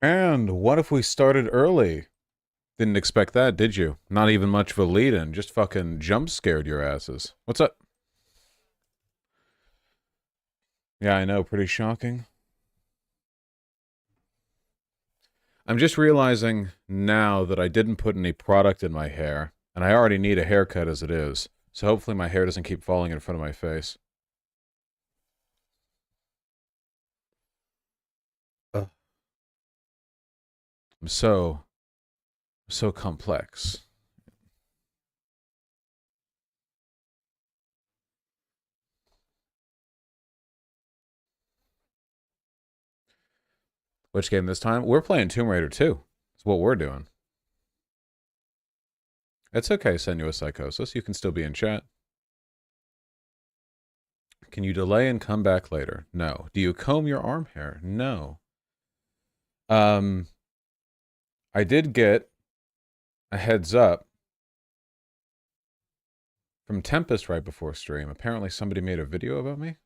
And what if we started early? Didn't expect that, did you? Not even much of a lead-in, just fucking jump scared your asses. What's up? Yeah, I know, pretty shocking. I'm just realizing now that I didn't put any product in my hair, and I already need a haircut as it is, so hopefully my hair doesn't keep falling in front of my face. Ugh. I'm so complex. Which game this time? We're playing Tomb Raider 2. That's what we're doing. It's okay, Senua Psychosis. You can still be in chat. Can you delay and come back later? No. Do you comb your arm hair? No. I did get a heads up from Tempest right before stream. Apparently somebody made a video about me.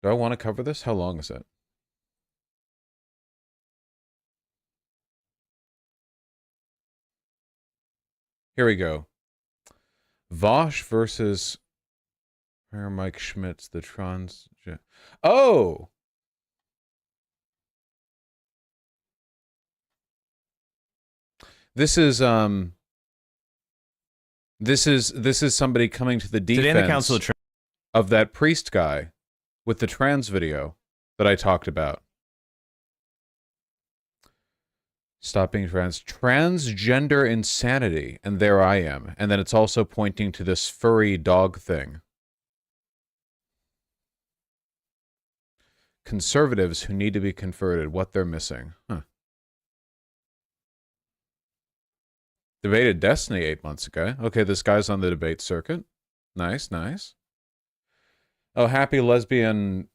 Do I want to cover this? How long is it? Here we go. Vosh versus Mike Schmitz, the Trons. Oh! This is somebody coming to the defense of that priest guy with the trans video that I talked about. Stop being trans. Transgender insanity. And there I am. And then it's also pointing to this furry dog thing. Conservatives who need to be converted. What they're missing. Huh. Debated Destiny 8 months ago. Okay, this guy's on the debate circuit. Nice, nice. Oh, happy Lesbian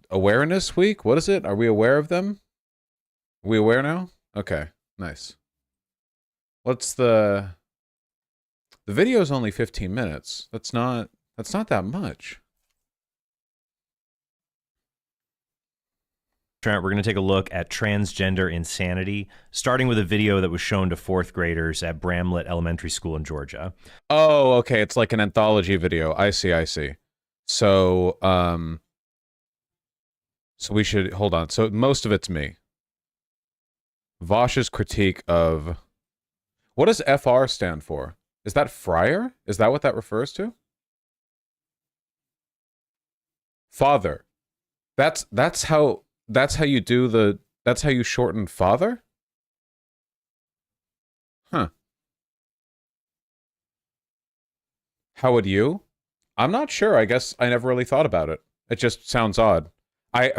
Awareness Week? What is it? Are we aware of them? Are we aware now? Okay. Nice. What's the video is only 15 minutes. That's not that much. We're going to take a look at transgender insanity, starting with a video that was shown to fourth graders at Bramlett Elementary School in Georgia. Oh, okay. It's like an anthology video. I see, I see. So, so we should, hold on. So most of it's me. Vosh's critique of, what does FR stand for? Is that friar? Is that what that refers to? Father. That's how you do the, that's how you shorten father? Huh. How would you? I'm not sure. I guess I never really thought about it. It just sounds odd.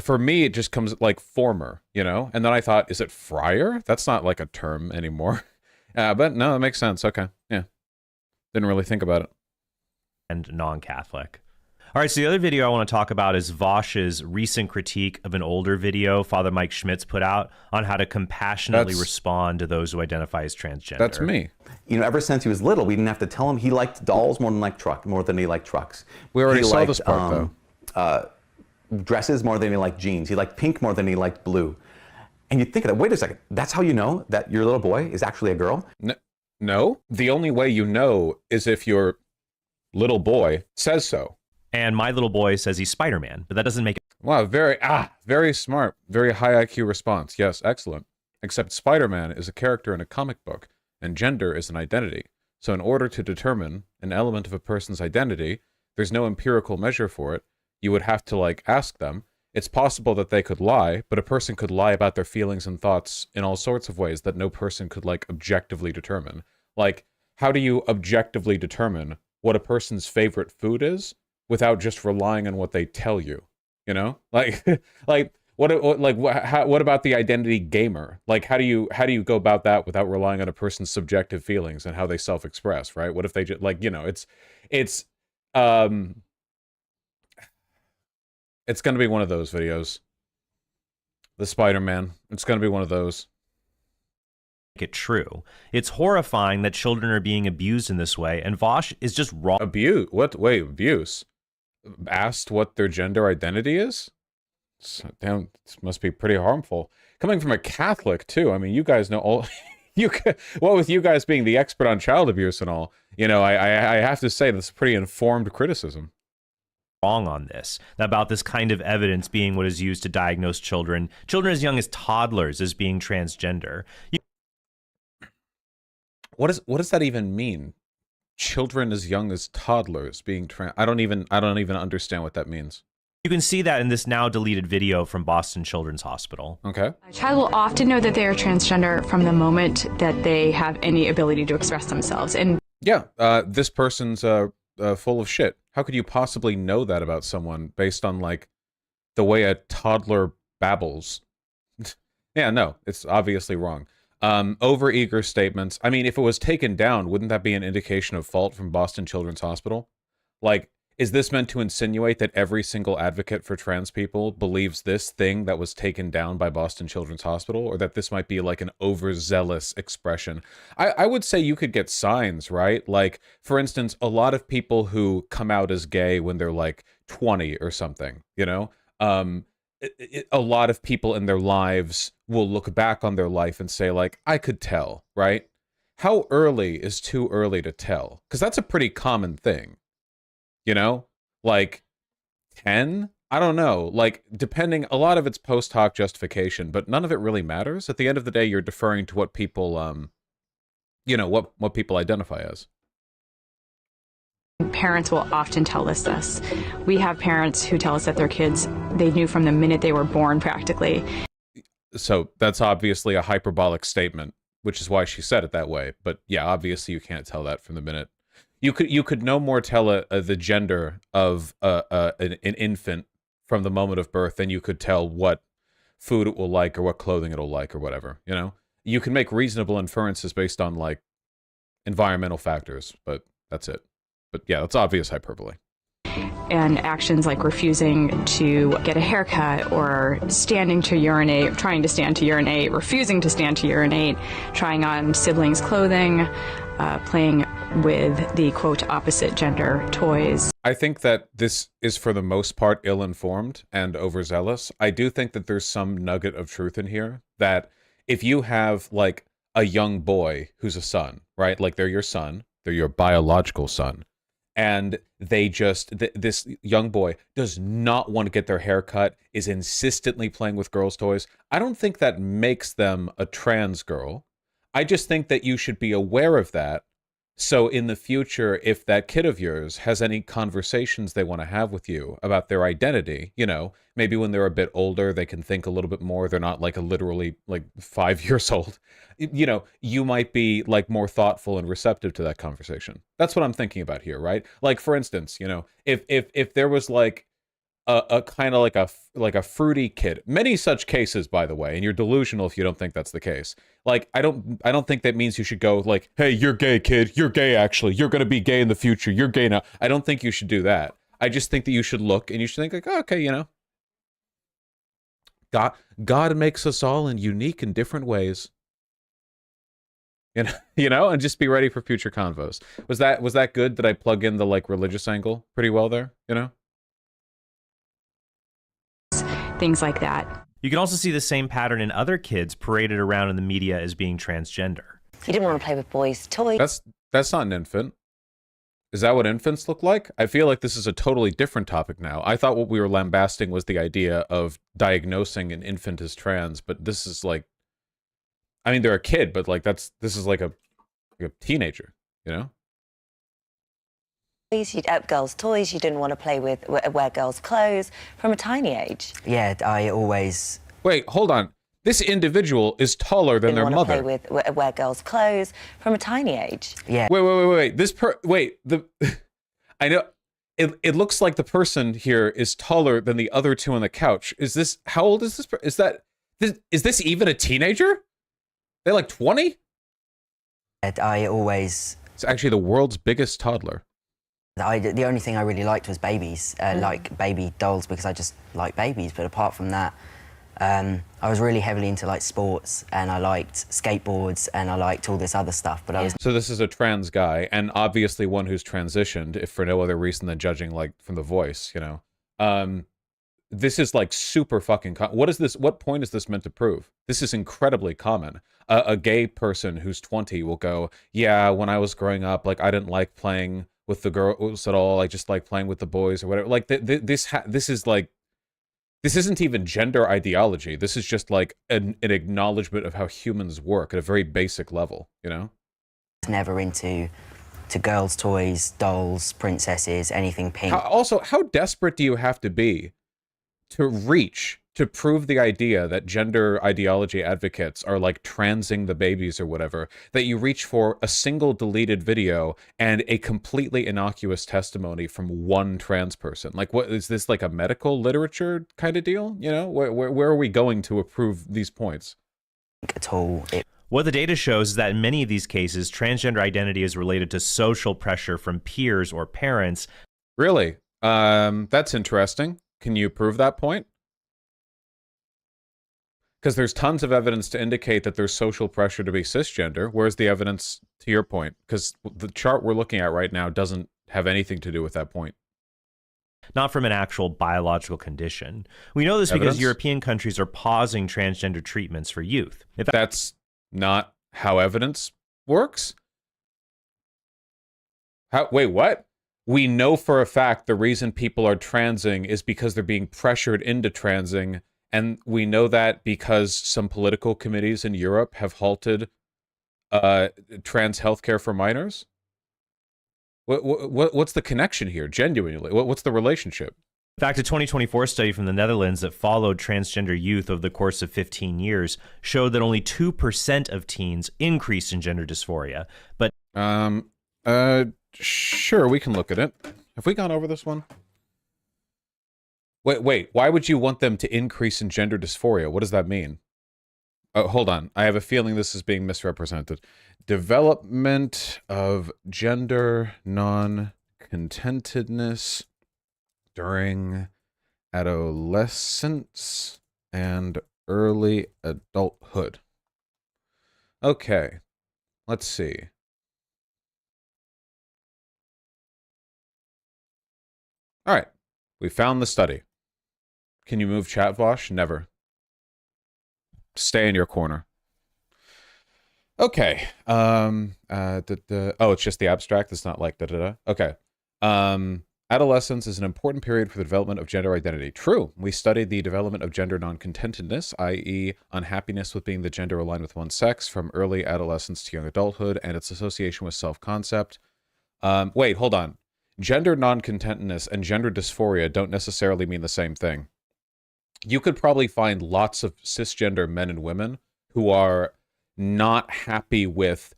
For me, it just comes like former, you know? And then I thought, is it friar? That's not like a term anymore. But no, that makes sense. Okay. Yeah. Didn't really think about it. And non-Catholic. All right, so the other video I want to talk about is Vosh's recent critique of an older video Father Mike Schmitz put out on how to compassionately respond to those who identify as transgender. That's me. You know, ever since he was little, we didn't have to tell him he liked dolls more than he liked trucks. We already saw this part, though. Dresses more than he liked jeans. He liked pink more than he liked blue. And you think of that, wait a second, that's how you know that your little boy is actually a girl? No. The only way you know is if your little boy says so. And my little boy says he's Spider-Man, but that doesn't make it. Wow, very smart. Very high IQ response. Yes, excellent. Except Spider-Man is a character in a comic book, and gender is an identity. So in order to determine an element of a person's identity, there's no empirical measure for it. You would have to, like, ask them. It's possible that they could lie, but a person could lie about their feelings and thoughts in all sorts of ways that no person could, like, objectively determine. Like, how do you objectively determine what a person's favorite food is without just relying on what they tell you? You know? Like, what about the identity gamer? Like, how do you go about that without relying on a person's subjective feelings and how they self-express, right? What if they just, like, you know, it's going to be one of those videos. The Spider-Man. It's going to be one of those. It true. It's horrifying that children are being abused in this way, and Vosh is just wrong. Abuse? What? Wait, abuse? Asked what their gender identity is? Damn, this must be pretty harmful. Coming from a Catholic too. I mean, you guys know all. Well, with you guys being the expert on child abuse and all, you know, I have to say that's pretty informed criticism. Wrong on this, about this kind of evidence being what is used to diagnose children as young as toddlers as being transgender. What does that even mean? Children as young as toddlers being I don't even understand what that means. You can see that in this now deleted video from Boston Children's Hospital. Okay. A child will often know that they are transgender from the moment that they have any ability to express themselves. And yeah, this person's full of shit. How could you possibly know that about someone based on like the way a toddler babbles? Yeah, no, it's obviously wrong. Overeager statements. I mean, if it was taken down, wouldn't that be an indication of fault from Boston Children's Hospital? Like, is this meant to insinuate that every single advocate for trans people believes this thing that was taken down by Boston Children's Hospital, or that this might be like an overzealous expression? I would say you could get signs, right? Like, for instance, a lot of people who come out as gay when they're like 20 or something, you know? A lot of people in their lives will look back on their life and say, like, I could tell, right? How early is too early to tell? Because that's a pretty common thing. You know, like 10? I don't know. Like, depending, a lot of it's post hoc justification, but none of it really matters. At the end of the day, you're deferring to what people, you know, what people identify as. parents will often tell us this. We have parents who tell us that their kids, they knew from the minute they were born practically. So that's obviously a hyperbolic statement, which is why she said it that way. But yeah, obviously you can't tell that from the minute. You could no more tell the gender of an infant from the moment of birth than you could tell what food it will like or what clothing it'll like or whatever, you know? You can make reasonable inferences based on like environmental factors, but that's it. But yeah, that's obvious hyperbole. And actions like refusing to get a haircut or standing to urinate, trying to stand to urinate, refusing to stand to urinate, trying on siblings' clothing, playing with the, quote, opposite gender toys. I think that this is for the most part ill-informed and overzealous. I do think that there's some nugget of truth in here that if you have like a young boy who's a son, right? Like they're your son, they're your biological son, and they just, this young boy does not want to get their hair cut, is insistently playing with girls' toys. I don't think that makes them a trans girl. I just think that you should be aware of that. So in the future, if that kid of yours has any conversations they want to have with you about their identity, you know, maybe when they're a bit older, they can think a little bit more. They're not like literally like 5 years old. You know, you might be like more thoughtful and receptive to that conversation. That's what I'm thinking about here, right? Like, for instance, you know, if there was like a kind of like a fruity kid, many such cases, by the way, and you're delusional if you don't think that's the case. Like, I don't think that means you should go like, hey, you're gay, kid, you're gay, actually, you're gonna be gay in the future, you're gay now. I don't think you should do that. I just think that you should look and you should think like, oh, okay, you know, God makes us all in unique and different ways. You know, and just be ready for future convos. Was that good? Did I plug in the like religious angle pretty well there, you know? Things like that. You can also see the same pattern in other kids paraded around in the media as being transgender. He didn't want to play with boys' toys. That's not an infant. Is that what infants look like? I feel like this is a totally different topic now. I thought what we were lambasting was the idea of diagnosing an infant as trans, but this is like, I mean, they're a kid, but like this is like a teenager, you know? Girls' toys, you didn't want to play with, wear girls' clothes from a tiny age. Yeah, I always... Wait, hold on. This individual is taller than their mother. Didn't want to play with, wear girls' clothes from a tiny age. Yeah. Wait. I know, it looks like the person here is taller than the other two on the couch. How old is this? Is this even a teenager? They're like 20? I always... It's actually the world's biggest toddler. The only thing I really liked was babies, like baby dolls, because I just like babies. But apart from that, I was really heavily into like sports, and I liked skateboards, and I liked all this other stuff. But I was... So this is a trans guy, and obviously one who's transitioned, if for no other reason than judging like from the voice, you know. this is like super fucking what is this? What point is this meant to prove? This is incredibly common. A gay person who's 20 will go, yeah, when I was growing up, like I didn't like playing with the girls at all. I just like playing with the boys or whatever. Like this is like, this isn't even gender ideology. This is just like an acknowledgement of how humans work at a very basic level, you know? Never into girls' toys, dolls, princesses, anything pink. Also, how desperate do you have to be to reach to prove the idea that gender ideology advocates are like transing the babies or whatever, that you reach for a single deleted video and a completely innocuous testimony from one trans person? Like, what is this, like a medical literature kind of deal? You know, where are we going to approve these points? At all. What the data shows is that in many of these cases, transgender identity is related to social pressure from peers or parents. Really? That's interesting. Can you prove that point? Because there's tons of evidence to indicate that there's social pressure to be cisgender. Where's the evidence to your point? Because the chart we're looking at right now doesn't have anything to do with that point. Not from an actual biological condition. We know this because European countries are pausing transgender treatments for youth. That's not how evidence works? Wait, what? We know for a fact the reason people are transing is because they're being pressured into transing, and we know that because some political committees in Europe have halted trans healthcare for minors? What's the connection here, genuinely? What's the relationship? In fact, a 2024 study from the Netherlands that followed transgender youth over the course of 15 years showed that only 2% of teens increased in gender dysphoria. But sure, we can look at it. Have we gone over this one? Wait, why would you want them to increase in gender dysphoria? What does that mean? Oh, hold on. I have a feeling this is being misrepresented. Development of gender non-contentedness during adolescence and early adulthood. Okay, let's see. All right, we found the study. Can you move chat, Vosh? Never. Stay in your corner. Okay. Oh, it's just the abstract. It's not like da-da-da. Okay. Adolescence is an important period for the development of gender identity. True. We studied the development of gender non-contentedness, i.e. unhappiness with being the gender aligned with one's sex from early adolescence to young adulthood and its association with self-concept. Wait, hold on. Gender non-contentedness and gender dysphoria don't necessarily mean the same thing. You could probably find lots of cisgender men and women who are not happy with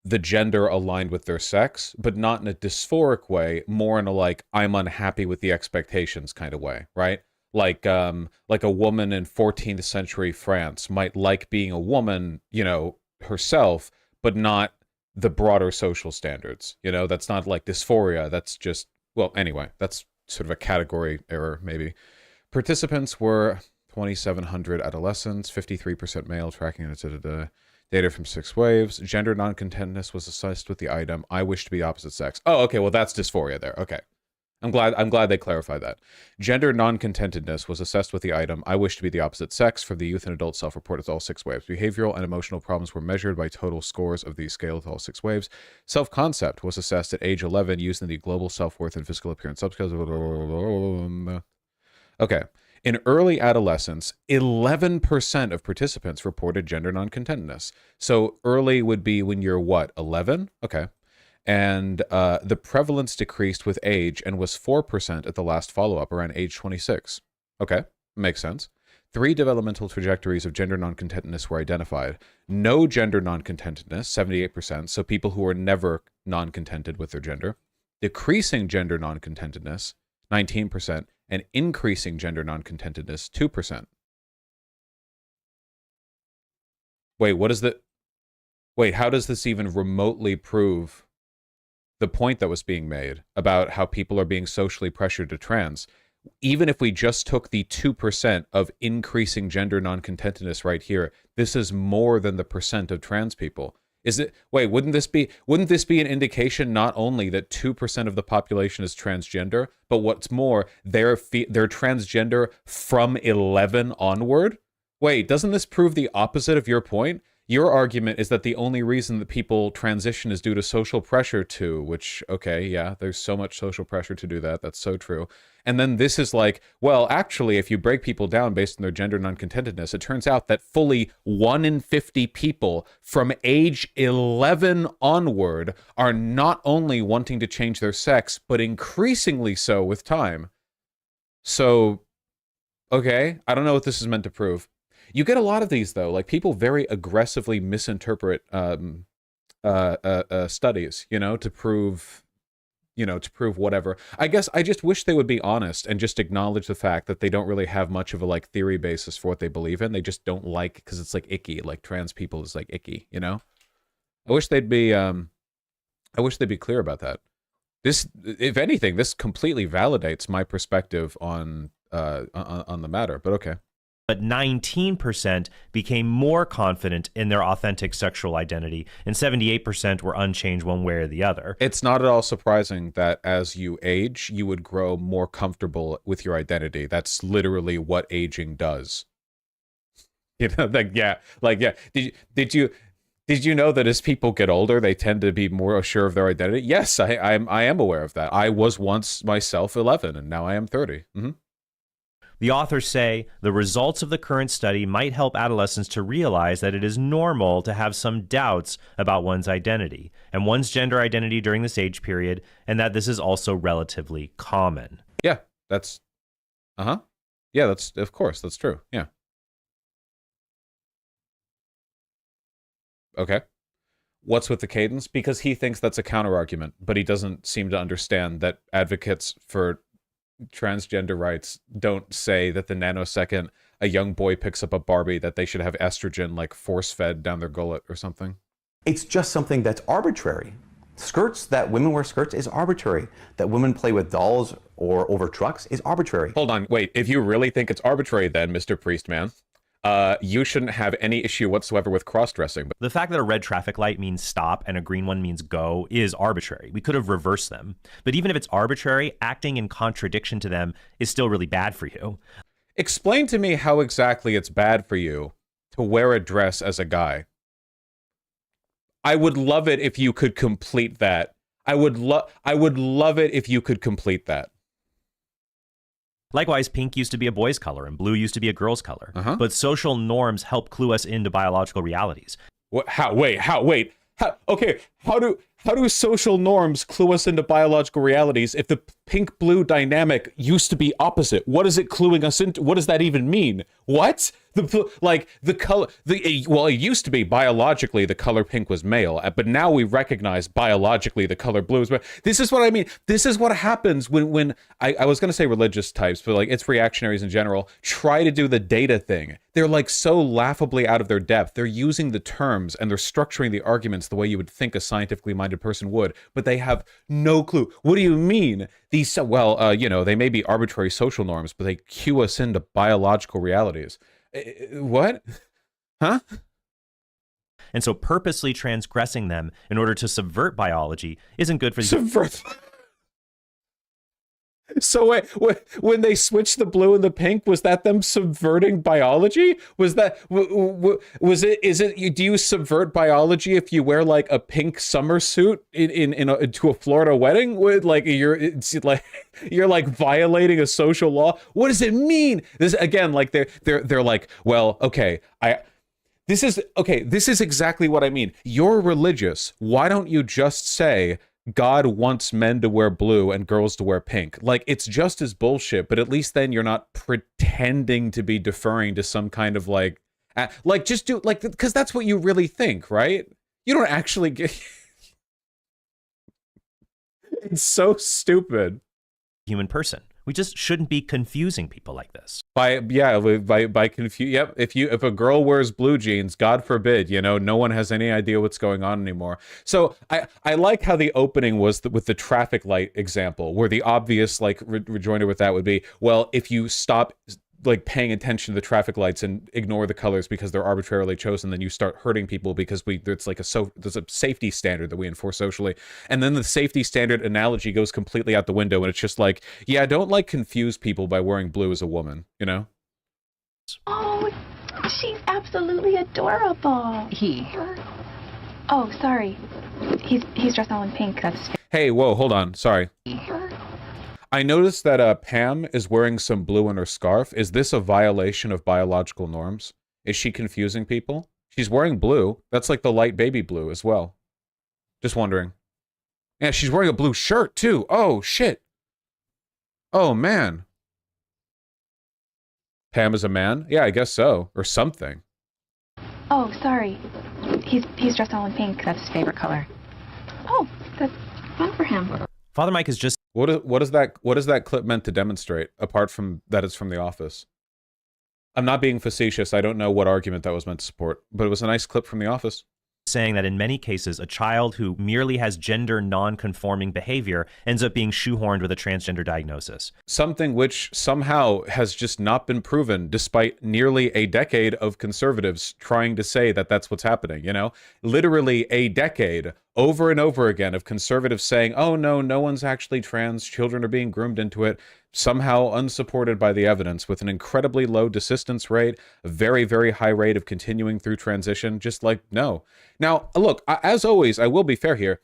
the gender aligned with their sex, but not in a dysphoric way, more in a like, I'm unhappy with the expectations kind of way, right? Like a woman in 14th century France might like being a woman, you know, herself, but not the broader social standards. You know, that's not like dysphoria. That's just, well, anyway, that's sort of a category error, maybe. Participants were 2,700 adolescents, 53% male, tracking data from 6 waves. Gender non-contentedness was assessed with the item, I wish to be opposite sex. Oh, okay, well, that's dysphoria there. Okay. I'm glad they clarified that. Gender non-contentedness was assessed with the item, I wish to be the opposite sex, from the youth and adult self-report as all 6 waves. Behavioral and emotional problems were measured by total scores of the scale of all 6 waves. Self-concept was assessed at age 11 using the global self-worth and physical appearance subscales. Okay. In early adolescence, 11% of participants reported gender non-contentedness. So early would be when you're what, 11? Okay. And the prevalence decreased with age and was 4% at the last follow-up around age 26. Okay, makes sense. 3 developmental trajectories of gender non-contentedness were identified. No gender non-contentedness, 78%, so people who are never non-contented with their gender. Decreasing gender non-contentedness, 19%, and increasing gender non-contentedness, 2%. Wait, how does this even remotely prove the point that was being made about how people are being socially pressured to trans? Even if we just took the 2% of increasing gender non-contentedness right here, this is more than the percent of trans people. Is it, wait, wouldn't this be an indication not only that 2% of the population is transgender, but what's more, they're transgender from 11 onward? Wait, doesn't this prove the opposite of your point? Your argument is that the only reason that people transition is due to social pressure too, which, okay, yeah, there's so much social pressure to do that. That's so true. And then this is like, well, actually, if you break people down based on their gender non-contentedness, it turns out that fully 1 in 50 people from age 11 onward are not only wanting to change their sex, but increasingly so with time. So, okay, I don't know what this is meant to prove. You get a lot of these, though. Like, people very aggressively misinterpret studies, you know, to prove whatever. I guess I just wish they would be honest and just acknowledge the fact that they don't really have much of a, like, theory basis for what they believe in. They just don't like, because it's, like, icky. Like, trans people is, like, icky, you know? I wish they'd be clear about that. This, if anything, this completely validates my perspective on the matter, but okay. But 19% became more confident in their authentic sexual identity, and 78% were unchanged one way or the other. It's not at all surprising that as you age, you would grow more comfortable with your identity. That's literally what aging does. You know, yeah. Did you know that as people get older, they tend to be more sure of their identity? Yes, I am aware of that. I was once myself 11, and now I am 30. Mm-hmm. The authors say the results of the current study might help adolescents to realize that it is normal to have some doubts about one's identity and one's gender identity during this age period, and that this is also relatively common. Yeah, that's... Uh-huh. Yeah, that's... Of course, that's true. Yeah. Okay. What's with the cadence? Because he thinks that's a counter-argument, but he doesn't seem to understand that advocates for transgender rights don't say that the nanosecond a young boy picks up a Barbie that they should have estrogen like force-fed down their gullet or something. It's just something that's arbitrary. Skirts, that women wear skirts, is arbitrary. That women play with dolls or over trucks is arbitrary. Hold on, wait, if you really think it's arbitrary then, Mr. Priestman, you shouldn't have any issue whatsoever with cross-dressing. The fact that a red traffic light means stop and a green one means go is arbitrary. We could have reversed them. But even if it's arbitrary, acting in contradiction to them is still really bad for you. Explain to me how exactly it's bad for you to wear a dress as a guy. I would love it if you could complete that. I would love it if you could complete that. Likewise, pink used to be a boy's color and blue used to be a girl's color. But social norms help clue us into biological realities. What? How? Wait. Okay. How do social norms clue us into biological realities if the pink-blue dynamic used to be opposite? What is it cluing us into? What does that even mean? What? The color, well, it used to be biologically the color pink was male, but now we recognize biologically the color blue is male. This is what I mean. This is what happens when I was going to say religious types, but like it's reactionaries in general, try to do the data thing. They're like so laughably out of their depth. They're using the terms and they're structuring the arguments the way you would think a scientifically minded person would, but they have no clue. What do you mean? These, well, you know, they may be arbitrary social norms, but they cue us into biological realities. What? Huh? And so purposely transgressing them in order to subvert biology isn't good for the... Subvert? So wait, when they switched the blue and the pink, was that them subverting biology? Was that, do you subvert biology if you wear like a pink summer suit to a Florida wedding? With like, you're like violating a social law? What does it mean? This again, like they're like, well, okay, this is exactly what I mean. You're religious. Why don't you just say, God wants men to wear blue and girls to wear pink? Like, it's just as bullshit, but at least then you're not pretending to be deferring to some kind of like just do, like, because that's what you really think, right? You don't actually get... It's so stupid. Human person. We just shouldn't be confusing people like this. By confuse. Yep. If a girl wears blue jeans, God forbid, you know, no one has any idea what's going on anymore. So I like how the opening was with the traffic light example, where the obvious like rejoinder with that would be, well, if you stop like paying attention to the traffic lights and ignore the colors because they're arbitrarily chosen, then you start hurting people because there's a safety standard that we enforce socially, and then the safety standard analogy goes completely out the window, and it's just like, yeah, don't like confuse people by wearing blue as a woman, you know? Oh, she's absolutely adorable. He. Oh, sorry. He's dressed all in pink. That's Hey, whoa, hold on, sorry. I noticed that Pam is wearing some blue in her scarf. Is this a violation of biological norms? Is she confusing people? She's wearing blue. That's like the light baby blue as well. Just wondering. Yeah, she's wearing a blue shirt too. Oh, shit. Oh, man. Pam is a man? Yeah, I guess so. Or something. Oh, sorry. He's dressed all in pink. That's his favorite color. Oh, that's fun for him. Father Mike is just What is that clip meant to demonstrate, apart from that it's from The Office? I'm not being facetious. I don't know what argument that was meant to support, but it was a nice clip from The Office. saying that in many cases, a child who merely has gender non-conforming behavior ends up being shoehorned with a transgender diagnosis. Something which somehow has just not been proven, despite nearly a decade of conservatives trying to say that that's what's happening, you know? Literally a decade, over and over again, of conservatives saying, oh no, no one's actually trans, children are being groomed into it, somehow unsupported by the evidence, with an incredibly low desistance rate, a very, very high rate of continuing through transition, just like, no. Now, look, as always, I will be fair here,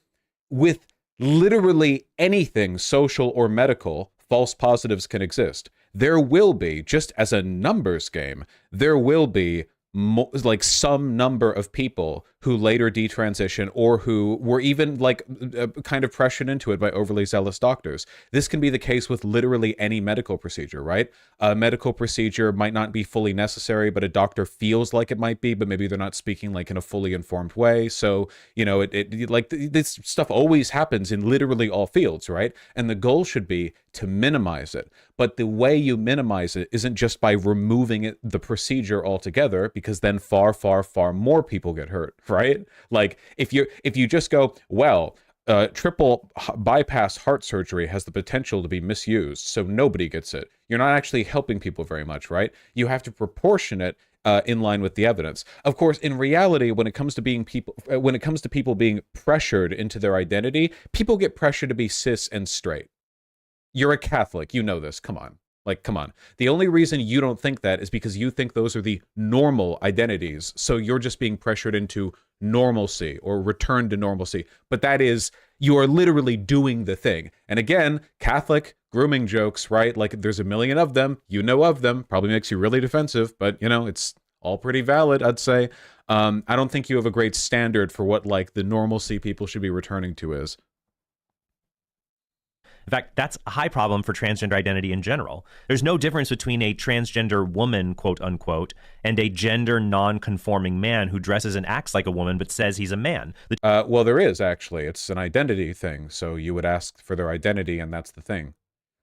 with literally anything social or medical, false positives can exist. There will be, just as a numbers game, there will be like some number of people who later detransition or who were even like kind of pressured into it by overly zealous doctors. This can be the case with literally any medical procedure, right? A medical procedure might not be fully necessary, but a doctor feels like it might be, but maybe they're not speaking like in a fully informed way. So, you know, like this stuff always happens in literally all fields, right? And the goal should be to minimize it. But the way you minimize it isn't just by removing the procedure altogether, because then far, far, far more people get hurt, right? Like if you just go, well, triple bypass heart surgery has the potential to be misused, so nobody gets it. You're not actually helping people very much, right? You have to proportion it in line with the evidence. Of course, in reality, when it comes to people being pressured into their identity, people get pressured to be cis and straight. You're a Catholic, you know this. Come on. Like, come on. The only reason you don't think that is because you think those are the normal identities. So you're just being pressured into normalcy or return to normalcy. But that is, you are literally doing the thing. And again, Catholic grooming jokes, right? Like there's a million of them. You know of them. Probably makes you really defensive, but you know, it's all pretty valid, I'd say. I don't think you have a great standard for what like the normalcy people should be returning to is. In fact, that's a high problem for transgender identity in general. There's no difference between a transgender woman, quote unquote, and a gender non-conforming man who dresses and acts like a woman but says he's a man. Well, there is actually. It's an identity thing. So you would ask for their identity, and that's the thing.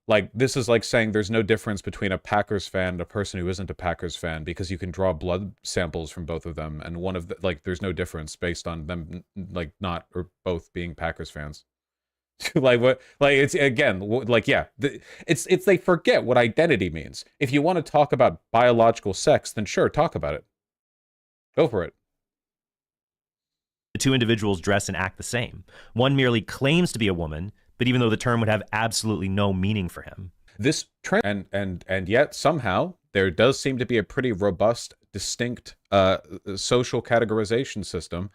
Like, this is like saying there's no difference between a Packers fan and a person who isn't a Packers fan, because you can draw blood samples from both of them, and one of the, like, there's no difference based on them, like, not or both being Packers fans. Like what? Like it's again, like yeah, it's they forget what identity means. If you want to talk about biological sex, then sure, talk about it. Go for it. The two individuals dress and act the same. One merely claims to be a woman, but even though the term would have absolutely no meaning for him. This trend, and yet somehow there does seem to be a pretty robust, distinct social categorization system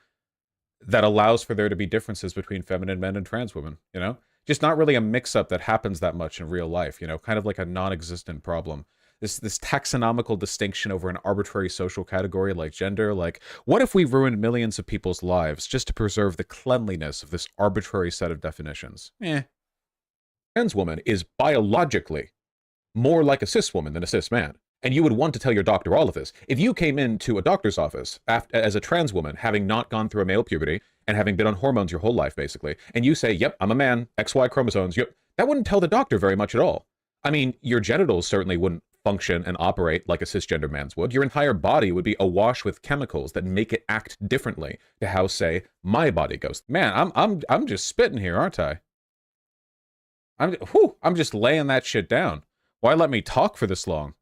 that allows for there to be differences between feminine men and trans women, you know? Just not really a mix-up that happens that much in real life, you know? Kind of like a non-existent problem. This taxonomical distinction over an arbitrary social category like gender, like, what if we ruined millions of people's lives just to preserve the cleanliness of this arbitrary set of definitions? Trans woman is biologically more like a cis woman than a cis man. And you would want to tell your doctor all of this. If you came into a doctor's office as a trans woman, having not gone through a male puberty and having been on hormones your whole life, basically, and you say, yep, I'm a man, XY chromosomes, yep, that wouldn't tell the doctor very much at all. I mean, your genitals certainly wouldn't function and operate like a cisgender man's would. Your entire body would be awash with chemicals that make it act differently to how, say, my body goes. Man, I'm just spitting here, aren't I? I'm just laying that shit down. Why let me talk for this long?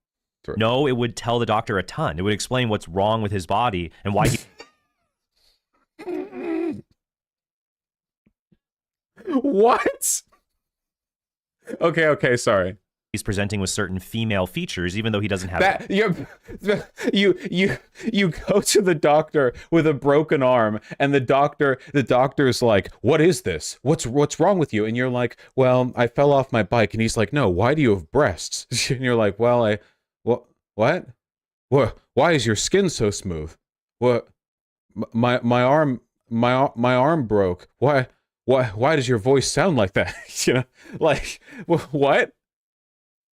through. No, it would tell the doctor a ton. It would explain what's wrong with his body and why he... What? Okay, sorry. he's presenting with certain female features, even though he doesn't have That you go to the doctor with a broken arm, and the doctor's like, "What is this? What's wrong with you?" And you're like, "Well, I fell off my bike." And he's like, "No, why do you have breasts?" And you're like, "Well, what? Why is your skin so smooth? What? My arm broke. Why does your voice sound like that?" You know, like what?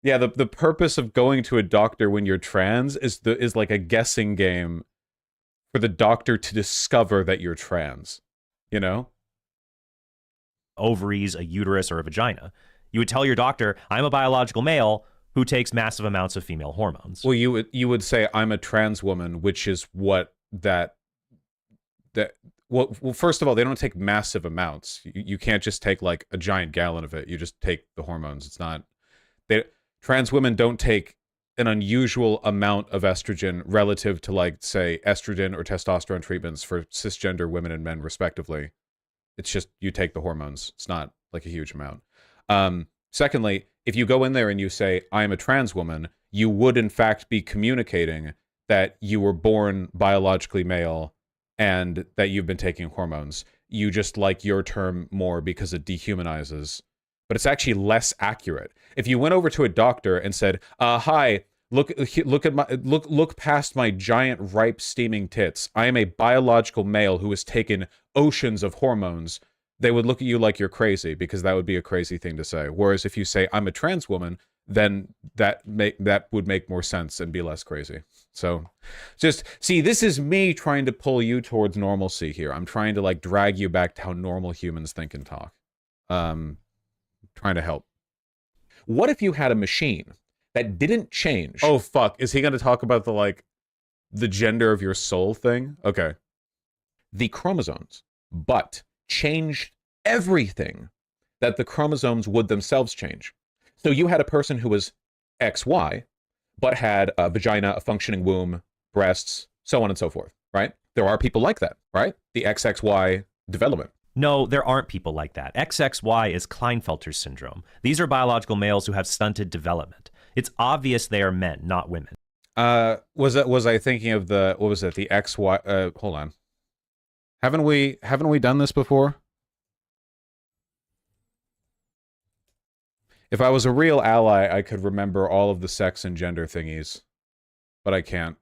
Yeah, the purpose of going to a doctor when you're trans is like a guessing game for the doctor to discover that you're trans, you know? ovaries, a uterus, or a vagina. You would tell your doctor, I'm a biological male who takes massive amounts of female hormones. Well, you would say I'm a trans woman, which is what well, first of all, they don't take massive amounts. You can't just take like a giant gallon of it. You just take the hormones. It's not trans women don't take an unusual amount of estrogen relative to, like, say, estrogen or testosterone treatments for cisgender women and men, respectively. It's just you take the hormones. It's not like a huge amount. Secondly, if you go in there and you say, I'm a trans woman, you would in fact be communicating that you were born biologically male and that you've been taking hormones. You just like your term more because it dehumanizes. But it's actually less accurate. If you went over to a doctor and said, "Hi, look past my giant, ripe, steaming tits. I am a biological male who has taken oceans of hormones," they would look at you like you're crazy, because that would be a crazy thing to say. Whereas if you say, "I'm a trans woman," then that would make more sense and be less crazy. So, just see, this is me trying to pull you towards normalcy here. I'm trying to like drag you back to how normal humans think and talk. Trying to help. What if you had a machine that didn't change? Oh fuck, is he going to talk about the gender of your soul thing? Okay. The chromosomes, but changed everything that the chromosomes would themselves change. So you had a person who was XY, but had a vagina, a functioning womb, breasts, so on and so forth, right? There are people like that, right? The XXY development. No, there aren't people like that. XXY is Klinefelter syndrome. These are biological males who have stunted development. It's obvious they are men, not women. Was I thinking of what was it? The XY, hold on. Haven't we done this before? If I was a real ally, I could remember all of the sex and gender thingies, but I can't.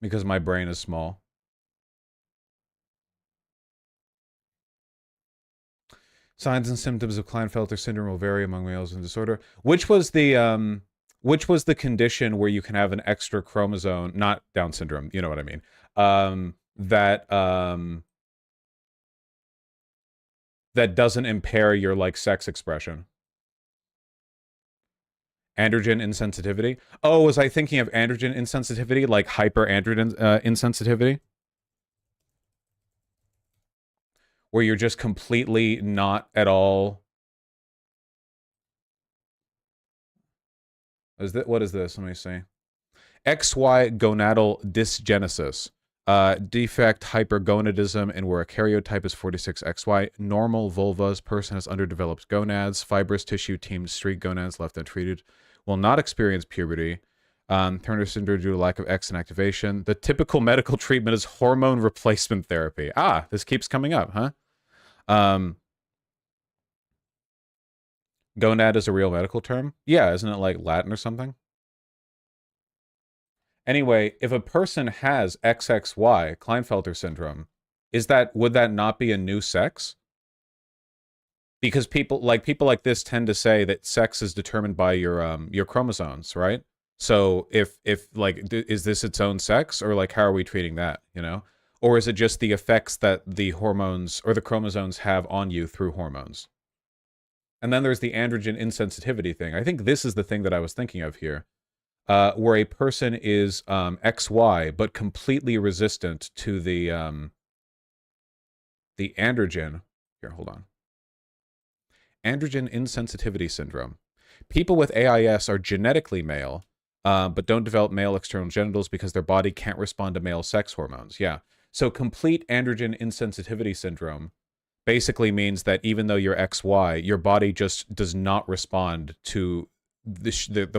Because my brain is small. Signs and symptoms of Klinefelter syndrome will vary among males in disorder. Which was the condition where you can have an extra chromosome, not Down syndrome, you know what I mean? That doesn't impair your like sex expression. Androgen insensitivity. Oh, was I thinking of androgen insensitivity, like hyperandrogen insensitivity? Where you're just completely not at all. What is this? Let me see. XY gonadal dysgenesis. Defect hypergonadism, and where a karyotype is 46XY. Normal vulvas. Person has underdeveloped gonads. Fibrous tissue teamed streak gonads left untreated. Will not experience puberty. Turner syndrome due to lack of X inactivation. The typical medical treatment is hormone replacement therapy. Ah, this keeps coming up, huh? Gonad is a real medical term? Yeah, isn't it like Latin or something? Anyway, if a person has XXY, Klinefelter syndrome, would that not be a new sex? Because people like this tend to say that sex is determined by your chromosomes, right? So if like, is this its own sex, or like how are we treating that, you know? Or is it just the effects that the hormones or the chromosomes have on you through hormones? And then there's the androgen insensitivity thing. I think this is the thing that I was thinking of here, where a person is XY but completely resistant to the androgen. Here, hold on. Androgen insensitivity syndrome. people with AIS are genetically male, but don't develop male external genitals because their body can't respond to male sex hormones. Yeah. So complete androgen insensitivity syndrome basically means that even though you're XY, your body just does not respond to the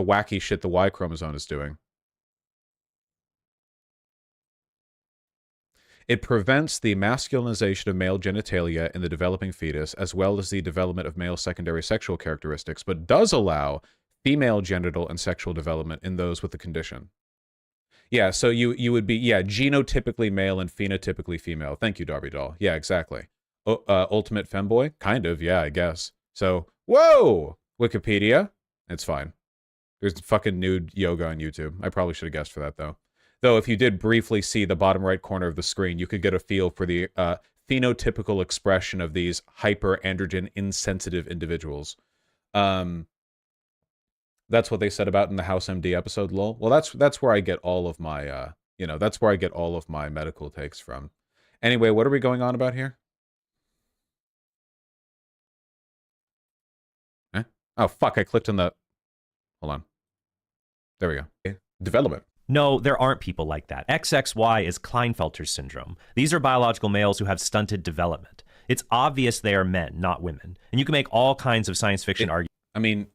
wacky shit the Y chromosome is doing. It prevents the masculinization of male genitalia in the developing fetus, as well as the development of male secondary sexual characteristics, but does allow female genital and sexual development in those with the condition. Yeah, so you would be, yeah, genotypically male and phenotypically female. Thank you, Darby Doll. Yeah, exactly. Ultimate femboy? Kind of, yeah, I guess. So, whoa! Wikipedia? It's fine. There's fucking nude yoga on YouTube. I probably should have guessed for that, though. Though, if you did briefly see the bottom right corner of the screen, you could get a feel for the phenotypical expression of these hyper-androgen insensitive individuals. That's what they said about in the House MD episode, lol. Well, that's where I get all of my, that's where I get all of my medical takes from. Anyway, what are we going on about here? Eh? Oh, fuck, I clicked on the... Hold on. There we go. Okay. Development. No, there aren't people like that. XXY is Klinefelter syndrome. These are biological males who have stunted development. It's obvious they are men, not women. And you can make all kinds of science fiction arguments. I mean...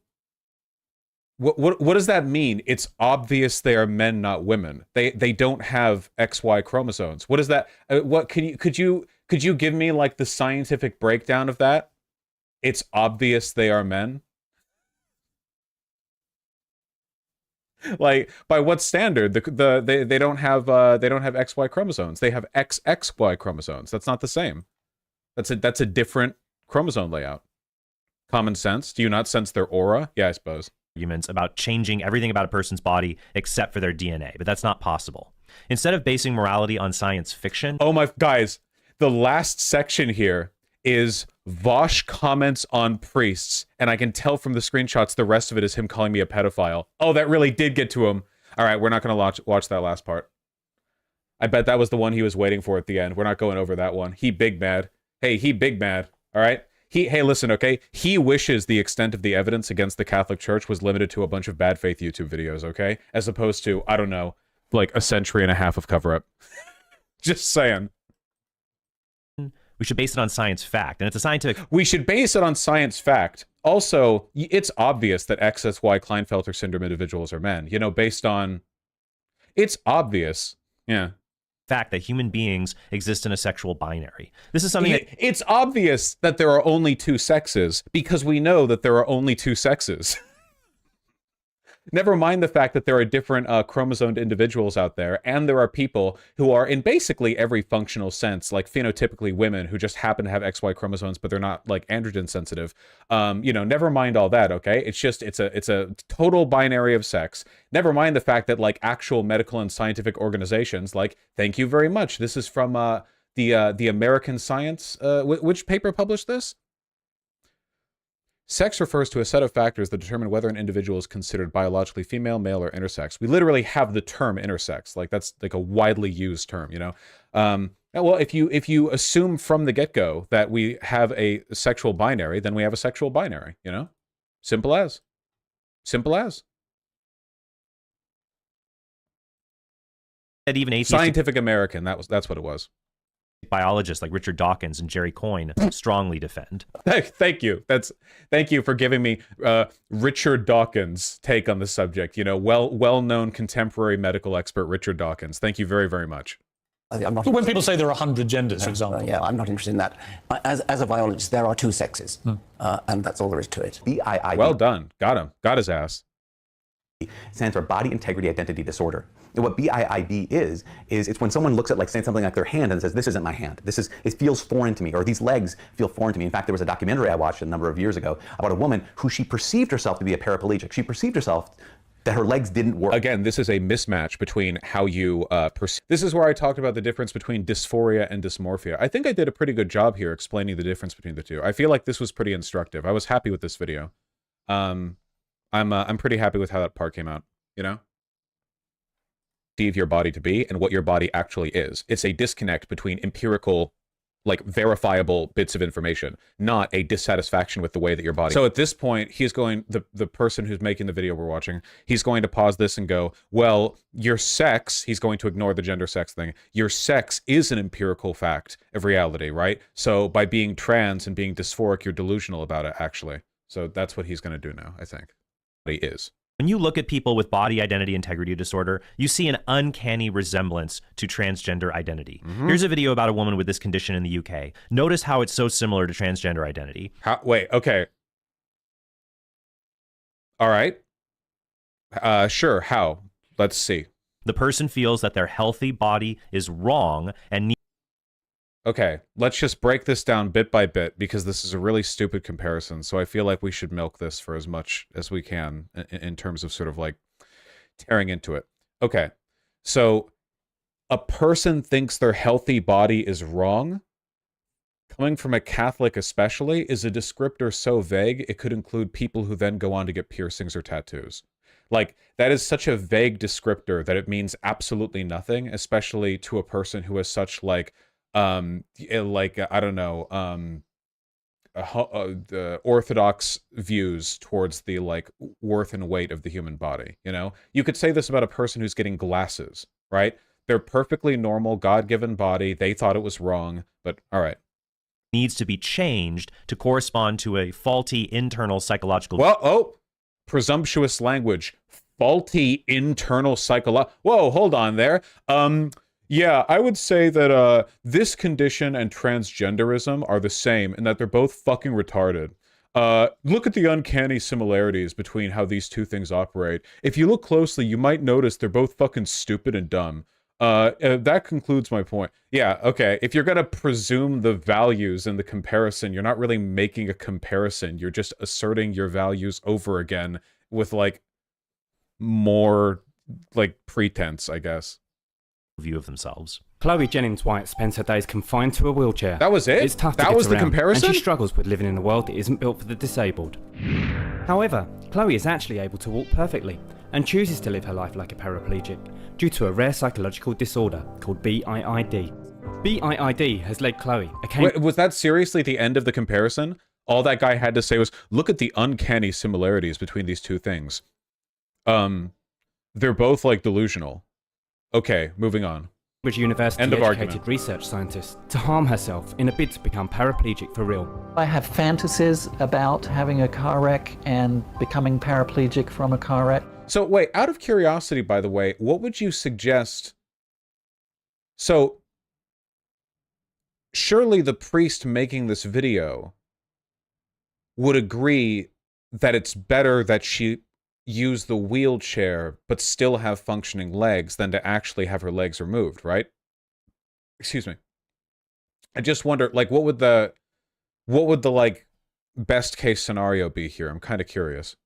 What does that mean? It's obvious they are men, not women. They don't have XY chromosomes. What is that? What could you give me like the scientific breakdown of that? It's obvious they are men. Like, by what standard? They don't have XY chromosomes. They have XXY chromosomes. That's not the same. That's a different chromosome layout. Common sense. Do you not sense their aura? Yeah, I suppose. Arguments about changing everything about a person's body except for their DNA, but that's not possible. Instead of basing morality on science fiction... Oh my... Guys, the last section here is Vosh comments on priests, and I can tell from the screenshots the rest of it is him calling me a pedophile. Oh, that really did get to him. All right, we're not going to watch that last part. I bet that was the one he was waiting for at the end. We're not going over that one. He big mad. Hey, he big mad. All right? Hey, listen, okay? He wishes the extent of the evidence against the Catholic Church was limited to a bunch of bad faith YouTube videos, okay? As opposed to, I don't know, like a century and a half of cover-up. Just saying. We should base it on science fact, and it's a scientific... We should base it on science fact. Also, it's obvious that XXY Klinefelter syndrome individuals are men. You know, based on... It's obvious. Yeah. Fact that human beings exist in a sexual binary. This is something that... It's obvious that there are only two sexes because we know that there are only two sexes. Never mind the fact that there are different chromosomed individuals out there, and there are people who are in basically every functional sense, like phenotypically women who just happen to have XY chromosomes, but they're not like androgen sensitive. Never mind all that, okay? It's just, it's a total binary of sex. Never mind the fact that like actual medical and scientific organizations, like, thank you very much. This is from the American Science, which paper published this? Sex refers to a set of factors that determine whether an individual is considered biologically female, male, or intersex. We literally have the term intersex. Like, that's like a widely used term, you know? Well, if you assume from the get-go that we have a sexual binary, then we have a sexual binary, you know? Simple as. Simple as. That even Scientific American, that's what it was. Biologists like Richard Dawkins and Jerry Coyne strongly defend. Thank you. Thank you for giving me Richard Dawkins' take on the subject. You know, well-known contemporary medical expert Richard Dawkins. Thank you very, very much. When people say there are 100 genders, for example. Yeah, I'm not interested in that. As a biologist, there are two sexes, and that's all there is to it. BIID. Well done. Got him. Got his ass. Stands for Body Integrity Identity Disorder. And what BIID is it's when someone looks at like saying something like their hand and says, this isn't my hand. It feels foreign to me, or these legs feel foreign to me. In fact, there was a documentary I watched a number of years ago about a woman who she perceived herself to be a paraplegic. She perceived herself that her legs didn't work. Again, this is a mismatch between how you perceive. This is where I talked about the difference between dysphoria and dysmorphia. I think I did a pretty good job here explaining the difference between the two. I feel like this was pretty instructive. I was happy with this video. I'm pretty happy with how that part came out, you know? Perceive your body to be and what your body actually is. It's a disconnect between empirical like verifiable bits of information, not a dissatisfaction with the way that your body. So at this point, he's going, the person who's making the video we're watching, he's going to pause this and go, well, your sex, he's going to ignore the gender sex thing. Your sex is an empirical fact of reality, right? So by being trans and being dysphoric, you're delusional about it, actually. So that's what he's going to do now, I think. He is. When you look at people with body identity integrity disorder, you see an uncanny resemblance to transgender identity. Here's a video about a woman with this condition in the UK. Notice how it's so similar to transgender identity. Wait, okay. All right. Sure, how? Let's see. The person feels that their healthy body is wrong and Okay, let's just break this down bit by bit because this is a really stupid comparison. So I feel like we should milk this for as much as we can in terms of sort of like tearing into it. Okay, so a person thinks their healthy body is wrong. Coming from a Catholic especially is a descriptor so vague it could include people who then go on to get piercings or tattoos. Like, that is such a vague descriptor that it means absolutely nothing, especially to a person who has such like I don't know, the orthodox views towards the like worth and weight of the human body. You know, you could say this about a person who's getting glasses, right? They're perfectly normal, God-given body. They thought it was wrong, but all right. Needs to be changed to correspond to a faulty internal psychological. Well, presumptuous language. Faulty internal psychological. Whoa, hold on there. Yeah, I would say that this condition and transgenderism are the same in that they're both fucking retarded. Look at the uncanny similarities between how these two things operate. If you look closely, you might notice they're both fucking stupid and dumb. That concludes my point. Yeah, okay, if you're gonna presume the values in the comparison, you're not really making a comparison. You're just asserting your values over again with, like, more, like, pretense, I guess. View of themselves. Chloe Jennings White spends her days confined to a wheelchair. That was it? It's tough that to get was the around, comparison? and she struggles with living in a world that isn't built for the disabled. However, Chloe is actually able to walk perfectly and chooses to live her life like a paraplegic due to a rare psychological disorder called BIID. BIID has led Chloe. Wait, was that seriously the end of the comparison? All that guy had to say was, look at the uncanny similarities between these two things. They're both, like, delusional. Okay, moving on. Cambridge University educated research scientist to harm herself in a bid to become paraplegic for real. I have fantasies about having a car wreck and becoming paraplegic from a car wreck. So wait, out of curiosity, by the way, what would you suggest? So surely the priest making this video would agree that it's better that she use the wheelchair but still have functioning legs than to actually have her legs removed, right? Excuse me. I just wonder, like, what would the like best case scenario be here? I'm kind of curious.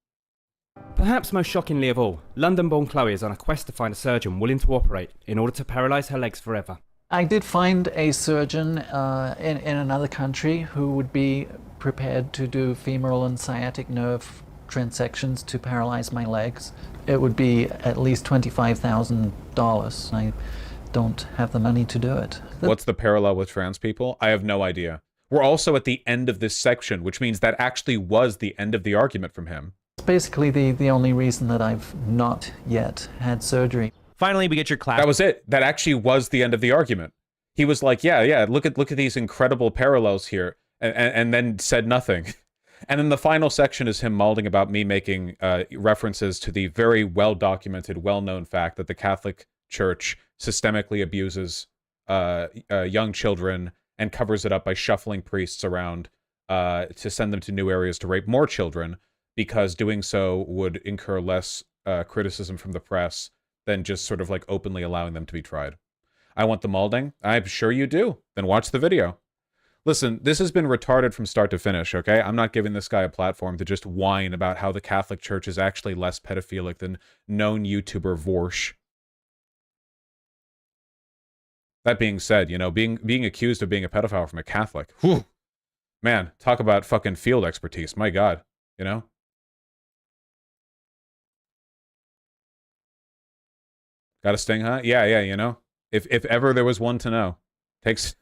Perhaps most shockingly of all, London-born Chloe is on a quest to find a surgeon willing to operate in order to paralyze her legs forever. I did find a surgeon in another country who would be prepared to do femoral and sciatic nerve transections to paralyze my legs. It would be at least $25,000. I don't have the money to do it. What's the parallel with trans people? I have no idea. We're also at the end of this section, which means that actually was the end of the argument from him. It's basically the only reason that I've not yet had surgery. Finally, we get your class. That was it. That actually was the end of the argument. He was like, yeah, look at these incredible parallels here, and then said nothing. And then the final section is him malding about me making references to the very well-documented, well-known fact that the Catholic Church systemically abuses young children and covers it up by shuffling priests around to send them to new areas to rape more children, because doing so would incur less criticism from the press than just sort of like openly allowing them to be tried. I want the malding? I'm sure you do. Then watch the video. Listen, this has been retarded from start to finish, okay? I'm not giving this guy a platform to just whine about how the Catholic Church is actually less pedophilic than known YouTuber Vorsh. That being said, you know, being accused of being a pedophile from a Catholic, whew, man, talk about fucking field expertise, my God, you know? Got a sting, huh? Yeah, you know? If ever there was one to know. Takes...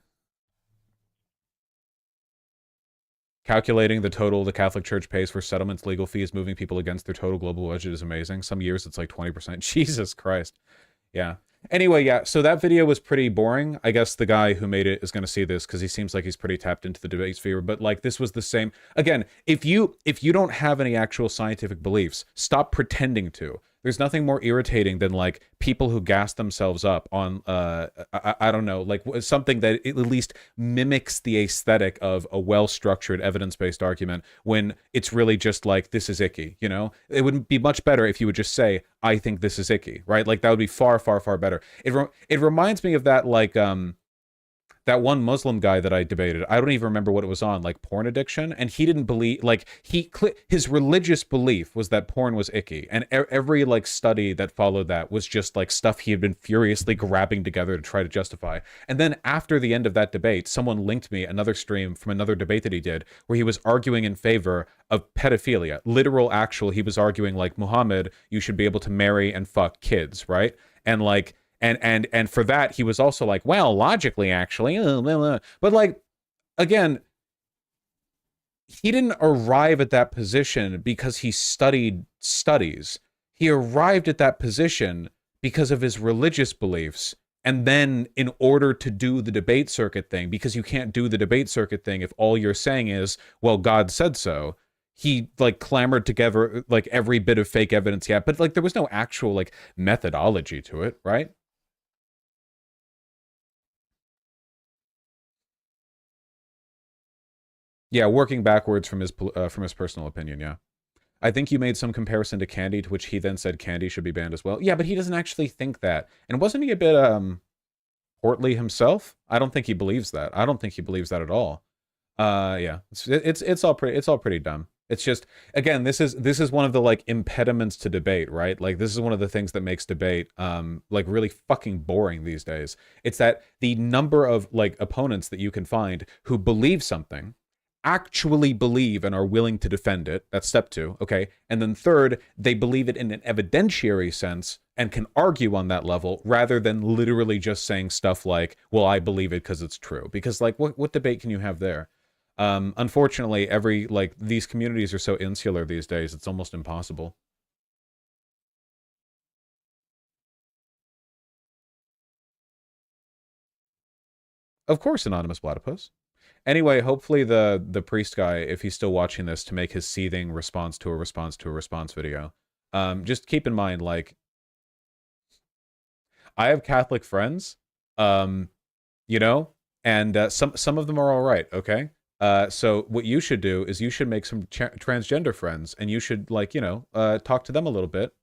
Calculating the total the Catholic Church pays for settlements, legal fees, moving people against their total global budget is amazing. Some years it's like 20%. Jesus Christ. Yeah. Anyway, yeah, so that video was pretty boring. I guess the guy who made it is going to see this because he seems like he's pretty tapped into the debate sphere. But like, this was the same. Again, if you don't have any actual scientific beliefs, stop pretending to. There's nothing more irritating than like people who gas themselves up on I don't know, like something that at least mimics the aesthetic of a well-structured evidence-based argument when it's really just like, this is icky, you know? It would be much better if you would just say, I think this is icky, right? Like that would be far, far, far better. It reminds me of that like that one Muslim guy that I debated. I don't even remember what it was on, like porn addiction. And he didn't believe, like his religious belief was that porn was icky. And every like study that followed that was just like stuff he had been furiously grabbing together to try to justify. And then after the end of that debate, someone linked me another stream from another debate that he did where he was arguing in favor of pedophilia. Literal, actual, he was arguing like, Muhammad, you should be able to marry and fuck kids, right? And like, and for that, he was also like, well, logically, actually, but like, again, he didn't arrive at that position because he studied studies. He arrived at that position because of his religious beliefs. And then in order to do the debate circuit thing, because you can't do the debate circuit thing if all you're saying is, well, God said so, he like clamored together like every bit of fake evidence he had, but like there was no actual like methodology to it, right? Yeah, working backwards from his personal opinion, yeah. I think you made some comparison to Candy, to which he then said Candy should be banned as well. Yeah, but he doesn't actually think that. And wasn't he a bit portly himself? I don't think he believes that. I don't think he believes that at all. Yeah, it's all pretty dumb. It's just, again, this is one of the like impediments to debate, right? Like this is one of the things that makes debate like really fucking boring these days. It's that the number of like opponents that you can find who believe something, actually believe and are willing to defend it. That's step 2, okay? And then third, they believe it in an evidentiary sense and can argue on that level rather than literally just saying stuff like, well, I believe it because it's true. Because like, what debate can you have there? Unfortunately, these communities are so insular these days, it's almost impossible. Of course, Anonymous Platypus. Anyway, hopefully the priest guy, if he's still watching this, to make his seething response to a response video. Just keep in mind, like, I have Catholic friends, you know, and some of them are all right, okay? So what you should do is you should make some transgender friends, and you should, like, you know, talk to them a little bit,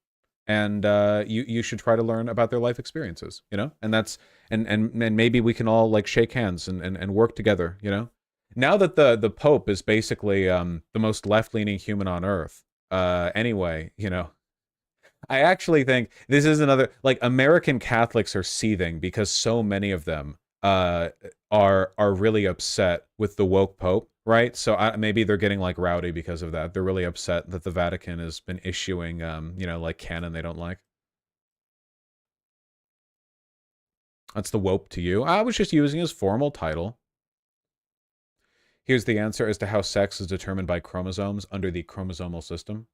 and you should try to learn about their life experiences, you know? And that's and maybe we can all like shake hands and work together, you know? Now that the Pope is basically the most left-leaning human on earth, anyway, you know, I actually think this is another, like, American Catholics are seething because so many of them are really upset with the woke Pope, right? So maybe they're getting like rowdy because of that. They're really upset that the Vatican has been issuing, you know, like canon they don't like. That's the woke to you. I was just using his formal title. Here's the answer as to how sex is determined by chromosomes under the chromosomal system.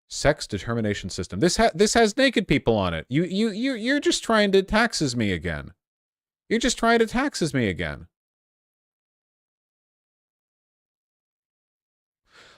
Sex determination system. This has naked people on it. You're just trying to taxes me again. You're just trying to taxes me again.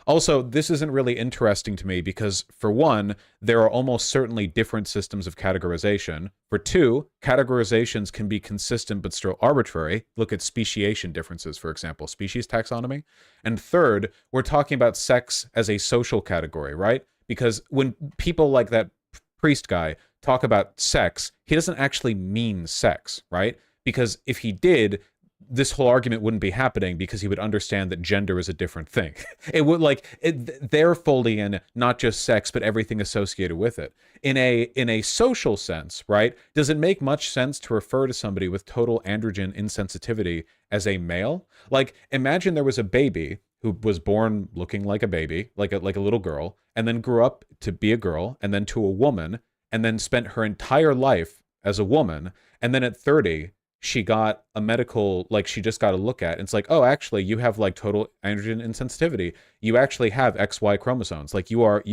Also, this isn't really interesting to me because, for one, there are almost certainly different systems of categorization. For two, categorizations can be consistent but still arbitrary. Look at speciation differences, for example, species taxonomy. And third, we're talking about sex as a social category, right? Because when people like that priest guy talk about sex, he doesn't actually mean sex, right? Because if he did, this whole argument wouldn't be happening because he would understand that gender is a different thing. It would they're folding in not just sex, but everything associated with it. In a social sense, right? Does it make much sense to refer to somebody with total androgen insensitivity as a male? Like, imagine there was a baby who was born looking like a baby, like a little girl, and then grew up to be a girl, and then to a woman, and then spent her entire life as a woman, and then at 30 she got a medical, like she just got a look at, and it's like, oh, actually, you have like total androgen insensitivity. You actually have XY chromosomes. Like you are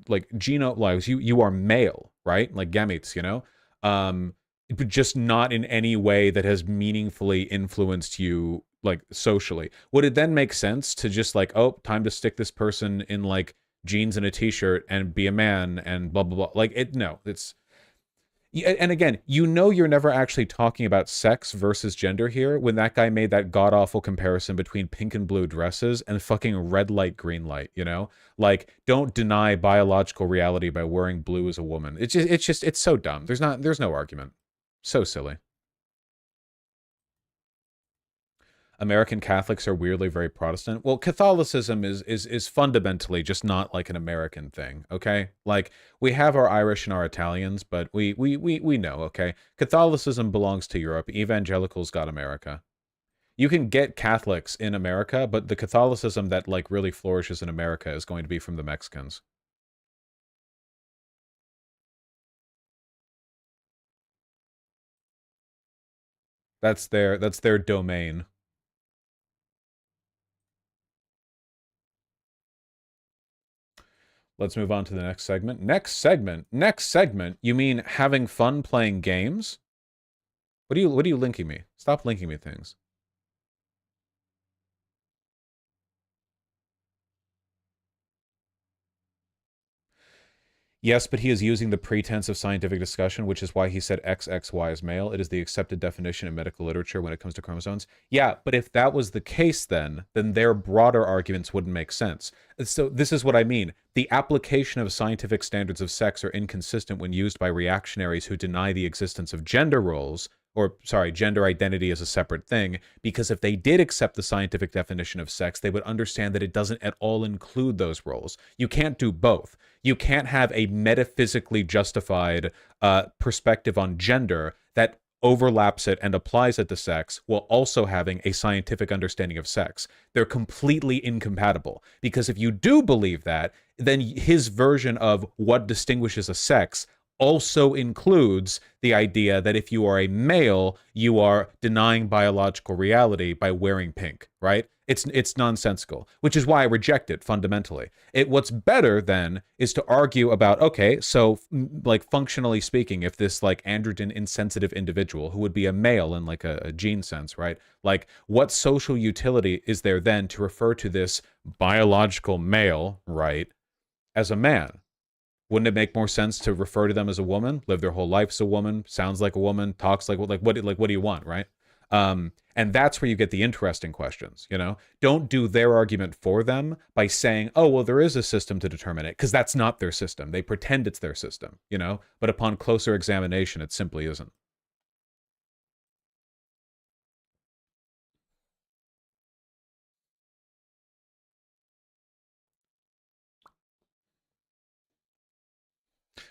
like genome-wise, you are male, right? Like gametes, you know? But just not in any way that has meaningfully influenced you like socially. Would it then make sense to just like, oh, time to stick this person in like jeans and a t-shirt and be a man and blah blah blah? Like it, no, it's. And again, you know you're never actually talking about sex versus gender here when that guy made that god-awful comparison between pink and blue dresses and fucking red light, green light, you know? Like, don't deny biological reality by wearing blue as a woman. It's so dumb. There's no argument. So silly. American Catholics are weirdly very Protestant. Well, Catholicism is fundamentally just not like an American thing, okay? Like, we have our Irish and our Italians, but we know, okay? Catholicism belongs to Europe. Evangelicals got America. You can get Catholics in America, but the Catholicism that like really flourishes in America is going to be from the Mexicans. That's their domain. Let's move on to the next segment. Next segment. You mean having fun playing games? What are you linking me? Stop linking me things. Yes, but he is using the pretense of scientific discussion, which is why he said XXY is male. It is the accepted definition in medical literature when it comes to chromosomes. Yeah, but if that was the case then their broader arguments wouldn't make sense. So this is what I mean. The application of scientific standards of sex are inconsistent when used by reactionaries who deny the existence of gender roles, or sorry, gender identity as a separate thing, because if they did accept the scientific definition of sex, they would understand that it doesn't at all include those roles. You can't do both. You can't have a metaphysically justified perspective on gender that overlaps it and applies it to sex while also having a scientific understanding of sex. They're completely incompatible, because if you do believe that, then his version of what distinguishes a sex also includes the idea that if you are a male, you are denying biological reality by wearing pink, right? It's nonsensical, which is why I reject it fundamentally. What's better then is to argue about, okay, so like functionally speaking, if this like androgen insensitive individual who would be a male in like a gene sense, right? Like what social utility is there then to refer to this biological male, right, as a man? Wouldn't it make more sense to refer to them as a woman, live their whole life as a woman, sounds like a woman, talks like what do you want, right? And that's where you get the interesting questions, you know? Don't do their argument for them by saying, oh, well, there is a system to determine it, because that's not their system. They pretend it's their system, you know? But upon closer examination, it simply isn't.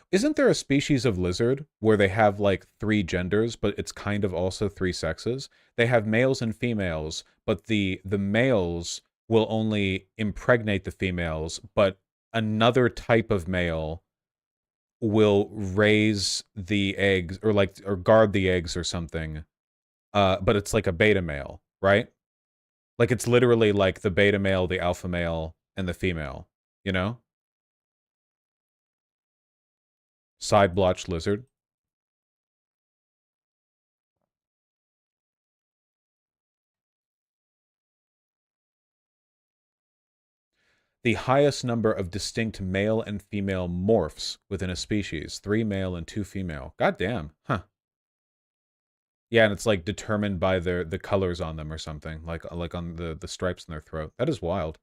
Isn't there a species of lizard where they have like 3 genders, but it's kind of also 3 sexes? They have males and females, but the males will only impregnate the females, but another type of male will raise the eggs or guard the eggs or something. But it's like a beta male, right? Like it's literally like the beta male, the alpha male, and the female, you know? Side blotched lizard. The highest number of distinct male and female morphs within a species. 3 male and 2 female. God damn. Huh. Yeah, and it's like determined by the colors on them or something. Like on the stripes in their throat. That is wild.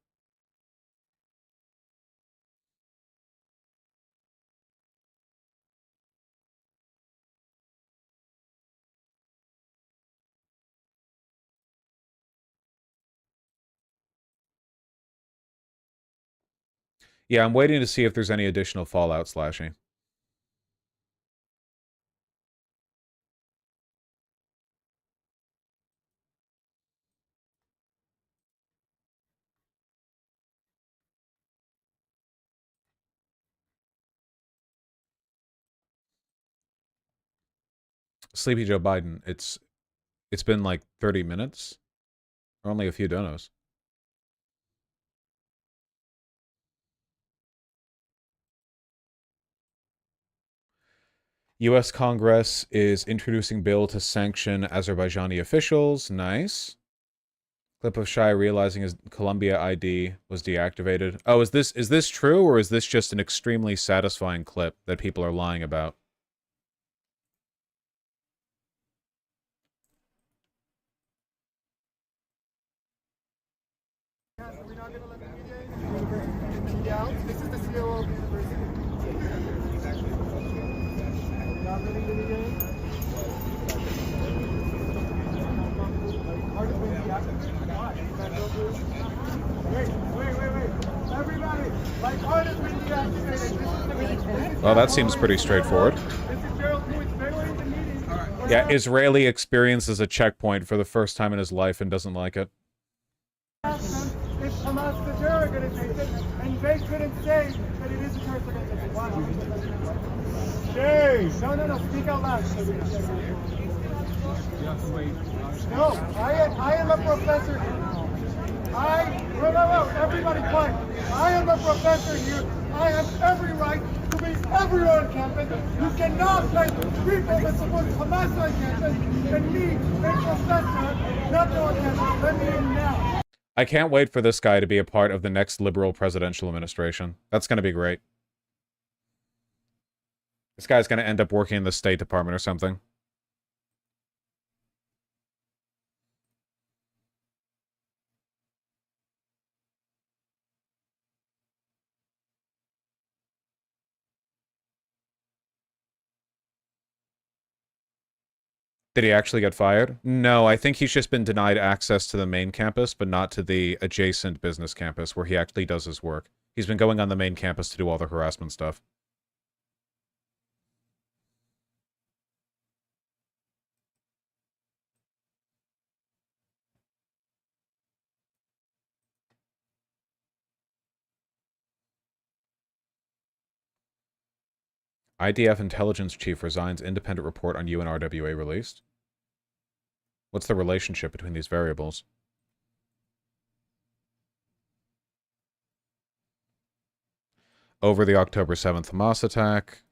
Yeah, I'm waiting to see if there's any additional Fallout slashing. Sleepy Joe Biden, it's It's been like 30 minutes. Or only a few donos. U.S. Congress is introducing bill to sanction Azerbaijani officials. Nice. Clip of Shai realizing his Columbia ID was deactivated. Oh, is this true, or is this just an extremely satisfying clip that people are lying about? This is the COO of the university. Not letting the media in? Hard to bring the activists? Wait. Everybody, like hard to bring the activists. This is the meeting. Well, that seems pretty straightforward. This is Gerald Lewis, failing the meeting. Yeah, Israeli experiences a checkpoint for the first time in his life and doesn't like it. It's Hamas the terror organization, and they couldn't say that it is a terrorist organization. Wow. Jay! No, speak out loud. No, I am a professor here. No, everybody quiet. I am a professor here. I have every right to be everywhere on campus. You cannot let people that support Hamas on campus and me, a professor, not go on campus. Let me in now. I can't wait for this guy to be a part of the next liberal presidential administration. That's going to be great. This guy's going to end up working in the State Department or something. Did he actually get fired? No, I think he's just been denied access to the main campus, but not to the adjacent business campus where he actually does his work. He's been going on the main campus to do all the harassment stuff. IDF intelligence chief resigns, independent report on UNRWA released. What's the relationship between these variables? Over the October 7th Hamas attack.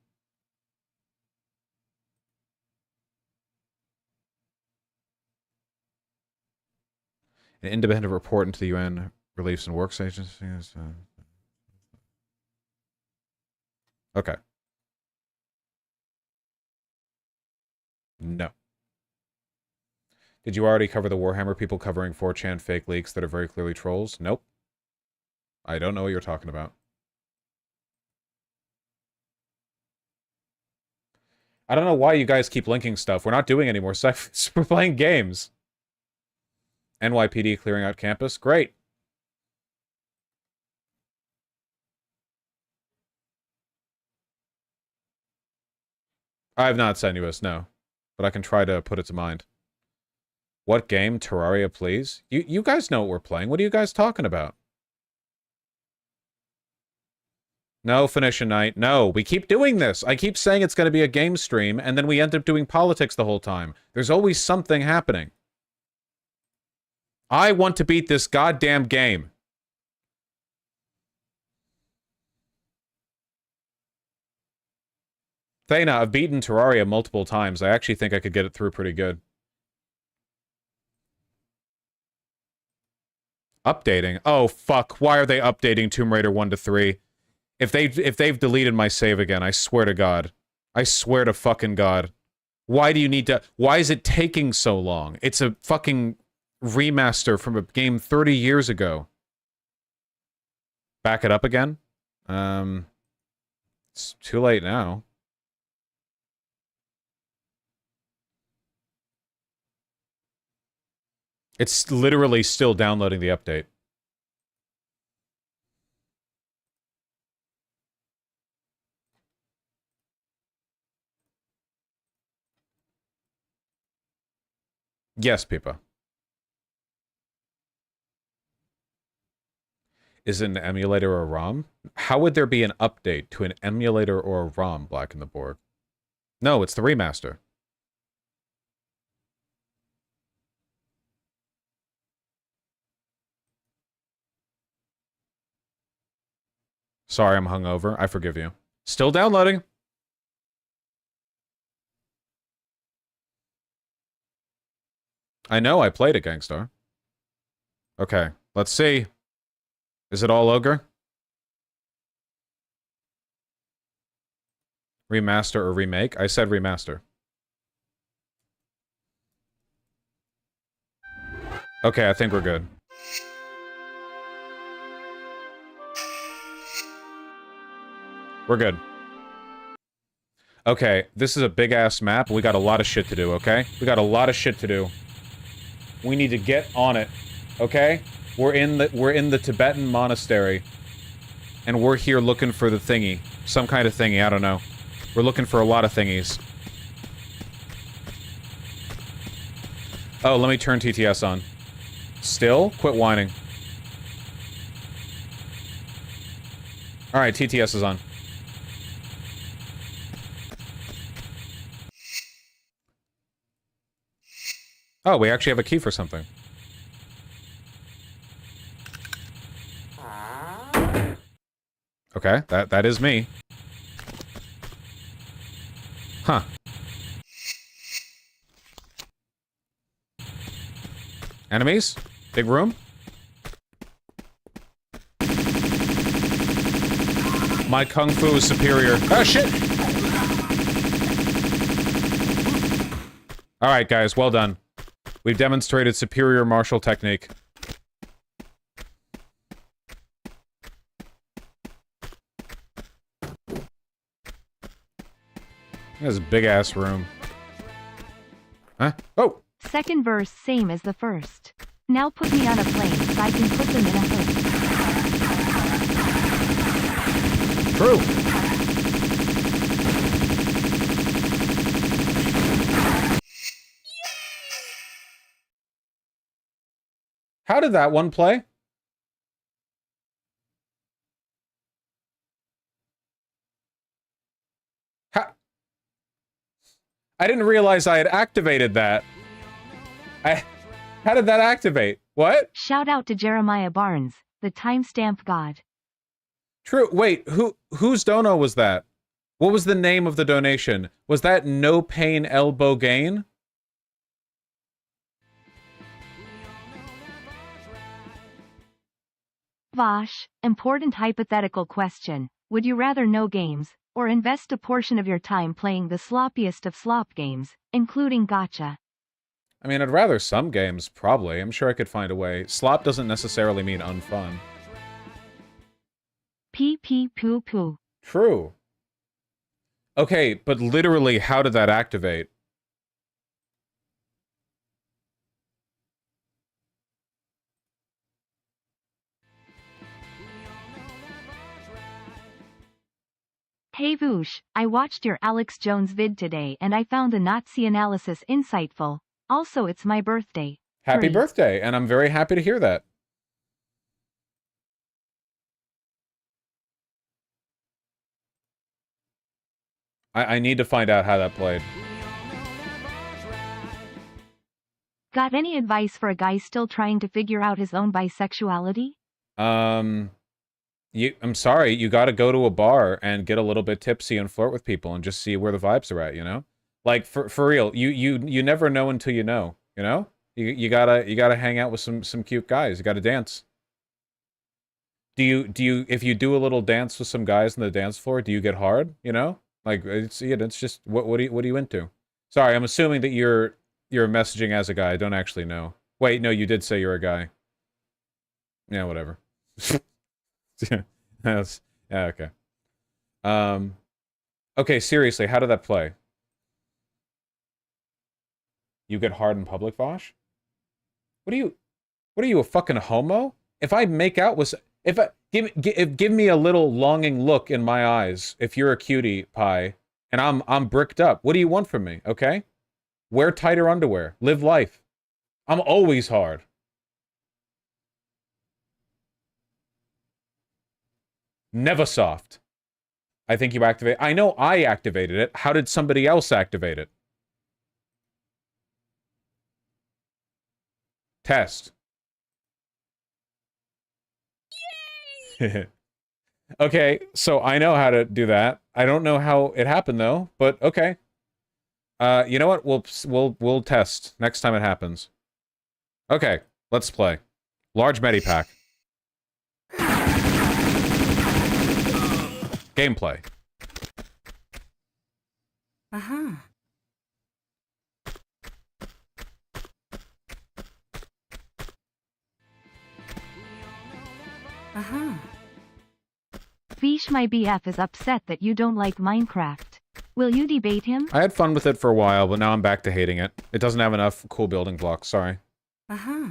An independent report into the UN reliefs and works agencies. Okay. No. Did you already cover the Warhammer people covering 4chan fake leaks that are very clearly trolls? Nope. I don't know what you're talking about. I don't know why you guys keep linking stuff. We're not doing any more stuff. We're playing games. NYPD clearing out campus. Great. I have not sent you this, no. But I can try to put it to mind. What game? Terraria, please? You guys know what we're playing. What are you guys talking about? No, Phoenician Knight. No, we keep doing this. I keep saying it's going to be a game stream, and then we end up doing politics the whole time. There's always something happening. I want to beat this goddamn game. Thana, I've beaten Terraria multiple times. I actually think I could get it through pretty good. Updating? Oh, fuck. Why are they updating Tomb Raider 1 to 3? If they've deleted my save again, I swear to God. I swear to fucking God. Why do you need to... Why is it taking so long? It's a fucking remaster from a game 30 years ago. Back it up again? It's too late now. It's literally still downloading the update. Yes, Pipa. Is it an emulator or a ROM? How would there be an update to an emulator or a ROM, Black in the Borg? No, it's the remaster. Sorry, I'm hungover. I forgive you. Still downloading. I know I played it, Gangstar. Okay, let's see. Is it all ogre? Remaster or remake? I said remaster. Okay, I think we're good. We're good. Okay, this is a big-ass map. We got a lot of shit to do, okay? We got a lot of shit to do. We need to get on it, okay? We're in the Tibetan monastery. And we're here looking for the thingy. Some kind of thingy, I don't know. We're looking for a lot of thingies. Oh, let me turn TTS on. Still? Quit whining. Alright, TTS is on. Oh, we actually have a key for something. Okay, that is me. Huh. Enemies? Big room? My kung fu is superior. Oh, shit! Alright, guys, well done. We've demonstrated superior martial technique. This is a big-ass room. Huh? Oh! Second verse same as the first. Now put me on a plane so I can put them in a hood. True. How did that one play? I didn't realize I had activated that. How did that activate? What? Shout out to Jeremiah Barnes, the timestamp god. True. Wait, whose dono was that? What was the name of the donation? Was that No Pain Elbow Gain? Vosh, important hypothetical question. Would you rather know games, or invest a portion of your time playing the sloppiest of slop games, including gacha? I mean, I'd rather some games, probably. I'm sure I could find a way. Slop doesn't necessarily mean unfun. Pee pee poo poo. True. Okay, but literally, how did that activate? Hey Voosh, I watched your Alex Jones vid today and I found the Nazi analysis insightful. Also, it's my birthday. Happy birthday, and I'm very happy to hear that. I need to find out how that played. Got any advice for a guy still trying to figure out his own bisexuality? I'm sorry, you gotta go to a bar and get a little bit tipsy and flirt with people and just see where the vibes are at, you know? Like, for real, you never know until you know, you know? You gotta hang out with some cute guys, you gotta dance. Do you, if you do a little dance with some guys on the dance floor, do you get hard, you know? Like, it's just, what are you into? Sorry, I'm assuming that you're messaging as a guy, I don't actually know. Wait, no, you did say you're a guy. Yeah, whatever. Yeah, okay. Okay, seriously, how did that play? You get hard in public, Vosh? What are you, a fucking homo? If I make out with, give me a little longing look in my eyes, if you're a cutie pie, and I'm bricked up, what do you want from me, okay? Wear tighter underwear, live life. I'm always hard. Never soft. I think you activate. I know I activated it. How did somebody else activate it? Test. Okay, so I know how to do that. I don't know how it happened though, but okay. You know what? We'll test next time it happens. Okay, let's play. Large Medipack. Gameplay. Uh-huh. Uh-huh. Fish, my BF, is upset that you don't like Minecraft. Will you debate him? I had fun with it for a while, but now I'm back to hating it. It doesn't have enough cool building blocks, sorry. Uh-huh.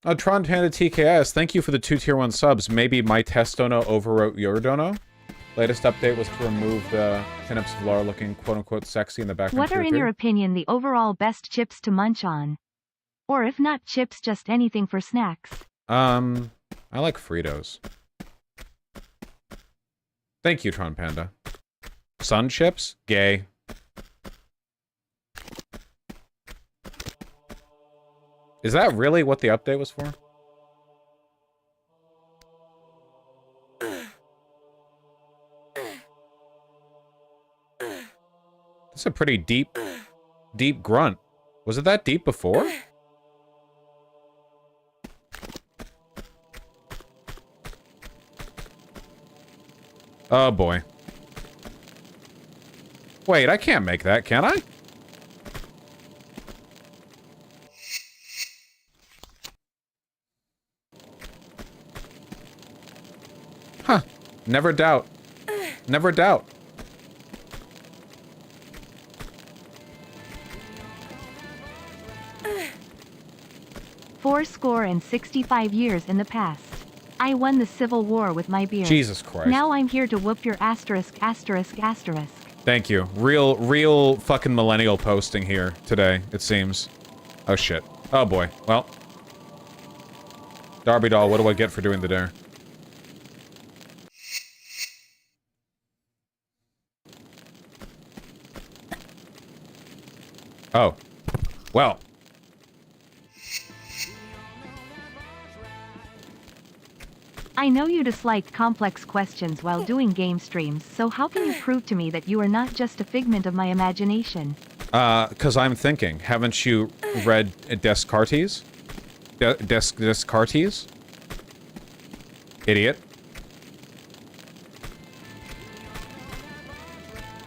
Oh, Tron Panda TKS, thank you for the 2 tier 1 subs. Maybe my test dono overwrote your dono? Latest update was to remove the pinups of Lara looking quote-unquote sexy in the background. What are, in your opinion, the overall best chips to munch on? Or if not chips, just anything for snacks? I like Fritos. Thank you, Tron Panda. Sun chips? Gay. Is that really what the update was for? That's a pretty deep grunt. Was it that deep before? Oh boy. Wait, I can't make that, can I? Huh. Never doubt. Never doubt. Fourscore and 65 years in the past. I won the Civil War with my beard. Jesus Christ. Now I'm here to whoop your asterisk. Thank you. Real fucking millennial posting here today, it seems. Oh shit. Oh boy. Well. Darby doll, what do I get for doing the dare? Oh. Well. I know you dislike complex questions while doing game streams, so how can you prove to me that you are not just a figment of my imagination? 'Cause I'm thinking. Haven't you read Descartes? Descartes? Idiot.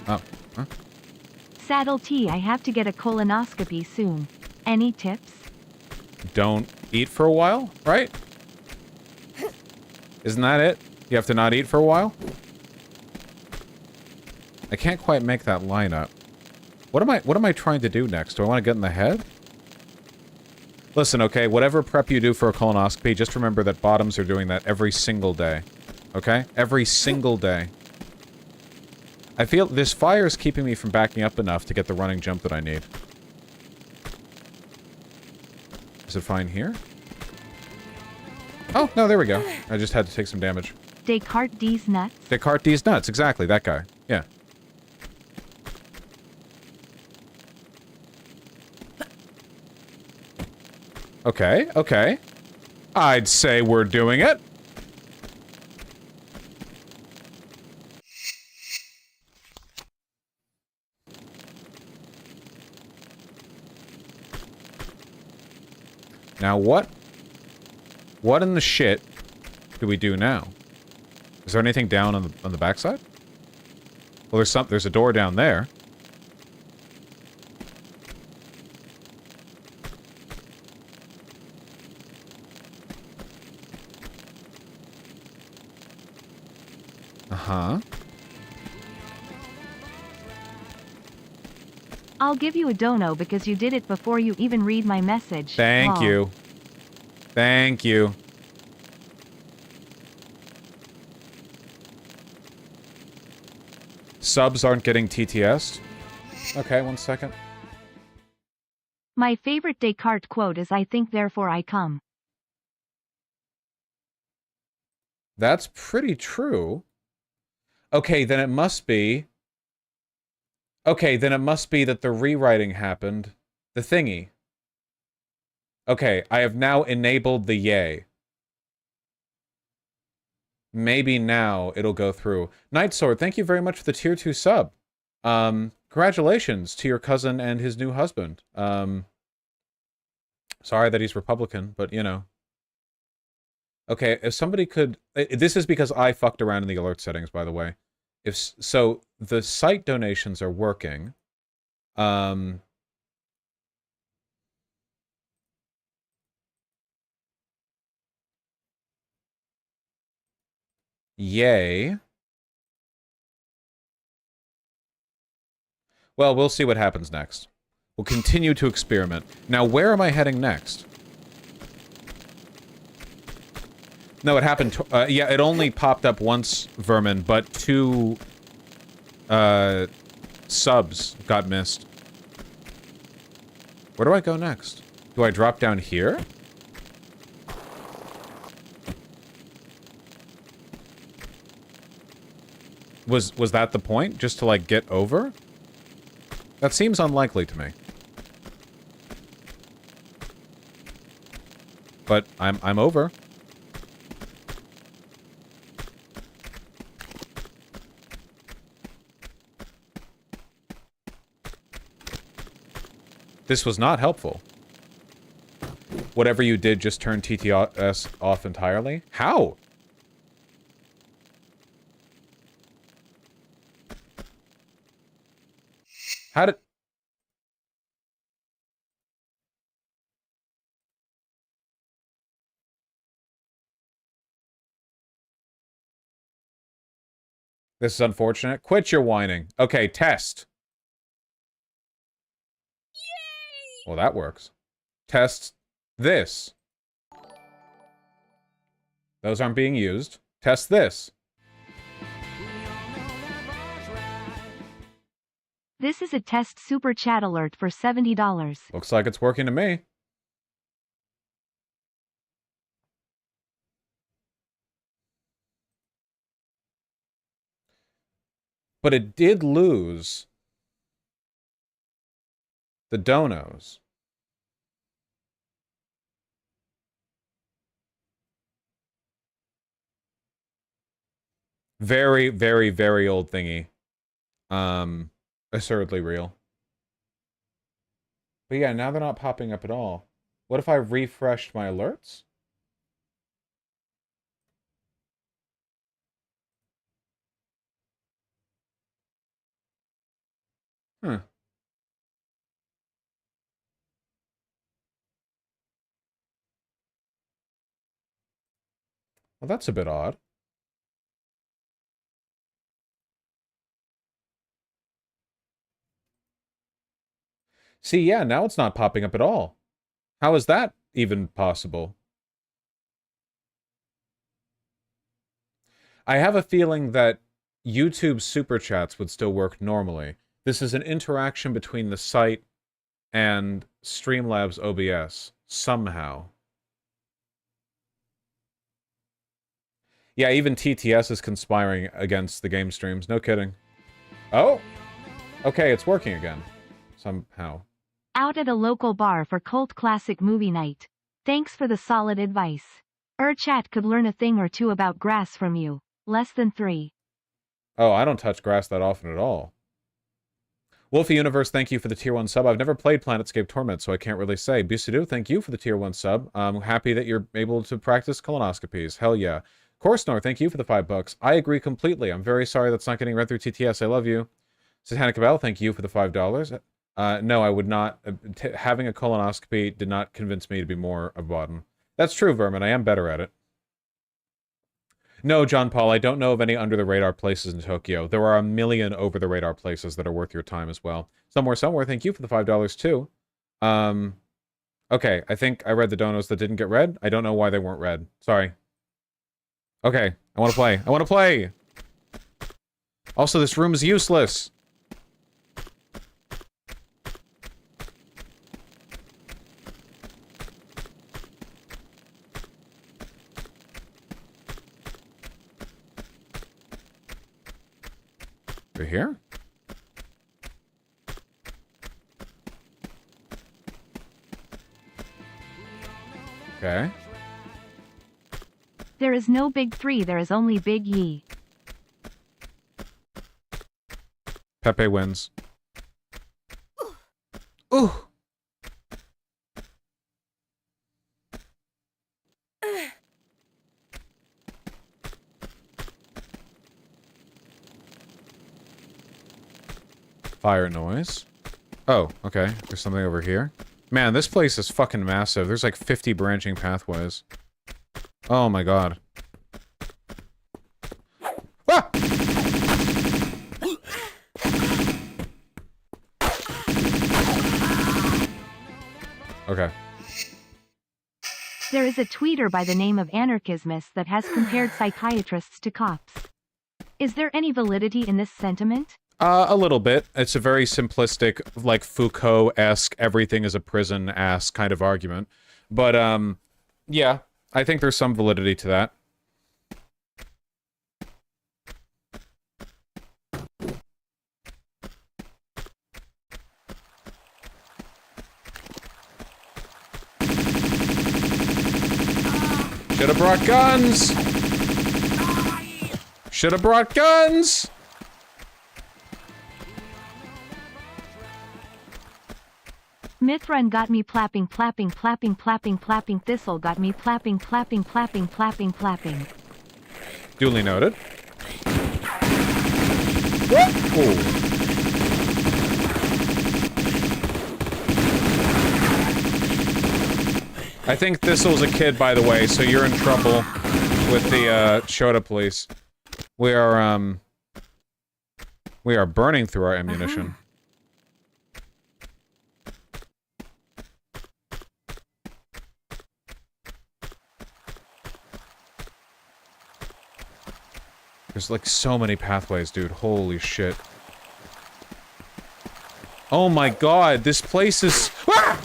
Oh. Huh? Saddle T, I have to get a colonoscopy soon. Any tips? Don't eat for a while, right? Isn't that it? You have to not eat for a while? I can't quite make that line up. What am I trying to do next? Do I want to get in the head? Listen, okay, whatever prep you do for a colonoscopy, just remember that bottoms are doing that every single day. Okay? Every single day. I feel this fire is keeping me from backing up enough to get the running jump that I need. Is it fine here? Oh, no, there we go. I just had to take some damage. Descartes D's nuts? Descartes D's nuts, exactly, that guy. Yeah. Okay, okay. I'd say we're doing it. Now what in the shit do we do now? Is there anything down on the backside? Well, there's a door down there. Uh-huh. I'll give you a dono because you did it before you even read my message. Thank you. Thank you. Subs aren't getting TTS'd? Okay, 1 second. My favorite Descartes quote is I think therefore I come. That's pretty true. Okay, then it must be... Okay, then it must be that the rewriting happened. The thingy. Okay, I have now enabled the yay. Maybe now it'll go through. Nightsword, thank you very much for the tier 2 sub. Congratulations to your cousin and his new husband. Sorry that he's Republican, but you know. Okay, if somebody could... This is because I fucked around in the alert settings, by the way. So, the site donations are working. Yay. Well, we'll see what happens next. We'll continue to experiment. Now, where am I heading next? No, it happened... yeah, it only popped up once, Vermin, but 2... subs got missed. Where do I go next? Do I drop down here? Was that the point? Just to, like, get over? That seems unlikely to me. But I'm over. This was not helpful. Whatever you did just turn TTS off entirely? How? How did... This is unfortunate. Quit your whining. Okay, test. Yay! Well, that works. Test this. Those aren't being used. Test this. This is a test super chat alert for $70. Looks like it's working to me. But it did lose the donos. Very, very, very old thingy. Assuredly real. But yeah, now they're not popping up at all. What if I refreshed my alerts? Huh. Well, that's a bit odd. See, yeah, now it's not popping up at all. How is that even possible? I have a feeling that YouTube Super Chats would still work normally. This is an interaction between the site and Streamlabs OBS, somehow. Yeah, even TTS is conspiring against the game streams, no kidding. Oh! Okay, it's working again. Somehow. Out at a local bar for cult classic movie night. Thanks for the solid advice. Chat could learn a thing or two about grass from you. Less than 3. Oh, I don't touch grass that often at all. Wolfie Universe, thank you for the tier 1 sub. I've never played Planetscape Torment, so I can't really say. Busidu, thank you for the tier 1 sub. I'm happy that you're able to practice colonoscopies. Hell yeah. Korsnor, thank you for the $5. I agree completely. I'm very sorry that's not getting read through TTS. I love you. Satanic Bell, thank you for the $5. No, I would not. Having a colonoscopy did not convince me to be more of bottom. That's true, Vermin. I am better at it. No, John Paul, I don't know of any under-the-radar places in Tokyo. There are a million over-the-radar places that are worth your time as well. Somewhere, thank you for the $5 too. Okay, I think I read the donos that didn't get read. I don't know why they weren't read. Sorry. Okay, I want to play. I want to play! Also, this room is useless. Over here? Okay. There is no big 3, there is only big Yi. Pepe wins. Ooh. Fire noise. Oh, okay. There's something over here. Man, this place is fucking massive. There's like 50 branching pathways. Oh my god. Ah! Okay. There is a tweeter by the name of Anarchismus that has compared psychiatrists to cops. Is there any validity in this sentiment? A little bit. It's a very simplistic, like, Foucault-esque, everything is a prison-ass kind of argument. But, yeah, I think there's some validity to that. Should have brought guns! Should have brought guns! Mithrun got me plapping, plapping, plapping, plapping, plapping. Thistle got me plapping, plapping, plapping, plapping, plapping. Duly noted. Ooh. I think Thistle's a kid, by the way, so you're in trouble with the, Shota police. We are burning through our ammunition. There's like so many pathways, dude. Holy shit. Oh my god, this place is... Ah!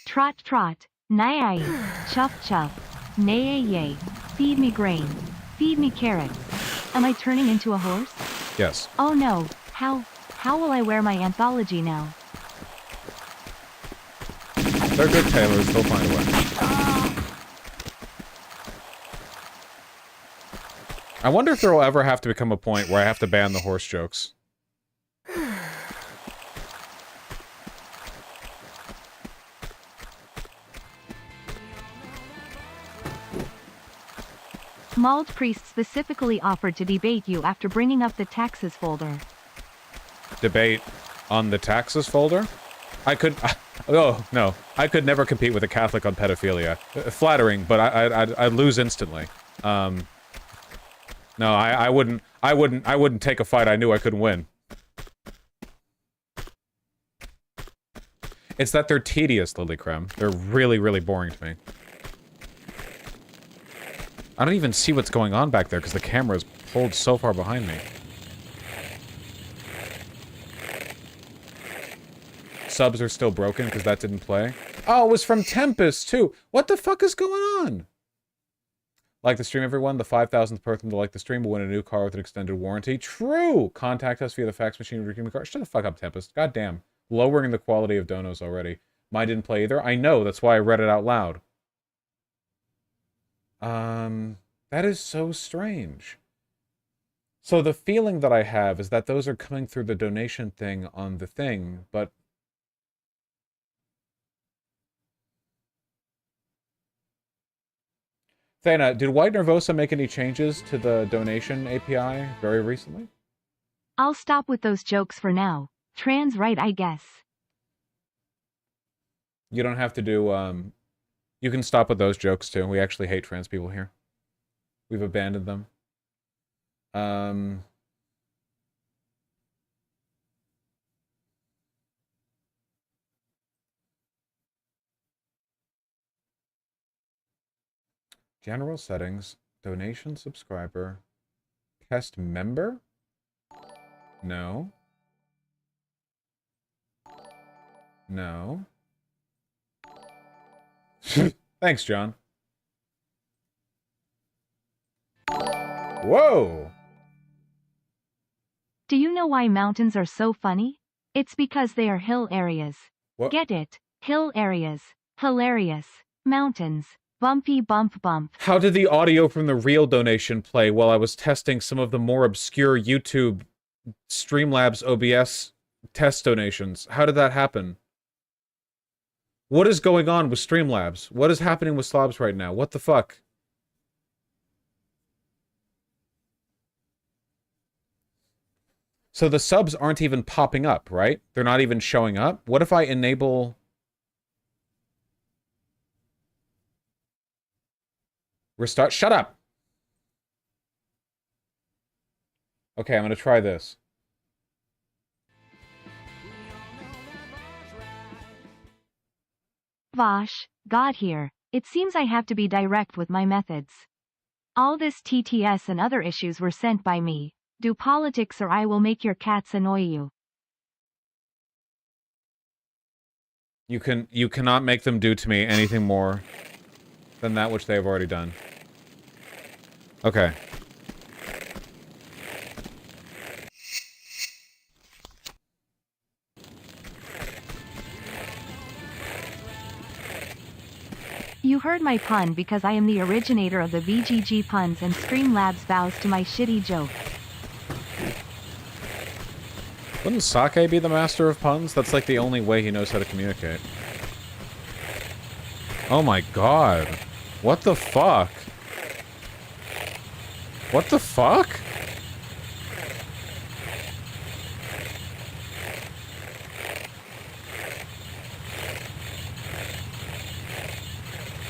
Trot, trot. Nay, chuff, chuff. Nay, yay. Feed me grain. Feed me carrots. Am I turning into a horse? Yes. Oh no. How will I wear my anthology now? They're good tailors, they'll find a way. I wonder if there will ever have to become a point where I have to ban the horse jokes. Mauled Priest specifically offered to debate you after bringing up the taxes folder. Debate on the taxes folder? I could... oh, no. I could never compete with a Catholic on pedophilia. Flattering, but I'd lose instantly. No, I wouldn't take a fight I knew I couldn't win. It's that they're tedious, Lilycrem. They're really, really boring to me. I don't even see what's going on back there because the camera is pulled so far behind me. Subs are still broken because that didn't play. Oh, it was from Tempest, too. What the fuck is going on? Like the stream, everyone. The 5,000th person to like the stream will win a new car with an extended warranty. True! Contact us via the fax machine to redeem the car. Shut the fuck up, Tempest. God damn. Lowering the quality of donos already. Mine didn't play either. I know, that's why I read it out loud. That is so strange. So the feeling that I have is that those are coming through the donation thing on the thing, but... Thana, did White Nervosa make any changes to the donation API very recently? I'll stop with those jokes for now. Trans right, I guess. You don't have to do, you can stop with those jokes too. We actually hate trans people here. We've abandoned them. General settings, donation subscriber, test member? No. No. Thanks, John. Whoa! Do you know why mountains are so funny? It's because they are hill areas. What? Get it? Hill areas. Hilarious. Mountains. Bumpy bump bump. How did the audio from the real donation play while I was testing some of the more obscure YouTube Streamlabs OBS test donations? How did that happen? What is going on with Streamlabs? What is happening with Slobs right now? What the fuck? So the subs aren't even popping up, right? They're not even showing up? What if I enable... Restart? Shut up! Okay, I'm gonna try this. Vosh, got here. It seems I have to be direct with my methods. All this TTS and other issues were sent by me. Do politics or I will make your cats annoy you. You cannot make them do to me anything more than that which they have already done. Okay. You heard my pun because I am the originator of the VGG puns and Streamlabs bows to my shitty joke. Wouldn't Sake be the master of puns? That's like the only way he knows how to communicate. Oh my god. What the fuck? What the fuck?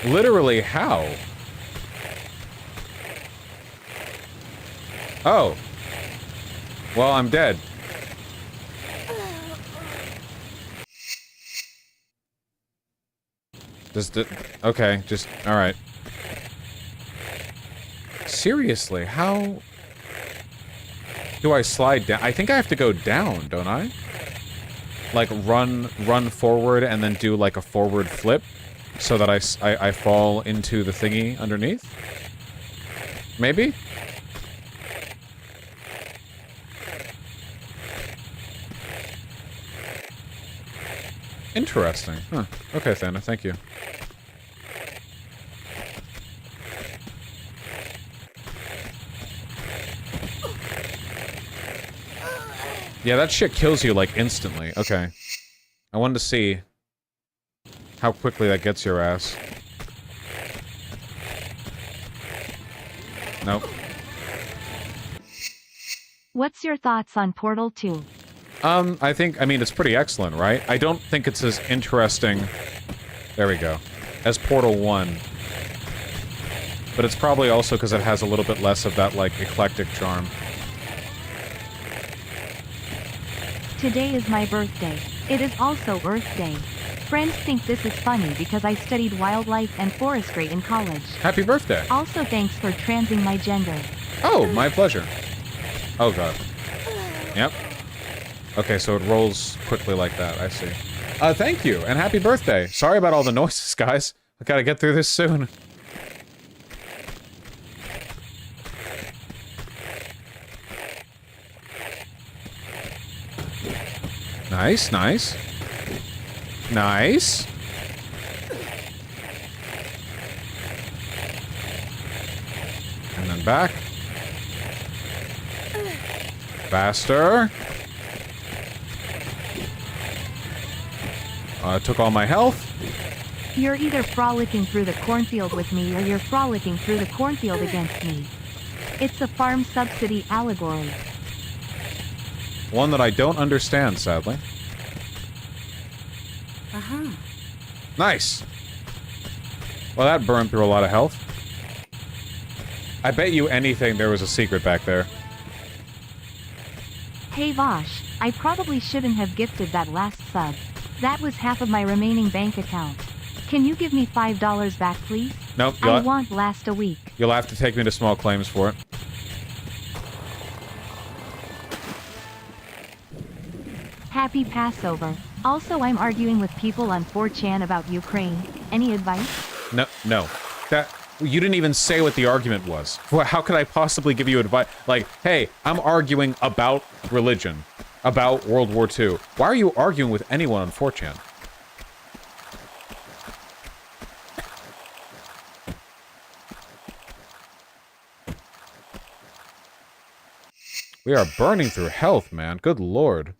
Literally, how? Oh. Well, I'm dead. Okay, just... Alright. Seriously, how... do I slide down? I think I have to go down, don't I? Like, run forward and then do, like, a forward flip so that I fall into the thingy underneath? Maybe? Interesting. Huh. Okay, Thana, thank you. Yeah, that shit kills you, like, instantly. Okay. I wanted to see how quickly that gets your ass. Nope. What's your thoughts on Portal 2? I mean, it's pretty excellent, right? I don't think it's as interesting... There we go. As Portal 1. But it's probably also because it has a little bit less of that, like, eclectic charm. Today is my birthday. It is also Earth Day. Friends think this is funny because I studied wildlife and forestry in college. Happy birthday! Also thanks for transing my gender. Oh, my pleasure. Oh god. Yep. Okay, so it rolls quickly like that, I see. Thank you, and happy birthday! Sorry about all the noises, guys. I gotta get through this soon. Nice, nice. Nice. And then back. Faster. Took all my health. You're either frolicking through the cornfield with me or you're frolicking through the cornfield against me. It's a farm subsidy allegory. One that I don't understand, sadly. Uh-huh. Nice. Well, that burned through a lot of health. I bet you anything there was a secret back there. Hey Vosh, I probably shouldn't have gifted that last sub. That was half of my remaining bank account. Can you give me $5 back, please? Nope. I want last a week. You'll have to take me to small claims for it. Happy Passover. Also, I'm arguing with people on 4chan about Ukraine. Any advice? No. You didn't even say what the argument was. How could I possibly give you advice? Like, hey, I'm arguing about religion. About World War II. Why are you arguing with anyone on 4chan? We are burning through health, man. Good lord.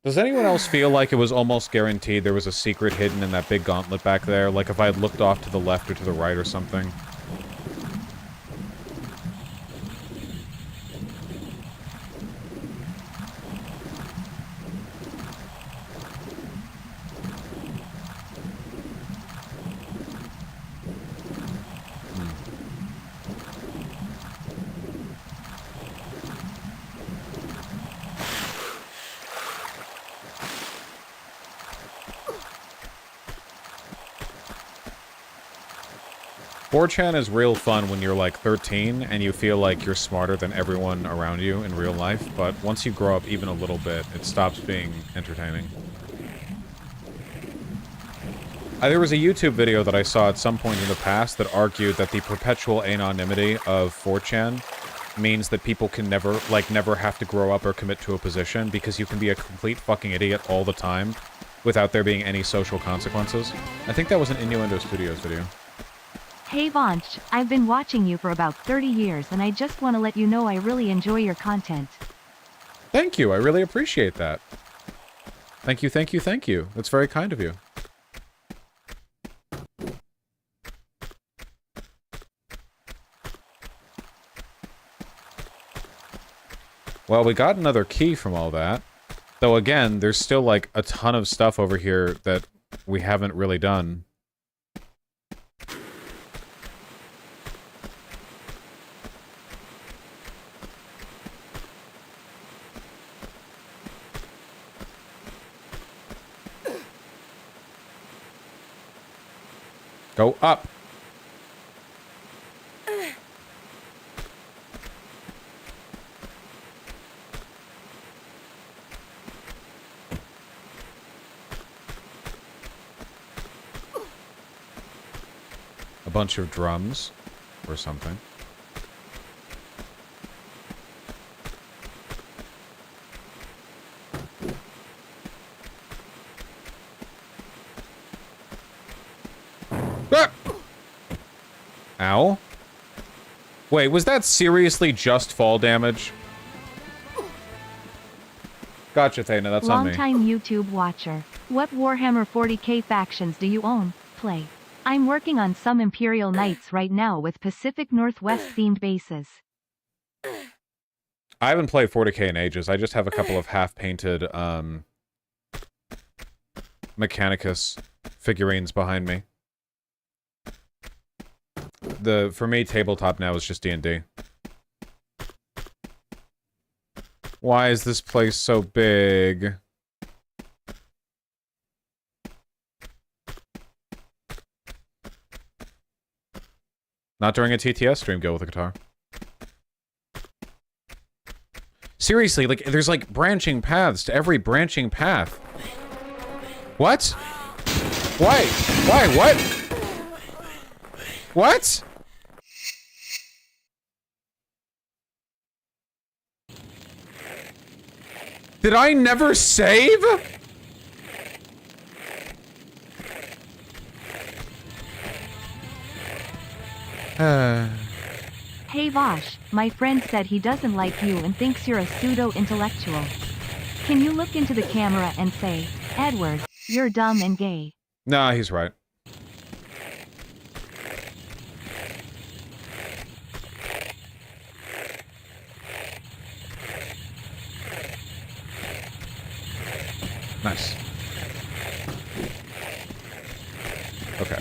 Does anyone else feel like it was almost guaranteed there was a secret hidden in that big gauntlet back there? Like if I had looked off to the left or to the right or something? Hmm. 4chan is real fun when you're like 13 and you feel like you're smarter than everyone around you in real life, but once you grow up even a little bit, it stops being entertaining. There was a YouTube video that I saw at some point in the past that argued that the perpetual anonymity of 4chan means that people can never have to grow up or commit to a position because you can be a complete fucking idiot all the time without there being any social consequences. I think that was an Innuendo Studios video. Hey Vanch, I've been watching you for about 30 years and I just want to let you know I really enjoy your content. Thank you, I really appreciate that. Thank you, thank you, thank you. That's very kind of you. Well, we got another key from all that. Though again, there's still like a ton of stuff over here that we haven't really done. Go up. A bunch of drums or something. Ah! Ow. Wait, was that seriously just fall damage? Gotcha, Thana, that's on me. Long-time YouTube watcher. What Warhammer 40k factions do you own, play? I'm working on some Imperial Knights right now with Pacific Northwest themed bases. I haven't played 40k in ages. I just have a couple of half-painted, Mechanicus figurines behind me. For me, tabletop now is just D&D. Why is this place so big? Not during a TTS stream, go with a guitar. Seriously, like, there's like branching paths to every branching path. What? Why? Why? What? What? Did I never save? Hey Vosh, my friend said he doesn't like you and thinks you're a pseudo-intellectual. Can you look into the camera and say, Edward, you're dumb and gay? Nah, he's right. Nice. Okay.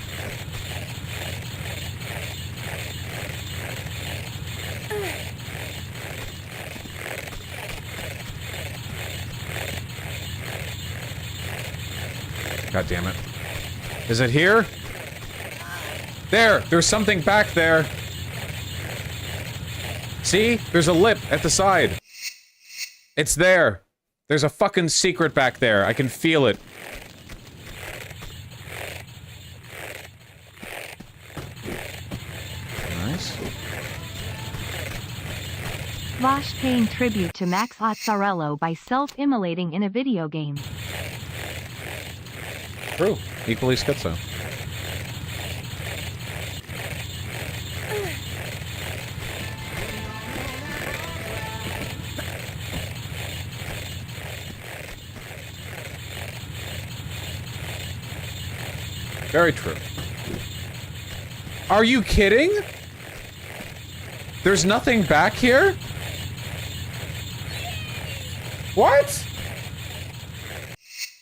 God damn it. Is it here? There! There's something back there! See? There's a lip at the side. It's there. There's a fucking secret back there. I can feel it. Nice. Vosh paying tribute to Max Ozzarello by self-immolating in a video game. True. Equally schizo. Very true. Are you kidding? There's nothing back here? What?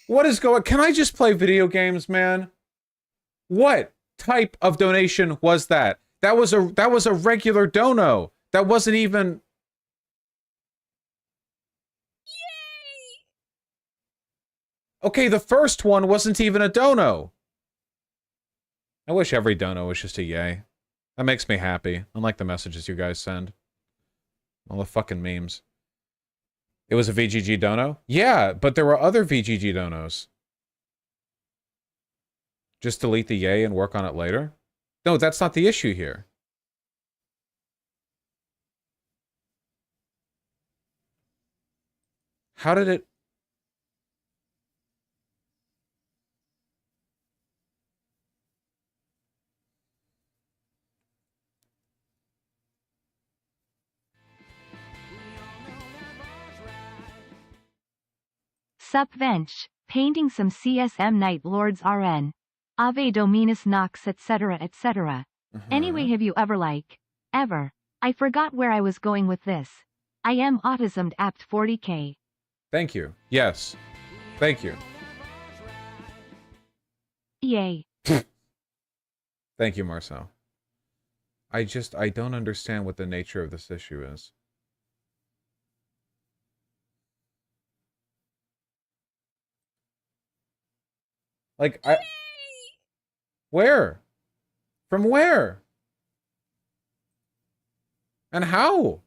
What is going... Can I just play video games, man? What type of donation was that? That was a regular dono. That wasn't even... Okay, the first one wasn't even a dono. I wish every dono was just a yay. That makes me happy. Unlike the messages you guys send. All the fucking memes. It was a VGG dono? Yeah, but there were other VGG donos. Just delete the yay and work on it later? No, that's not the issue here. How did it... Sup Vench, painting some CSM Night Lords RN. Ave Dominus Nox etc etc. Anyway, have you ever ever? I forgot where I was going with this. I am autismed apt 40k. Thank you. Yes. Thank you. Yay. Thank you, Marcel. I don't understand what the nature of this issue is. Like, where? From where? And how?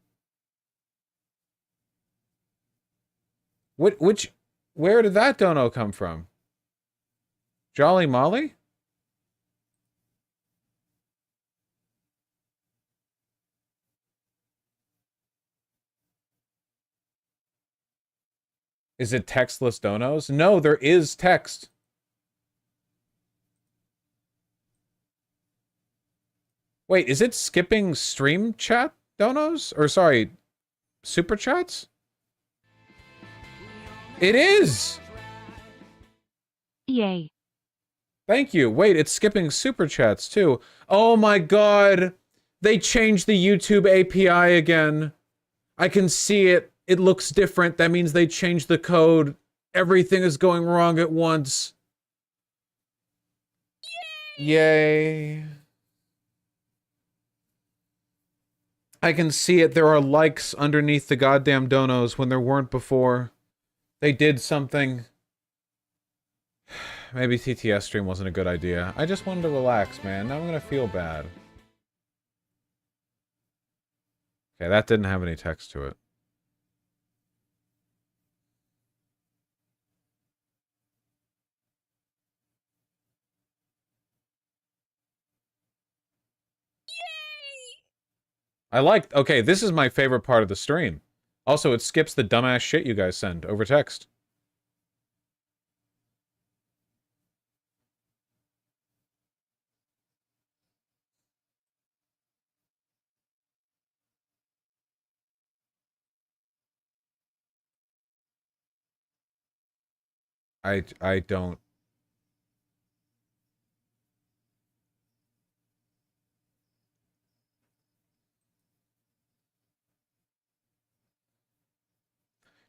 Where did that dono come from? Jolly Molly? Is it textless donos? No, there is text. Wait, is it skipping stream chat donos? Or sorry, super chats? It is! Yay. Thank you. Wait, it's skipping super chats too. Oh my god! They changed the YouTube API again. I can see it. It looks different. That means they changed the code. Everything is going wrong at once. Yay. I can see it. There are likes underneath the goddamn donos when there weren't before. They did something. Maybe TTS stream wasn't a good idea. I just wanted to relax, man. Now I'm gonna feel bad. Okay, that didn't have any text to it. Okay, this is my favorite part of the stream. Also, it skips the dumbass shit you guys send over text. I don't...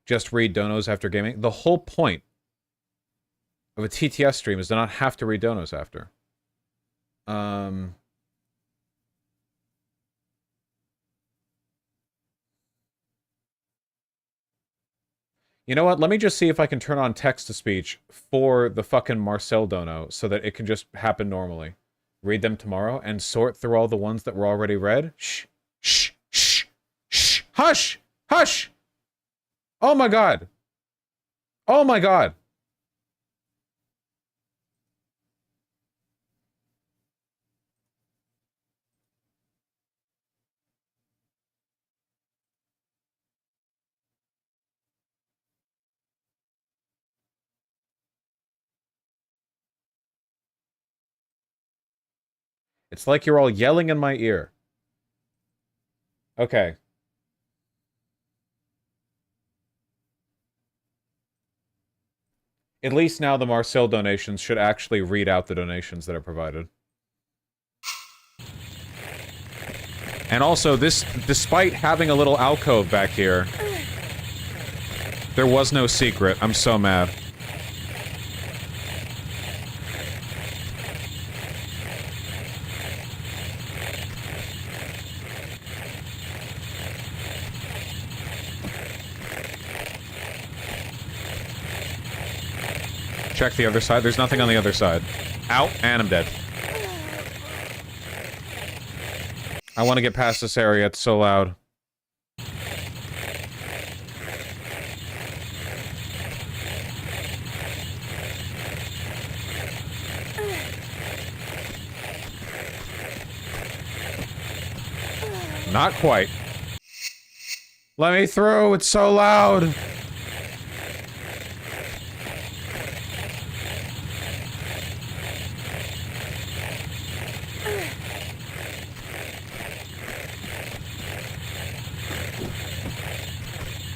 Just read donos after gaming. The whole point of a TTS stream is to not have to read donos after. You know what? Let me just see if I can turn on text-to-speech for the fucking Marcel dono so that it can just happen normally. Read them tomorrow and sort through all the ones that were already read. Shh. Shh. Shh. Shh. Hush! Hush! Oh my god. Oh my god. It's like you're all yelling in my ear. Okay. At least now the Marcel donations should actually read out the donations that are provided. And also, this, despite having a little alcove back here, there was no secret. I'm so mad. Check the other side. There's nothing on the other side. Ow, and I'm dead. I want to get past this area. It's so loud. Not quite. Let me through. It's so loud.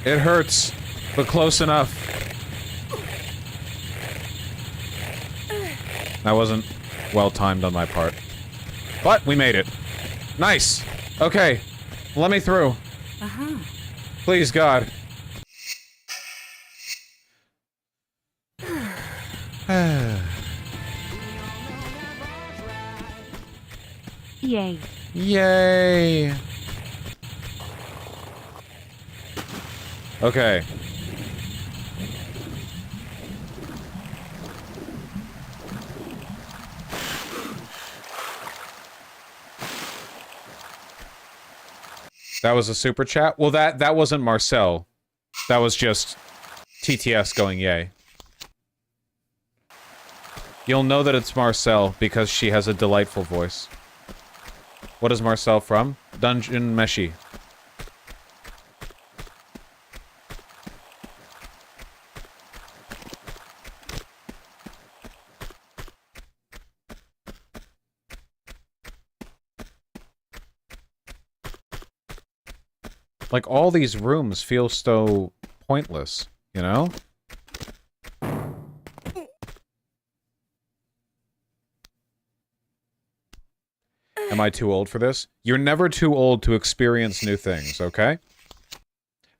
It hurts, but close enough. That wasn't well timed on my part. But we made it. Nice. Okay. Let me through. Please, God. Yay. Yay. Okay. That was a super chat? Well, that wasn't Marcel. That was just TTS going yay. You'll know that it's Marcel because she has a delightful voice. What is Marcel from? Dungeon Meshi. Like, all these rooms feel so pointless, you know? Am I too old for this? You're never too old to experience new things, okay?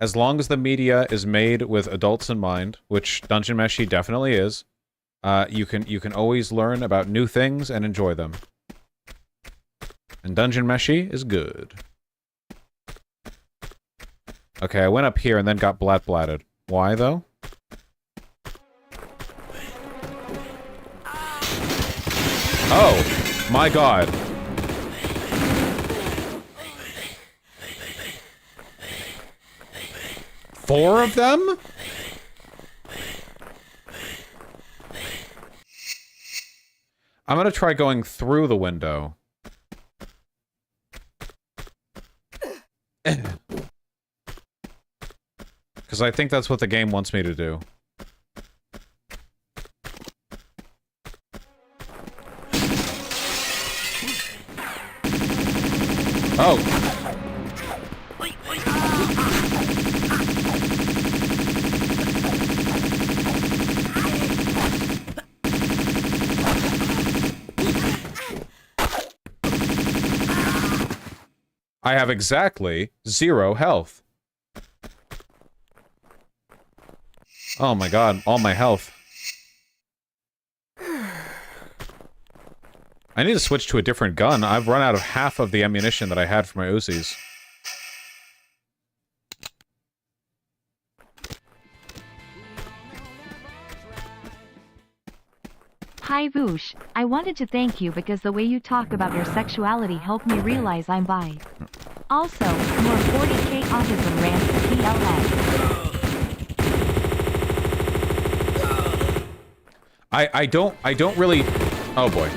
As long as the media is made with adults in mind, which Dungeon Meshi definitely is, you can always learn about new things and enjoy them. And Dungeon Meshi is good. Okay, I went up here and then got blat-blatted. Why, though? Oh, my God. Four of them? I'm gonna try going through the window. Because I think that's what the game wants me to do. Oh! I have exactly 0 health. Oh my God, all my health. I need to switch to a different gun. I've run out of half of the ammunition that I had for my Uzis. Hi Voosh, I wanted to thank you because the way you talk about your sexuality helped me realize I'm bi. Also, more 40k autism rant TLS. I don't really... Oh boy.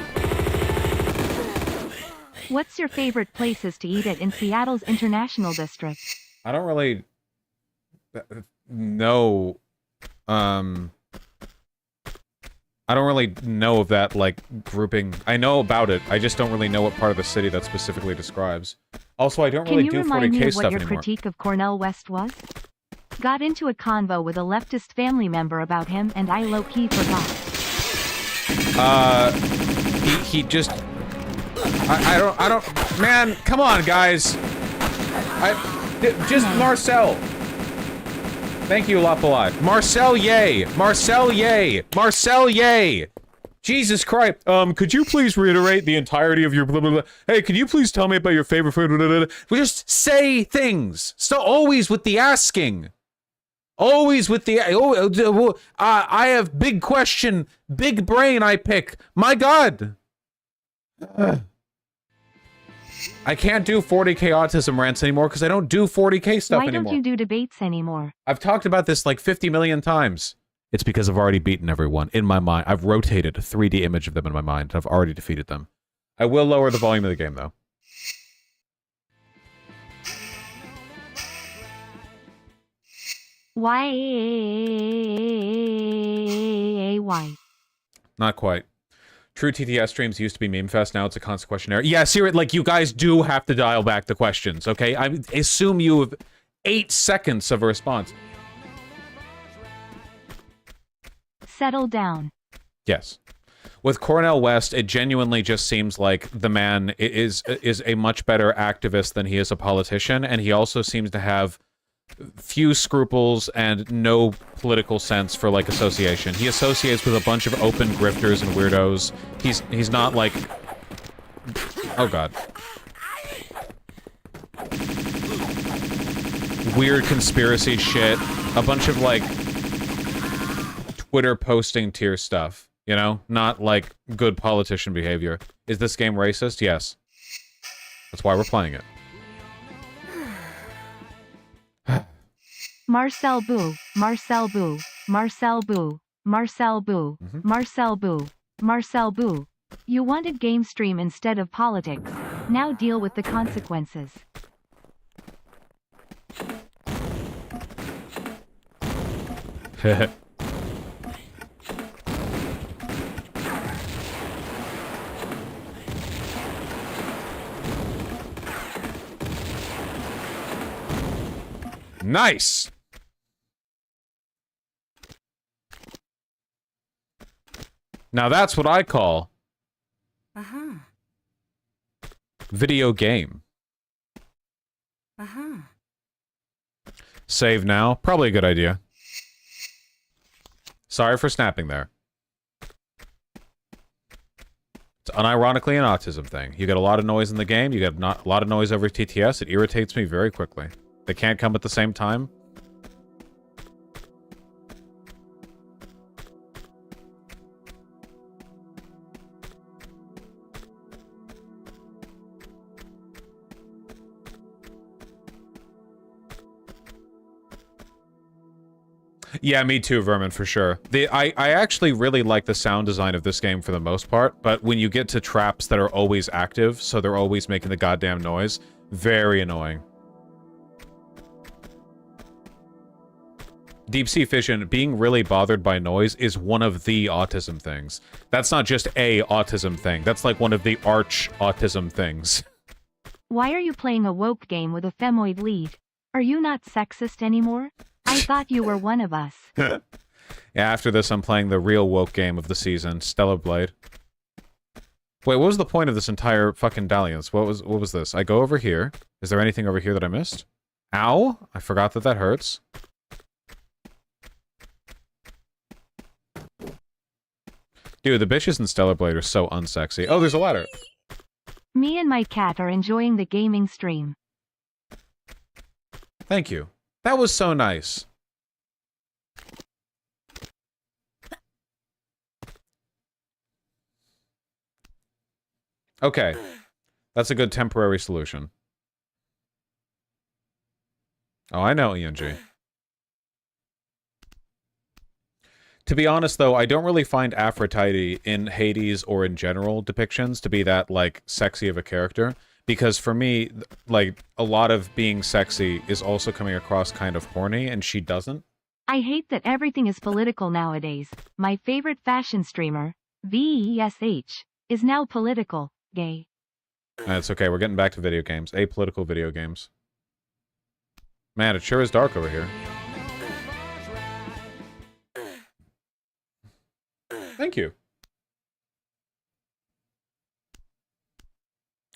What's your favorite places to eat at in Seattle's International District? I don't really... know... I don't really know of that, like, grouping. I know about it, I just don't really know what part of the city that specifically describes. Also, I don't really do 40k stuff anymore. Can you remind me of what your critique of Cornel West was? Got into a convo with a leftist family member about him and I low-key forgot. He just... I don't... Man, come on, guys. Just Marcel. Thank you, Lapalai. Marcel, yay! Marcel, yay! Marcel, yay! Jesus Christ. Could you please reiterate the entirety of your blah, blah, blah? Hey, can you please tell me about your favorite food? Blah, blah, blah. We just say things. So always with the asking. Always with the... I have big question, big brain I pick. My God. I can't do 40k autism rants anymore because I don't do 40k stuff anymore. Why don't you do debates anymore? I've talked about this like 50 million times. It's because I've already beaten everyone in my mind. I've rotated a 3D image of them in my mind. I've already defeated them. I will lower the volume of the game, though. Why? Not quite. True TTS streams used to be Meme Fest. Now it's a constant questionnaire. Yeah, seriously, like, you guys do have to dial back the questions, okay? I assume you have 8 seconds of a response. Settle down. Yes. With Cornel West, it genuinely just seems like the man is a much better activist than he is a politician, and he also seems to have few scruples and no political sense for, like, association. He associates with a bunch of open grifters and weirdos. He's not, like... Oh, God. Weird conspiracy shit. A bunch of, like, Twitter posting tier stuff, you know? Not, like, good politician behavior. Is this game racist? Yes. That's why we're playing it. Marcel Boo, Marcel Boo, Marcel Boo, Marcel Boo, Marcel Boo, Marcel Boo. You wanted game stream instead of politics. Now deal with the consequences. Nice! Now that's what I call video game. Save now. Probably a good idea. Sorry for snapping there. It's unironically an autism thing. You get a lot of noise in the game, you get a lot of noise over TTS, it irritates me very quickly. They can't come at the same time. Yeah, me too, Vermin, for sure. I actually really like the sound design of this game for the most part, but when you get to traps that are always active, so they're always making the goddamn noise, very annoying. Deep Sea Fission, being really bothered by noise is one of the autism things. That's not just a autism thing, that's like one of the arch autism things. Why are you playing a woke game with a femoid lead? Are you not sexist anymore? I thought you were one of us. Yeah, after this I'm playing the real woke game of the season, Stellar Blade. Wait, what was the point of this entire fucking dalliance? What was this? I go over here. Is there anything over here that I missed? Ow! I forgot that that hurts. Dude, the bitches in Stellar Blade are so unsexy. Oh, there's a ladder. Me and my cat are enjoying the gaming stream. Thank you. That was so nice. Okay. That's a good temporary solution. Oh, I know, ENG. To be honest, though, I don't really find Aphrodite in Hades or in general depictions to be that, like, sexy of a character. Because for me, like, a lot of being sexy is also coming across kind of horny, and she doesn't. I hate that everything is political nowadays. My favorite fashion streamer, VESH, is now political, gay. It's okay, we're getting back to video games. Apolitical video games. Man, it sure is dark over here. Thank you.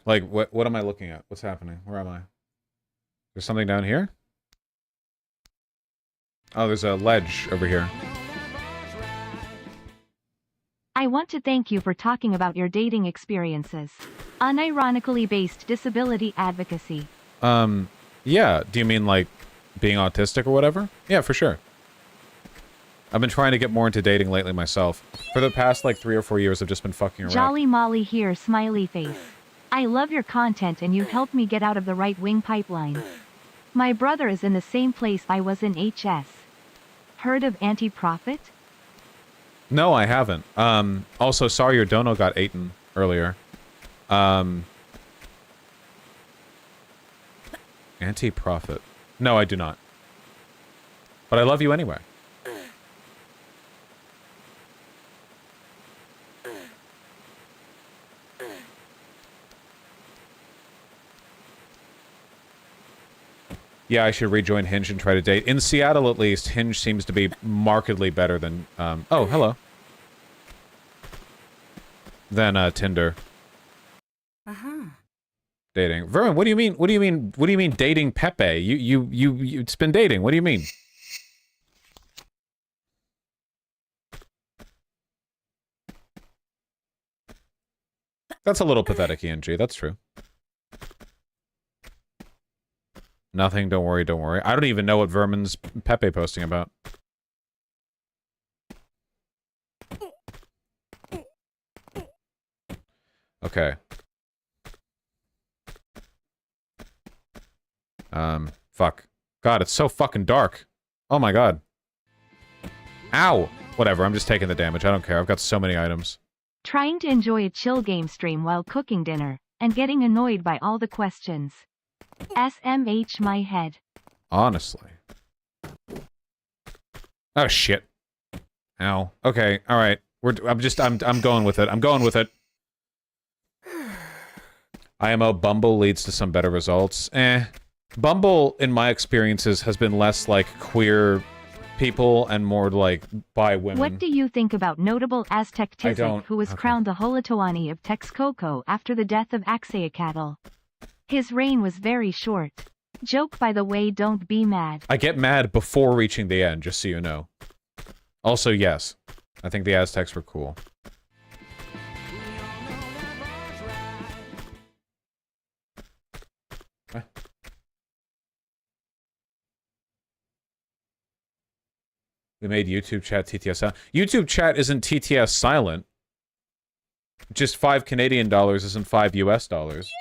Like, what am I looking at? What's happening? Where am I? There's something down here? Oh, there's a ledge over here. I want to thank you for talking about your dating experiences. Unironically based disability advocacy. Yeah. Do you mean, like, being autistic or whatever? Yeah, for sure. I've been trying to get more into dating lately myself. For the past, like, 3 or 4 years, I've just been fucking around. Jolly Molly here, smiley face. I love your content and you helped me get out of the right-wing pipeline. My brother is in the same place I was in HS. Heard of Anti-Profit? No, I haven't. Also, sorry your dono got eaten earlier. Anti-Profit. No, I do not. But I love you anyway. Yeah, I should rejoin Hinge and try to date. In Seattle, at least, Hinge seems to be markedly better than, oh, hello. Than, Tinder. Dating. Vermin, what do you mean, what do you mean dating Pepe? It's been dating. What do you mean? That's a little pathetic, ENG. That's true. Nothing, don't worry, don't worry. I don't even know what Vermin's Pepe posting about. Okay. Fuck. God, it's so fucking dark. Oh my god. Ow! Whatever, I'm just taking the damage. I don't care. I've got so many items. Trying to enjoy a chill game stream while cooking dinner, and getting annoyed by all the questions. SMH my head. Honestly. Oh shit. Ow. Okay, alright. I'm going with it. I'm going with it. IMO Bumble leads to some better results. Bumble, in my experiences, has been less like queer people and more like bi women. What do you think about notable Aztec I don't- Tizit who was crowned the Holotowani of Texcoco after the death of Axayacatl? His reign was very short. Joke, by the way, don't be mad. I get mad before reaching the end, just so you know. Also, yes. I think the Aztecs were cool. Huh? We made YouTube chat TTS silent. YouTube chat isn't TTS silent. Just 5 Canadian dollars isn't 5 US dollars.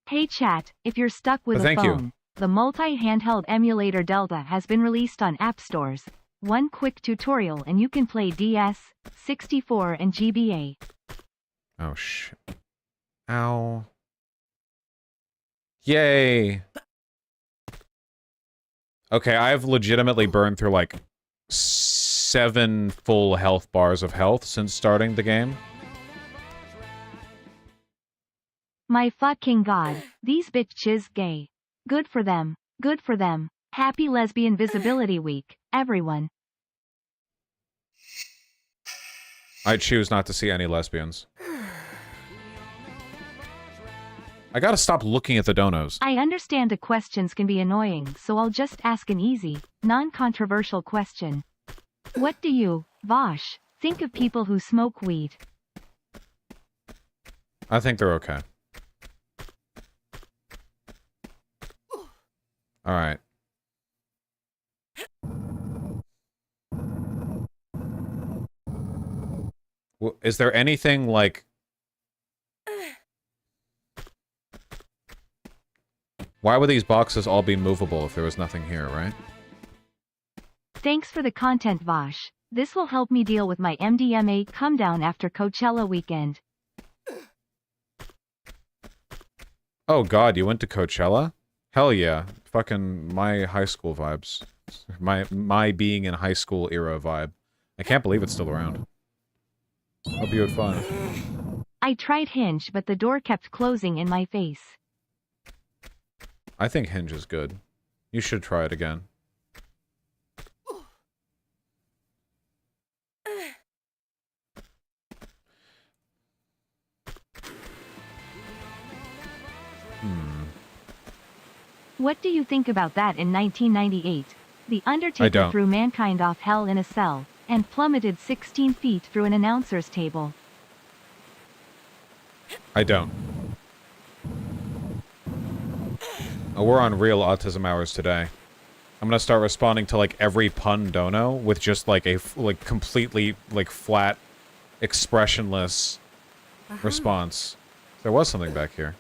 Hey chat, if you're stuck with a Thank phone, you. the multi-handheld emulator Delta has been released on app stores. One quick tutorial and you can play DS, 64 and GBA. Oh shit. Ow. Yay. Okay, I've legitimately burned through like 7 full health bars of health since starting the game. My fucking god, these bitches gay. Good for them. Good for them. Happy Lesbian Visibility Week, everyone. I choose not to see any lesbians. I gotta stop looking at the donos. I understand the questions can be annoying, so I'll just ask an easy, non-controversial question. What do you, Vosh, think of people who smoke weed? I think they're okay. Alright. Is there anything, like... Why would these boxes all be movable if there was nothing here, right? Thanks for the content, Vosh. This will help me deal with my MDMA come down after Coachella weekend. Oh god, you went to Coachella? Hell yeah. Fucking my high school vibes. My being in high school era vibe. I can't believe it's still around. Hope you had fun. I tried Hinge, but the door kept closing in my face. I think Hinge is good. You should try it again. What do you think about that in 1998? The Undertaker don't. threw Mankind off hell in a cell, and plummeted 16 feet through an announcer's table. I don't. Oh, we're on real autism hours today. I'm gonna start responding to like every pun dono with just like a completely like flat, expressionless response. There was something back here.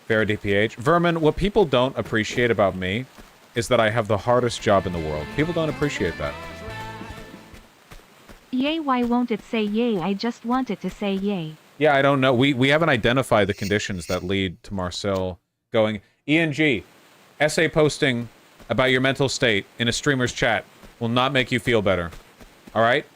Fair DPH. Vermin, what people don't appreciate about me is that I have the hardest job in the world. People don't appreciate that. Yay, why won't it say yay? I just want it to say yay. Yeah, I don't know. We haven't identified the conditions that lead to Marcel going, ENG, essay posting about your mental state in a streamer's chat will not make you feel better. Alright?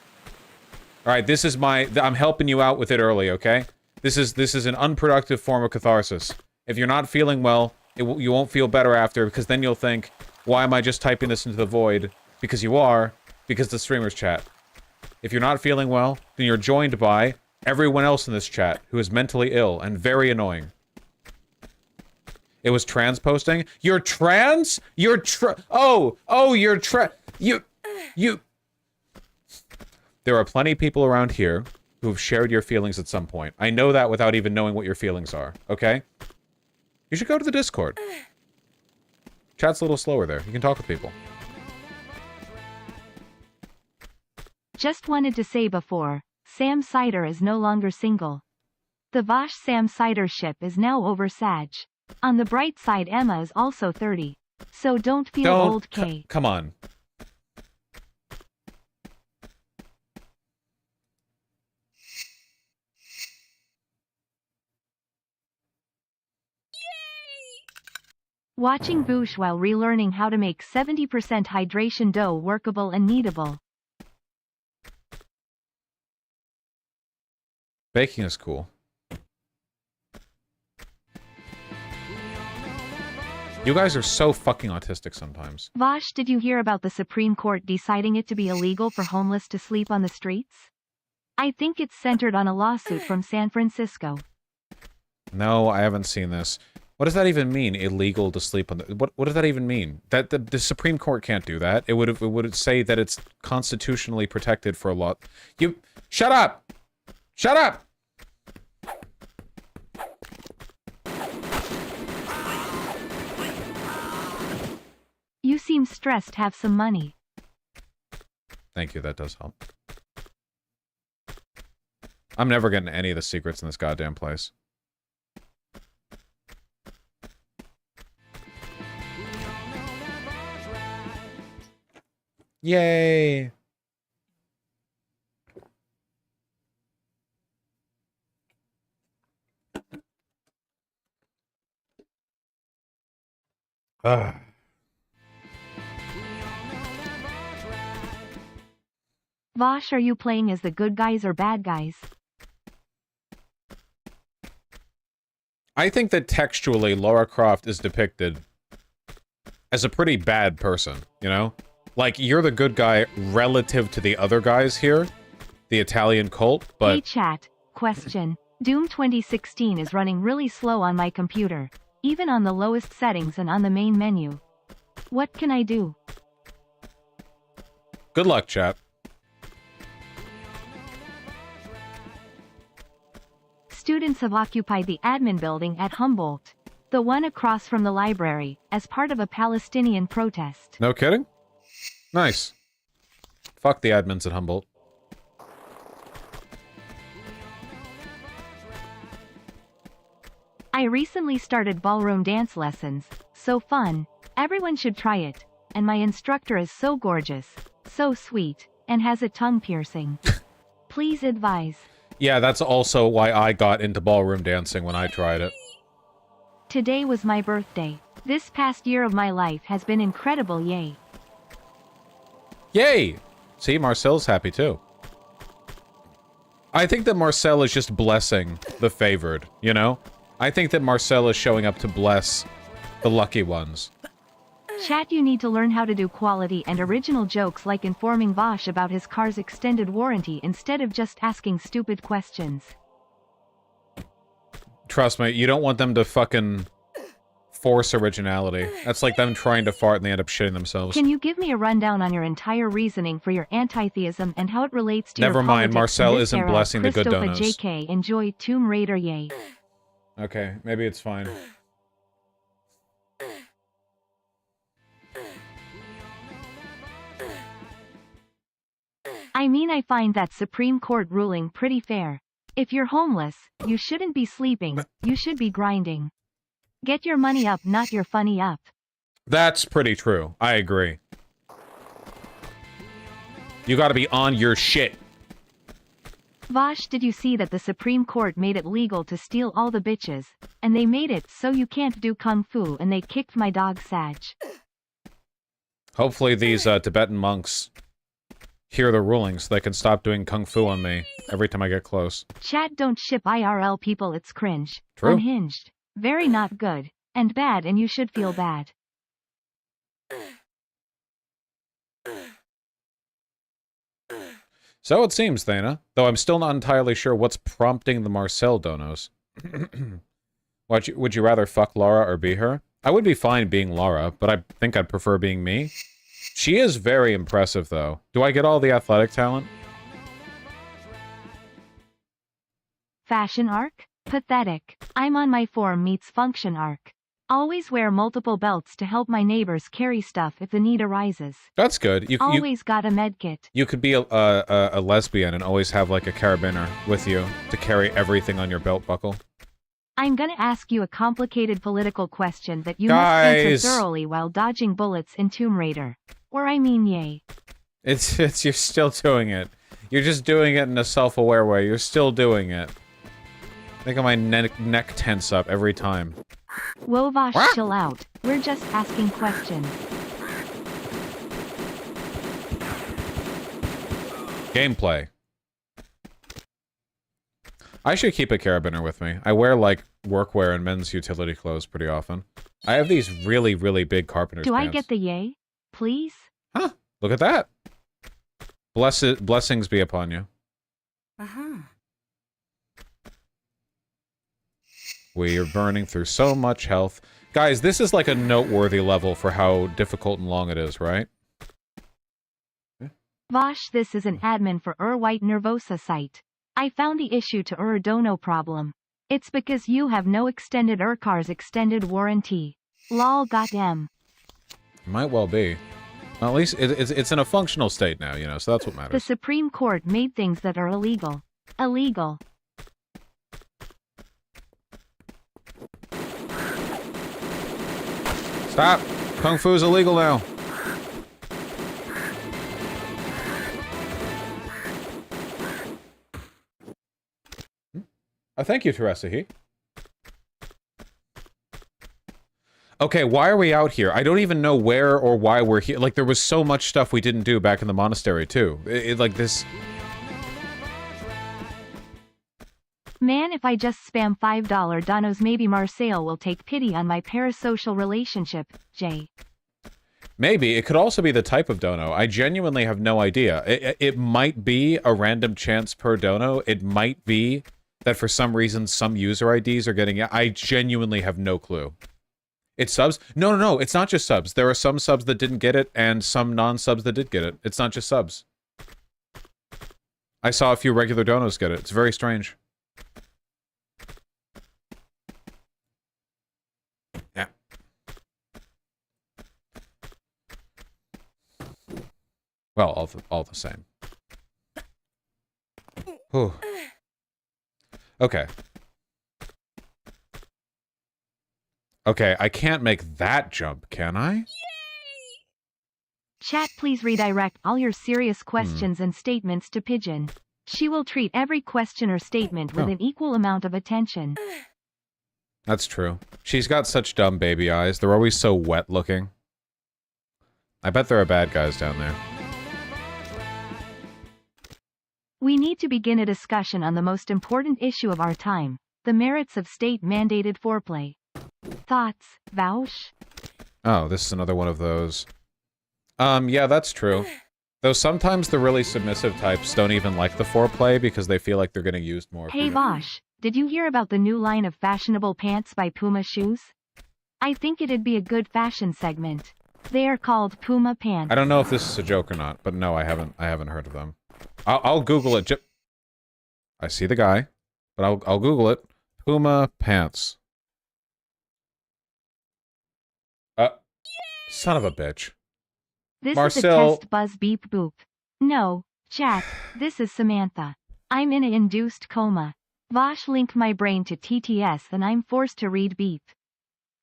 Alright, this is I'm helping you out with it early, okay? This is an unproductive form of catharsis. If you're not feeling well, you won't feel better after, because then you'll think, why am I just typing this into the void? Because you are, because the streamer's chat. If you're not feeling well, then you're joined by everyone else in this chat who is mentally ill and very annoying. It was trans posting? You're trans? You're you're you. There are plenty of people around here who have shared your feelings at some point. I know that without even knowing what your feelings are, okay? You should go to the Discord. Chat's a little slower there. You can talk with people. Just wanted to say before, Sam Sider is no longer single. The Vosh Sam Sider ship is now over Sag. On the bright side, Emma is also 30. So don't feel old, K. Come on. Watching Voosh while relearning how to make 70% hydration dough workable and kneadable. Baking is cool. You guys are so fucking autistic sometimes. Vosh, did you hear about the Supreme Court deciding it to be illegal for homeless to sleep on the streets? I think it's centered on a lawsuit from San Francisco. No, I haven't seen this. What does that even mean? Illegal to sleep on the... What does that even mean? That the Supreme Court can't do that. It would say that it's constitutionally protected for a law. You... Shut up! Shut up! You seem stressed. Have some money. Thank you, that does help. I'm never getting any of the secrets in this goddamn place. Yay! Ah. Vosh, are you playing as the good guys or bad guys? I think that textually, Lara Croft is depicted as a pretty bad person, you know? Like, you're the good guy relative to the other guys here, the Italian cult, but... Hey chat, question. Doom 2016 is running really slow on my computer, even on the lowest settings and on the main menu. What can I do? Good luck, chat. Students have occupied the admin building at Humboldt, the one across from the library, as part of a Palestinian protest. No kidding? Nice. Fuck the admins at Humboldt. I recently started ballroom dance lessons. So fun. Everyone should try it. And my instructor is so gorgeous, so sweet, and has a tongue piercing. Please advise. Yeah, that's also why I got into ballroom dancing when I tried it. Today was my birthday. This past year of my life has been incredible, yay. Yay! See, Marcel's happy too. I think that Marcel is just blessing the favored, you know? I think that Marcel is showing up to bless the lucky ones. Chat, you need to learn how to do quality and original jokes, like informing Vosh about his car's extended warranty instead of just asking stupid questions. Trust me, you don't want them to fucking force originality. That's like them trying to fart and they end up shitting themselves. Can you give me a rundown on your entire reasoning for your anti-theism and how it relates to Never your mind, politics Marcel in this isn't era? blessing the good Christopher donos. JK, enjoy Tomb Raider, yay. Okay, maybe it's fine. I mean, I find that Supreme Court ruling pretty fair. If you're homeless, you shouldn't be sleeping, you should be grinding. Get your money up, not your funny up. That's pretty true. I agree. You gotta be on your shit. Vosh, did you see that the Supreme Court made it legal to steal all the bitches? And they made it so you can't do kung fu and they kicked my dog Sag. Hopefully these Tibetan monks hear the ruling so they can stop doing kung fu on me every time I get close. Chat, don't ship IRL people, it's cringe. True. Unhinged. Very not good. And bad, and you should feel bad. So it seems, Thana. Though I'm still not entirely sure what's prompting the Marcel donos. Would you rather fuck Laura or be her? I would be fine being Laura, but I think I'd prefer being me. She is very impressive, though. Do I get all the athletic talent? Fashion arc? Pathetic. I'm on my form meets function arc. Always wear multiple belts to help my neighbors carry stuff if the need arises. That's good. Always got a medkit. You could be a lesbian and always have like a carabiner with you to carry everything on your belt buckle. I'm gonna ask you a complicated political question that you Guys. must answer thoroughly while dodging bullets in Tomb Raider. Or I mean, yay. It's you're still doing it. You're just doing it in a self-aware way. You're still doing it. Think of my neck tense up every time. Whoa, Vosh, chill out. We're just asking questions. Gameplay. I should keep a carabiner with me. I wear, like, workwear and men's utility clothes pretty often. I have these really, really big carpenter's Do pants. I get the yay? Please? Huh. Look at that. Blessings be upon you. Uh-huh. We are burning through so much health. Guys, this is like a noteworthy level for how difficult and long it is, right? Vosh, this is an admin for White Nervosa site. I found the issue to Dono problem. It's because you have no extended car's extended warranty. Lol goddamn. Might well be. Well, at least it's in a functional state now, you know, so that's what matters. The Supreme Court made things that are illegal. Illegal. Stop! Kung Fu is illegal now. Thank you, Teresa He. Okay, why are we out here? I don't even know where or why we're here. Like, there was so much stuff we didn't do back in the monastery, too. Like, this... Man, if I just spam $5 donos, maybe Marcel will take pity on my parasocial relationship, Jay. Maybe. It could also be the type of dono. I genuinely have no idea. It might be a random chance per dono. It might be that for some reason some user IDs are getting it. I genuinely have no clue. It's subs? No. It's not just subs. There are some subs that didn't get it and some non-subs that did get it. It's not just subs. I saw a few regular donos get it. It's very strange. Yeah. Well, all the same. Whew. Okay. Okay, I can't make that jump, can I? Chat, please redirect all your serious questions and statements to Pigeon. She will treat every question or statement with an equal amount of attention. That's true. She's got such dumb baby eyes. They're always so wet looking. I bet there are bad guys down there. We need to begin a discussion on the most important issue of our time, the merits of state-mandated foreplay. Thoughts, Vaush? Oh, this is another one of those. Yeah, that's true. Though sometimes the really submissive types don't even like the foreplay because they feel like they're getting used more. Hey Vaush, did you hear about the new line of fashionable pants by Puma Shoes? I think it'd be a good fashion segment. They are called Puma pants. I don't know if this is a joke or not, but no, I haven't heard of them. I'll Google it. I see the guy, but I'll Google it. Puma pants. Son of a bitch. This Marcel. is a test buzz beep boop. No, chat, this is Samantha. I'm in an induced coma. Vosh linked my brain to TTS and I'm forced to read beep.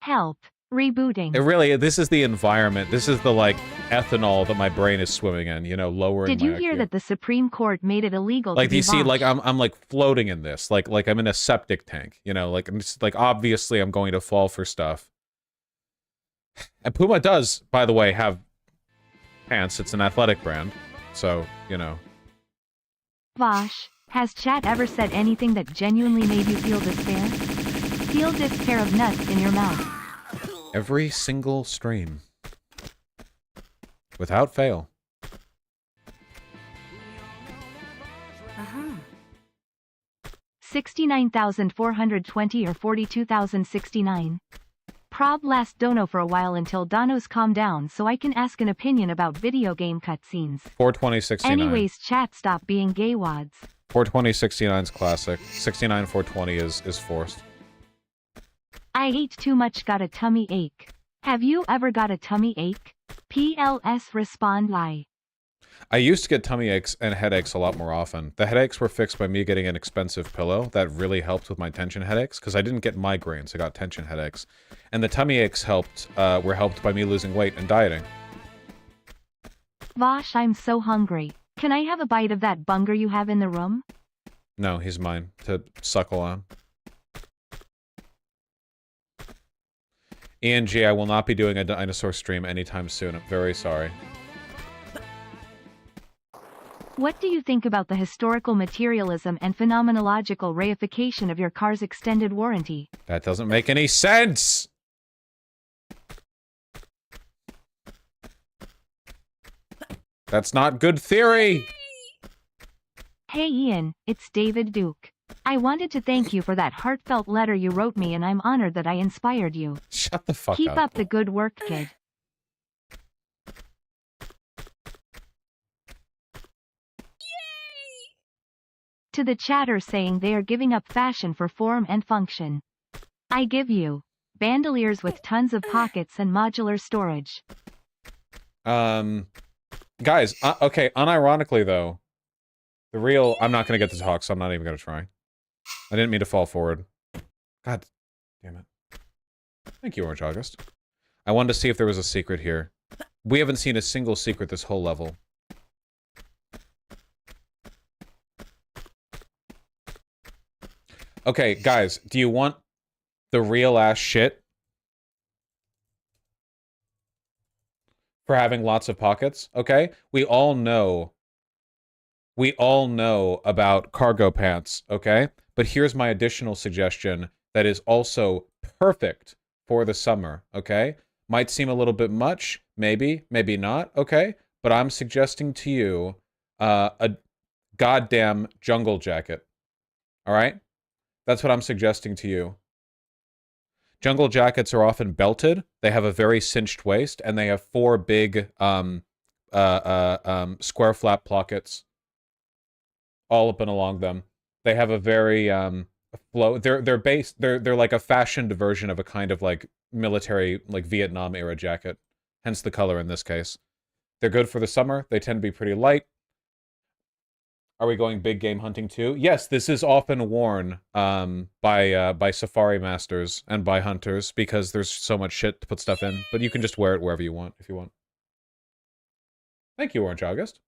Help. Rebooting. It really, this is the environment. This is the, like, ethanol that my brain is swimming in, you know, lowering Did you hear IQ. that the Supreme Court made it illegal Like, to do you see, Vosh? like, I'm like floating in this. Like I'm in a septic tank, you know, like, I'm just, like, obviously I'm going to fall for stuff. And Puma does, by the way, have pants. It's an athletic brand. So, you know. Vosh, has chat ever said anything that genuinely made you feel despair? Feel this pair of nuts in your mouth. Every single stream. Without fail. Uh-huh. 69,420 or 42,069. Prob last dono for a while until donos calm down so I can ask an opinion about video game cutscenes. 42069. Anyways, chat, stop being gay wads. 42069 is classic. 69420 is forced. I ate too much, got a tummy ache. Have you ever got a tummy ache? PLS respond lie. I used to get tummy aches and headaches a lot more often. The headaches were fixed by me getting an expensive pillow. That really helped with my tension headaches, because I didn't get migraines, I got tension headaches. And the tummy aches were helped by me losing weight and dieting. Vosh, I'm so hungry. Can I have a bite of that bunger you have in the room? No, he's mine to suckle on. Ian G, I will not be doing a dinosaur stream anytime soon. I'm very sorry. What do you think about the historical materialism and phenomenological reification of your car's extended warranty? That doesn't make any sense! That's not good theory! Hey Ian, it's David Duke. I wanted to thank you for that heartfelt letter you wrote me and I'm honored that I inspired you. Shut the fuck Keep up. up the good work, kid. To the chatter saying they are giving up fashion for form and function. I give you bandoliers with tons of pockets and modular storage. Guys, okay, unironically though, the real, I'm not gonna get to talk, so I'm not even gonna try. I didn't mean to fall forward. God damn it. Thank you, Orange August. I wanted to see if there was a secret here. We haven't seen a single secret this whole level. Okay, guys, do you want the real ass shit? For having lots of pockets, okay? We all know about cargo pants, okay? But here's my additional suggestion that is also perfect for the summer, okay? Might seem a little bit much, maybe, maybe not, okay? But I'm suggesting to you a goddamn jungle jacket, all right? That's what I'm suggesting to you. Jungle jackets are often belted. They have a very cinched waist, and they have 4 big square flap pockets all up and along them. They have a very flow. They're like a fashioned version of a kind of like military, like Vietnam era jacket. Hence the color in this case. They're good for the summer. They tend to be pretty light. Are we going big game hunting too? Yes, this is often worn by safari masters and by hunters because there's so much shit to put stuff in. But you can just wear it wherever you want if you want. Thank you, Orange August.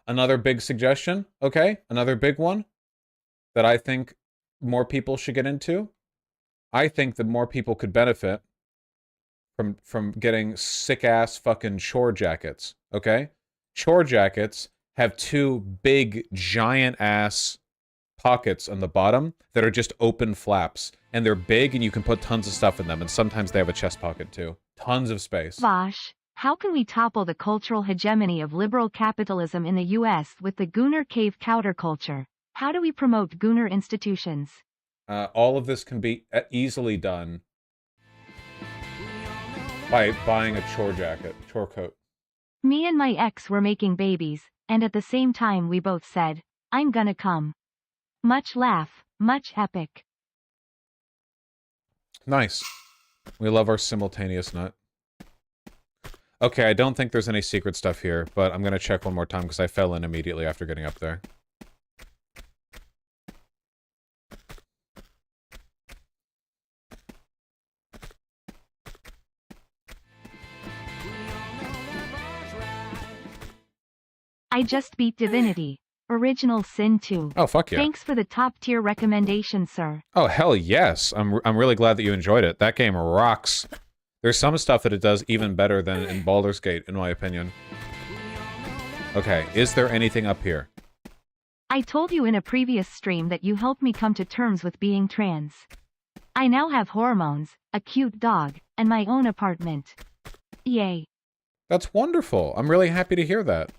Another big suggestion, okay? Another big one that I think more people should get into. I think that more people could benefit from getting sick-ass fucking shore jackets, okay? Shore jackets have 2 big, giant-ass pockets on the bottom that are just open flaps. And they're big, and you can put tons of stuff in them. And sometimes they have a chest pocket, too. Tons of space. Vosh, how can we topple the cultural hegemony of liberal capitalism in the U.S. with the Gooner Cave counterculture? How do we promote Gooner institutions? All of this can be easily done by buying a chore coat. Me and my ex were making babies, and at the same time we both said, I'm gonna come. Much laugh, much epic. Nice. We love our simultaneous nut. Okay, I don't think there's any secret stuff here, but I'm gonna check one more time because I fell in immediately after getting up there. I just beat Divinity. Original Sin 2. Oh, fuck yeah. Thanks for the top tier recommendation, sir. Oh, hell yes. I'm really glad that you enjoyed it. That game rocks. There's some stuff that it does even better than in Baldur's Gate, in my opinion. Okay, is there anything up here? I told you in a previous stream that you helped me come to terms with being trans. I now have hormones, a cute dog, and my own apartment. Yay. That's wonderful. I'm really happy to hear that.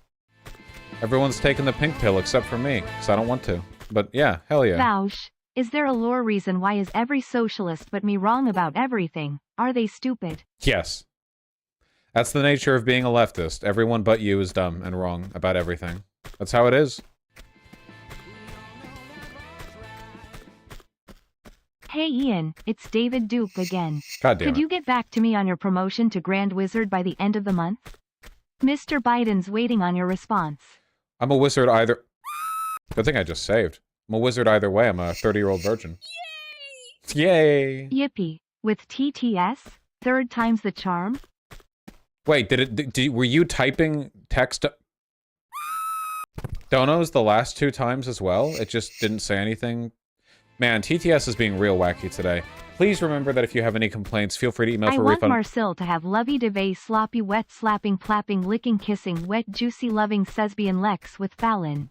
Everyone's taken the pink pill except for me, because I don't want to. But yeah, hell yeah. Vaush, is there a lore reason why is every socialist but me wrong about everything? Are they stupid? Yes. That's the nature of being a leftist. Everyone but you is dumb and wrong about everything. That's how it is. Hey Ian, it's David Duke again. God damn Could it. you get back to me on your promotion to Grand Wizard by the end of the month? Mr. Biden's waiting on your response. I'm a wizard either... Good thing I just saved. I'm a wizard either way. I'm a 30-year-old virgin. Yay! Yippee. With TTS? Third time's the charm? Wait, were you typing text... Donos the last 2 times as well? It just didn't say anything? Man, TTS is being real wacky today. Please remember that if you have any complaints, feel free to email I for want refund. Marcel to have lovey-dovey, sloppy, wet, slapping, clapping, licking, kissing, wet, juicy, loving, Sesbian Lex with Fallon.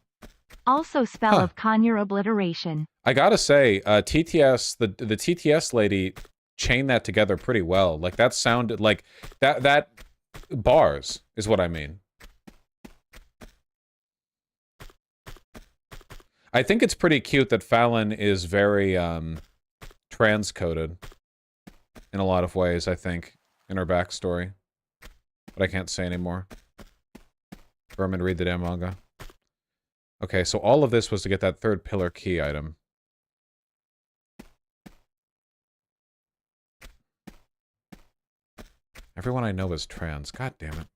Also spell of conure obliteration. I gotta say, TTS, the TTS lady chained that together pretty well. Like, that sounded like... That bars is what I mean. I think it's pretty cute that Fallon is very, transcoded in a lot of ways, I think, in her backstory. But I can't say anymore. Berman, read the damn manga. Okay, so all of this was to get that 3rd pillar key item. Everyone I know is trans. God damn it.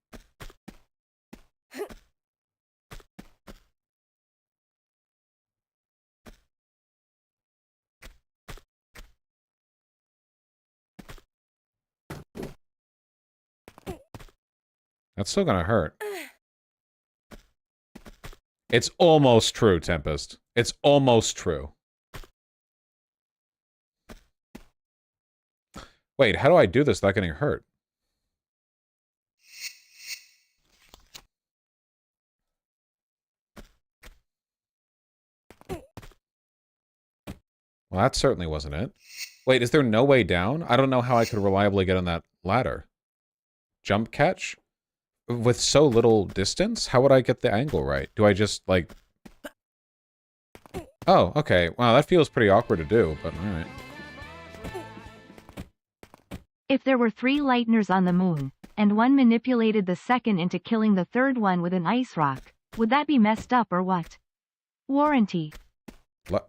That's still gonna hurt. It's almost true, Tempest. It's almost true. Wait, how do I do this without getting hurt? Well, that certainly wasn't it. Wait, is there no way down? I don't know how I could reliably get on that ladder. Jump catch? With so little distance? How would I get the angle right? Do I just, like... Oh, okay. Wow, that feels pretty awkward to do, but alright. If there were 3 Lightners on the moon, and one manipulated the second into killing the third one with an ice rock, would that be messed up or what? Warranty. What?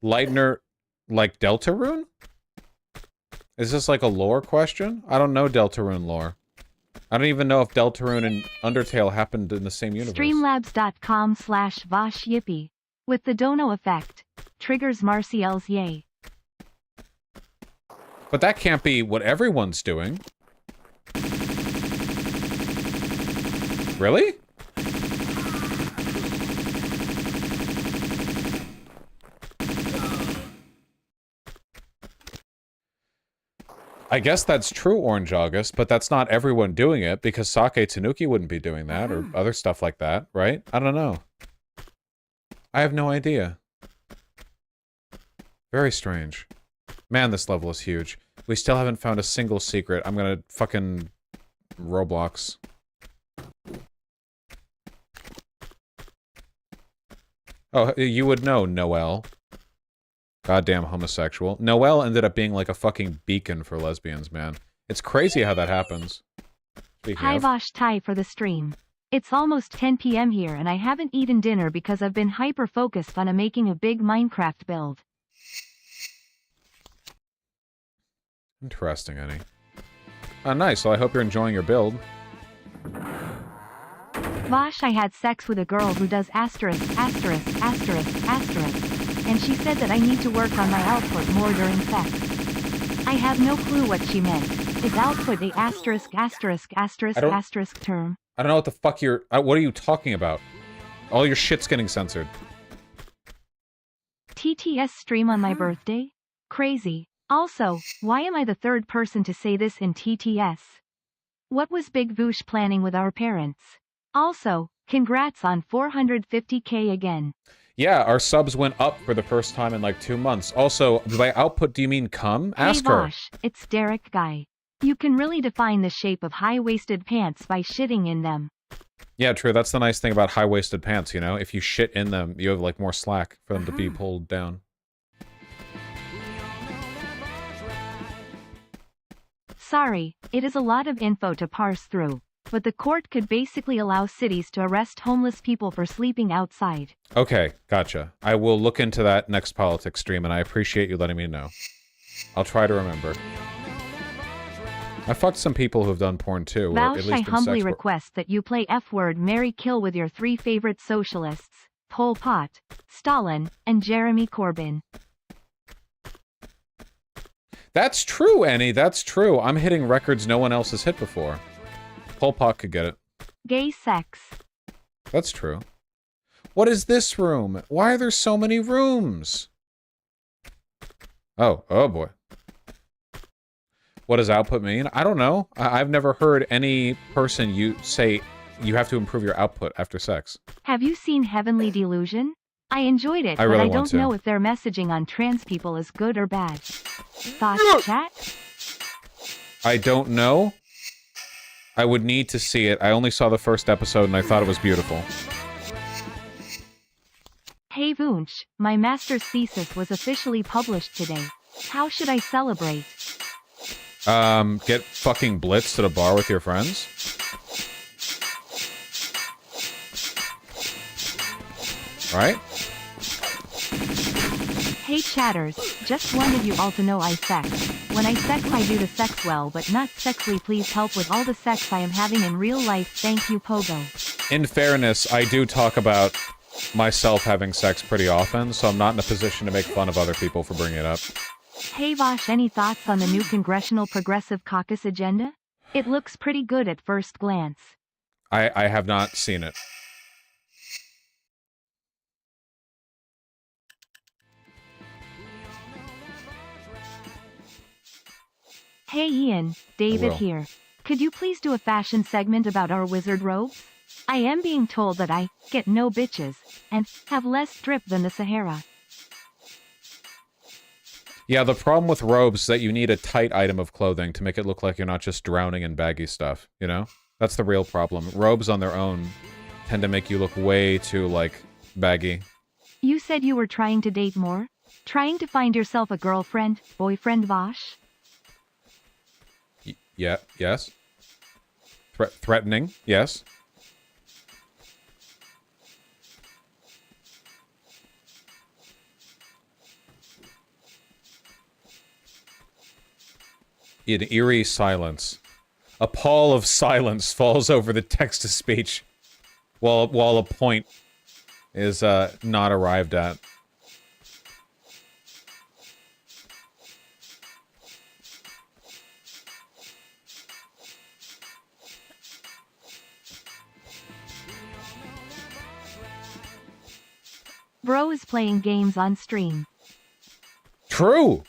Lightner, like Deltarune? Is this like a lore question? I don't know Deltarune lore. I don't even know if Deltarune and Undertale happened in the same universe. Streamlabs.com/Vosh Yippee. With the Dono effect. Triggers Marciel's yay. But that can't be what everyone's doing. Really? I guess that's true, Orange August, but that's not everyone doing it, because Sake Tanuki wouldn't be doing that, or other stuff like that, right? I don't know. I have no idea. Very strange. Man, this level is huge. We still haven't found a single secret. I'm gonna fucking... Roblox. Oh, you would know, Noelle. Goddamn homosexual. Noelle ended up being like a fucking beacon for lesbians, man. It's crazy how that happens. Speaking Hi of. Vosh Ty for the stream. It's almost 10 p.m. here and I haven't eaten dinner because I've been hyper-focused on making a big Minecraft build. Interesting, Annie. Nice. Well, I hope you're enjoying your build. Vosh, I had sex with a girl who does asterisk, asterisk, asterisk, asterisk, and she said that I need to work on my output more during sex. I have no clue what she meant. Is output a asterisk, asterisk, asterisk, asterisk term? I don't know what the fuck you're... what are you talking about? All your shit's getting censored. TTS stream on my birthday? Crazy. Also, why am I the third person to say this in TTS? What was Big Voosh planning with our parents? Also, congrats on 450k again. Yeah, our subs went up for the first time in like 2 months. Also, by output, do you mean cum? Ask hey her. Vosh, it's Derek Guy. You can really define the shape of high-waisted pants by shitting in them. Yeah, true. That's the nice thing about high-waisted pants, you know? If you shit in them, you have like more slack for them to be pulled down. Sorry, it is a lot of info to parse through, but the court could basically allow cities to arrest homeless people for sleeping outside. Okay, gotcha. I will look into that next politics stream, and I appreciate you letting me know. I'll try to remember. I fucked some people who've done porn too. Or at Vouch, least I in humbly sex request that you play F-word Marry Kill with your 3 favorite socialists, Pol Pot, Stalin, and Jeremy Corbyn. That's true, Annie. That's true. I'm hitting records no one else has hit before. Pol Pot could get it. Gay sex. That's true. What is this room? Why are there so many rooms? Oh boy. What does output mean? I don't know. I've never heard any person say you have to improve your output after sex. Have you seen Heavenly Delusion? I enjoyed it, I but really I want don't to. know if their messaging on trans people is good or bad. Thoughts, chat? I don't know. I would need to see it. I only saw the first episode and I thought it was beautiful. Hey Vunch, my master's thesis was officially published today. How should I celebrate? Get fucking blitzed at a bar with your friends? Right? Hey chatters, just wanted you all to know I sex. When I sex I do the sex well but not sexily. Please help with all the sex I am having in real life. Thank you Pogo. In fairness, I do talk about myself having sex pretty often, so I'm not in a position to make fun of other people for bringing it up. Hey Vosh, any thoughts on the new Congressional Progressive Caucus agenda? It looks pretty good at first glance. I have not seen it. Hey Ian, David will. here. Could you please do a fashion segment about our wizard robes? I am being told that I get no bitches and have less drip than the Sahara. Yeah, the problem with robes is that you need a tight item of clothing to make it look like you're not just drowning in baggy stuff, you know? That's the real problem. Robes on their own tend to make you look way too, like, baggy. You said you were trying to date more? Trying to find yourself a girlfriend, boyfriend Vosh? Yeah, yes. Threatening, yes. An eerie silence. A pall of silence falls over the text-to-speech while a point is not arrived at. Bro is playing games on stream. True!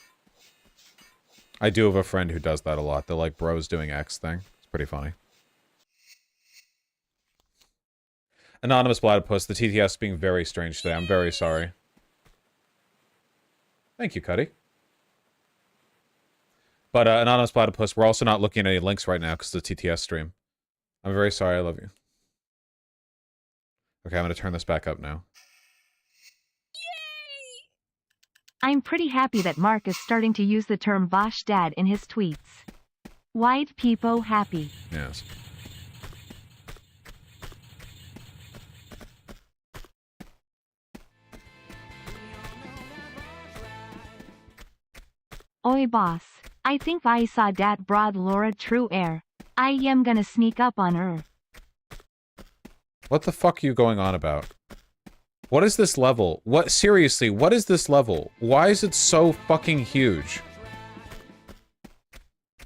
I do have a friend who does that a lot. The, like, bros doing X thing. It's pretty funny. Anonymous Platypus, the TTS is being very strange today. I'm very sorry. Thank you, Cuddy. But, Anonymous Platypus, we're also not looking at any links right now because it's the TTS stream. I'm very sorry. I love you. Okay, I'm going to turn this back up now. I'm pretty happy that Mark is starting to use the term Vosh dad in his tweets. Wide peepo happy. Yes. Oi boss, I think I saw dat broad Laura true air. I am gonna sneak up on her. What the fuck are you going on about? What is this level? What, seriously, what is this level? Why is it so fucking huge?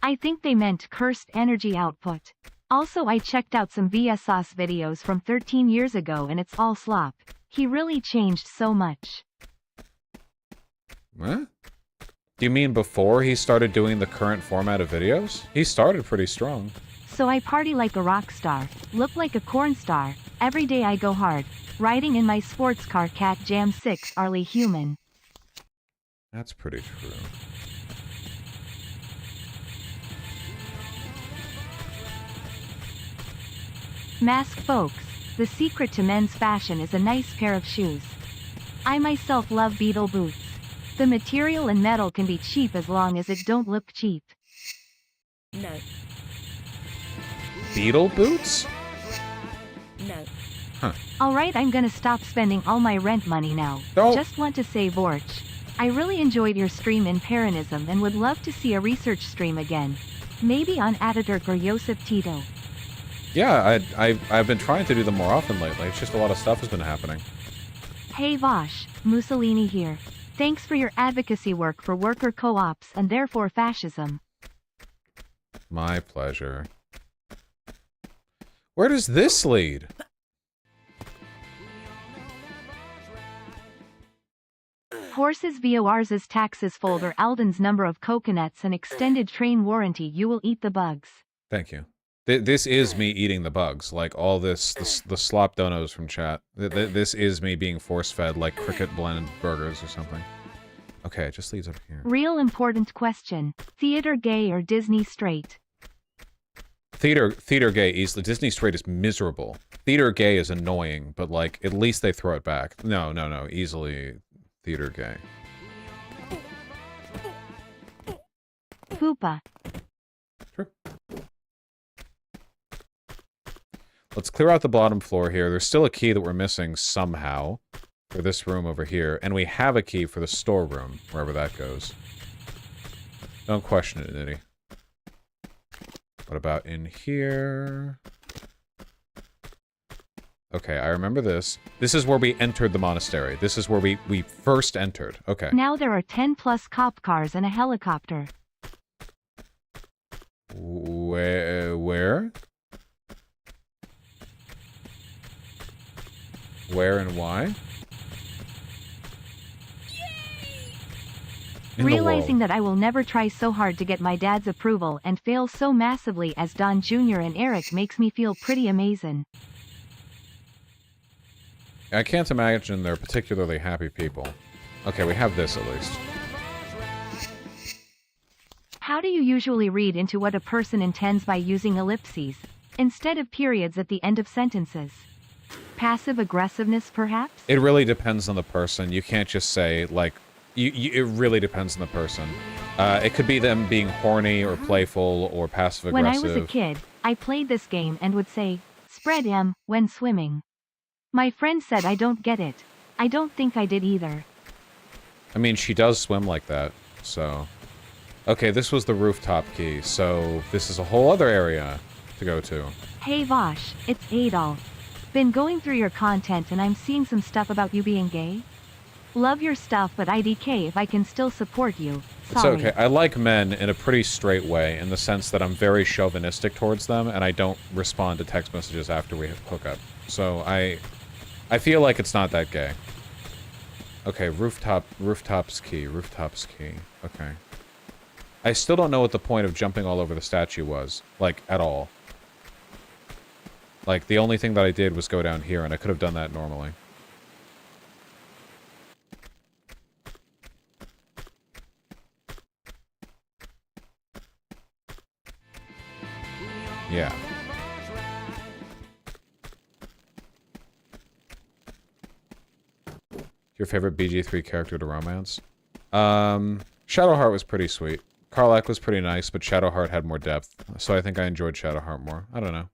I think they meant cursed energy output. Also, I checked out some VSOS videos from 13 years ago and it's all slop. He really changed so much. What? Do you mean before he started doing the current format of videos? He started pretty strong. So I party like a rock star, look like a corn star, every day I go hard, riding in my sports car Cat Jam 6 Arlie Human. That's pretty true. Mask folks, the secret to men's fashion is a nice pair of shoes. I myself love Beetle boots. The material and metal can be cheap as long as it don't look cheap. No. Beetle boots? No. Huh. Alright, I'm gonna stop spending all my rent money now. Don't. Just want to say, Vorch, I really enjoyed your stream in Paranism and would love to see a research stream again. Maybe on Ataturk or Joseph Tito. Yeah, I've been trying to do them more often lately. It's just a lot of stuff has been happening. Hey Vosh, Mussolini here. Thanks for your advocacy work for worker co-ops and therefore fascism. My pleasure. Where does this lead? Horses VOR's taxes folder Alden's number of coconuts and extended train warranty. You will eat the bugs. Thank you. This is me eating the bugs, like all this, the slop donos from chat. This is me being force-fed like cricket blended burgers or something. Okay, it just leads up here. Real important question. Theater gay or Disney straight? Theater gay easily. Disney straight is miserable. Theater gay is annoying, but like, at least they throw it back. No, easily theater gay. Poopa. True. Let's clear out the bottom floor here. There's still a key that we're missing somehow for this room over here, and we have a key for the storeroom, wherever that goes. Don't question it, Nitty. What about in here? Okay, I remember this. This is where we entered the monastery. This is where we first entered. Okay. Now there are 10 plus cop cars and a helicopter. Where? Where and why? Realizing that I will never try so hard to get my dad's approval and fail so massively as Don Jr. and Eric makes me feel pretty amazing. I can't imagine they're particularly happy people. Okay, we have this at least. How do you usually read into what a person intends by using ellipses, instead of periods at the end of sentences? Passive aggressiveness, perhaps? It really depends on the person. You can't just say, like, it really depends on the person. It could be them being horny or playful or passive-aggressive. When I was a kid, I played this game and would say, spread M, when swimming. My friend said I don't get it. I don't think I did either. I mean, she does swim like that, so... Okay, this was the rooftop key, so this is a whole other area to go to. Hey Vosh, it's Adolf. Been going through your content and I'm seeing some stuff about you being gay. Love your stuff, but IDK if I can still support you. Sorry. It's okay. I like men in a pretty straight way, in the sense that I'm very chauvinistic towards them, and I don't respond to text messages after we hook up. So I feel like it's not that gay. Okay, rooftops key. Okay. I still don't know what the point of jumping all over the statue was, like, at all. Like, the only thing that I did was go down here, and I could have done that normally. Yeah. Your favorite BG3 character to romance? Shadowheart was pretty sweet. Karlach was pretty nice, but Shadowheart had more depth. So I think I enjoyed Shadowheart more. I don't know.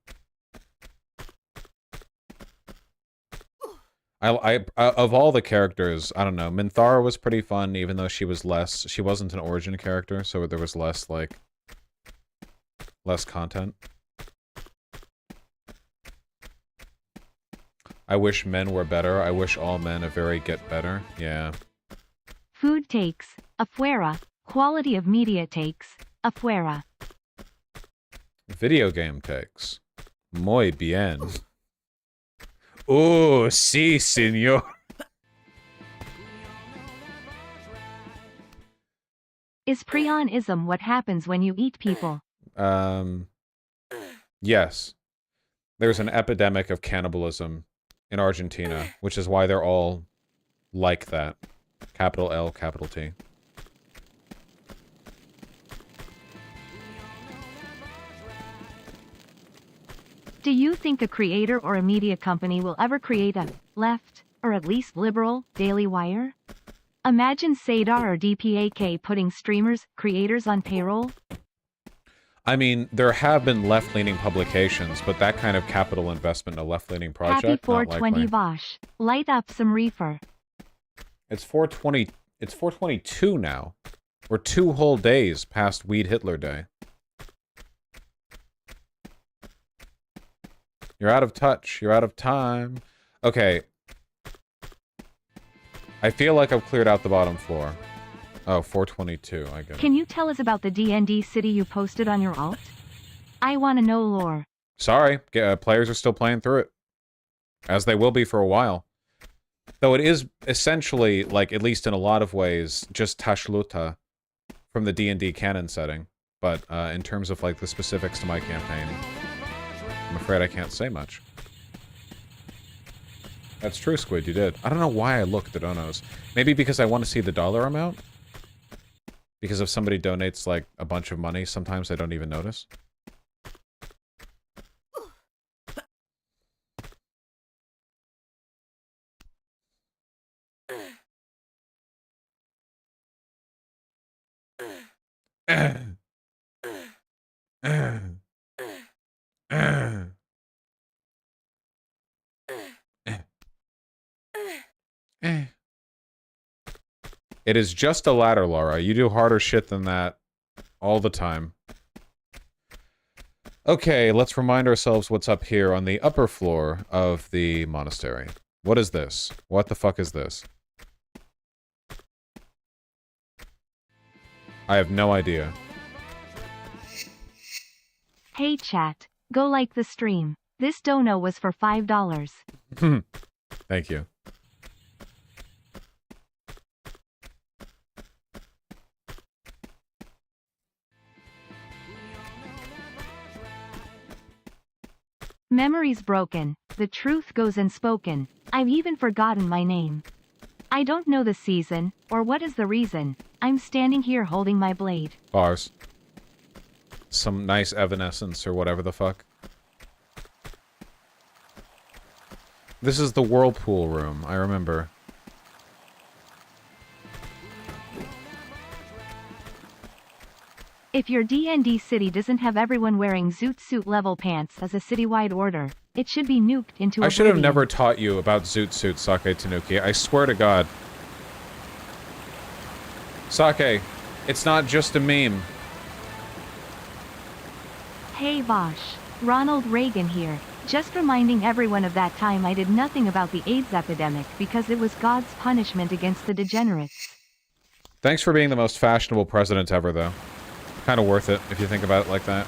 I of all the characters, I don't know. Minthara was pretty fun, even though she wasn't an origin character, so there was less, like, less content. I wish men were better. I wish all men are very get better. Yeah. Food takes, afuera. Quality of media takes, afuera. Video game takes. Muy bien. Oh, sí, señor. Is prionism what happens when you eat people? Yes. There's an epidemic of cannibalism in Argentina, which is why they're all like that. Capital L, capital T. Do you think a creator or a media company will ever create a left, or at least liberal, Daily Wire? Imagine Sadar or DPAK putting streamers, creators on payroll? I mean, there have been left-leaning publications, but that kind of capital investment in a left-leaning project, Happy not 420 likely. Vosh. Light up some reefer. It's 420. It's 422 now. We're 2 whole days past Weed Hitler Day. You're out of touch. You're out of time. Okay. I feel like I've cleared out the bottom floor. Oh, 422. I get it. Can you tell us about the D&D city you posted on your alt? I want to know lore. Sorry. Players are still playing through it. As they will be for a while. Though it is essentially, like, at least in a lot of ways, just Tashluta from the D&D canon setting. But in terms of, like, the specifics to my campaign, I'm afraid I can't say much. That's true, Squid, you did. I don't know why I looked at Onos. Maybe because I want to see the dollar amount? Because if somebody donates, like, a bunch of money, sometimes I don't even notice. It is just a ladder, Laura. You do harder shit than that all the time. Okay, let's remind ourselves what's up here on the upper floor of the monastery. What is this? What the fuck is this? I have no idea. Hey chat, go like the stream. This dono was for $5. Thank you. Memory's broken, the truth goes unspoken. I've even forgotten my name. I don't know the season, or what is the reason. I'm standing here holding my blade. Bars. Some nice evanescence or whatever the fuck. This is the whirlpool room, I remember. If your D&D city doesn't have everyone wearing zoot suit level pants as a citywide order, it should be nuked into I should have oblivion. never taught you about Zoot Suit, Sake Tanuki. I swear to God. Sake, it's not just a meme. Hey Vosh, Ronald Reagan here. Just reminding everyone of that time I did nothing about the AIDS epidemic because it was God's punishment against the degenerates. Thanks for being the most fashionable president ever, though. Kind of worth it, if you think about it like that.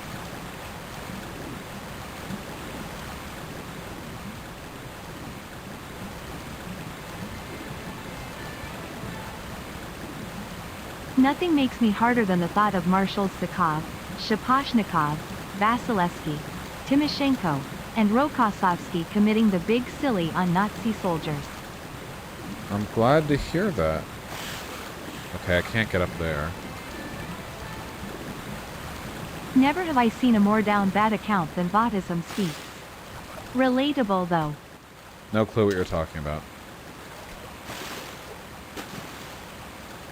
Nothing makes me harder than the thought of Marshals Zakov, Shaposhnikov, Vasilevsky, Timoshenko, and Rokossovsky committing the big silly on Nazi soldiers. I'm glad to hear that. Okay, I can't get up there. Never have I seen a more down bad account than Botism speaks. Relatable though. No clue what you're talking about.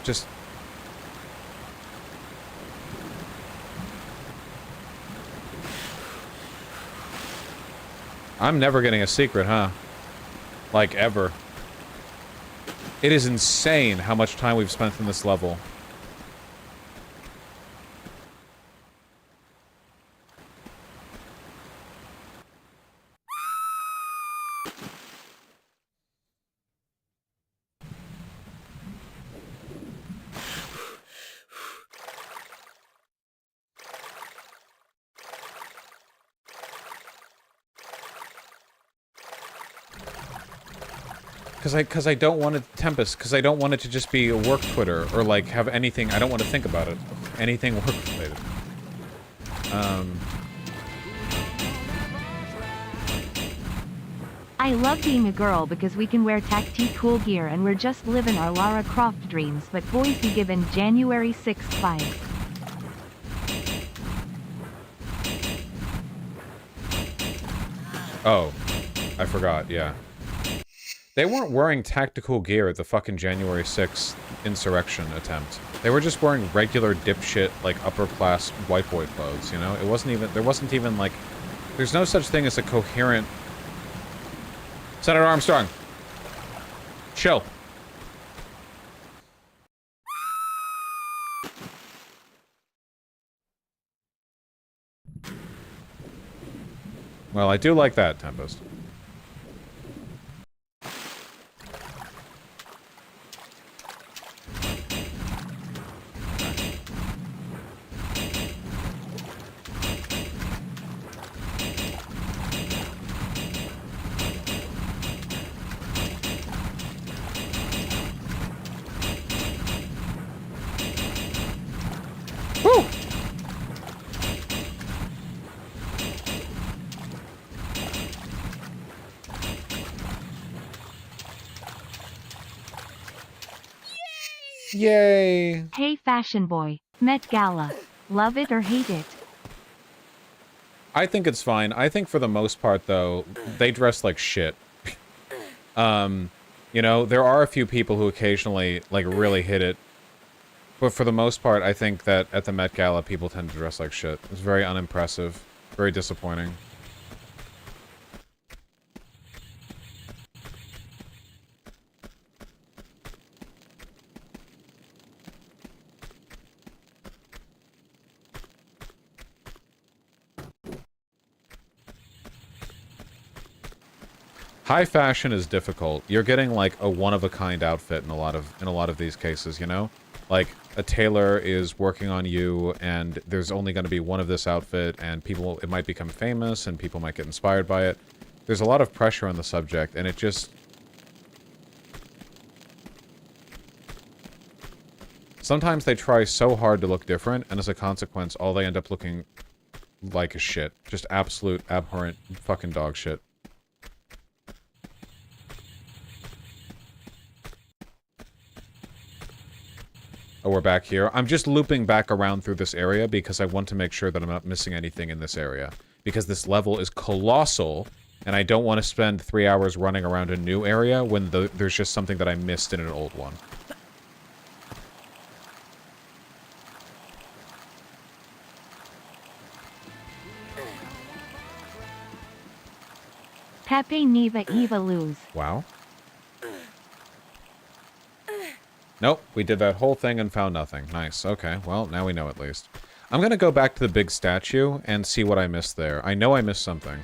Just I'm never getting a secret, huh? Like, ever. It is insane how much time we've spent in this level. Because I don't want it, Tempest, because I don't want it to just be a work Twitter, or, like, have anything, I don't want to think about it. Anything work-related. I love being a girl because we can wear tactical gear and we're just living our Lara Croft dreams, but boys be given January 6th vibes. Oh, I forgot, yeah. They weren't wearing tactical gear at the fucking January 6th insurrection attempt. They were just wearing regular dipshit, like, upper-class white boy clothes, you know? It wasn't even, there wasn't even, like, there's no such thing as a coherent... Senator Armstrong! Chill. Well, I do like that, Tempest. Yay! Hey fashion boy, Met Gala. Love it or hate it? I think it's fine. I think for the most part, though, they dress like shit. You know, there are a few people who occasionally, like, really hit it. But for the most part, I think that at the Met Gala, people tend to dress like shit. It's very unimpressive. Very disappointing. High fashion is difficult. You're getting like a one-of-a-kind outfit in a lot of these cases, you know? Like a tailor is working on you and there's only going to be one of this outfit and people, it might become famous and people might get inspired by it. There's a lot of pressure on the subject and it just... Sometimes they try so hard to look different and as a consequence all they end up looking like is shit. Just absolute abhorrent fucking dog shit. Oh, we're back here. I'm just looping back around through this area because I want to make sure that I'm not missing anything in this area. Because this level is colossal, and I don't want to spend 3 hours running around a new area when there's just something that I missed in an old one. Pepe Neva Eva lose. Wow. Nope, we did that whole thing and found nothing. Nice, okay, well, now we know at least. I'm gonna go back to the big statue and see what I missed there. I know I missed something.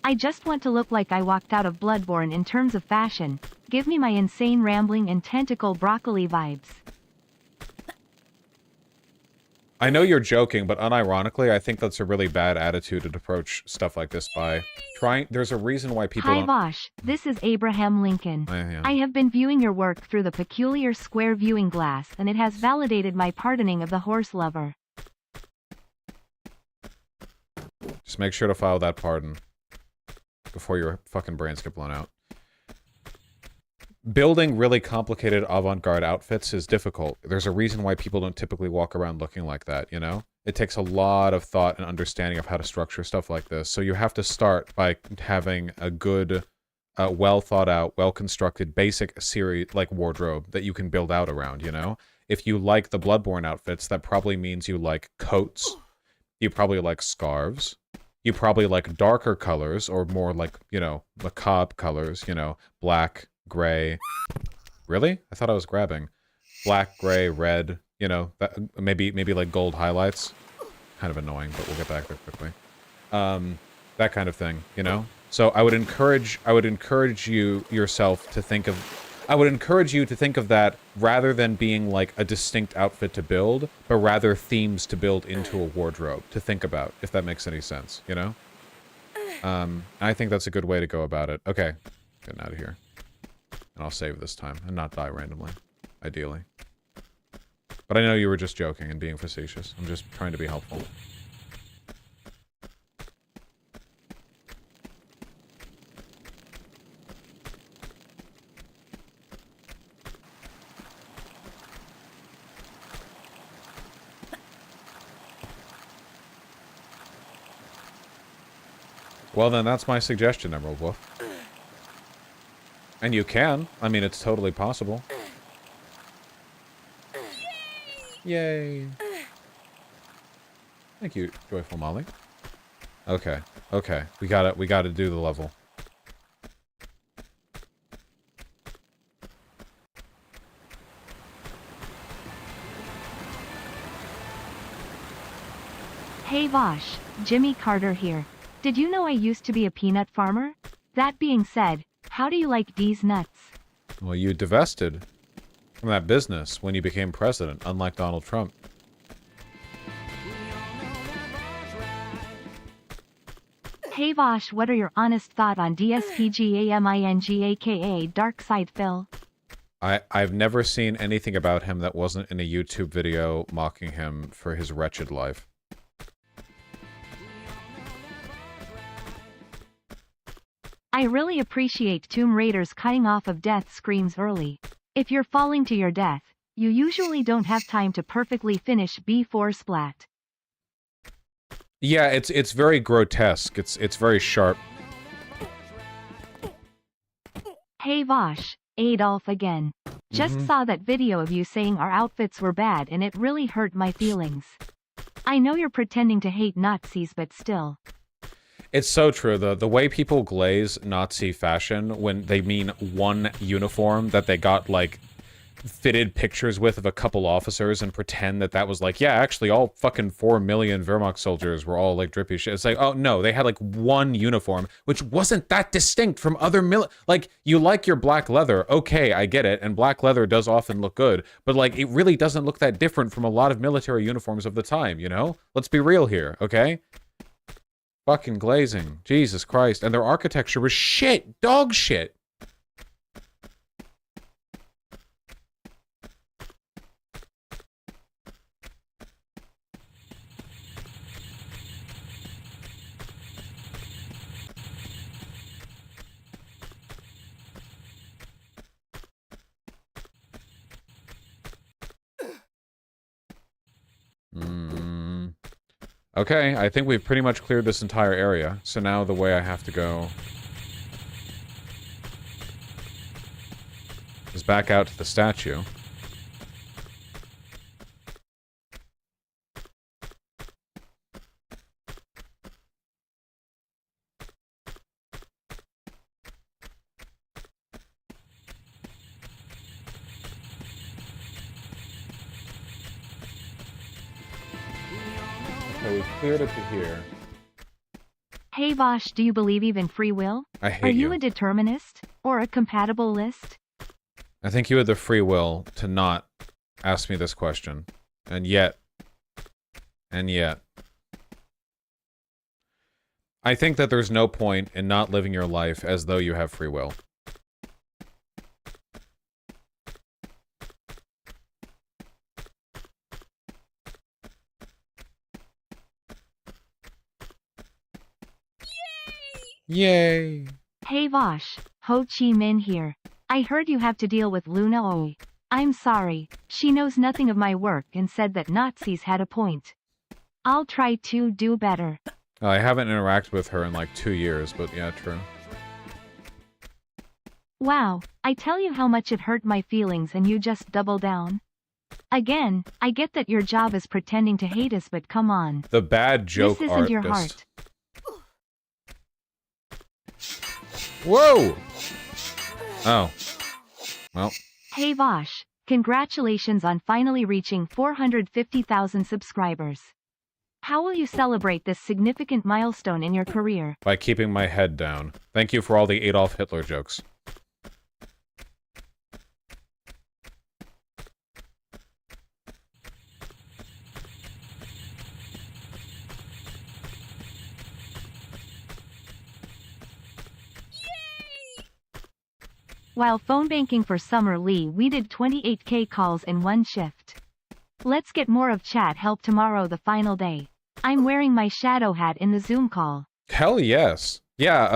I just want to look like I walked out of Bloodborne in terms of fashion. Give me my insane rambling and tentacle broccoli vibes. I know you're joking, but unironically, I think that's a really bad attitude to approach stuff like this by trying... There's a reason why people Hi Vosh, this is Abraham Lincoln. Yeah. I have been viewing your work through the peculiar square viewing glass and it has validated my pardoning of the horse lover. Just make sure to file that pardon before your fucking brains get blown out. Building really complicated avant-garde outfits is difficult. There's a reason why people don't typically walk around looking like that, you know? It takes a lot of thought and understanding of how to structure stuff like this. So you have to start by having a good, well-thought-out, well-constructed, basic series, like, wardrobe that you can build out around, you know? If you like the Bloodborne outfits, that probably means you like coats. You probably like scarves. You probably like darker colors, or more like, you know, macabre colors, you know, black, gray. Really? I thought I was grabbing. Black, gray, red, you know, that, maybe like gold highlights. Kind of annoying, but we'll get back there quickly. That kind of thing, you know? So I would encourage you yourself to think of, I would encourage you to think of that rather than being like a distinct outfit to build, but rather themes to build into a wardrobe to think about, if that makes any sense, you know? I think that's a good way to go about it. Okay, getting out of here. And I'll save this time and not die randomly, ideally. But I know you were just joking and being facetious. I'm just trying to be helpful. Well, then that's my suggestion, Emerald Wolf. And you can. I mean, it's totally possible. Yay. Thank you, Joyful Molly. Okay, okay. We gotta do the level. Hey Vosh, Jimmy Carter here. Did you know I used to be a peanut farmer? That being said, how do you like these nuts? Well, you divested from that business when you became president, unlike Donald Trump. Hey Vosh, what are your honest thoughts on DSPGAMINGAKA Dark Side Phil? I've never seen anything about him that wasn't in a YouTube video mocking him for his wretched life. I really appreciate Tomb Raider's cutting off of death screams early. If you're falling to your death, you usually don't have time to perfectly finish before splat. Yeah, it's very grotesque. It's very sharp. Hey Vosh, Adolf again. Just saw that video of you saying our outfits were bad and it really hurt my feelings. I know you're pretending to hate Nazis, but still. It's so true. The way people glaze Nazi fashion when they mean one uniform that they got, like, fitted pictures with of a couple officers and pretend that that was like, yeah, actually all fucking 4 million Wehrmacht soldiers were all, like, drippy shit. It's like, oh, no, they had, like, one uniform, which wasn't that distinct from other like, you like your black leather, okay, I get it, and black leather does often look good, but, like, it really doesn't look that different from a lot of military uniforms of the time, you know? Let's be real here, okay? Fucking glazing. Jesus Christ. And their architecture was shit. Dog shit. Okay, I think we've pretty much cleared this entire area, so now the way I have to go is back out to the statue. So we've cleared it to here. Hey Vosh, do you believe even free will? I hate Are you you. a determinist? Or a compatible list? I think you had the free will to not ask me this question. And yet. I think that there's no point in not living your life as though you have free will. Yay! Hey Vosh, Ho Chi Minh here. I heard you have to deal with Luna Oi. I'm sorry, she knows nothing of my work and said that Nazis had a point. I'll try to do better. I haven't interacted with her in like 2 years, but yeah, true. Wow, I tell you how much it hurt my feelings and you just double down. Again, I get that your job is pretending to hate us, but come on. The bad joke This isn't artist. your heart. Whoa! Oh. Well. Hey Vosh, congratulations on finally reaching 450,000 subscribers. How will you celebrate this significant milestone in your career? By keeping my head down. Thank you for all the Adolf Hitler jokes. While phone banking for Summer Lee, we did 28k calls in one shift. Let's get more of chat help tomorrow, the final day. I'm wearing my shadow hat in the Zoom call. Hell yes. Yeah,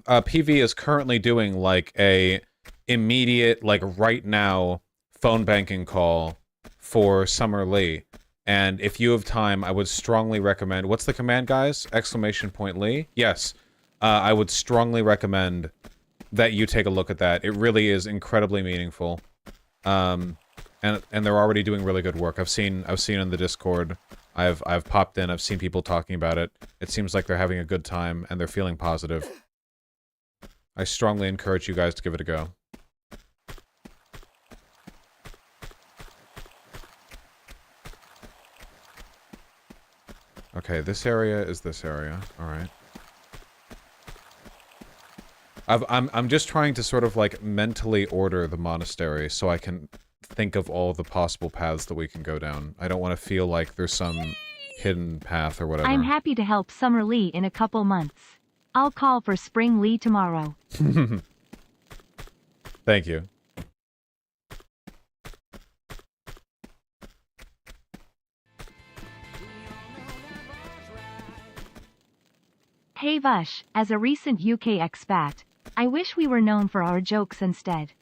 PV is currently doing like a immediate, like right now, phone banking call for Summer Lee. And if you have time, I would strongly recommend, what's the command, guys? Exclamation point Lee? Yes. I would strongly recommend that you take a look at that. It really is incredibly meaningful. And they're already doing really good work. I've seen in the Discord. I've popped in, I've seen people talking about it. It seems like they're having a good time and they're feeling positive. I strongly encourage you guys to give it a go. Okay, this area is this area. All right. I'm just trying to sort of like mentally order the monastery so I can think of all the possible paths that we can go down. I don't want to feel like there's some hidden path or whatever. I'm happy to help Summer Lee in a couple months. I'll call for Spring Lee tomorrow. Thank you. Hey Vush, as a recent UK expat, I wish we were known for our jokes instead.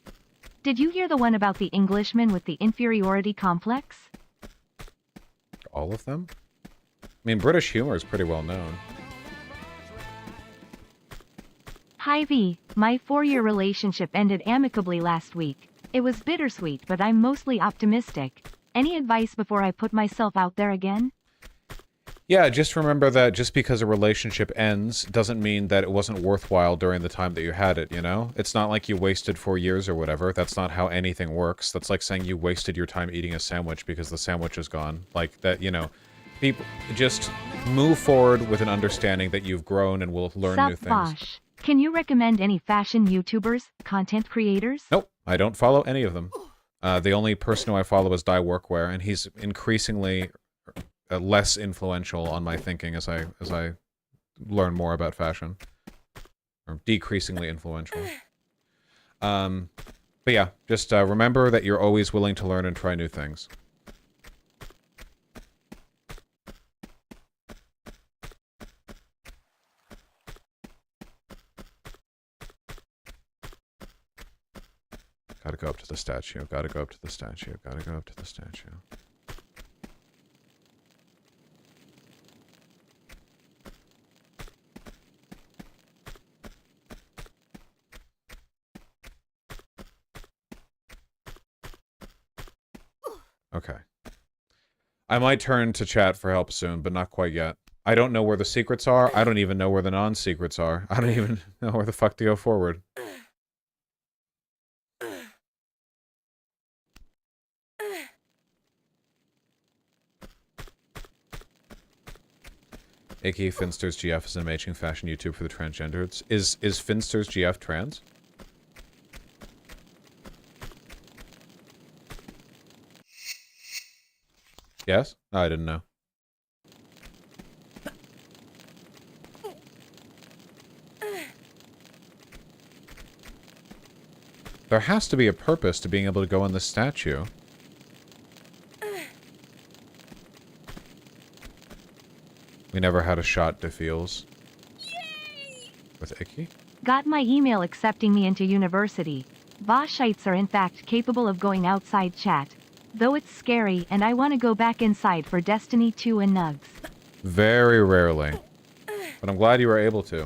Did you hear the one about the Englishman with the inferiority complex? All of them? I mean, British humor is pretty well known. Hi V, my 4-year relationship ended amicably last week. It was bittersweet, but I'm mostly optimistic. Any advice before I put myself out there again? Yeah, just remember that just because a relationship ends doesn't mean that it wasn't worthwhile during the time that you had it, you know? It's not like you wasted 4 years or whatever. That's not how anything works. That's like saying you wasted your time eating a sandwich because the sandwich is gone. Like that, you know. People just move forward with an understanding that you've grown and will learn new things. Vosh, can you recommend any fashion YouTubers, content creators? Nope, I don't follow any of them. The only person who I follow is Die Workwear, and he's increasingly less influential on my thinking as I learn more about fashion, or decreasingly influential. But yeah, just remember that you're always willing to learn and try new things. Gotta go up to the statue. Gotta go up to the statue. Gotta go up to the statue. Okay. I might turn to chat for help soon, but not quite yet. I don't know where the secrets are. I don't even know where the non-secrets are. I don't even know where the fuck to go forward. A.K.A. Finster's GF is an amazing fashion YouTube for the transgenders. Is Finster's GF trans? Yes? No, I didn't know. There has to be a purpose to being able to go in this statue. We never had a shot to feels. With Icky? Got my email accepting me into university. Voshites are in fact capable of going outside chat. Though it's scary and I want to go back inside for Destiny 2 and Nugs. Very rarely. But I'm glad you were able to.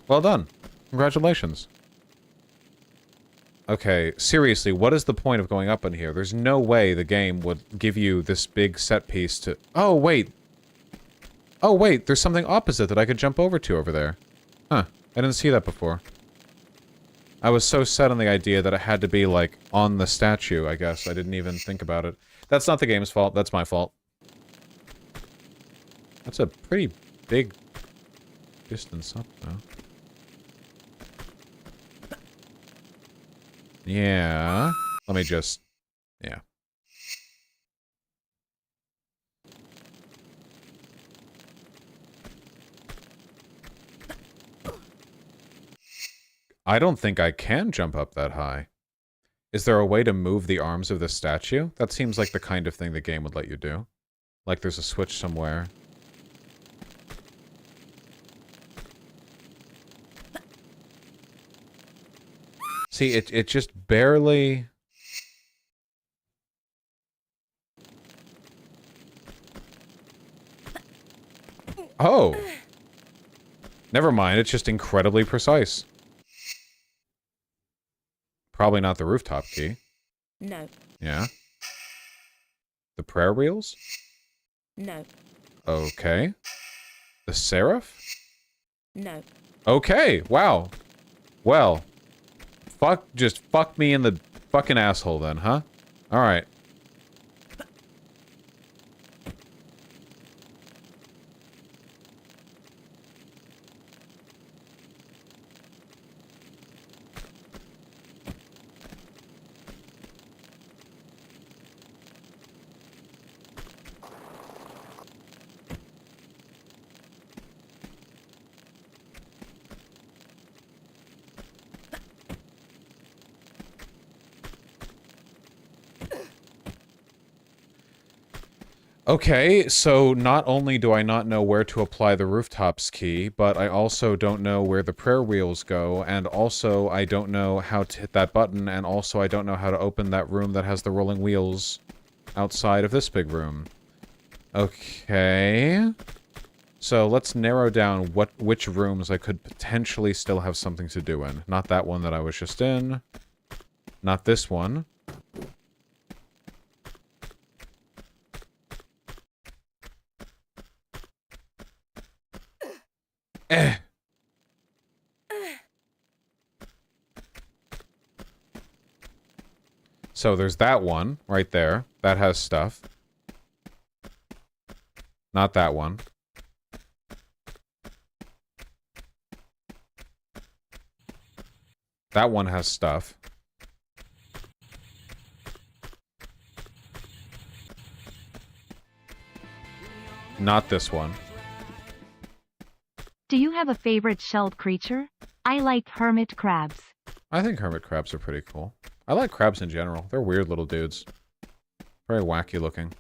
Well done. Congratulations. Okay, seriously, what is the point of going up in here? There's no way the game would give you this big set piece to... Oh, wait. Oh, wait, there's something opposite that I could jump over to over there. Huh, I didn't see that before. I was so set on the idea that it had to be, like, on the statue, I guess. I didn't even think about it. That's not the game's fault, that's my fault. That's a pretty big distance up, though. Yeah. Let me just... Yeah. I don't think I can jump up that high. Is there a way to move the arms of the statue? That seems like the kind of thing the game would let you do. Like there's a switch somewhere. See, it just barely... Oh! Never mind, it's just incredibly precise. Probably not the rooftop key. No. Yeah. The prayer wheels? No. Okay. The seraph? No. Okay, wow. Well... just fuck me in the fucking asshole then, huh? Alright. Okay, so not only do I not know where to apply the rooftops key, but I also don't know where the prayer wheels go, and also I don't know how to hit that button, and also I don't know how to open that room that has the rolling wheels outside of this big room. Okay. So let's narrow down which rooms I could potentially still have something to do in. Not that one that I was just in. Not this one. So there's that one right there. That has stuff. Not that one. That one has stuff. Not this one. Do you have a favorite shelled creature? I like hermit crabs. I think hermit crabs are pretty cool. I like crabs in general. They're weird little dudes. Very wacky looking.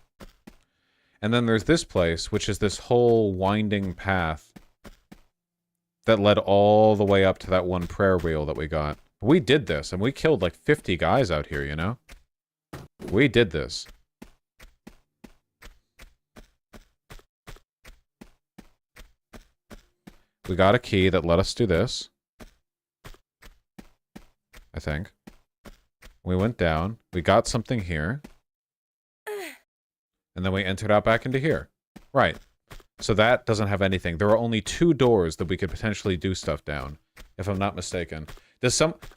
And then there's this place, which is this whole winding path that led all the way up to that one prayer wheel that we got. We did this, and we killed like 50 guys out here, you know? We did this. We got a key that let us do this. I think. We went down. We got something here. And then we entered out back into here. Right. So that doesn't have anything. There are only 2 doors that we could potentially do stuff down, if I'm not mistaken.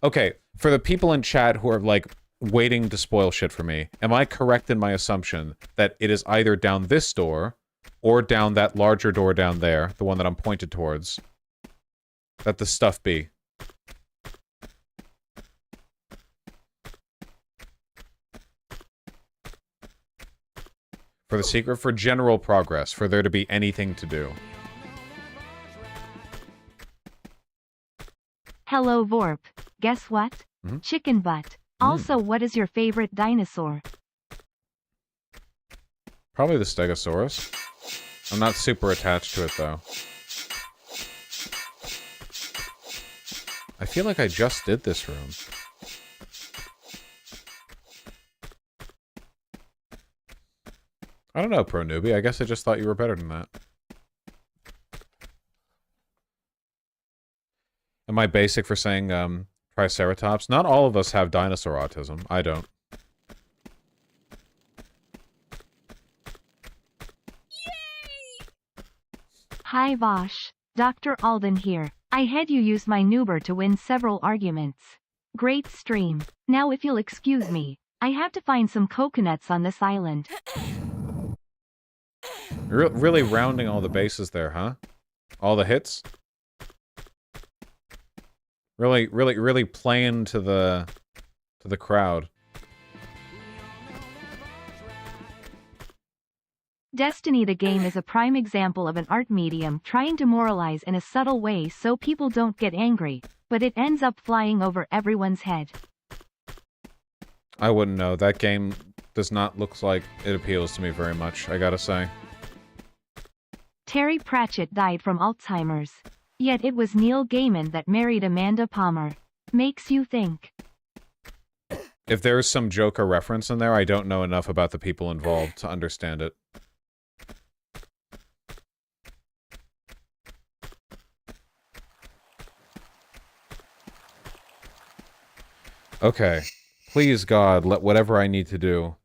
Okay, for the people in chat who are, like, waiting to spoil shit for me, am I correct in my assumption that it is either down this door, or down that larger door down there, the one that I'm pointed towards, that the stuff be? For the secret, for general progress, for there to be anything to do. Hello, Vorp. Guess what? Chicken butt. Also, what is your favorite dinosaur? Probably the Stegosaurus. I'm not super attached to it, though. I feel like I just did this room. I don't know, Pro Newbie. I guess I just thought you were better than that. Am I basic for saying, Triceratops. Not all of us have dinosaur autism. I don't. Hi Vosh. Dr. Alden here. I had you use my Nuber to win several arguments. Great stream. Now if you'll excuse me, I have to find some coconuts on this island. Really rounding all the bases there, huh? All the hits? Really playing to the crowd. Destiny the game is a prime example of an art medium trying to moralize in a subtle way so people don't get angry, but it ends up flying over everyone's head. I wouldn't know. That game does not look like it appeals to me very much, I gotta say. Terry Pratchett died from Alzheimer's. Yet it was Neil Gaiman that married Amanda Palmer. Makes you think. If there's some Joker reference in there, I don't know enough about the people involved to understand it. Okay. Please, God, let whatever I need to do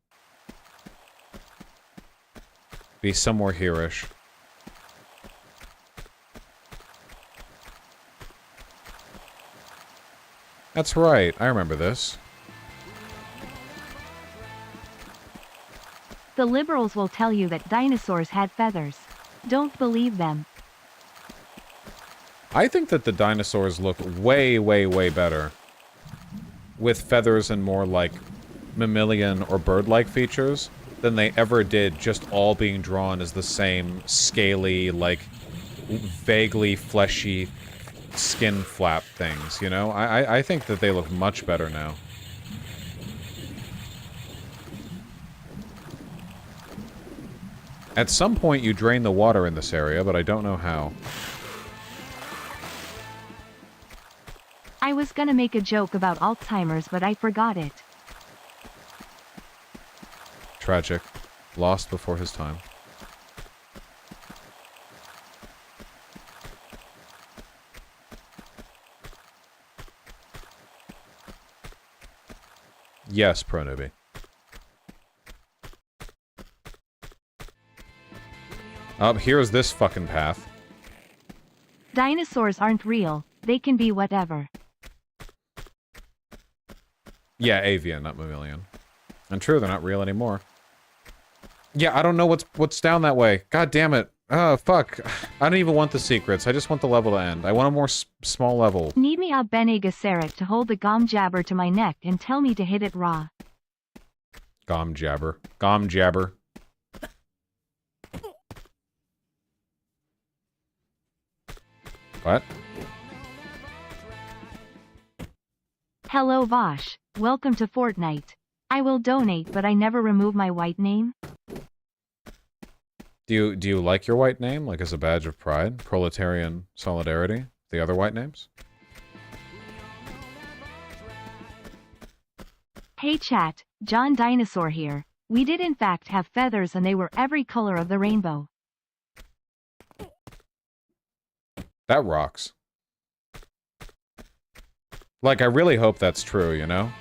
be somewhere here-ish. That's right. I remember this. The liberals will tell you that dinosaurs had feathers. Don't believe them. I think that the dinosaurs look way, way, way better with feathers and more, like, mammalian or bird-like features than they ever did just all being drawn as the same scaly, like, vaguely fleshy skin flap things, you know? I think that they look much better now. At some point you drain the water in this area, but I don't know how. I was gonna make a joke about Alzheimer's, but I forgot it. Tragic. Lost before his time. Yes, Pro Newbie. Here's this fucking path. Dinosaurs aren't real, they can be whatever. Yeah, avian, not mammalian. And true, they're not real anymore. Yeah, I don't know what's down that way. God damn it. Oh, fuck. I don't even want the secrets. I just want the level to end. I want a more small level. Need me a Bene Gesserit to hold the gom jabber to my neck and tell me to hit it raw. Gom jabber. Gom jabber. What? Hello Vosh, welcome to Fortnite. I will donate, but I never remove my white name. Do you like your white name, like as a badge of pride? Proletarian solidarity? The other white names? Hey chat, John Dinosaur here. We did in fact have feathers and they were every color of the rainbow. That rocks. Like, I really hope that's true, you know?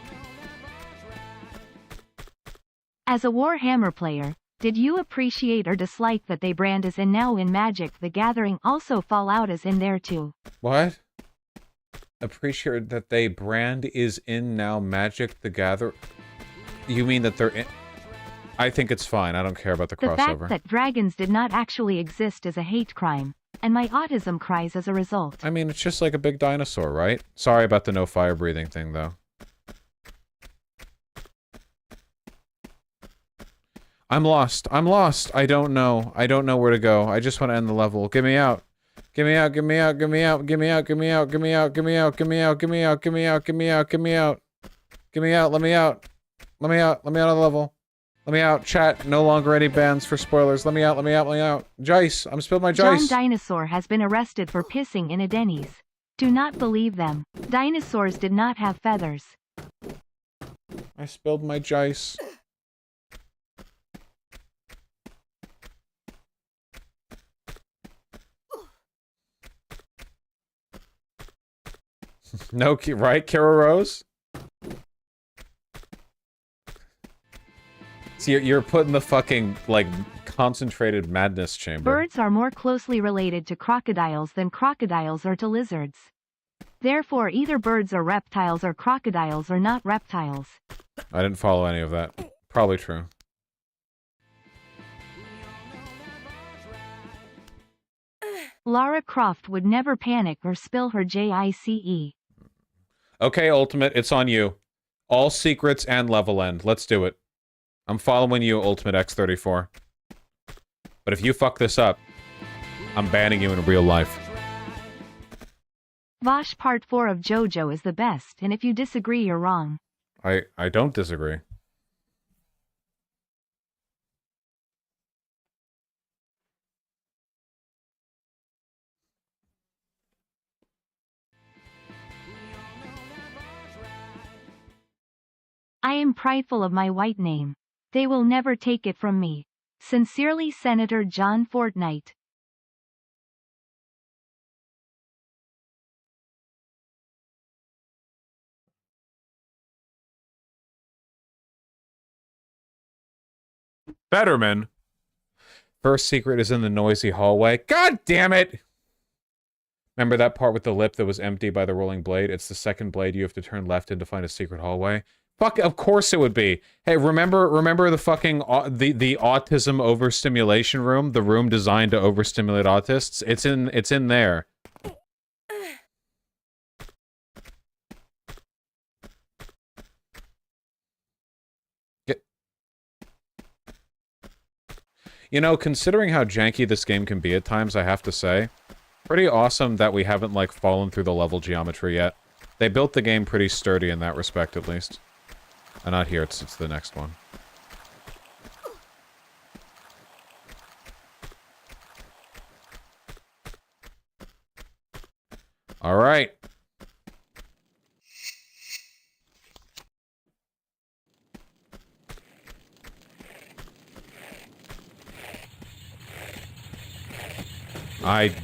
As a Warhammer player, did you appreciate or dislike that they brand is in now in Magic the Gathering, also Fallout is in there too? What? Appreciate that they brand is in now Magic the Gathering? You mean that they're in... I think it's fine. I don't care about the crossover. The fact that dragons did not actually exist is a hate crime, and my autism cries as a result. I mean, it's just like a big dinosaur, right? Sorry about the no fire breathing thing, though. I'm lost. I'm lost. I don't know. I don't know where to go. I just want to end the level. Get me out. Get me out. Get me out. Get me out. Get me out. Get me out. Get me out. Get me out. Get me out. Get me out. Get me out. Get me out. Get me out. Get me out. Let me out. Let me out. Let me out of the level. Let me out. Chat. No longer any bans for spoilers. Let me out. Let me out. Let me out. Jice. I'm spilled my Jice. John Dinosaur has been arrested for pissing in a Denny's. Do not believe them. Dinosaurs did not have feathers. I spilled my Jice. No, right, Kara Rose? See, you're putting the fucking, like, concentrated madness chamber. Birds are more closely related to crocodiles than crocodiles are to lizards. Therefore, either birds are reptiles or crocodiles are not reptiles. I didn't follow any of that. Probably true. Lara Croft would never panic or spill her JICE. Okay, Ultimate, it's on you. All secrets and level end. Let's do it. I'm following you, Ultimate X34. But if you fuck this up, I'm banning you in real life. Vosh Part 4 of JoJo is the best, and if you disagree, you're wrong. I don't disagree. I am prideful of my white name. They will never take it from me. Sincerely, Senator John Fortnite. Betterman. First secret is in the noisy hallway. God damn it! Remember that part with the lip that was empty by the rolling blade? It's the second blade you have to turn left in to find a secret hallway. Fuck, of course it would be. Hey, remember the fucking the autism overstimulation room, the room designed to overstimulate autists? It's in there. You know, considering how janky this game can be at times, I have to say, pretty awesome that we haven't, like, fallen through the level geometry yet. They built the game pretty sturdy in that respect, at least. Not here, it's the next one. Alright. I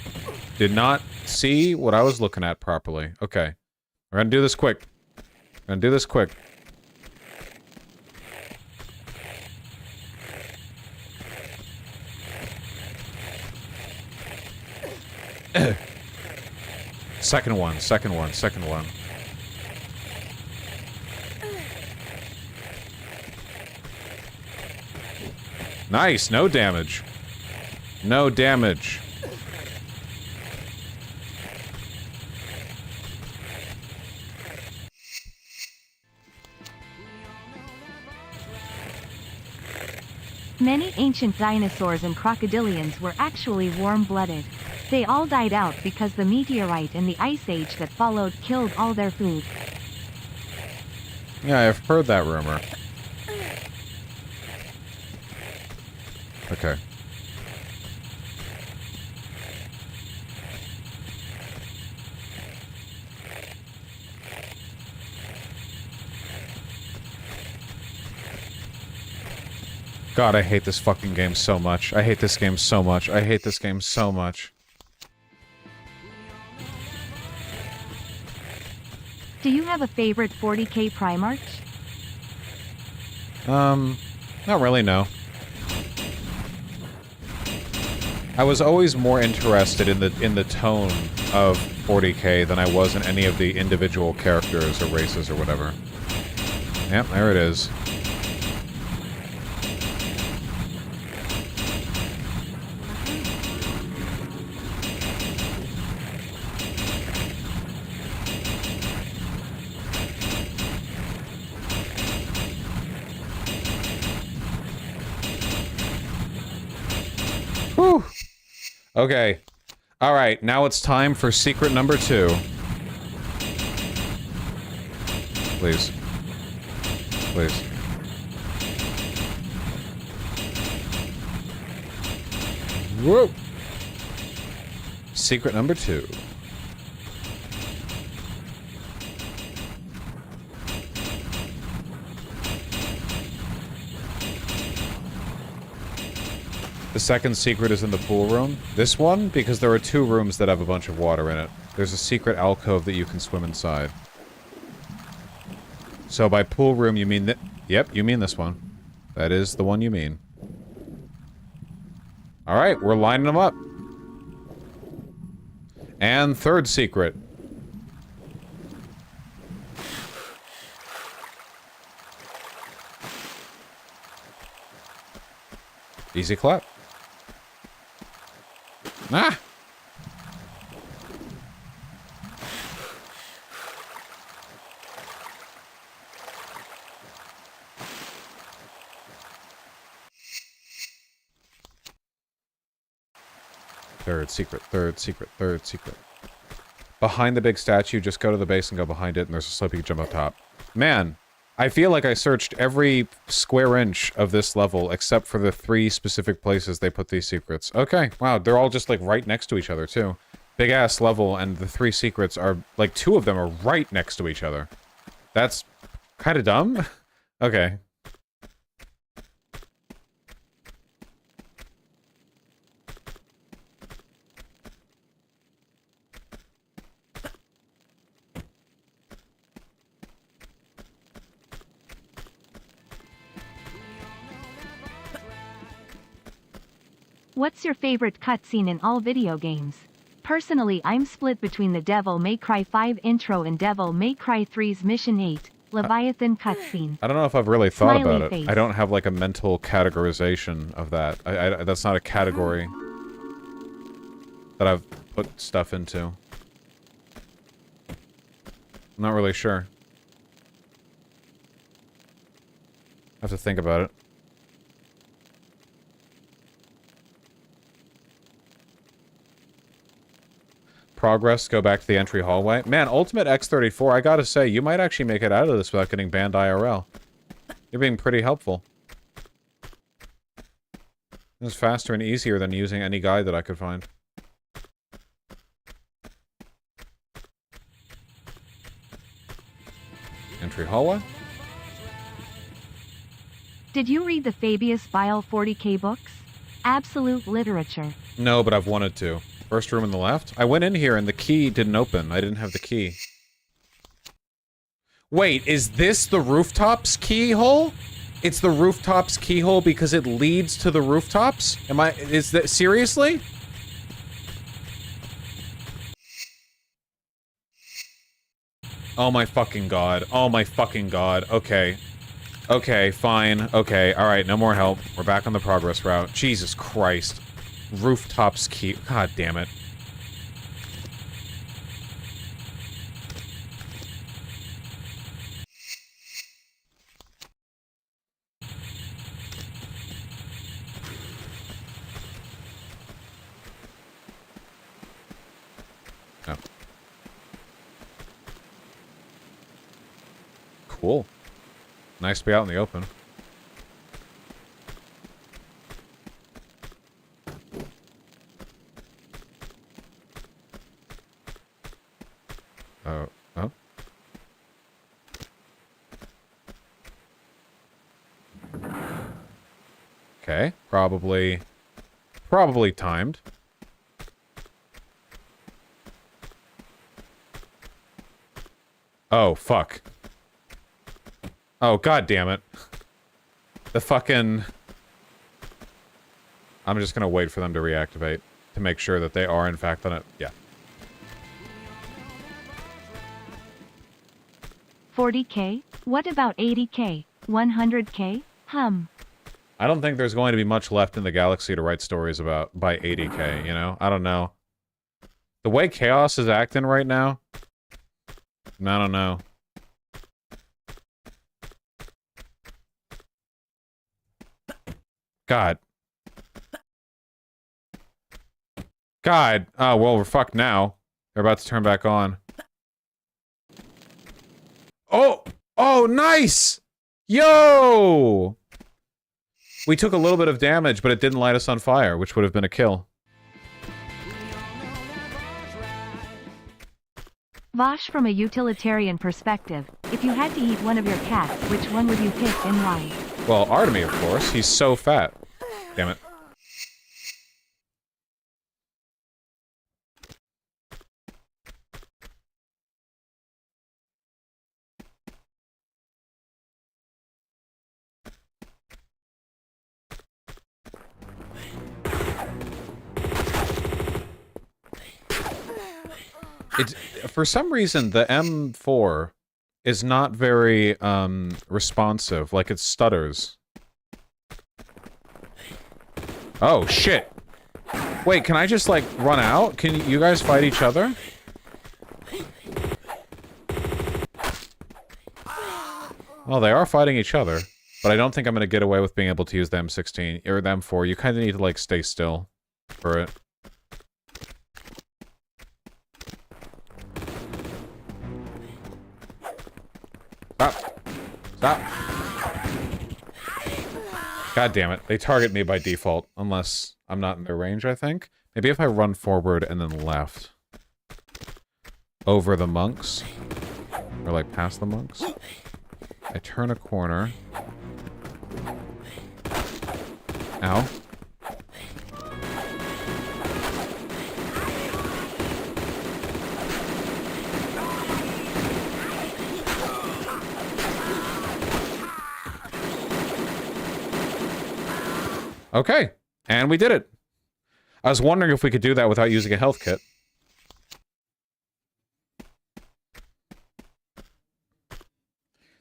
did not see what I was looking at properly. Okay. We're gonna do this quick. We're gonna do this quick. Second one. Nice, no damage. No damage. Many ancient dinosaurs and crocodilians were actually warm-blooded. They all died out because the meteorite and the ice age that followed killed all their food. Yeah, I've heard that rumor. Okay. God, I hate this fucking game so much. I hate this game so much. I hate this game so much. Do you have a favorite 40k Primarch? Not really, no. I was always more interested in the tone of 40k than I was in any of the individual characters or races or whatever. Yep, there it is. Whew. Okay. Alright, now it's time for secret number 2. Please. Please. Whoa! Secret number 2. The second secret is in the pool room. This one, because there are 2 rooms that have a bunch of water in it. There's a secret alcove that you can swim inside. So by pool room, you mean that? Yep, you mean this one. That is the one you mean. Alright, we're lining them up. And third secret. Easy clap. Ah! Third secret, third secret, third secret. Behind the big statue, just go to the base and go behind it, and there's a slope you can jump up top. Man, I feel like I searched every square inch of this level except for the 3 specific places they put these secrets. Okay, wow, they're all just like right next to each other too. Big ass level, and the 3 secrets are like 2 of them are right next to each other. That's kind of dumb. Okay. What's your favorite cutscene in all video games? Personally, I'm split between the Devil May Cry 5 intro and Devil May Cry 3's Mission 8, Leviathan cutscene. I don't know if I've really thought Smiley about it. face. I don't have like a mental categorization of that. That's not a category that I've put stuff into. I'm not really sure. I have to think about it. Progress, go back to the entry hallway. Man, Ultimate X34, I gotta say, you might actually make it out of this without getting banned IRL. You're being pretty helpful. This is faster and easier than using any guide that I could find. Entry hallway? Did you read the Fabius Bile 40k books? Absolute literature. No, but I've wanted to. First room on the left? I went in here and the key didn't open. I didn't have the key. Wait, is this the rooftops keyhole? It's the rooftops keyhole because it leads to the rooftops? Is that, seriously? Oh my fucking god. Oh my fucking god. Okay. Okay, fine. Okay, alright, no more help. We're back on the progress route. Jesus Christ. Rooftops key. God damn it. Oh. Cool. Nice to be out in the open. Oh. Okay, probably timed. Oh, fuck. Oh, god damn it. The fucking... I'm just gonna wait for them to reactivate to make sure that they are in fact on it. Yeah. 40k? What about 80k? 100k? I don't think there's going to be much left in the galaxy to write stories about by 80k, you know? I don't know. The way Chaos is acting right now, I don't know. God. God. Oh, well, we're fucked now. They're about to turn back on. Oh! Oh, nice! Yo! We took a little bit of damage, but it didn't light us on fire, which would have been a kill. Vosh, from a utilitarian perspective, if you had to eat one of your cats, which one would you pick and why? Well, Artemy, of course. He's so fat. Damn it. It's for some reason the M4 is not very responsive. Like it stutters. Oh shit! Wait, can I just like run out? Can you guys fight each other? Well, they are fighting each other, but I don't think I'm gonna get away with being able to use the M16 or the M4. You kind of need to like stay still for it. Stop! Stop! God damn it! They target me by default unless I'm not in their range. I think maybe if I run forward and then left over the monks, or like past the monks. I turn a corner. Ow. Okay, and we did it. I was wondering if we could do that without using a health kit.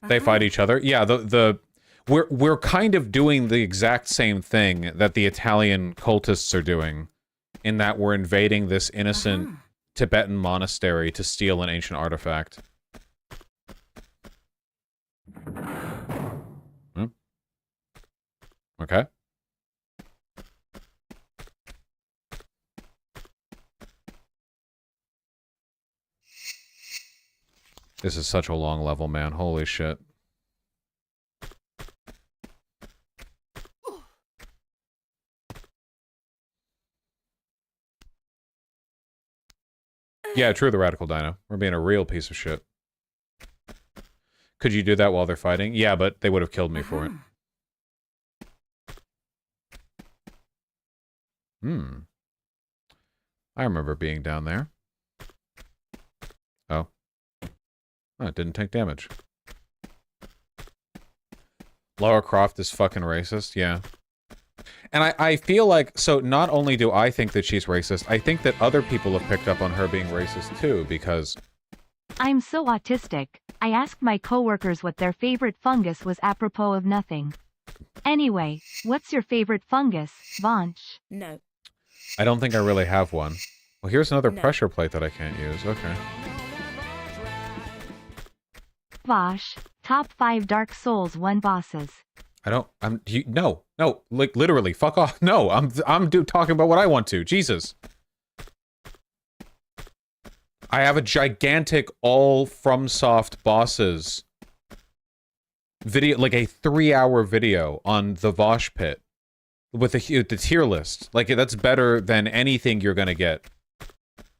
They fight each other. Yeah, we're kind of doing the exact same thing that the Italian cultists are doing, in that we're invading this innocent Tibetan monastery to steal an ancient artifact. Okay. This is such a long level, man. Holy shit. Yeah, true, the Radical Dino. We're being a real piece of shit. Could you do that while they're fighting? Yeah, but they would have killed me for it. I remember being down there. Oh. Oh, it didn't take damage. Lara Croft is fucking racist, yeah. And I feel like, so not only do I think that she's racist, I think that other people have picked up on her being racist too, because... I'm so autistic, I asked my coworkers what their favorite fungus was apropos of nothing. Anyway, what's your favorite fungus, Vansh? No. I don't think I really have one. Well, here's another pressure plate that I can't use, okay. Vosh, top 5 Dark Souls 1 bosses. No, like, literally, fuck off. No, I'm talking about what I want to. Jesus. I have a gigantic all FromSoft bosses video, like a 3-hour video on the Vosh pit with the tier list. Like, that's better than anything you're gonna get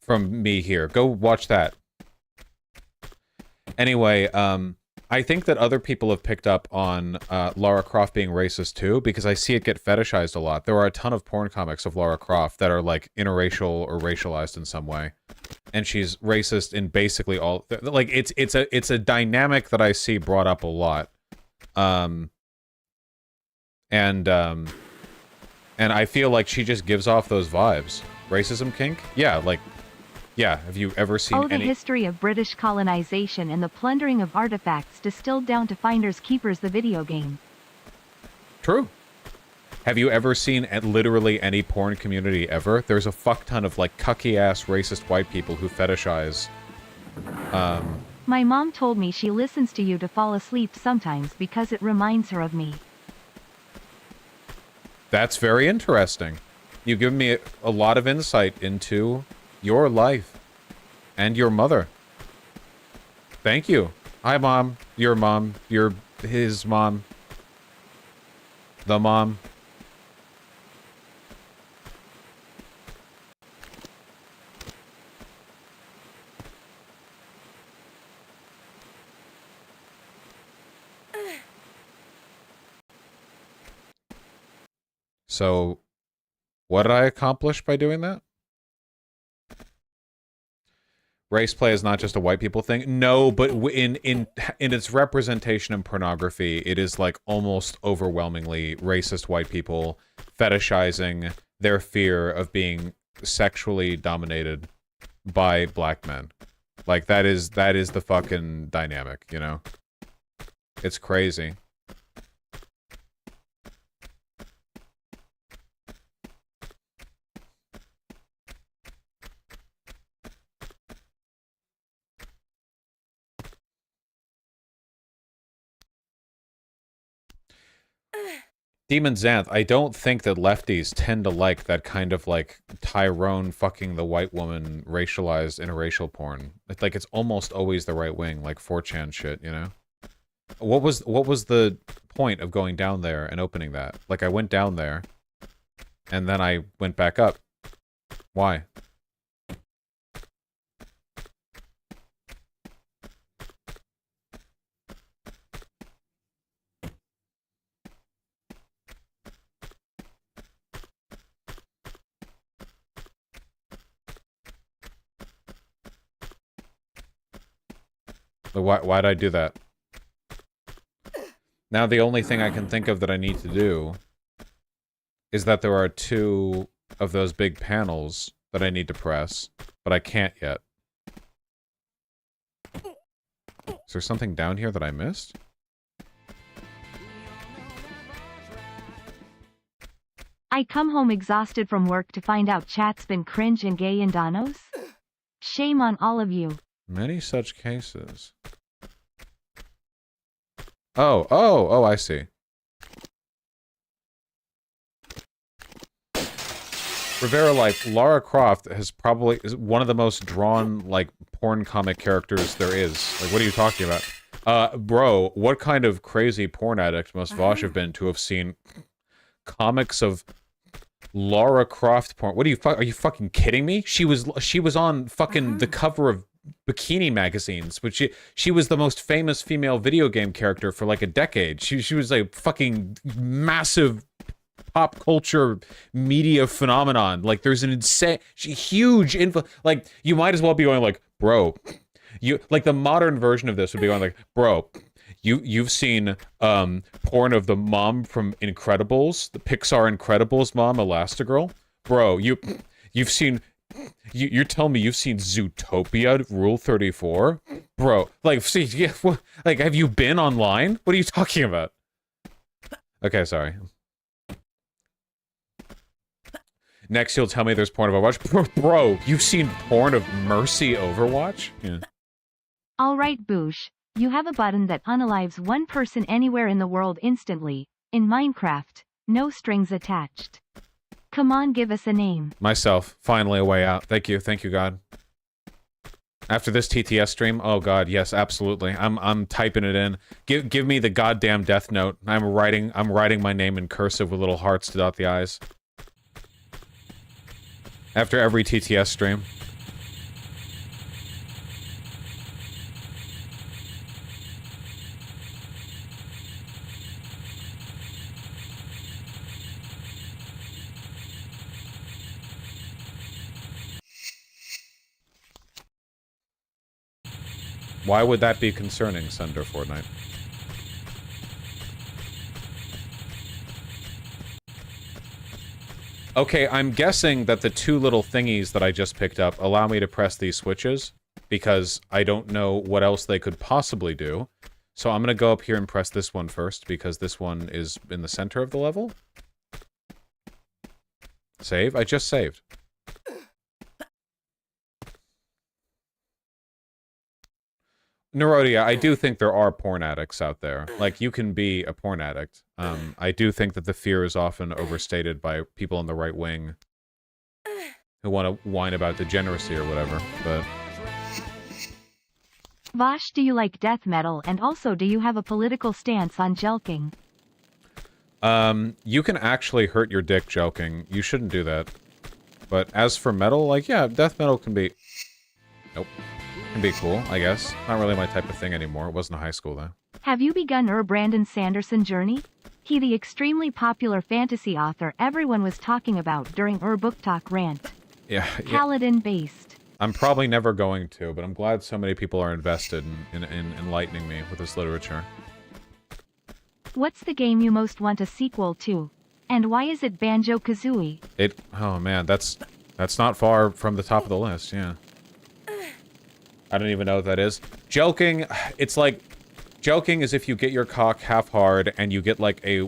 from me here. Go watch that. Anyway, I think that other people have picked up on Lara Croft being racist too, because I see it get fetishized a lot. There are a ton of porn comics of Lara Croft that are like interracial or racialized in some way, and she's racist in basically all. Like it's a dynamic that I see brought up a lot, and I feel like she just gives off those vibes. Racism kink, yeah, like. Yeah, have you ever seen the history of British colonization and the plundering of artifacts distilled down to Finders Keepers the video game. True. Have you ever seen at literally any porn community ever? There's a fuck ton of like cucky-ass racist white people who fetishize... My mom told me she listens to you to fall asleep sometimes because it reminds her of me. That's very interesting. You give me a lot of insight into... your life. And your mother. Thank you. Hi, Mom. Your mom. His mom. The mom. So, what did I accomplish by doing that? Race play is not just a white people thing. No, but in its representation in pornography, it is like almost overwhelmingly racist white people fetishizing their fear of being sexually dominated by black men. Like, that is the fucking dynamic, you know? It's crazy. Demon Xanth, I don't think that lefties tend to like that kind of, like, Tyrone fucking the white woman racialized interracial porn. It's like, it's almost always the right wing, like 4chan shit, you know? What was the point of going down there and opening that? Like, I went down there, and then I went back up. Why? Why'd I do that? Now the only thing I can think of that I need to do is that there are 2 of those big panels that I need to press, but I can't yet. Is there something down here that I missed? I come home exhausted from work to find out chat's been cringe and gay and donos? Shame on all of you. Many such cases. Oh, I see. Rivera, like, Lara Croft is one of the most drawn, like, porn comic characters there is. Like, what are you talking about? Bro, what kind of crazy porn addict must Vosh have been to have seen comics of Lara Croft porn? What are you fucking kidding me? She was on fucking the cover of bikini magazines, which she was the most famous female video game character for like a decade. She was a fucking massive pop culture media phenomenon. Like, there's an insane, huge info. Like, you might as well be going like, bro, like the modern version of this would be going like, bro, you've seen porn of the mom from Incredibles, the Pixar Incredibles mom, Elastigirl, bro. You've seen. You're telling me you've seen Zootopia Rule 34? Bro, like, see, yeah, like, have you been online? What are you talking about? Okay, sorry. Next, you'll tell me there's porn of Overwatch. Bro, you've seen porn of Mercy Overwatch? Yeah. Alright, Boosh. You have a button that unalives one person anywhere in the world instantly. In Minecraft. No strings attached. Come on, give us a name. Myself. Finally a way out. Thank you, God. After this TTS stream, oh god, yes, absolutely. I'm typing it in. Give me the goddamn death note. I'm writing my name in cursive with little hearts to dot the I's. After every TTS stream. Why would that be concerning, Sunder Fortnite? Okay, I'm guessing that the 2 little thingies that I just picked up allow me to press these switches, because I don't know what else they could possibly do. So I'm gonna go up here and press this one first, because this one is in the center of the level. Save? I just saved. Neurodia, I do think there are porn addicts out there. Like, you can be a porn addict. I do think that the fear is often overstated by people in the right wing who want to whine about degeneracy or whatever, but... Vosh, do you like death metal, and also do you have a political stance on jelking? You can actually hurt your dick joking. You shouldn't do that. But as for metal, like, yeah, death metal can be... Nope. Can be cool, I guess. Not really my type of thing anymore. It wasn't in high school, though. Have you begun Brandon Sanderson journey? He the extremely popular fantasy author everyone was talking about during Book Talk rant. Yeah. Paladin-based. I'm probably never going to, but I'm glad so many people are invested in enlightening me with this literature. What's the game you most want a sequel to? And why is it Banjo-Kazooie? Oh man, that's not far from the top of the list, yeah. I don't even know what that is. Joking, it's like... Joking is if you get your cock half hard and you get like a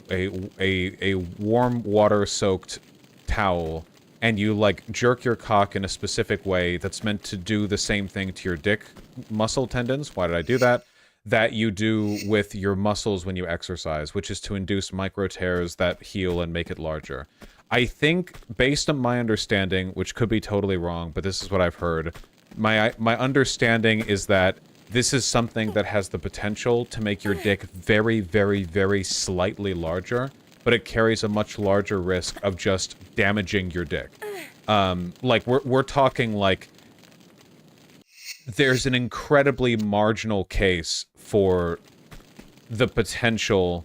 warm water-soaked towel and you like jerk your cock in a specific way that's meant to do the same thing to your dick muscle tendons. Why did I do that? That you do with your muscles when you exercise, which is to induce micro tears that heal and make it larger. I think, based on my understanding, which could be totally wrong, but this is what I've heard, my understanding is that this is something that has the potential to make your dick very, very, very slightly larger, but it carries a much larger risk of just damaging your dick. Like, we're talking, like, there's an incredibly marginal case for the potential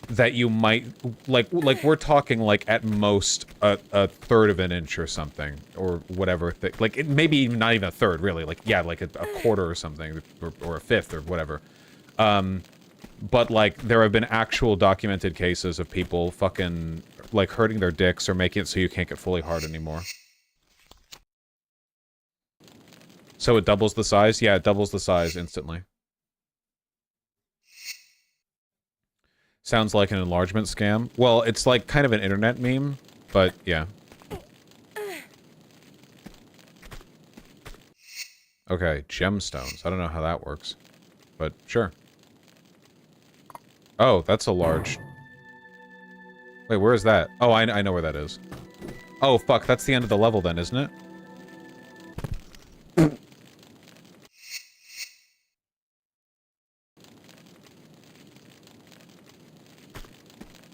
that you might, like we're talking, like, at most, a third of an inch or something, or whatever, like, it maybe even not even a third, really, like, yeah, like a quarter or something, or a fifth, or whatever. But, like, there have been actual documented cases of people fucking, like, hurting their dicks or making it so you can't get fully hard anymore. So it doubles the size? Yeah, it doubles the size instantly. Sounds like an enlargement scam. Well, it's like kind of an internet meme, but yeah. Okay, gemstones. I don't know how that works, but sure. Oh, that's a large... Wait, where is that? Oh, I know where that is. Oh, fuck, that's the end of the level then, isn't it?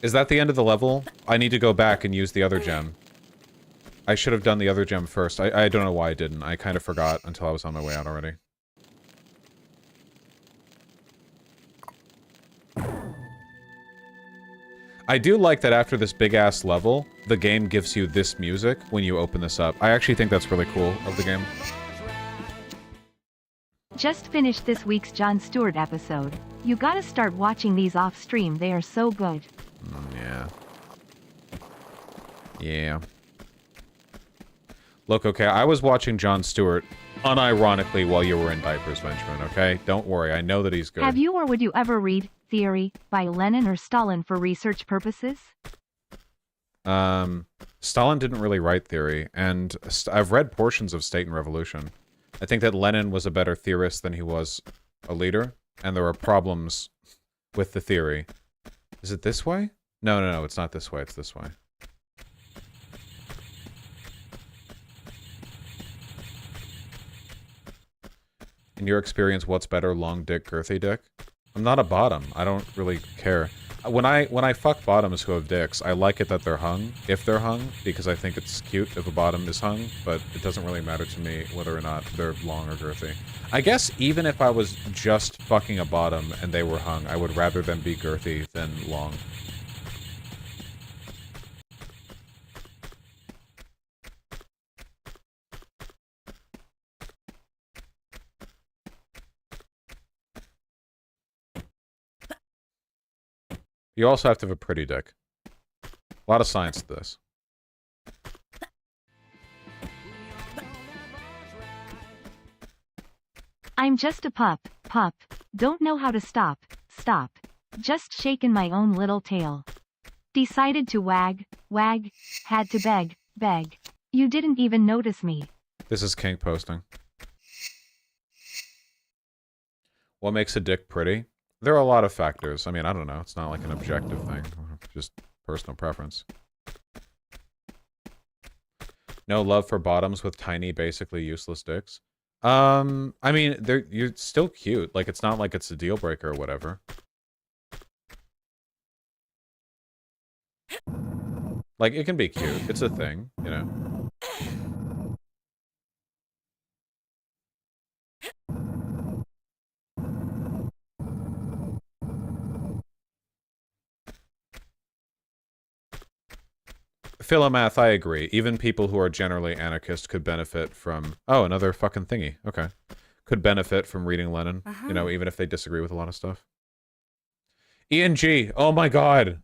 Is that the end of the level? I need to go back and use the other gem. I should have done the other gem first. I don't know why I didn't. I kind of forgot until I was on my way out already. I do like that after this big-ass level, the game gives you this music when you open this up. I actually think that's really cool of the game. Just finished this week's Jon Stewart episode. You gotta start watching these off stream, they are so good. Yeah. Yeah. Look, okay, I was watching Jon Stewart unironically while you were in diapers, Benjamin, okay? Don't worry, I know that he's good. Have you or would you ever read Theory by Lenin or Stalin for research purposes? Stalin didn't really write Theory, and I've read portions of State and Revolution. I think that Lenin was a better theorist than he was a leader, and there are problems with the theory. Is it this way? No, no, no, it's not this way, it's this way. In your experience, what's better, long dick, girthy dick? I'm not a bottom. I don't really care. When I fuck bottoms who have dicks, I like it that they're hung, if they're hung, because I think it's cute if a bottom is hung, but it doesn't really matter to me whether or not they're long or girthy. I guess even if I was just fucking a bottom and they were hung, I would rather them be girthy than long. You also have to have a pretty dick. A lot of science to this. I'm just a pup. Don't know how to stop. Just shaking my own little tail. Decided to wag. Had to beg. You didn't even notice me. This is kink posting. What makes a dick pretty? There are a lot of factors. I mean, I don't know. It's not like an objective thing. Just personal preference. No love for bottoms with tiny, basically useless dicks. I mean, you're still cute. Like, it's not like it's a deal breaker or whatever. Like, it can be cute. It's a thing, you know. Philomath, I agree. Even people who are generally anarchist could benefit from... Oh, another fucking thingy. Okay. Could benefit from reading Lenin. You know, even if they disagree with a lot of stuff. ENG! Oh my god!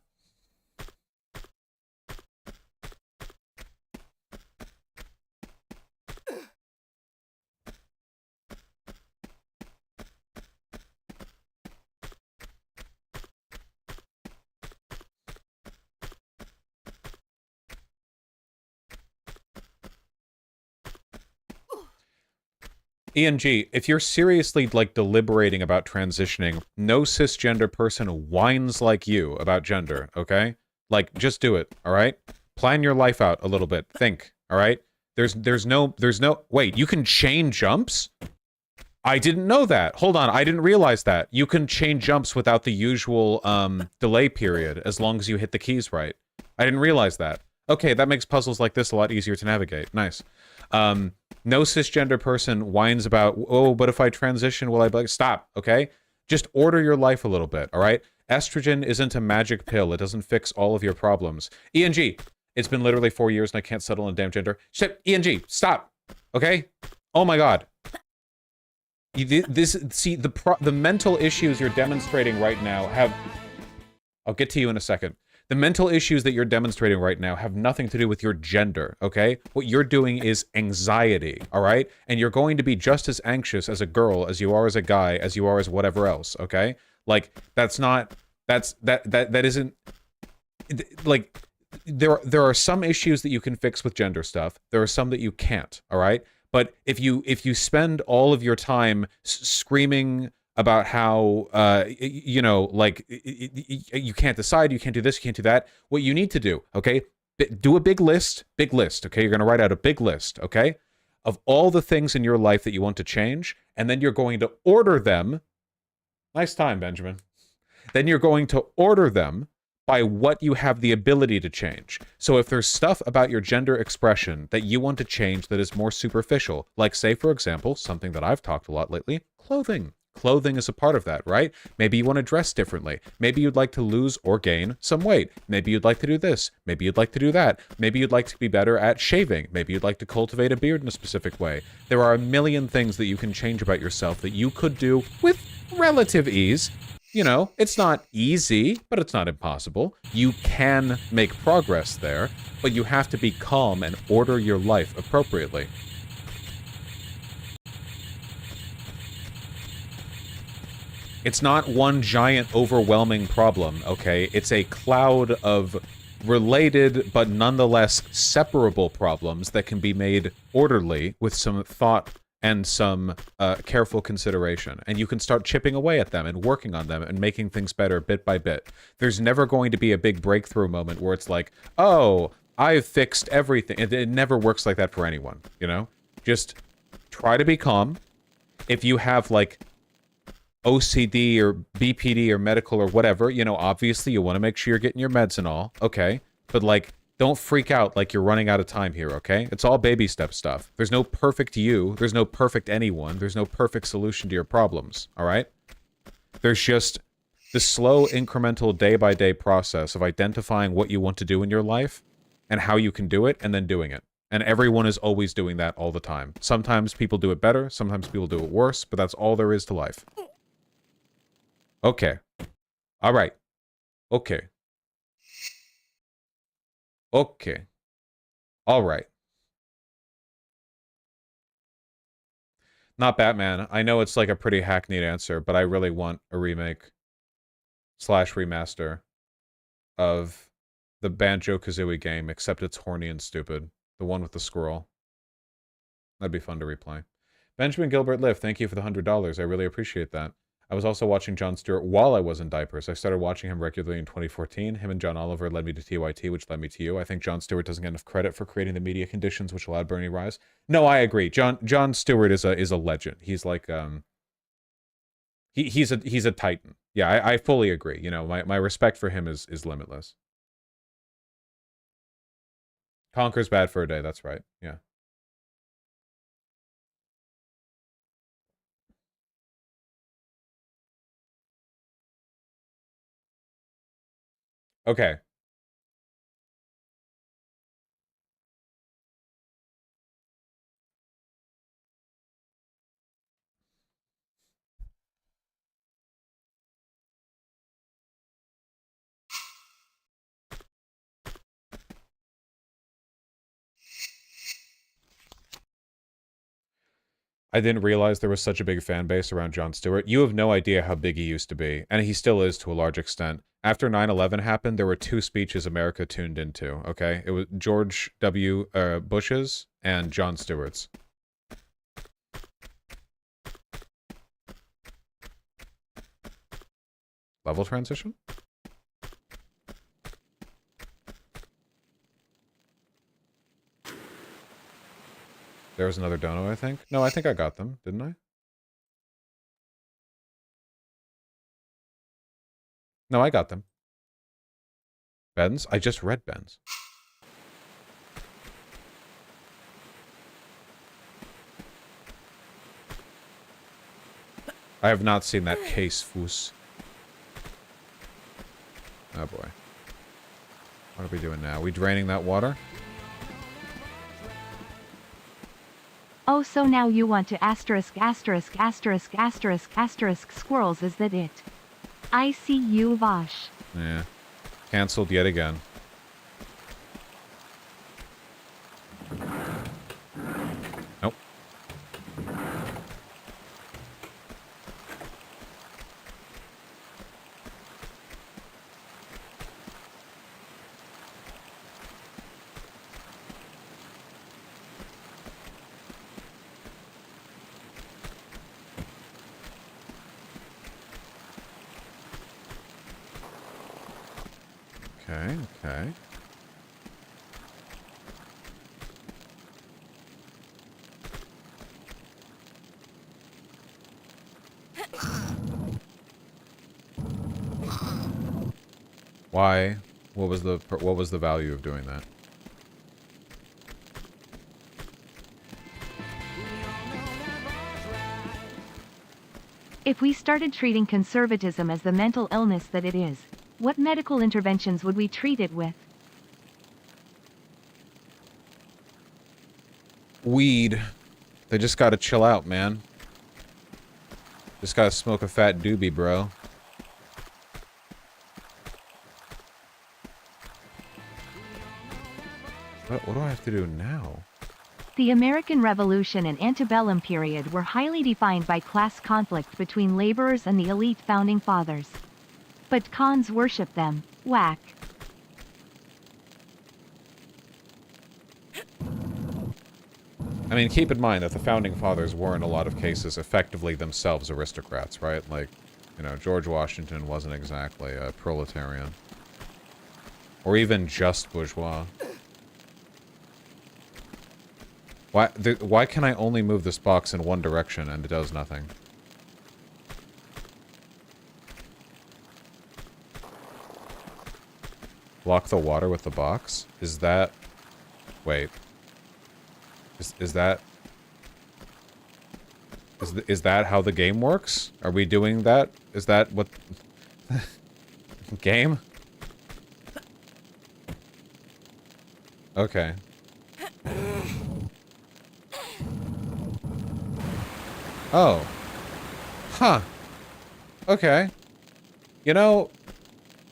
ENG, if you're seriously, like, deliberating about transitioning, no cisgender person whines like you about gender, okay? Like, just do it, alright? Plan your life out a little bit. Think, alright? There's no... Wait, you can chain jumps? I didn't know that. Hold on, I didn't realize that. You can chain jumps without the usual, delay period, as long as you hit the keys right. I didn't realize that. Okay, that makes puzzles like this a lot easier to navigate. Nice. No cisgender person whines about, oh, but if I transition, will I be like, stop, okay? Just order your life a little bit, all right? Estrogen isn't a magic pill. It doesn't fix all of your problems. ENG, it's been literally 4 years and I can't settle on damn gender. Shit, ENG, stop, okay? Oh my God. The mental issues you're demonstrating right now have... I'll get to you in a second. The mental issues that you're demonstrating right now have nothing to do with your gender, okay? What you're doing is anxiety, all right? And you're going to be just as anxious as a girl, as you are as a guy, as you are as whatever else, okay? Like, that isn't... Like, there are some issues that you can fix with gender stuff. There are some that you can't, all right? But if you spend all of your time screaming about how, you know, like, you can't decide, you can't do this, you can't do that, what you need to do, okay? Do a big list, okay? You're going to write out a big list, okay? Of all the things in your life that you want to change, and then you're going to order them. Nice time, Benjamin. Then you're going to order them by what you have the ability to change. So if there's stuff about your gender expression that you want to change that is more superficial, like, say, for example, something that I've talked a lot lately, clothing. Clothing is a part of that, right? Maybe you want to dress differently. Maybe you'd like to lose or gain some weight. Maybe you'd like to do this. Maybe you'd like to do that. Maybe you'd like to be better at shaving. Maybe you'd like to cultivate a beard in a specific way. There are a million things that you can change about yourself that you could do with relative ease. You know, it's not easy, but it's not impossible. You can make progress there, but you have to be calm and order your life appropriately. It's not one giant, overwhelming problem, okay? It's a cloud of related, but nonetheless separable problems that can be made orderly with some thought and some careful consideration. And you can start chipping away at them and working on them and making things better bit by bit. There's never going to be a big breakthrough moment where it's like, oh, I've fixed everything. It never works like that for anyone, you know? Just try to be calm. If you have, like, OCD or BPD or medical or whatever, you know, obviously you want to make sure you're getting your meds and all, okay? But, like, don't freak out like you're running out of time here, okay? It's all baby step stuff. There's no perfect you. There's no perfect anyone. There's no perfect solution to your problems, all right? There's just the slow, incremental, day-by-day process of identifying what you want to do in your life and how you can do it, and then doing it. And everyone is always doing that all the time. Sometimes people do it better, sometimes people do it worse, but that's all there is to life. Okay. All right. Okay. Okay. All right. Not Batman. I know it's like a pretty hackneyed answer, but I really want a remake / remaster of the Banjo-Kazooie game, except it's horny and stupid. The one with the squirrel. That'd be fun to replay. Benjamin Gilbert Liff, thank you for the $100. I really appreciate that. I was also watching Jon Stewart while I was in diapers. I started watching him regularly in 2014. Him and John Oliver led me to TYT, which led me to you. I think Jon Stewart doesn't get enough credit for creating the media conditions which allowed Bernie rise. No, I agree. Jon Stewart is a legend. He's like he's a titan. Yeah, I fully agree. You know, my respect for him is limitless. Conker's bad for a day. That's right. Yeah. Okay. I didn't realize there was such a big fan base around Jon Stewart. You have no idea how big he used to be, and he still is to a large extent. After 9/11 happened, there were 2 speeches America tuned into, okay? It was George W. Bush's and Jon Stewart's. Level transition? There was another dono, I think. No, I think I got them, didn't I? No, I got them. Ben's? I just read Ben's. I have not seen that case, Foos. Oh boy. What are we doing now? Are we draining that water? Oh, so now you want to asterisk squirrels, is that it? I see you, Vosh. Yeah. Cancelled yet again. Nope. Okay, okay. Why? What was the value of doing that? If we started treating conservatism as the mental illness that it is, what medical interventions would we treat it with? Weed. They just gotta chill out, man. Just gotta smoke a fat doobie, bro. What do I have to do now? The American Revolution and antebellum period were highly defined by class conflict between laborers and the elite founding fathers. But cons worship them. Whack. I mean, keep in mind that the founding fathers were in a lot of cases effectively themselves aristocrats, right? Like, you know, George Washington wasn't exactly a proletarian. Or even just bourgeois. Why can I only move this box in one direction and it does nothing? Block the water with the box? Is that... Wait. Is that... Is that how the game works? Are we doing that? Is that what... Game? Okay. Oh. Huh. Okay. You know...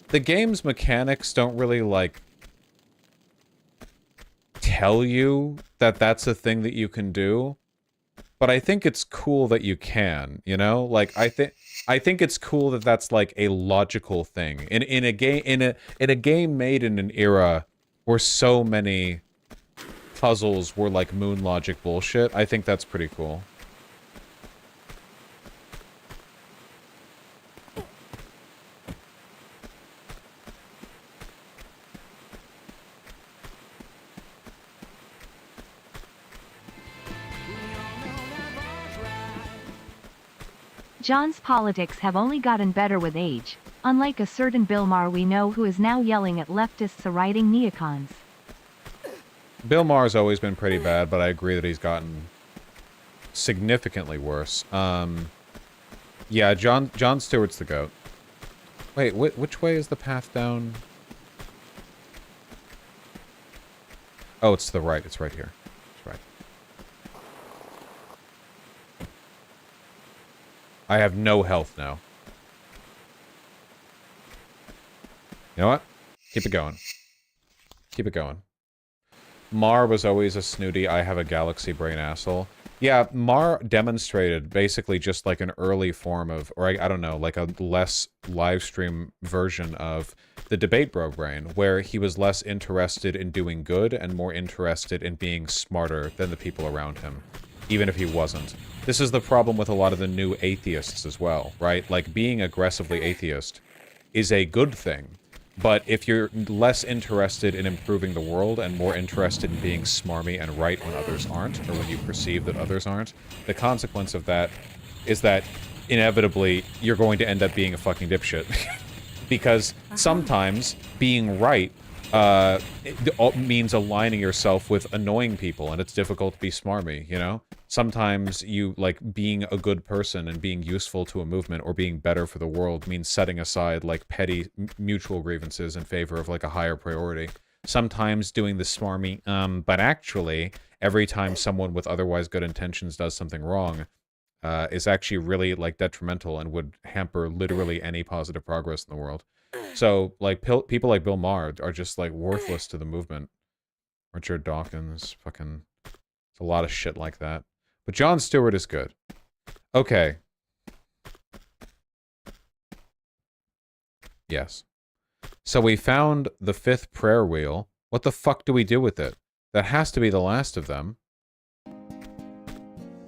The game's mechanics don't really, like, tell you that that's a thing that you can do. But I think it's cool that you can, you know? Like, I think it's cool that that's, like, a logical thing. In a game made in an era where so many puzzles were, like, moon logic bullshit, I think that's pretty cool. John's politics have only gotten better with age, unlike a certain Bill Maher we know who is now yelling at leftists writing neocons. Bill Maher's always been pretty bad, but I agree that he's gotten significantly worse. Yeah, Jon Stewart's the GOAT. Wait, which way is the path down? Oh, it's to the right. It's right here. It's right. I have no health now. You know what? Keep it going. Keep it going. Maher was always a snooty, I have a galaxy brain asshole. Yeah, Maher demonstrated basically just like an early form of, or I don't know, like a less live stream version of the debate bro brain, where he was less interested in doing good and more interested in being smarter than the people around him, even if he wasn't. This is the problem with a lot of the new atheists as well, right? Like, being aggressively atheist is a good thing. But if you're less interested in improving the world and more interested in being smarmy and right when others aren't, or when you perceive that others aren't, the consequence of that is that inevitably you're going to end up being a fucking dipshit. Because sometimes being right means aligning yourself with annoying people, and it's difficult to be smarmy, you know? Sometimes you, like, being a good person and being useful to a movement or being better for the world means setting aside, like, petty mutual grievances in favor of, like, a higher priority. Sometimes doing the smarmy, but actually, every time someone with otherwise good intentions does something wrong, is actually really, like, detrimental and would hamper literally any positive progress in the world. So, like, people like Bill Maher are just, like, worthless to the movement. Richard Dawkins, fucking... It's a lot of shit like that. But Jon Stewart is good. Okay. Yes. So we found the 5th prayer wheel. What the fuck do we do with it? That has to be the last of them.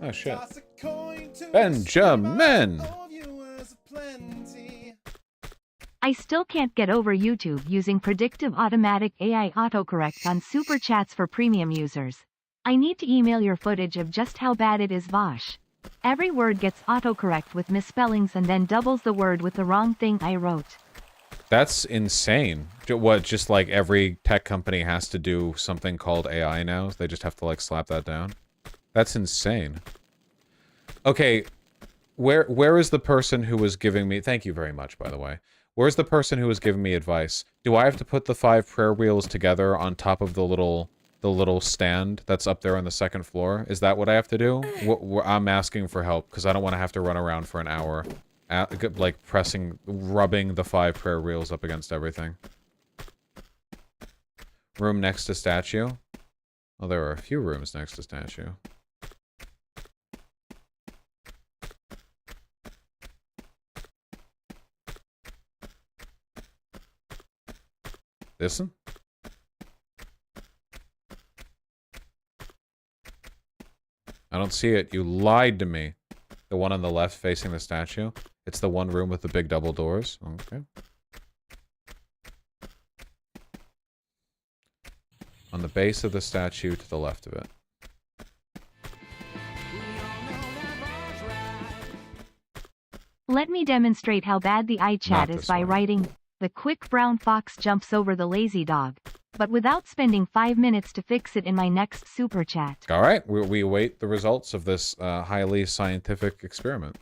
Oh, shit. Benjamin! I still can't get over YouTube using predictive automatic AI autocorrect on super chats for premium users. I need to email your footage of just how bad it is, Vosh. Every word gets autocorrect with misspellings and then doubles the word with the wrong thing I wrote. That's insane. What, just like every tech company has to do something called AI now? They just have to, like, slap that down? That's insane. Okay, where is the person who was giving me... Thank you very much, by the way. Where's the person who was giving me advice? Do I have to put the 5 prayer wheels together on top of the little stand that's up there on the 2nd floor? Is that what I have to do? I'm asking for help, because I don't want to have to run around for an hour, like, rubbing the 5 prayer wheels up against everything. Room next to statue? Well, there are a few rooms next to statue. This one? I don't see it. You lied to me. The one on the left facing the statue? It's the one room with the big double doors? Okay. On the base of the statue to the left of it. Let me demonstrate how bad the iChat is by writing, "The quick brown fox jumps over the lazy dog," but without spending 5 minutes to fix it in my next super chat. Alright, we await the results of this highly scientific experiment.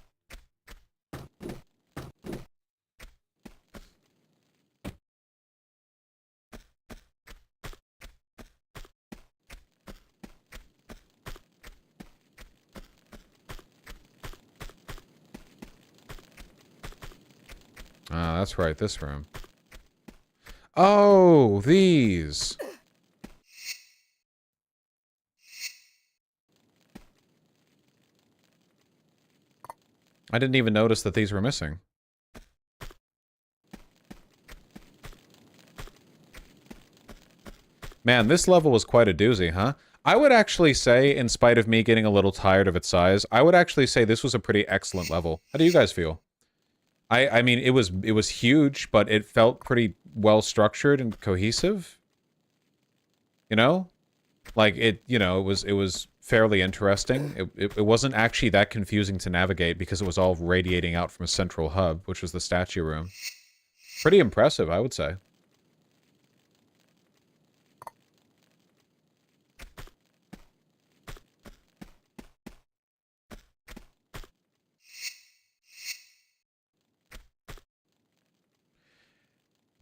Ah, that's right, this room. Oh, these! I didn't even notice that these were missing. Man, this level was quite a doozy, huh? I would actually say, in spite of me getting a little tired of its size, I would actually say this was a pretty excellent level. How do you guys feel? I mean, it was huge, but it felt pretty well structured and cohesive. You know? Like, it was fairly interesting. It wasn't actually that confusing to navigate because it was all radiating out from a central hub, which was the statue room. Pretty impressive, I would say.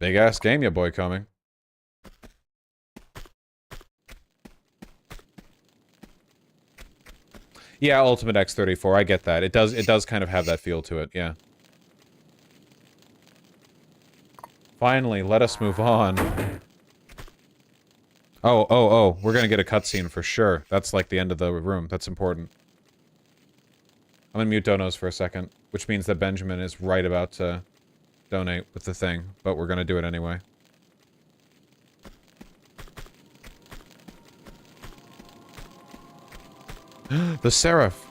Big ass game, ya boy, coming. Yeah, Ultimate X34, I get that. It does kind of have that feel to it, yeah. Finally, let us move on. Oh, we're gonna get a cutscene for sure. That's like the end of the room. That's important. I'm gonna mute Donos for a second, which means that Benjamin is right about to donate with the thing, but we're gonna do it anyway. The Seraph!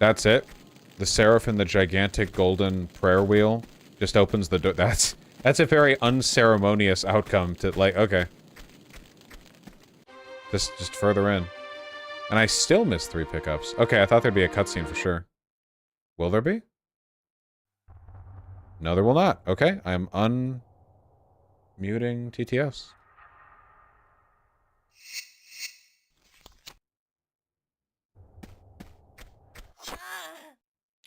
That's it? The Seraphim, the gigantic golden prayer wheel, just opens the door. That's a very unceremonious outcome to, like, okay. Just further in. And I still missed 3 pickups. Okay, I thought there'd be a cutscene for sure. Will there be? No, there will not. Okay, I'm unmuting TTS.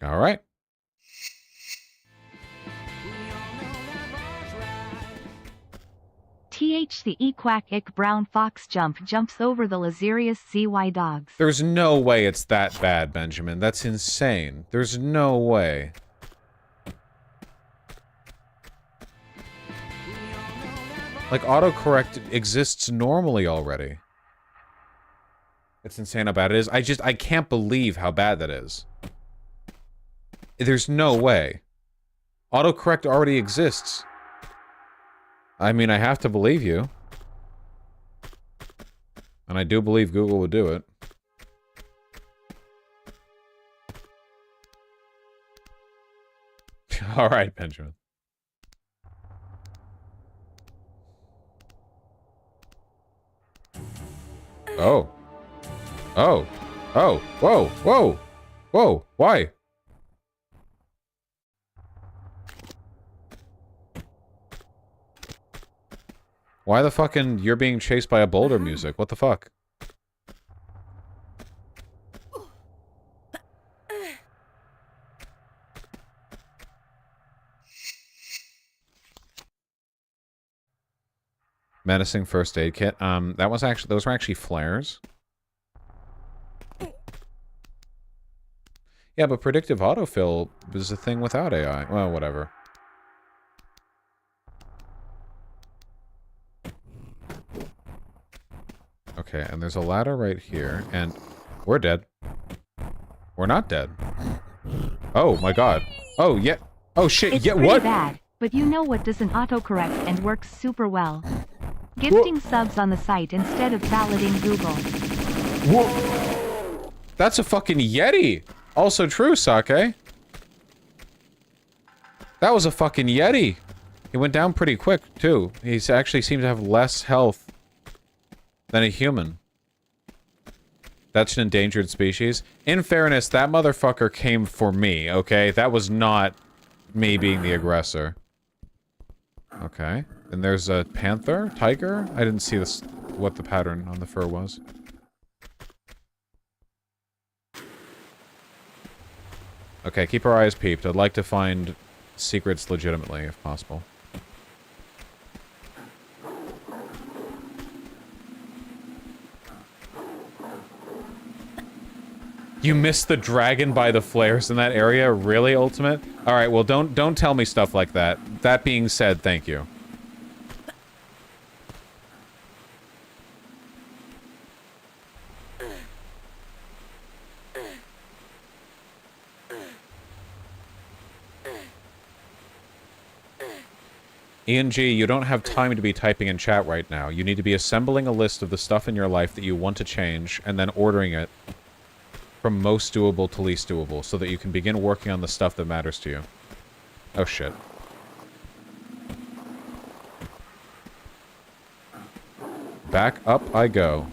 All right. The Equack Ick Brown Fox jumps over the Lazarius ZY dogs. There's no way it's that bad, Benjamin. That's insane. There's no way. Like, autocorrect exists normally already. It's insane how bad it is. I can't believe how bad that is. There's no way. Autocorrect already exists. I mean, I have to believe you. And I do believe Google would do it. All right, Benjamin. Oh. Oh. Oh. Whoa. Whoa. Whoa. Why? Why the fucking you're being chased by a boulder music? What the fuck? Menacing first aid kit. That was actually, those were actually flares. Yeah, but predictive autofill is a thing without AI. Well, whatever. Okay, and there's a ladder right here, and we're dead. We're not dead. Oh my god. Oh, yeah. Oh shit, it's yeah, pretty what? Bad, but you know what doesn't autocorrect and works super well? Gifting subs on the site instead of validating Google. Whoa. That's a fucking Yeti! Also true, Sake. That was a fucking Yeti! He went down pretty quick, too. He actually seemed to have less health than a human. That's an endangered species. In fairness, that motherfucker came for me, okay? That was not me being the aggressor. Okay. And there's a panther? Tiger? I didn't see this, what the pattern on the fur was. Okay, keep our eyes peeped. I'd like to find secrets legitimately, if possible. You missed the dragon by the flares in that area? Really, Ultimate? Alright, well, don't tell me stuff like that. That being said, thank you. Ian G, you don't have time to be typing in chat right now. You need to be assembling a list of the stuff in your life that you want to change, and then ordering it from most doable to least doable, so that you can begin working on the stuff that matters to you. Oh shit. Back up I go.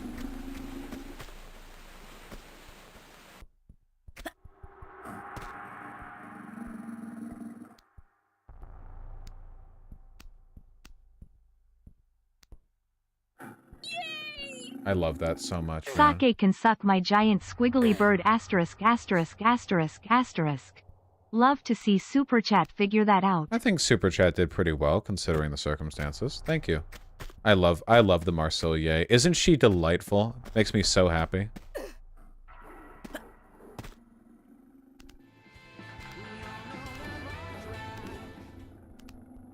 I love that so much. Man. Sake can suck my giant squiggly bird asterisk asterisk asterisk asterisk. Love to see Super Chat figure that out. I think Super Chat did pretty well considering the circumstances. Thank you. I love the Marseillais. Isn't she delightful? Makes me so happy.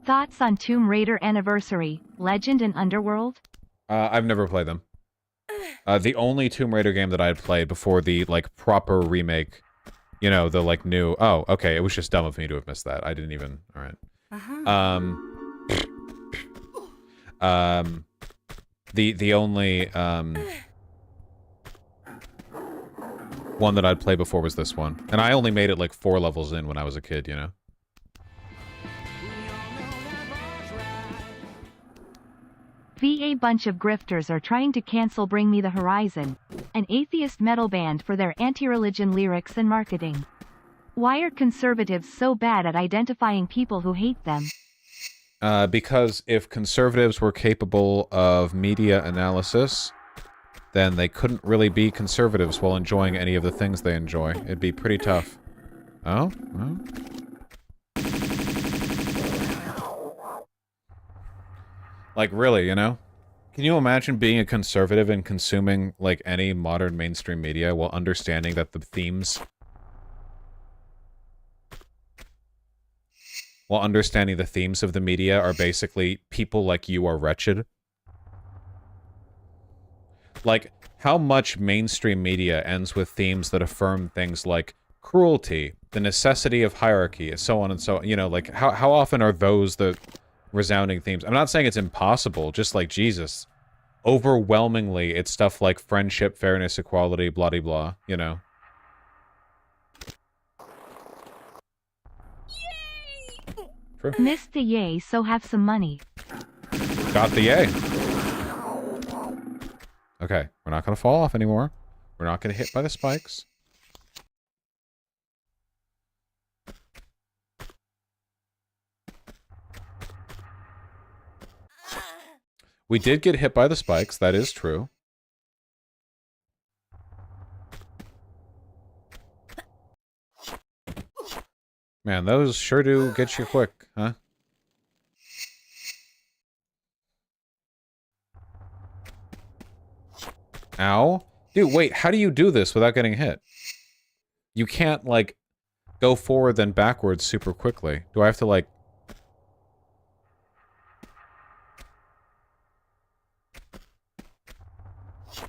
Thoughts on Tomb Raider Anniversary, Legend and Underworld? I've never played them. The only Tomb Raider game that I had played before the, like, proper remake, you know, the, like, new... Oh, okay, it was just dumb of me to have missed that. I didn't even... Alright. The only, one that I'd play before was this one. And I only made it like 4 levels in when I was a kid, you know? VA bunch of grifters are trying to cancel Bring Me the Horizon, an atheist metal band, for their anti-religion lyrics and marketing. Why are conservatives so bad at identifying people who hate them? Because if conservatives were capable of media analysis, then they couldn't really be conservatives while enjoying any of the things they enjoy. It'd be pretty tough. Oh? Oh? Like, really, you know? Can you imagine being a conservative and consuming, like, any modern mainstream media while understanding that the themes... While understanding the themes of the media are basically people like you are wretched? Like, how much mainstream media ends with themes that affirm things like cruelty, the necessity of hierarchy, so on and so on. You know, like, how often are those the resounding themes? I'm not saying it's impossible, just like Jesus. Overwhelmingly, it's stuff like friendship, fairness, equality, blah-de-blah, you know? True. Missed the yay, so have some money. Got the yay. Okay, we're not gonna fall off anymore. We're not gonna hit by the spikes. We did get hit by the spikes, that is true. Man, those sure do get you quick, huh? Ow. Dude, wait, how do you do this without getting hit? You can't, like, go forward then backwards super quickly. Do I have to, like...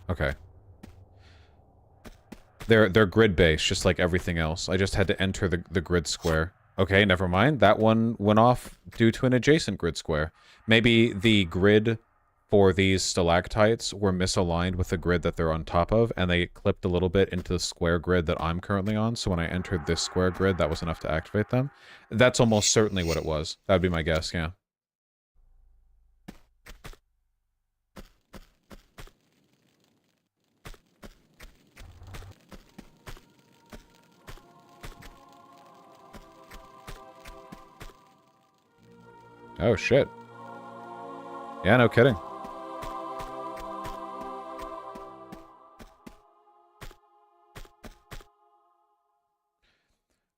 Okay. They're grid-based, just like everything else. I just had to enter the grid square. Okay, never mind. That one went off due to an adjacent grid square. Maybe the grid for these stalactites were misaligned with the grid that they're on top of, and they clipped a little bit into the square grid that I'm currently on, so when I entered this square grid, that was enough to activate them. That's almost certainly what it was. That would be my guess, yeah. Oh, shit. Yeah, no kidding.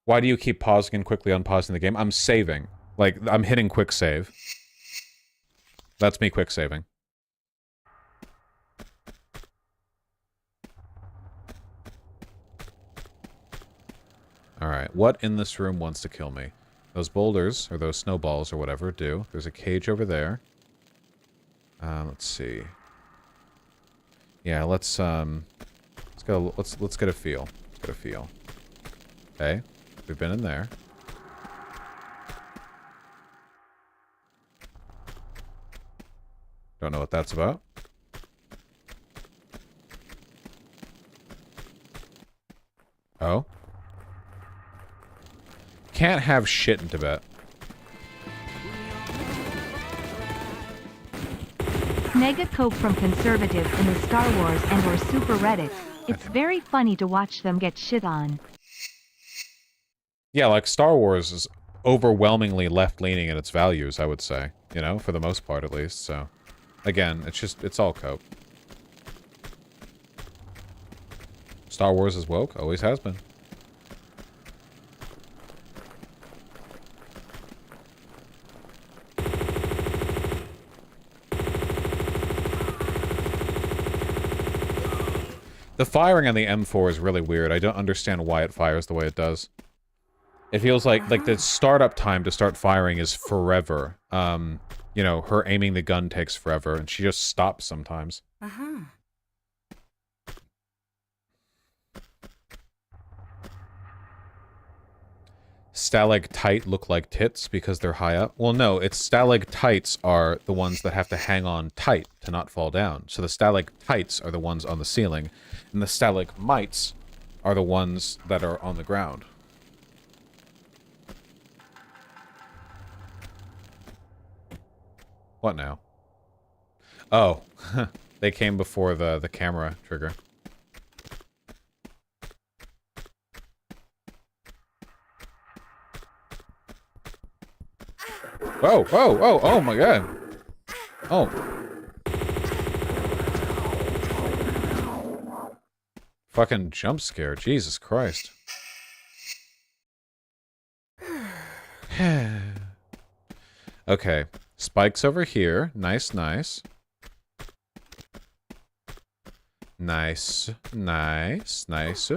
Why do you keep pausing and quickly unpausing the game? I'm saving. Like, I'm hitting quick save. That's me quick saving. Alright, what in this room wants to kill me? Those boulders, or those snowballs, or whatever, do. There's a cage over there. Let's see. Yeah, let's get a feel. Let's get a feel. Okay, we've been in there. Don't know what that's about. Oh. Can't have shit in Tibet. Mega Cope from conservatives in the Star Wars and or Super Reddit. It's very funny to watch them get shit on. Yeah, like Star Wars is overwhelmingly left-leaning in its values, I would say. You know, for the most part at least, so... Again, it's all Cope. Star Wars is woke, always has been. The firing on the M4 is really weird. I don't understand why it fires the way it does. It feels like the startup time to start firing is forever. You know, her aiming the gun takes forever, and she just stops sometimes. Stalactite look like tits because they're high up. Well, no, it's stalactites are the ones that have to hang on tight to not fall down. So the stalactites are the ones on the ceiling, and the stalagmites are the ones that are on the ground. What now? Oh, they came before the camera trigger. Whoa, whoa, whoa, oh my god. Oh. Fucking jump scare, Jesus Christ. Okay, spikes over here. Nice, nice. Nice, nice, nice.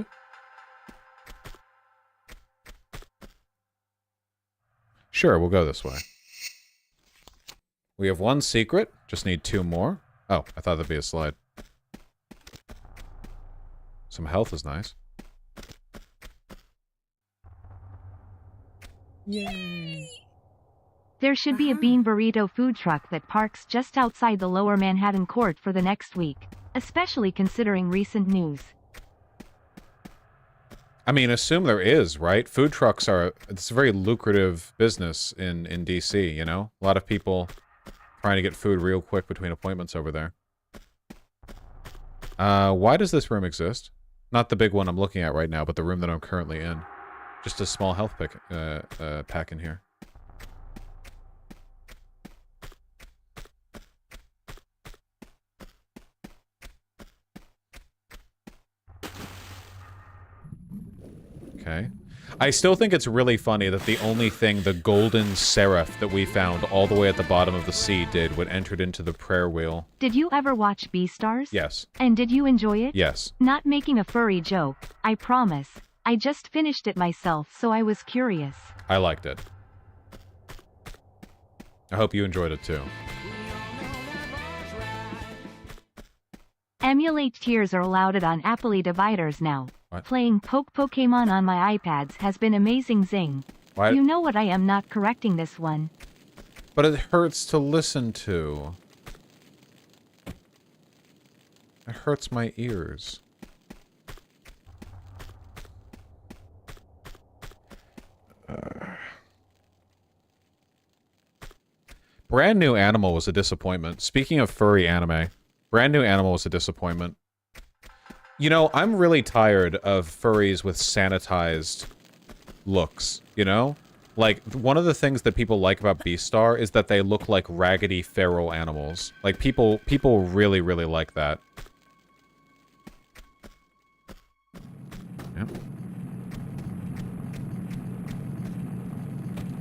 Sure, we'll go this way. We have one secret. Just need 2 more. Oh, I thought that'd be a slide. Some health is nice. Yay. There should be a bean burrito food truck that parks just outside the Lower Manhattan Court for the next week, especially considering recent news. I mean, assume there is, right? Food trucks it's a very lucrative business in DC, you know? A lot of people trying to get food real quick between appointments over there. Why does this room exist? Not the big one I'm looking at right now, but the room that I'm currently in. Just a small health pack in here. Okay. I still think it's really funny that the only thing the golden seraph that we found all the way at the bottom of the sea did when entered into the prayer wheel. Did you ever watch Beastars? Yes. And did you enjoy it? Yes. Not making a furry joke, I promise. I just finished it myself, so I was curious. I liked it. I hope you enjoyed it too. Emulate tiers are allowed on Appley dividers now. What? Playing Pokemon on my iPads has been amazing zing. Why? You know what, I am not correcting this one. But it hurts to listen to. It hurts my ears. Brand New Animal was a disappointment. Speaking of furry anime, Brand New Animal was a disappointment. You know, I'm really tired of furries with sanitized looks, you know? Like, one of the things that people like about Beastar is that they look like raggedy feral animals. Like, people really, really like that. Yep.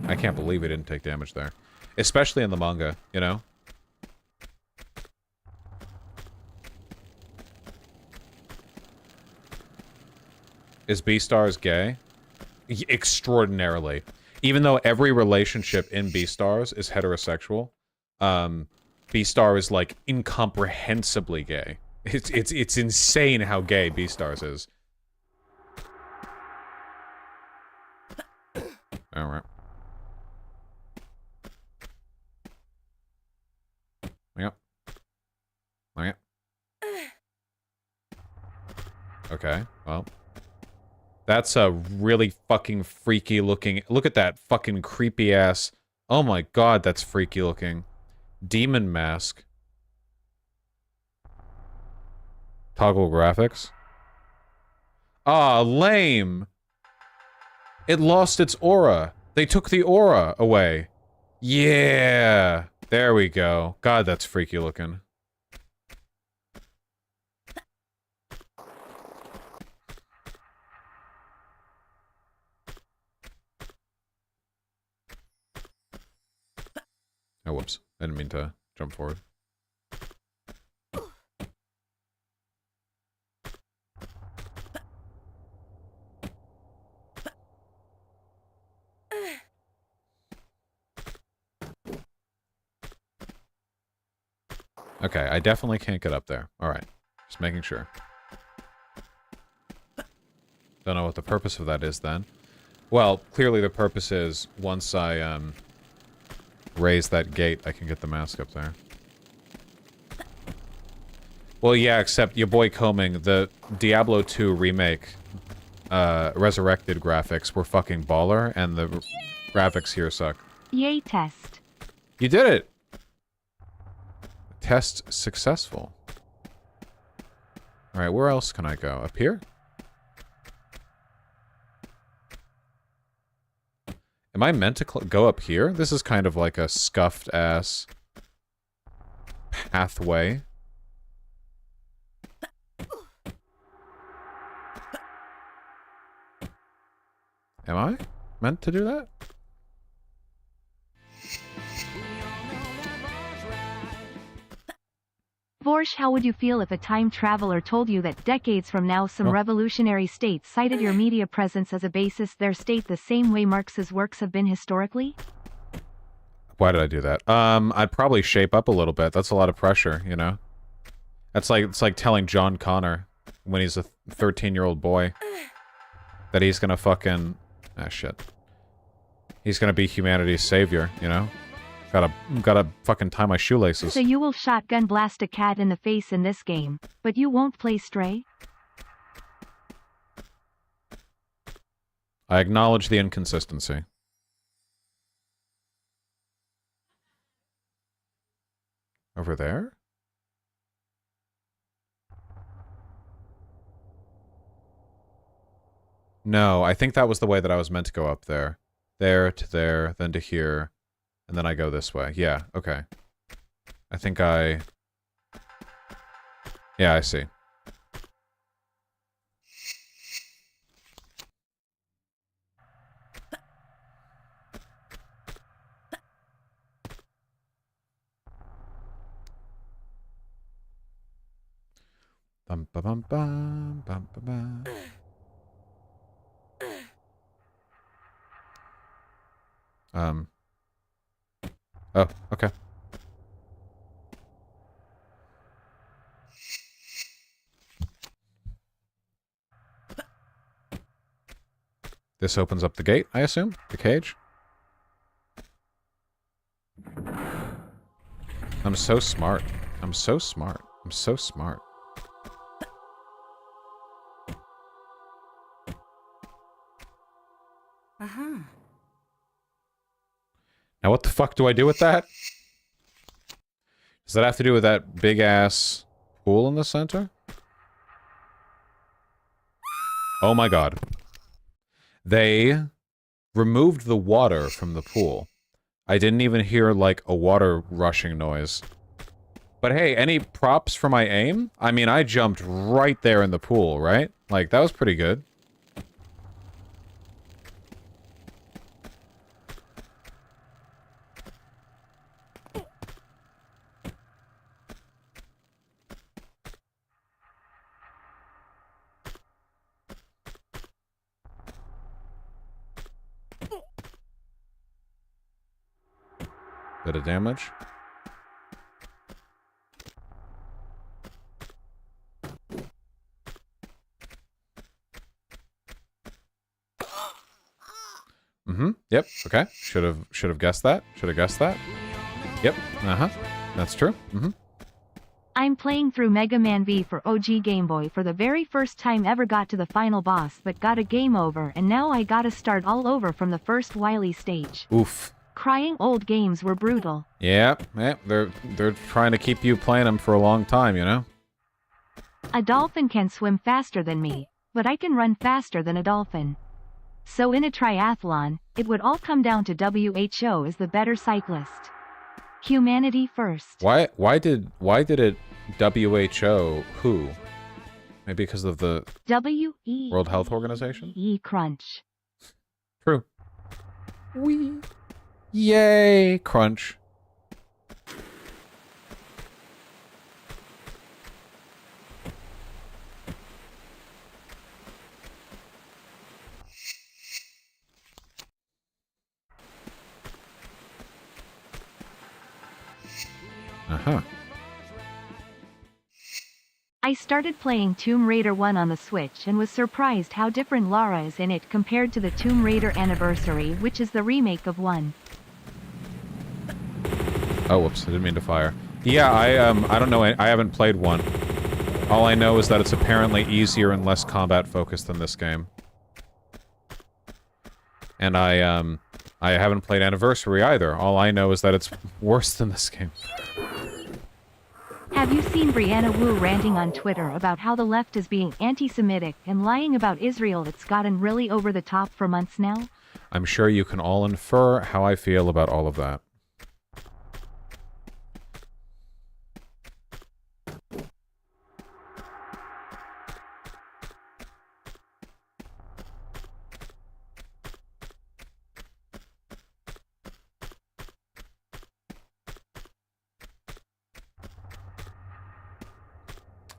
I can't believe we didn't take damage there. Especially in the manga, you know? Is Beastars gay? Extraordinarily. Even though every relationship in Beastars is heterosexual, Beastar is like incomprehensibly gay. It's insane how gay Beastars is. All right. Yep. Yep. Okay. Well. That's a really fucking freaky looking... Look at that fucking creepy ass... Oh my god, that's freaky looking. Demon mask. Toggle graphics. Ah, lame! It lost its aura. They took the aura away. Yeah! There we go. God, that's freaky looking. Oh, whoops. I didn't mean to jump forward. Okay, I definitely can't get up there. Alright. Just making sure. Don't know what the purpose of that is then. Well, clearly the purpose is once I, raise that gate, I can get the mask up there. Well, yeah, except your boy Coming, the Diablo 2 remake Resurrected graphics were fucking baller, and the graphics here suck. Yay test. You did it! Test successful. Alright, where else can I go? Up here? Am I meant to go up here? This is kind of like a scuffed-ass pathway. Am I meant to do that? Vorsh, how would you feel if a time traveler told you that decades from now some revolutionary state cited your media presence as a basis their state the same way Marx's works have been historically? Why did I do that? I'd probably shape up a little bit. That's a lot of pressure, you know? It's like telling John Connor when he's a 13-year-old boy that he's gonna fucking... Ah, shit. He's gonna be humanity's savior, you know? Gotta fucking tie my shoelaces. So you will shotgun blast a cat in the face in this game, but you won't play Stray? I acknowledge the inconsistency. Over there? No, I think that was the way that I was meant to go up there. There to there, then to here. And then I go this way. Yeah, okay. I think I... Yeah, I see. Bum ba bum bum bum ba bum. Oh, okay. This opens up the gate, I assume? The cage? I'm so smart. I'm so smart. I'm so smart. Uh-huh. Now what the fuck do I do with that? Does that have to do with that big-ass pool in the center? Oh my god. They removed the water from the pool. I didn't even hear, like, a water rushing noise. But hey, any props for my aim? I mean, I jumped right there in the pool, right? Like, that was pretty good. Bit of damage. Mm-hmm. Yep. Okay. Should have guessed that. Should have guessed that. Yep. Uh-huh. That's true. Mm-hmm. I'm playing through Mega Man V for OG Game Boy for the very first time ever, got to the final boss but got a game over, and now I gotta start all over from the first Wily stage. Oof. Crying old games were brutal. Yeah, they're trying to keep you playing them for a long time, you know? A dolphin can swim faster than me, but I can run faster than a dolphin. So in a triathlon, it would all come down to WHO is the better cyclist. Humanity first. Why did it WHO who? Maybe because of the World Health Organization? Crunch. True. Wee. Yay, crunch. Uh-huh. I started playing Tomb Raider 1 on the Switch and was surprised how different Lara is in it compared to the Tomb Raider Anniversary, which is the remake of 1. Oh, whoops, I didn't mean to fire. Yeah, I don't know, I haven't played 1. All I know is that it's apparently easier and less combat focused than this game. And I haven't played Anniversary either. All I know is that it's worse than this game. Have you seen Brianna Wu ranting on Twitter about how the left is being anti-Semitic and lying about Israel? It's gotten really over the top for months now. I'm sure you can all infer how I feel about all of that.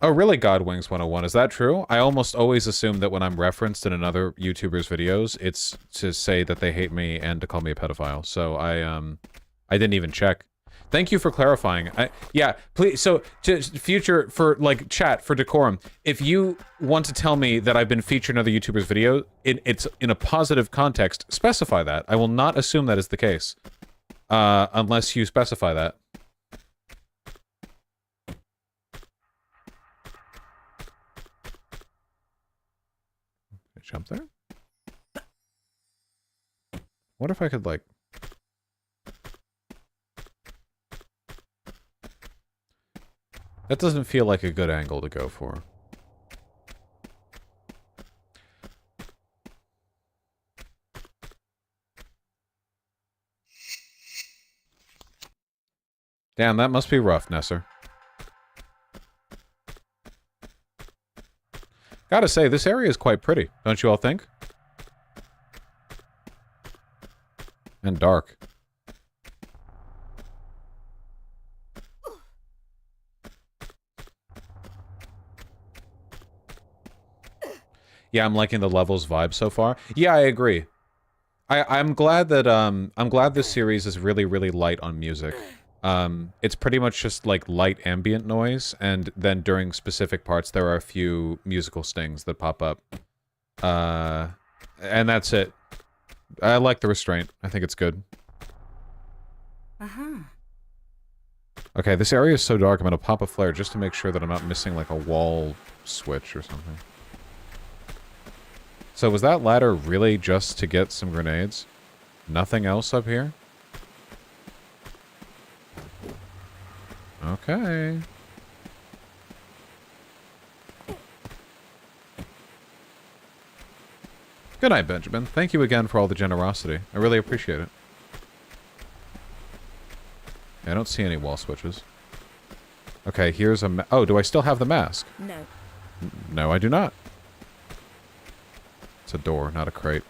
Oh, really, Godwings 101? Is that true? I almost always assume that when I'm referenced in another YouTuber's videos, it's to say that they hate me and to call me a pedophile. So I didn't even check. Thank you for clarifying. Yeah, please. So, future, for, like, chat, for decorum, if you want to tell me that I've been featured in other YouTuber's video, it's in a positive context, specify that. I will not assume that is the case. Unless you specify that. Jump there? What if I could, like... That doesn't feel like a good angle to go for. Damn, that must be rough, Nesser. Gotta say, this area is quite pretty, don't you all think? And dark. Yeah, I'm liking the levels vibe so far. Yeah, I agree. I'm glad that I'm glad this series is really, really light on music. It's pretty much just like light ambient noise, and then during specific parts there are a few musical stings that pop up. And that's it. I like the restraint. I think it's good. Okay, this area is so dark, I'm gonna pop a flare just to make sure that I'm not missing like a wall switch or something. So was that ladder really just to get some grenades? Nothing else up here? Okay. Good night, Benjamin. Thank you again for all the generosity. I really appreciate it. Yeah, I don't see any wall switches. Okay, here's a oh, do I still have the mask? No. No, I do not. It's a door, not a crate.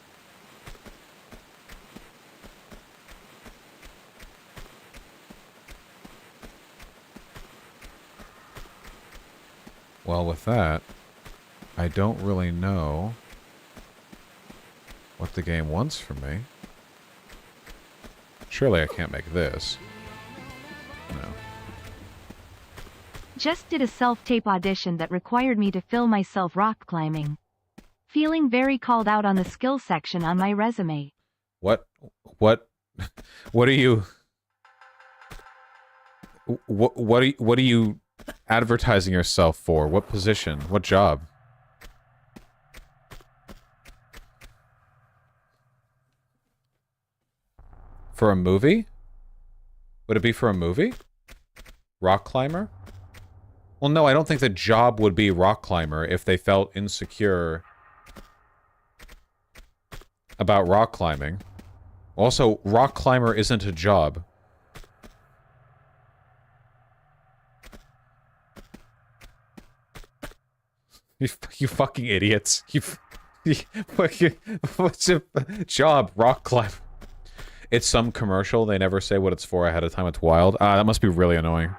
Well, with that, I don't really know what the game wants from me. Surely I can't make this. No. Just did a self-tape audition that required me to film myself rock climbing. Feeling very called out on the skill section on my resume. What are you... What are you advertising yourself for? What position? What job? For a movie? Would it be for a movie? Rock climber? Well, no, I don't think the job would be rock climber if they felt insecure about rock climbing. Also, rock climber isn't a job. You fucking idiots. What's a job? Rock climber. It's some commercial. They never say what it's for ahead of time. It's wild. That must be really annoying.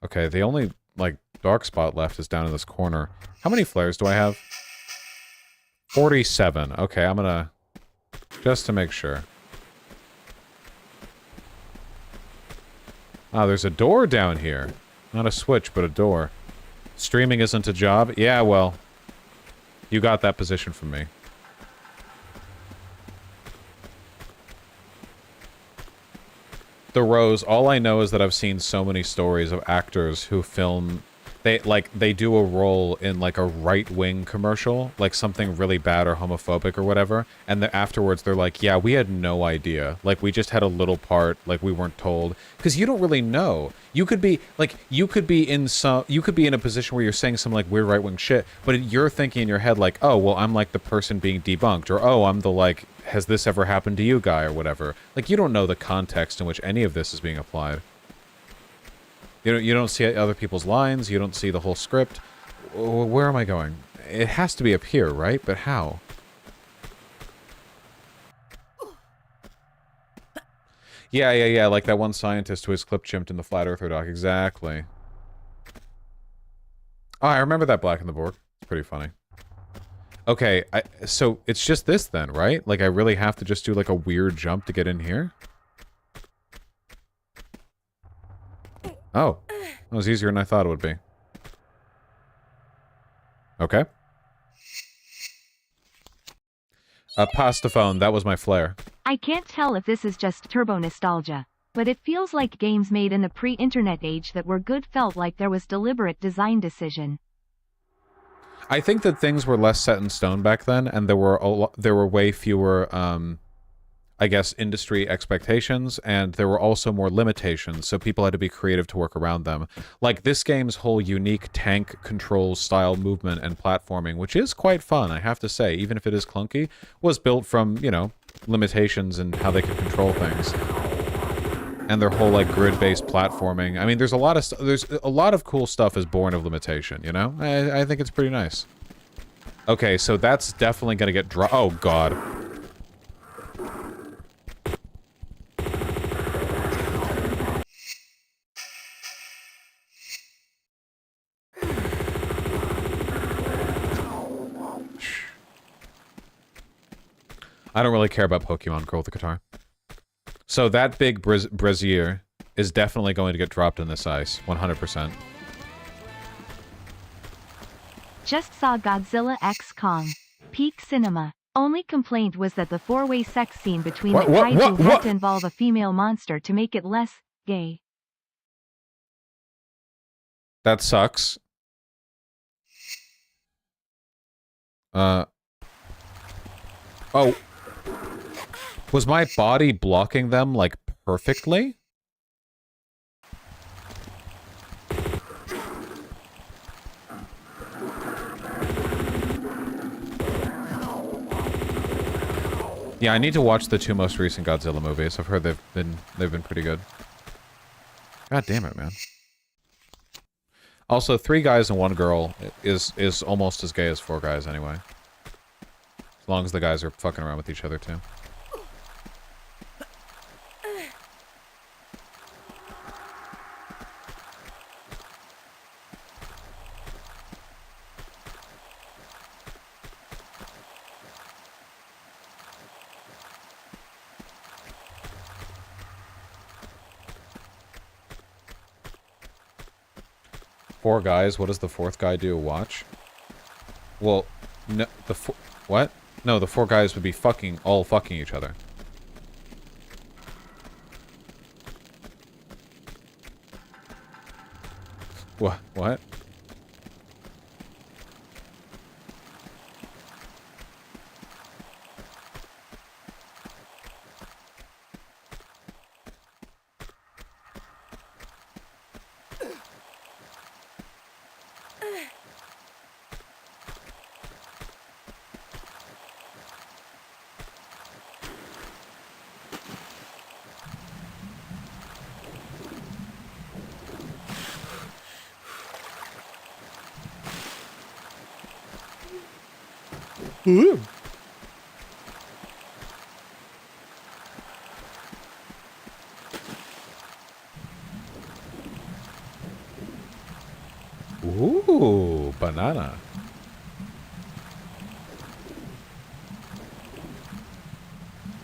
Okay, the only, like, dark spot left is down in this corner. How many flares do I have? 47. Okay, I'm gonna... just to make sure. Ah, there's a door down here. Not a switch, but a door. Streaming isn't a job? Yeah, well... you got that position from me. The Rose, all I know is that I've seen so many stories of actors who film... They do a role in, like, a right-wing commercial, like something really bad or homophobic or whatever, and then afterwards they're like, yeah, we had no idea. Like, we just had a little part, like, we weren't told. Because you don't really know. You could be, like, you could be in a position where you're saying some, like, weird right-wing shit, but you're thinking in your head, like, oh, well, I'm, like, the person being debunked, or, oh, I'm the, like, has this ever happened to you guy, or whatever. Like, you don't know the context in which any of this is being applied. You don't see other people's lines, you don't see the whole script. Where am I going? It has to be up here, right? But how? Yeah, like that one scientist who was clip-chimped in the Flat Earther doc. Exactly. Oh, I remember that Black in the Borg. It's pretty funny. Okay, so it's just this then, right? Like, I really have to just do, like, a weird jump to get in here? Oh, that was easier than I thought it would be. Okay. Pastaphone, that was my flare. I can't tell if this is just turbo nostalgia, but it feels like games made in the pre-internet age that were good felt like there was deliberate design decision. I think that things were less set in stone back then, and there were way fewer, I guess, industry expectations, and there were also more limitations, so people had to be creative to work around them. Like, this game's whole unique tank control style movement and platforming, which is quite fun, I have to say, even if it is clunky, was built from, you know, limitations and how they could control things. And their whole, like, grid-based platforming. I mean, there's a lot of cool stuff is born of limitation, you know? I think it's pretty nice. Okay, so that's definitely gonna get oh, God. I don't really care about Pokemon Girl with the Guitar. So that big brazier is definitely going to get dropped in this ice, 100%. Just saw Godzilla x Kong. Peak cinema. Only complaint was that the four-way sex scene between the kaiju had to involve a female monster to make it less gay. That sucks. Oh. Was my body blocking them, like, perfectly? Yeah, I need to watch the two most recent Godzilla movies. I've heard they've been pretty good. God damn it, man. Also, 3 guys and 1 girl is almost as gay as 4 guys anyway. As long as the guys are fucking around with each other too. Four guys, what does the 4th guy do? Watch? Well, no, what? No, the 4 guys would be all fucking each other. What? Ooh. Ooh, banana.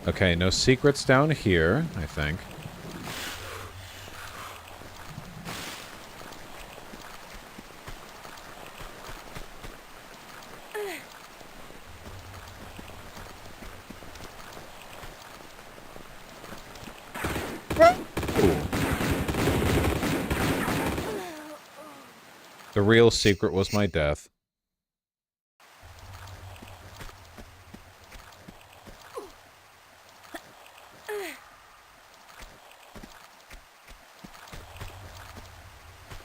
Okay, no secrets down here, I think. The real secret was my death.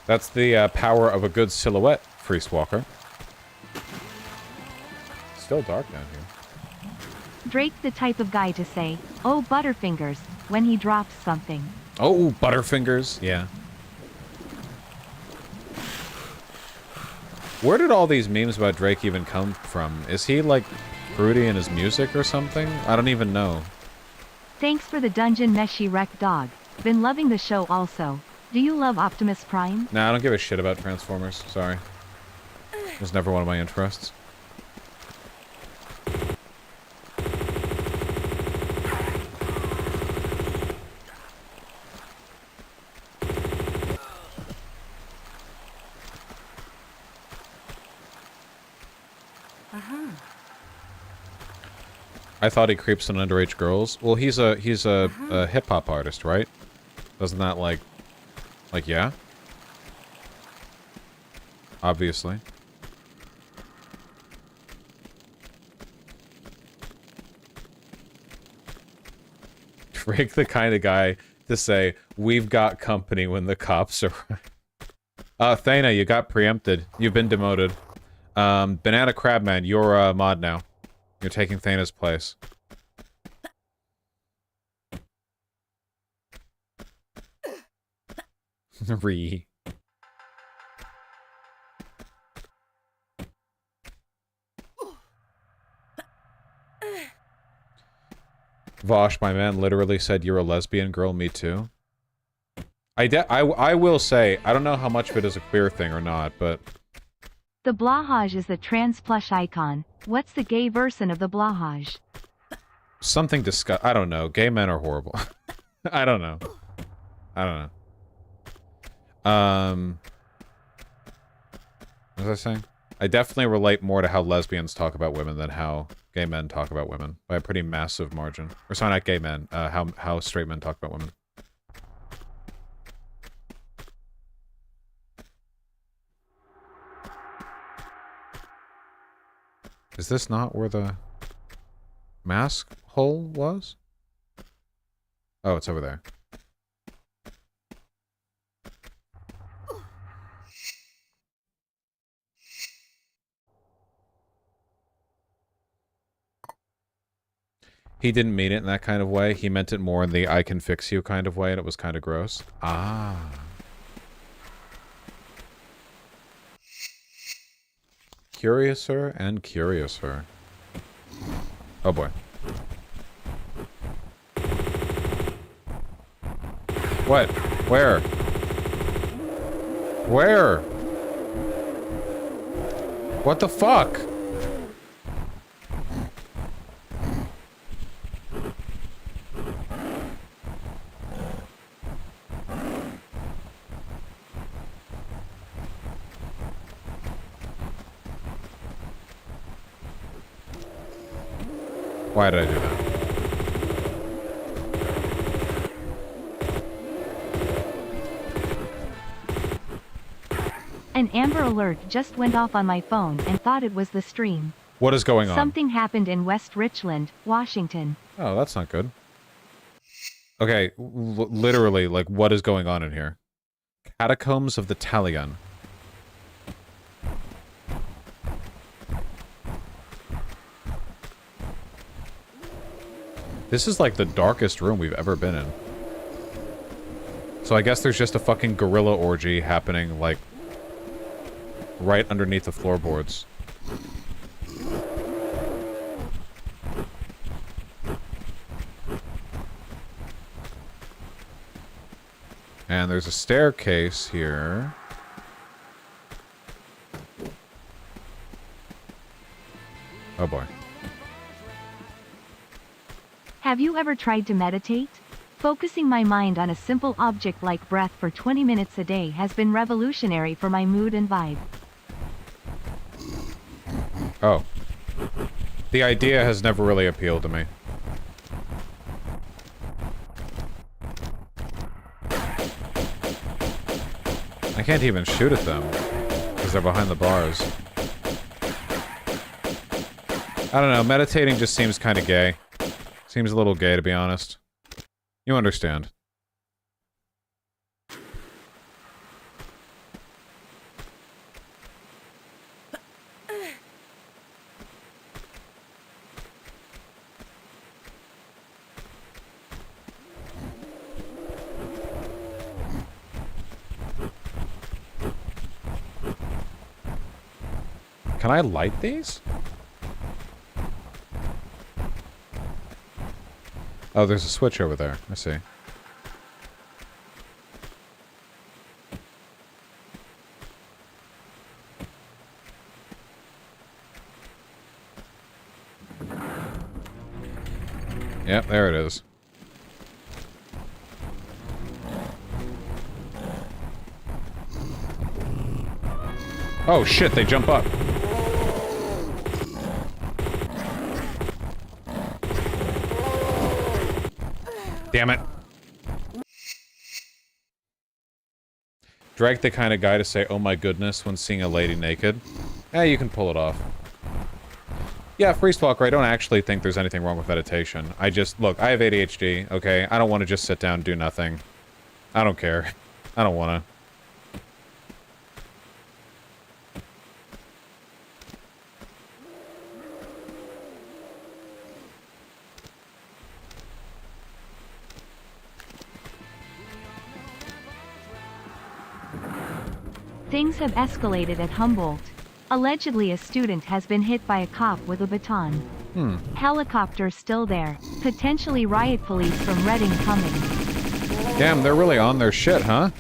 That's the power of a good silhouette, Priest Walker. Still dark down here. Drake's the type of guy to say, "Oh, Butterfingers," when he drops something. Oh, Butterfingers. Yeah. Where did all these memes about Drake even come from? Is he, like, fruity in his music or something? I don't even know. Thanks for the dungeon Meshi Wreck Dog. Been loving the show also. Do you love Optimus Prime? Nah, I don't give a shit about Transformers. Sorry. It was never one of my interests. I thought he creeps on underage girls. Well, he's a hip hop artist, right? Doesn't that like yeah? Obviously. Drake the kind of guy to say, "We've got company" when the cops are. Thana, you got preempted. You've been demoted. Banana Crabman, you're a mod now. You're taking Thana's place. Re. Vosh, my man, literally said you're a lesbian girl, me too. I will say, I don't know how much of it is a queer thing or not, but... The Blahaj is the trans plush icon. What's the gay version of the Blahaj? Something I don't know. Gay men are horrible. I don't know. What was I saying? I definitely relate more to how lesbians talk about women than how gay men talk about women. By a pretty massive margin. Or sorry, not gay men. How straight men talk about women. Is this not where the mask hole was? Oh, it's over there. He didn't mean it in that kind of way. He meant it more in the "I can fix you" kind of way, and it was kind of gross. Ah. Curiouser and curiouser. Oh boy. What? Where? Where? What the fuck? Why did I do that? An Amber Alert just went off on my phone and thought it was the stream. What is going on? Something happened in West Richland, Washington. Oh, that's not good. Okay, literally, like, what is going on in here? Catacombs of the Talion. This is like the darkest room we've ever been in. So I guess there's just a fucking gorilla orgy happening, like, right underneath the floorboards. And there's a staircase here. Oh boy. Have you ever tried to meditate? Focusing my mind on a simple object like breath for 20 minutes a day has been revolutionary for my mood and vibe. Oh. The idea has never really appealed to me. I can't even shoot at them. because they're behind the bars. I don't know, meditating just seems kind of gay. Seems a little gay, to be honest. You understand. Can I light these? Oh, there's a switch over there. I see. Yep, there it is. Oh shit, they jump up. Damn it. Drake the kind of guy to say, oh my goodness, when seeing a lady naked. Eh, you can pull it off. Yeah, Freestalker, I don't actually think there's anything wrong with meditation. I just, look, I have ADHD, okay? I don't want to just sit down and do nothing. I don't care. I don't want to. Things have escalated at Humboldt. Allegedly, a student has been hit by a cop with a baton. Helicopter still there. Potentially riot police from Reading coming. Damn, they're really on their shit, huh?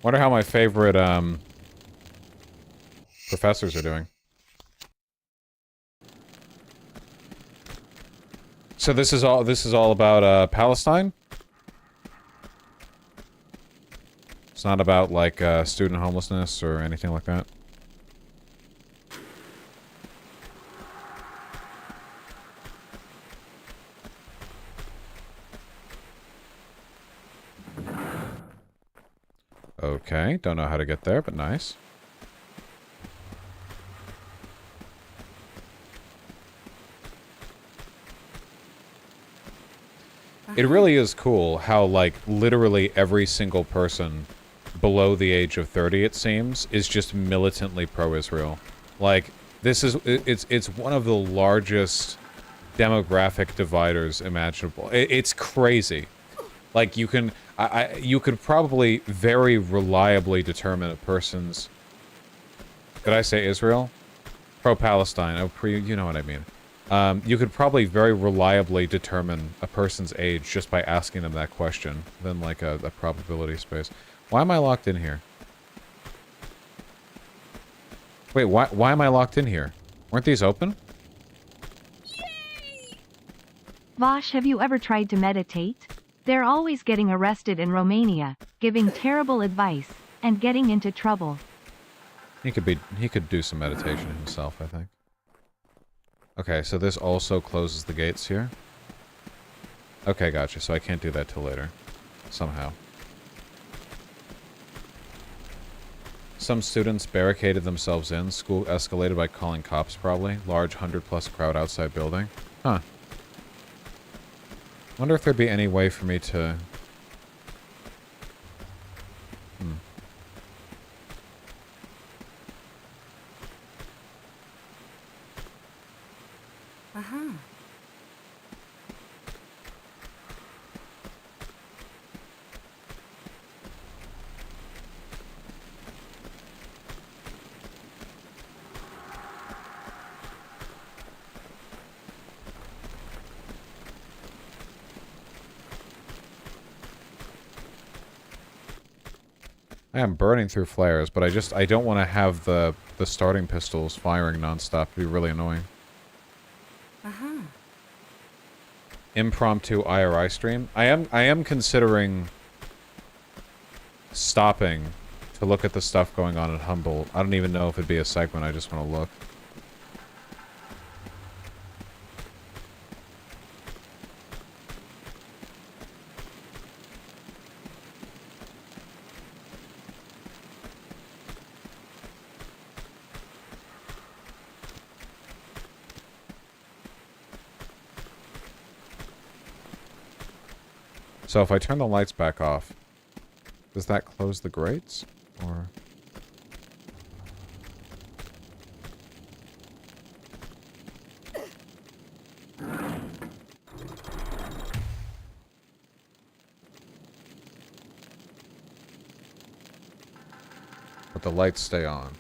Wonder how my favorite, professors are doing. So this is all about Palestine? It's not about like student homelessness or anything like that. Okay, don't know how to get there, but nice. It really is cool how, like, literally every single person below the age of 30, it seems, is just militantly pro-Israel. Like, this is, it's one of the largest demographic dividers imaginable. It's crazy. Like, you can, you could probably very reliably determine a person's, did I say Israel? Pro-Palestine, you know what I mean. You could probably very reliably determine a person's age just by asking them that question, than like a probability space. Why am I locked in here? Wait, why am I locked in here? Weren't these open? Vosh, have you ever tried to meditate? They're always getting arrested in Romania, giving terrible advice, and getting into trouble. He could do some meditation himself, I think. Okay, so this also closes the gates here. Okay, gotcha. So I can't do that till later. Somehow. Some students barricaded themselves in. School escalated by calling cops, probably. Large 100+ crowd outside building. Huh. Wonder if there'd be any way for me to... I am burning through flares, but I don't want to have the starting pistols firing nonstop. It'd be really annoying. Impromptu IRI stream. I am considering stopping to look at the stuff going on at Humboldt. I don't even know if it'd be a segment. I just want to look. So if I turn the lights back off, does that close the grates? Or... but the lights stay on.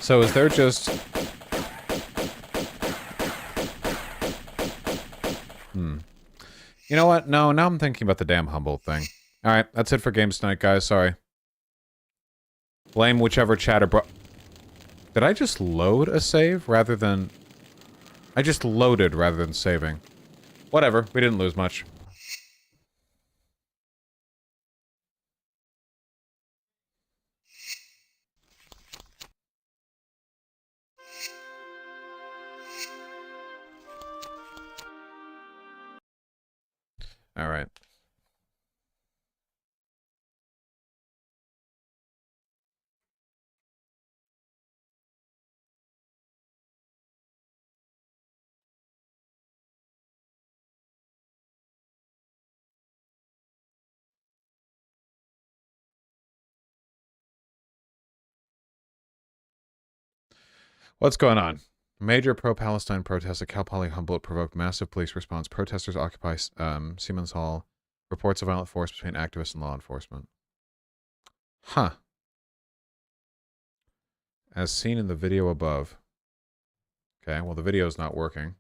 So is there just... You know what? No, now I'm thinking about the damn Humboldt thing. Alright, that's it for games tonight, guys. Sorry. Blame whichever chatter brought... Did I just load a save rather than... I just loaded rather than saving. Whatever, we didn't lose much. All right. What's going on? Major pro-Palestine protests at Cal Poly Humboldt provoked massive police response. Protesters occupy Siemens Hall. Reports of violent force between activists and law enforcement. Huh. As seen in the video above. Okay, well the video is not working.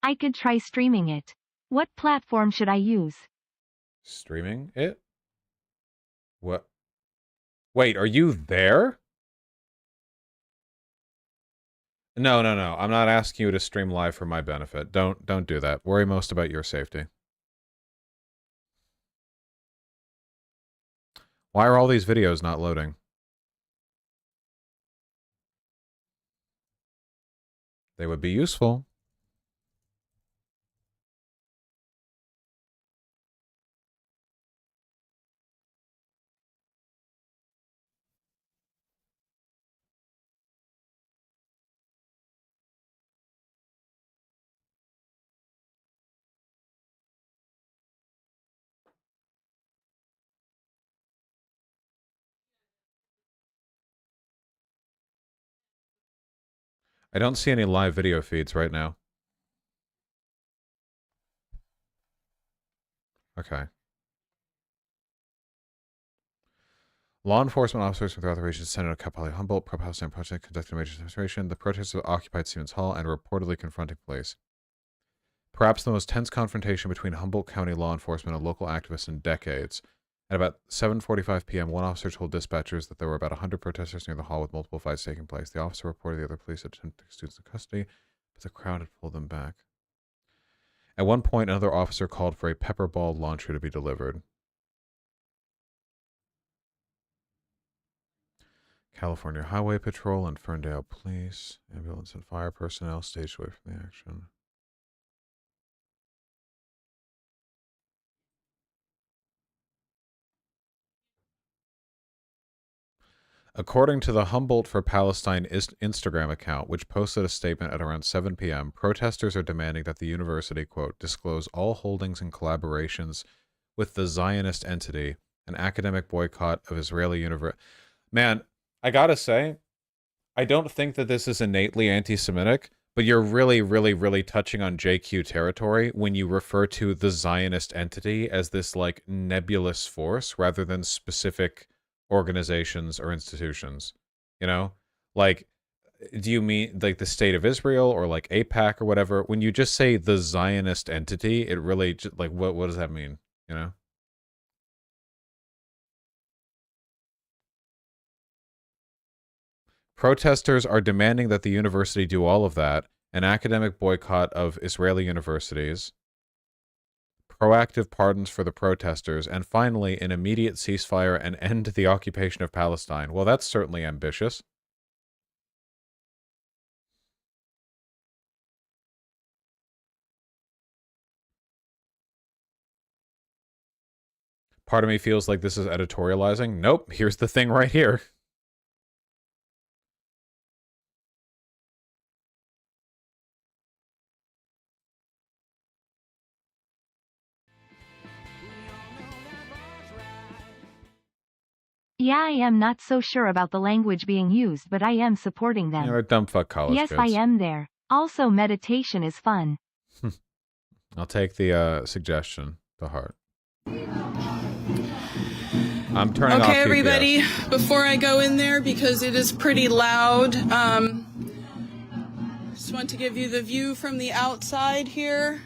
I could try streaming it. What platform should I use? Streaming it? What? Wait, are you there? No. I'm not asking you to stream live for my benefit. Don't do that. Worry most about your safety. Why are all these videos not loading? They would be useful. I don't see any live video feeds right now. Okay. Law enforcement officers with authorization to send out a Cal Poly Humboldt pro-Palestine protest conducted a major demonstration. The protesters occupied Siemens Hall and were reportedly confronting police. Perhaps the most tense confrontation between Humboldt County law enforcement and local activists in decades. At about 7:45 p.m., one officer told dispatchers that there were about 100 protesters near the hall with multiple fights taking place. The officer reported the other police had attempted to take students in custody, but the crowd had pulled them back. At one point, another officer called for a pepper ball launcher to be delivered. California Highway Patrol and Ferndale Police, ambulance and fire personnel staged away from the action. According to the Humboldt for Palestine Instagram account, which posted a statement at around 7 p.m., protesters are demanding that the university, quote, disclose all holdings and collaborations with the Zionist entity, an academic boycott of Israeli university. Man, I gotta say, I don't think that this is innately anti-Semitic, but you're really touching on JQ territory when you refer to the Zionist entity as this, like, nebulous force rather than specific organizations or institutions? You know, like, do you mean like the State of Israel or like AIPAC or whatever? When you just say the Zionist entity, it really just, like, what does that mean? You know? Protesters are demanding that the university do all of that, an academic boycott of Israeli universities, proactive pardons for the protesters, and finally, an immediate ceasefire and end to the occupation of Palestine. Well, that's certainly ambitious. Part of me feels like this is editorializing. Nope, here's the thing right here. Yeah, I am not so sure about the language being used, but I am supporting them. You're a dumb fuck college Yes, kids. I am there. Also, meditation is fun. I'll take the suggestion to heart. I'm turning off Okay, QPS. everybody, before I go in there, because it is pretty loud, just want to give you the view from the outside here.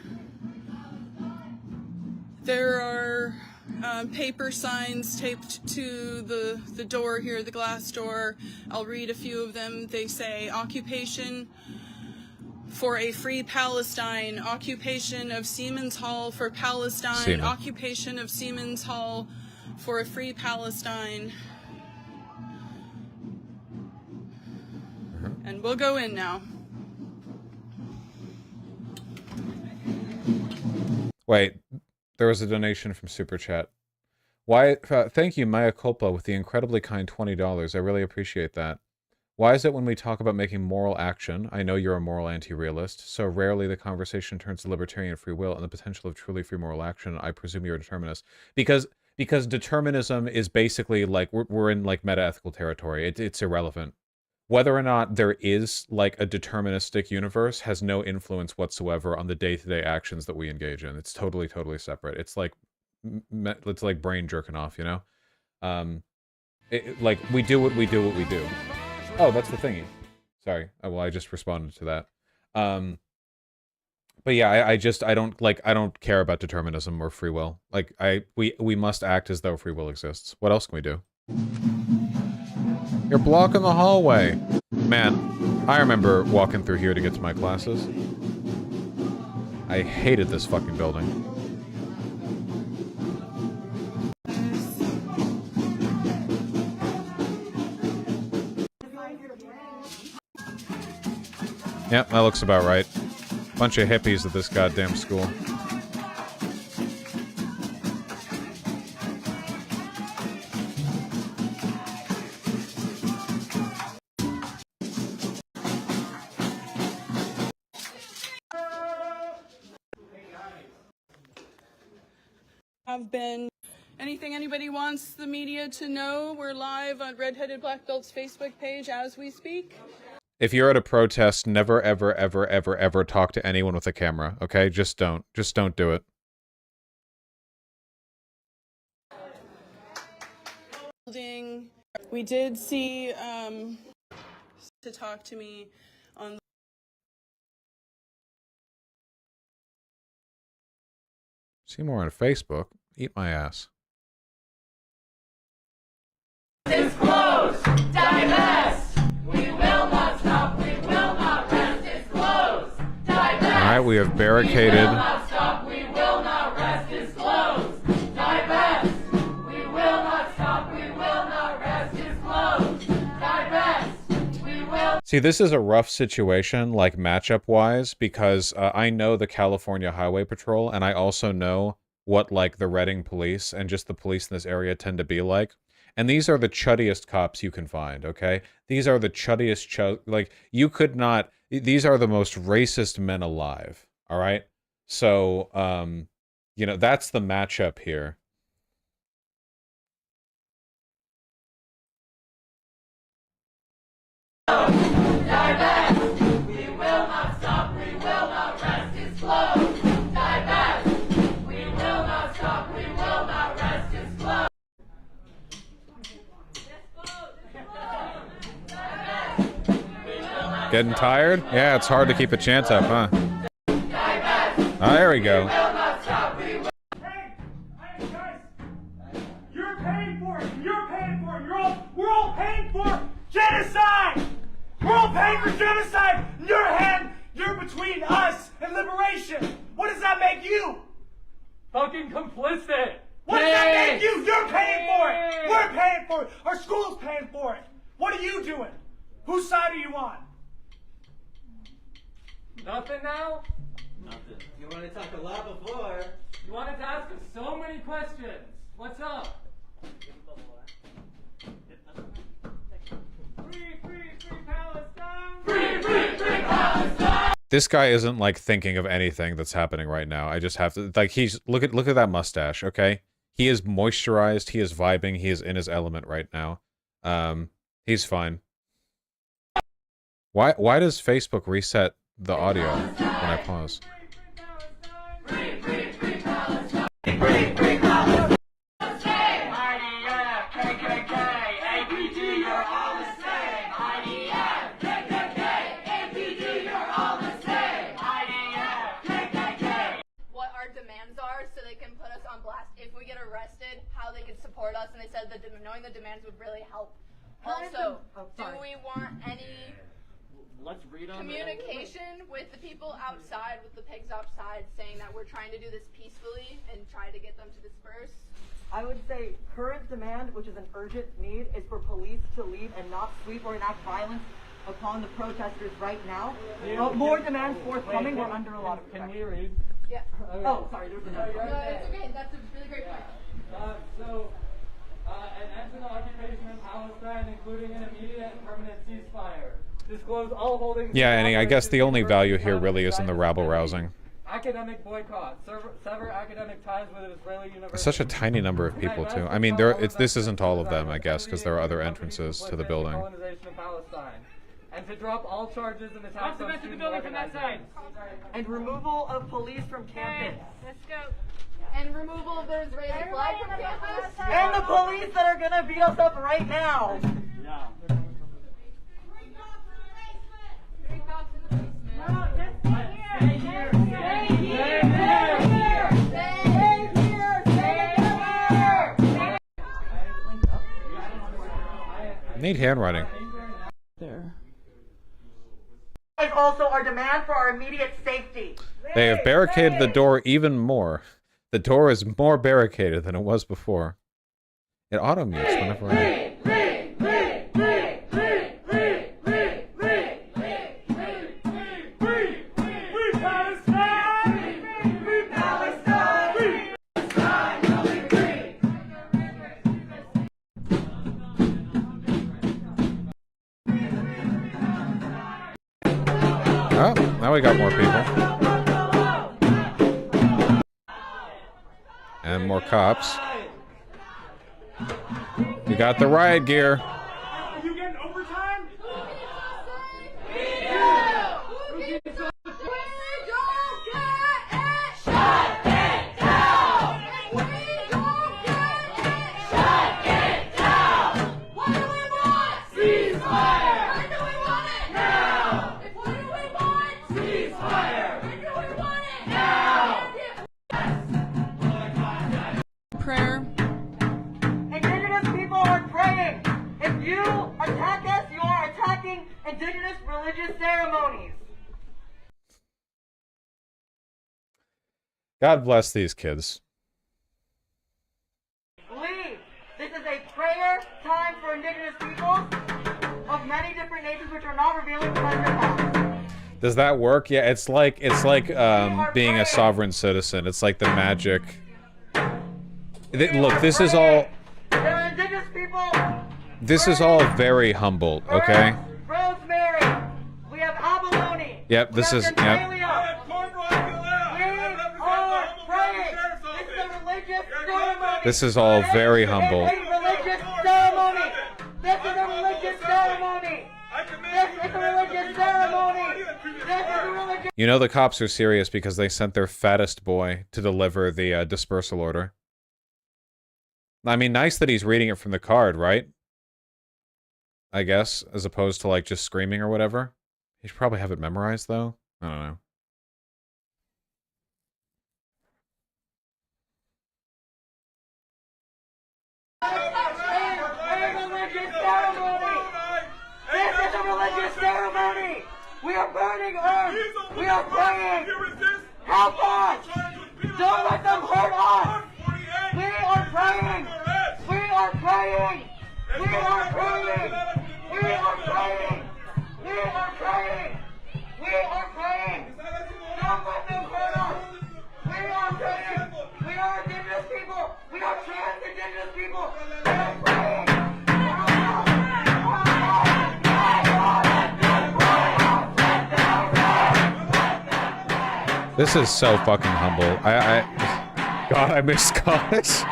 There are paper signs taped to the door here, the glass door. I'll read a few of them. They say, occupation for a free Palestine, occupation of Siemens Hall for Palestine, Siemens. occupation of Siemens Hall for a free Palestine. And we'll go in now. Wait, there was a donation from Super Chat. Why? Thank you, Maya Culpa, with the incredibly kind $20. I really appreciate that. Why is it when we talk about making moral action, I know you're a moral anti-realist, so rarely the conversation turns to libertarian free will and the potential of truly free moral action? I presume you're a determinist. Because determinism is basically like, we're in like meta-ethical territory. It's irrelevant. Whether or not there is like a deterministic universe has no influence whatsoever on the day-to-day actions that we engage in. It's totally, totally separate. It's like brain jerking off, you know? Like, we do what we do. Oh, that's the thingy. Sorry. Well, I just responded to that. But yeah, I don't care about determinism or free will. Like, we must act as though free will exists. What else can we do? You're blocking the hallway. Man, I remember walking through here to get to my classes. I hated this fucking building. Yep, that looks about right. Bunch of hippies at this goddamn school. Have been anything anybody wants the media to know. We're live on Redheaded Black Belt's Facebook page as we speak. If you're at a protest, never, ever, ever, ever, ever talk to anyone with a camera, okay? Just don't. Just don't do it. We did see to talk to me on See more on Facebook. Eat my ass. Disclose! Divest! We will not stop, we will not rest. Disclose! Divest! Alright, we have barricaded. We will not stop, we will not rest. Disclose! Divest! We will not stop, we will not rest. Disclose! Divest! We will... See, this is a rough situation, like, matchup-wise, because I know the California Highway Patrol, and I also know what, like, the Reading police and just the police in this area tend to be like. And these are the chuddiest cops you can find, okay? These are the chuddiest like, you could not... These are the most racist men alive, all right? So, you know, that's the matchup here. Divest! We will not stop, we will not rest. Disclose! Divest! We will not stop, we will not rest. Disclose! Getting tired? Yeah, it's hard to keep a chant up, huh? Oh, there we go. You're paying for it. You're paying for it. We're all paying for genocide. We're all paying for genocide. You're between us and liberation. What does that make you? Fucking complicit. What does that make you? You're paying for it. We're paying for it. Our school's paying for it. What are you doing? Whose side are you on? Nothing now? Nothing. You wanted to talk a lot before. You wanted to ask us so many questions. What's up? Free Palestine! Free Palestine! This guy isn't like thinking of anything that's happening right now. I just have to like he's look at that mustache, okay? He is moisturized, he is vibing, he is in his element right now. He's fine. Why does Facebook reset the audio when I pause? Support us, and they said that knowing the demands would really help. Also, do we want any communication with the people outside, with the pigs outside, saying that we're trying to do this peacefully and try to get them to disperse? I would say current demand, which is an urgent need, is for police to leave and not sweep or enact violence upon the protesters right now. More demands forthcoming. We're under a lot of pressure. Can we read? Yeah. Oh, sorry. There's another. No, it's okay. That's a really great point. An end to the occupation of Palestine, including an immediate and permanent ceasefire. Disclose all holdings. Yeah, and I guess the only value here really is in the rabble rousing. Academic boycott. Sever academic ties with an Israeli university. Such a tiny number of people too. I mean, this isn't all of them, I guess, because there are other entrances to the building. Colonization of Palestine. And to drop all charges and attacks on student building from that side. And removal of police from campus. Let's go. And removal of the Israeli flag from campus. And the police that are gonna beat us up right now. Yeah. Three cops in the basement. No, just stay here. Stay here. Need handwriting. There. Is also our demand for our immediate safety. They have barricaded the door even more. The door is more barricaded than it was before. It auto-mutes whenever I... Oh, now we got more people. And more cops. We got the riot gear. Are you getting overtime? Prayer. Indigenous people are praying. If you attack us, you are attacking indigenous religious ceremonies. God bless these kids. Leave. This is a prayer time for indigenous peoples of many different nations which are not revealing because of their past. Does that work? Yeah, it's like being a sovereign citizen. It's like the magic. Look, this is all. They're indigenous people. This is all very humble, okay? Rosemary. We have abalone. Yep, this is. Yep. We are praying. This is a religious ceremony. This is all very humble. This is a religious ceremony. This is a religious ceremony. This is a religious ceremony. This is a religious. You know the cops are serious because they sent their fattest boy to deliver the dispersal order. I mean, nice that he's reading it from the card, right? I guess, as opposed to, like, just screaming or whatever. You should probably have it memorized, though. I don't know. This is a religious ceremony! We are burning earth! We are praying! Help us! Don't let them hurt us! We are praying! We are praying! We are praying! We are praying! We are praying! We are praying! Don't let them hurt us! We are praying! We are indigenous people! We are trans indigenous people! We are praying! This is so fucking humble. God, I miss college.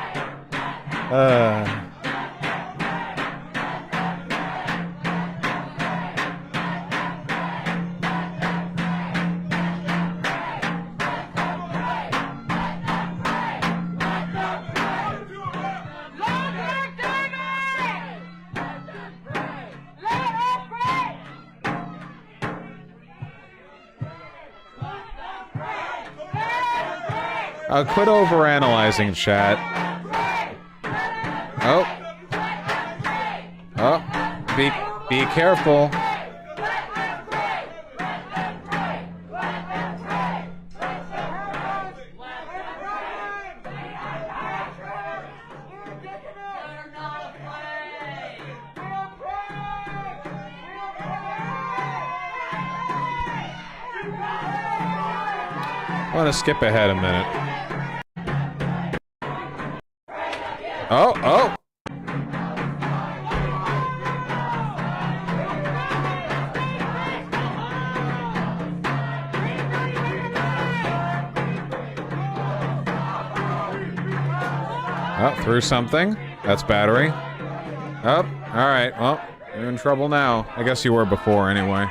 Quit overanalyzing, chat. Oh. Oh. Be careful. I want to skip ahead a minute. Oh, oh! Oh, threw something. That's battery. Oh, alright, well, you're in trouble now. I guess you were before, anyway.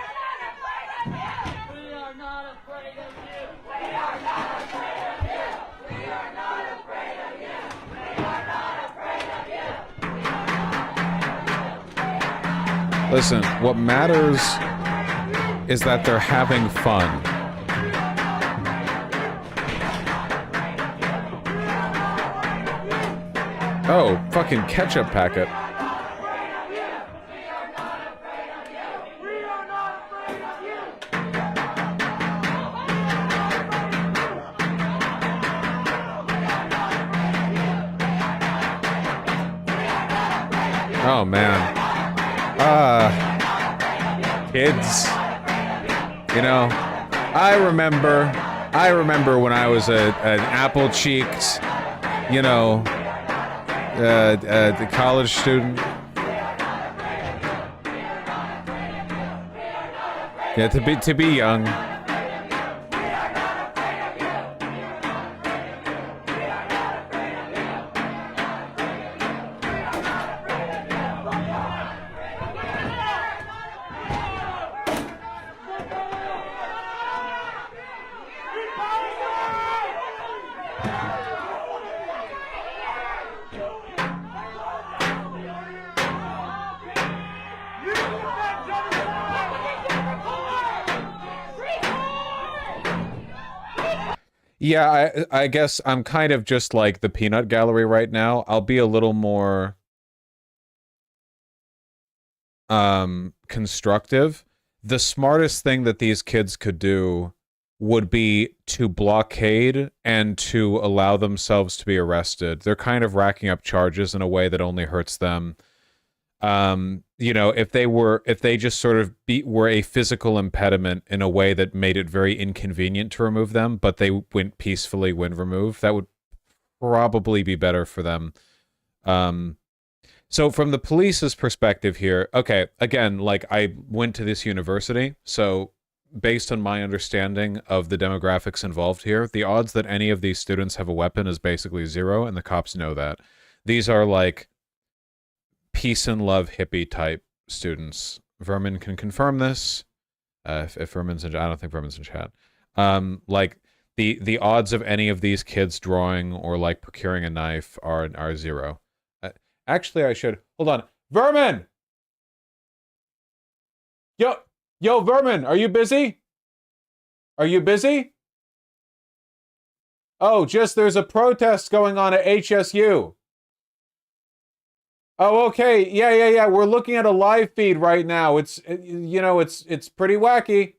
Listen, what matters is that they're having fun. Oh, fucking ketchup packet. Oh, man. Kids, you know, I remember when I was an apple-cheeked, you know, college student. Yeah, to be young. Yeah, I guess I'm kind of just like the peanut gallery right now. I'll be a little more constructive. The smartest thing that these kids could do would be to blockade and to allow themselves to be arrested. They're kind of racking up charges in a way that only hurts them. You know, if they just sort of were a physical impediment in a way that made it very inconvenient to remove them, but they went peacefully when removed, that would probably be better for them. So from the police's perspective here, okay, again, like I went to this university, so based on my understanding of the demographics involved here, the odds that any of these students have a weapon is basically zero, and the cops know that. These are like peace and love hippie type students. Vermin can confirm this. If Vermin's in, I don't think Vermin's in chat. Like the odds of any of these kids drawing or like procuring a knife are zero. Actually, I should hold on. Vermin. Yo, Yo, Vermin, are you busy? Are you busy? Oh, just there's a protest going on at HSU. Oh, okay. Yeah. We're looking at a live feed right now. It's, you know, it's pretty wacky.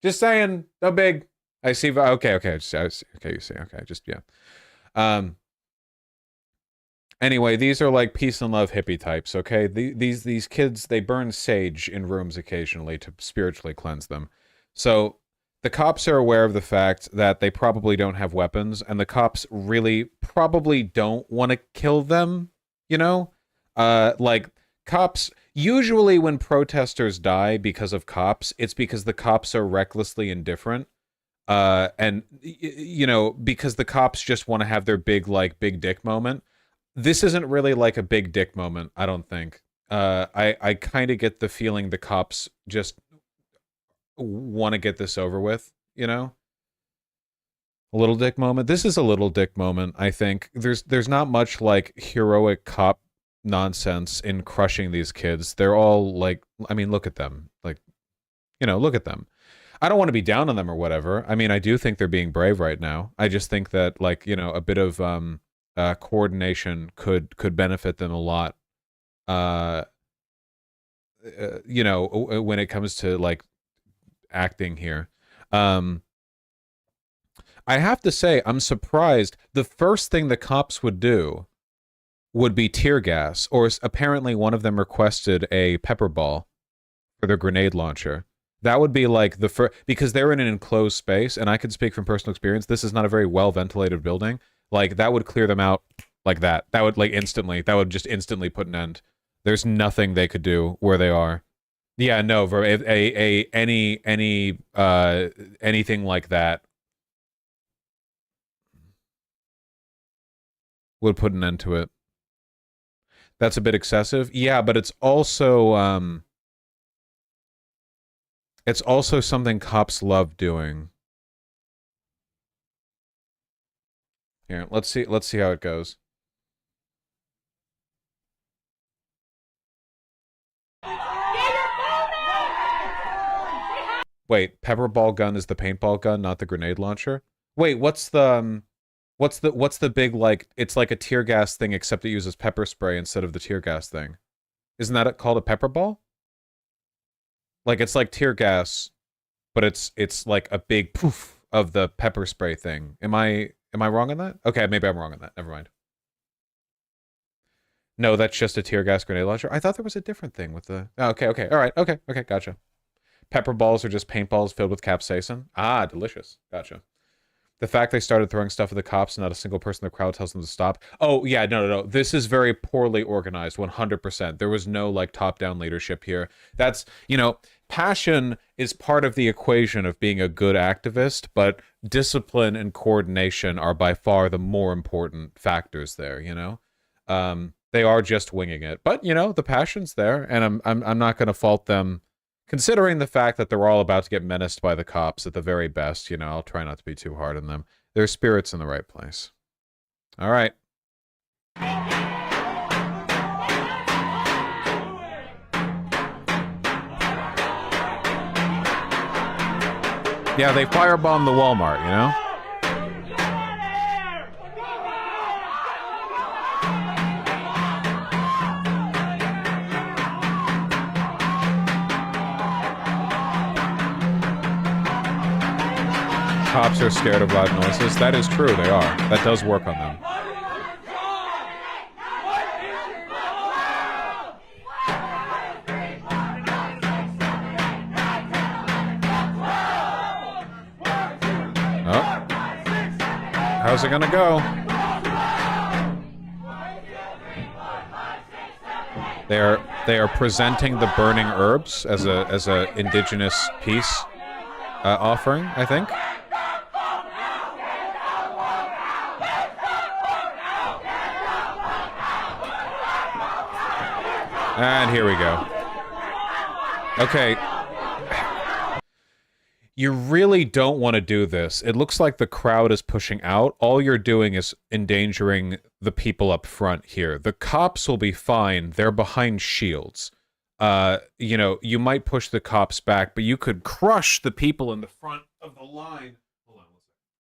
Just saying, no big. I see. Okay. Okay, you see. Okay, just, yeah. Anyway, these are like peace and love hippie types, okay? These kids, they burn sage in rooms occasionally to spiritually cleanse them. So the cops are aware of the fact that they probably don't have weapons, and the cops really probably don't want to kill them, you know? Like, cops, usually when protesters die because of cops, it's because the cops are recklessly indifferent. And, you know, because the cops just want to have their big dick moment. This isn't really like a big dick moment, I don't think. I kind of get the feeling the cops just want to get this over with, you know? A little dick moment. This is a little dick moment, I think. There's not much like heroic cop nonsense in crushing these kids. They're all like, I mean, look at them. Like, you know, look at them. I don't want to be down on them or whatever. I mean, I do think they're being brave right now. I just think that, like, you know, a bit of coordination could benefit them a lot. You know, when it comes to like acting here. I have to say, I'm surprised. The first thing the cops would do would be tear gas, or apparently one of them requested a pepper ball for their grenade launcher. That would be like the first, because they're in an enclosed space, and I can speak from personal experience. This is not a very well ventilated building. Like, that would clear them out like that. That would like instantly. That would just instantly put an end. There's nothing they could do where they are. Yeah, no. Anything like that would put an end to it. That's a bit excessive. Yeah, but it's also something cops love doing. Here, let's see how it goes. Wait, pepper ball gun is the paintball gun, not the grenade launcher? Wait, what's the big, like, it's like a tear gas thing except it uses pepper spray instead of the tear gas thing. Isn't that called a pepper ball? Like, it's like tear gas, but it's like a big poof of the pepper spray thing. Am I wrong on that? Okay, maybe I'm wrong on that. Never mind. No, that's just a tear gas grenade launcher. I thought there was a different thing with the... Oh, okay, all right, okay, gotcha. Pepper balls are just paintballs filled with capsaicin. Ah, delicious. Gotcha. The fact they started throwing stuff at the cops and not a single person in the crowd tells them to stop. Oh, yeah, no. This is very poorly organized, 100%. There was no, like, top-down leadership here. That's, you know, passion is part of the equation of being a good activist, but discipline and coordination are by far the more important factors there, you know? They are just winging it. But, you know, the passion's there, and I'm not going to fault them. Considering the fact that they're all about to get menaced by the cops at the very best, you know, I'll try not to be too hard on them. Their spirit's in the right place. All right. Yeah, they firebombed the Walmart, you know? Cops are scared of loud noises. That is true, they are. That does work on them. Oh. How's it gonna go? They are presenting the burning herbs as a indigenous peace offering, I think. And here we go. Okay. You really don't want to do this. It looks like the crowd is pushing out. All you're doing is endangering the people up front here. The cops will be fine. They're behind shields. you know, you might push the cops back, but you could crush the people in the front of the line. Hold on one second.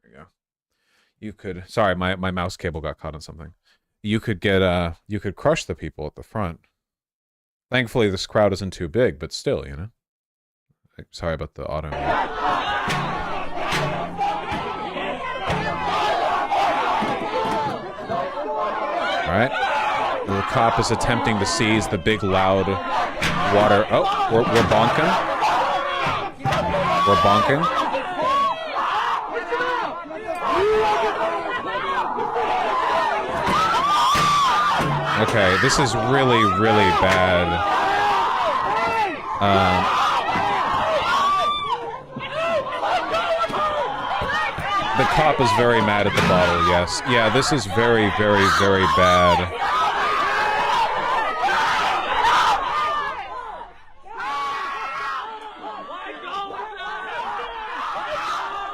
There you go. You could, sorry, my mouse cable got caught on something. You could get, you could crush the people at the front. Thankfully, this crowd isn't too big, but still, you know. Sorry about the auto. Alright. The cop is attempting to seize the big, loud water. Oh, we're bonking. We're bonking. Okay, this is really, really bad. The cop is very mad at the bottle, yes. Yeah, this is very, very, very bad.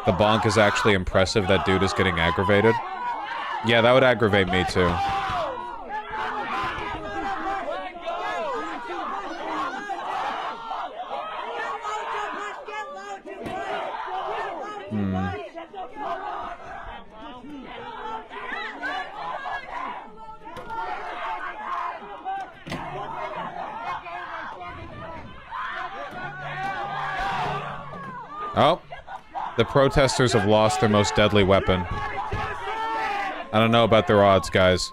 The bonk is actually impressive. That dude is getting aggravated. Yeah, that would aggravate me too. Oh, the protesters have lost their most deadly weapon. I don't know about their odds, guys.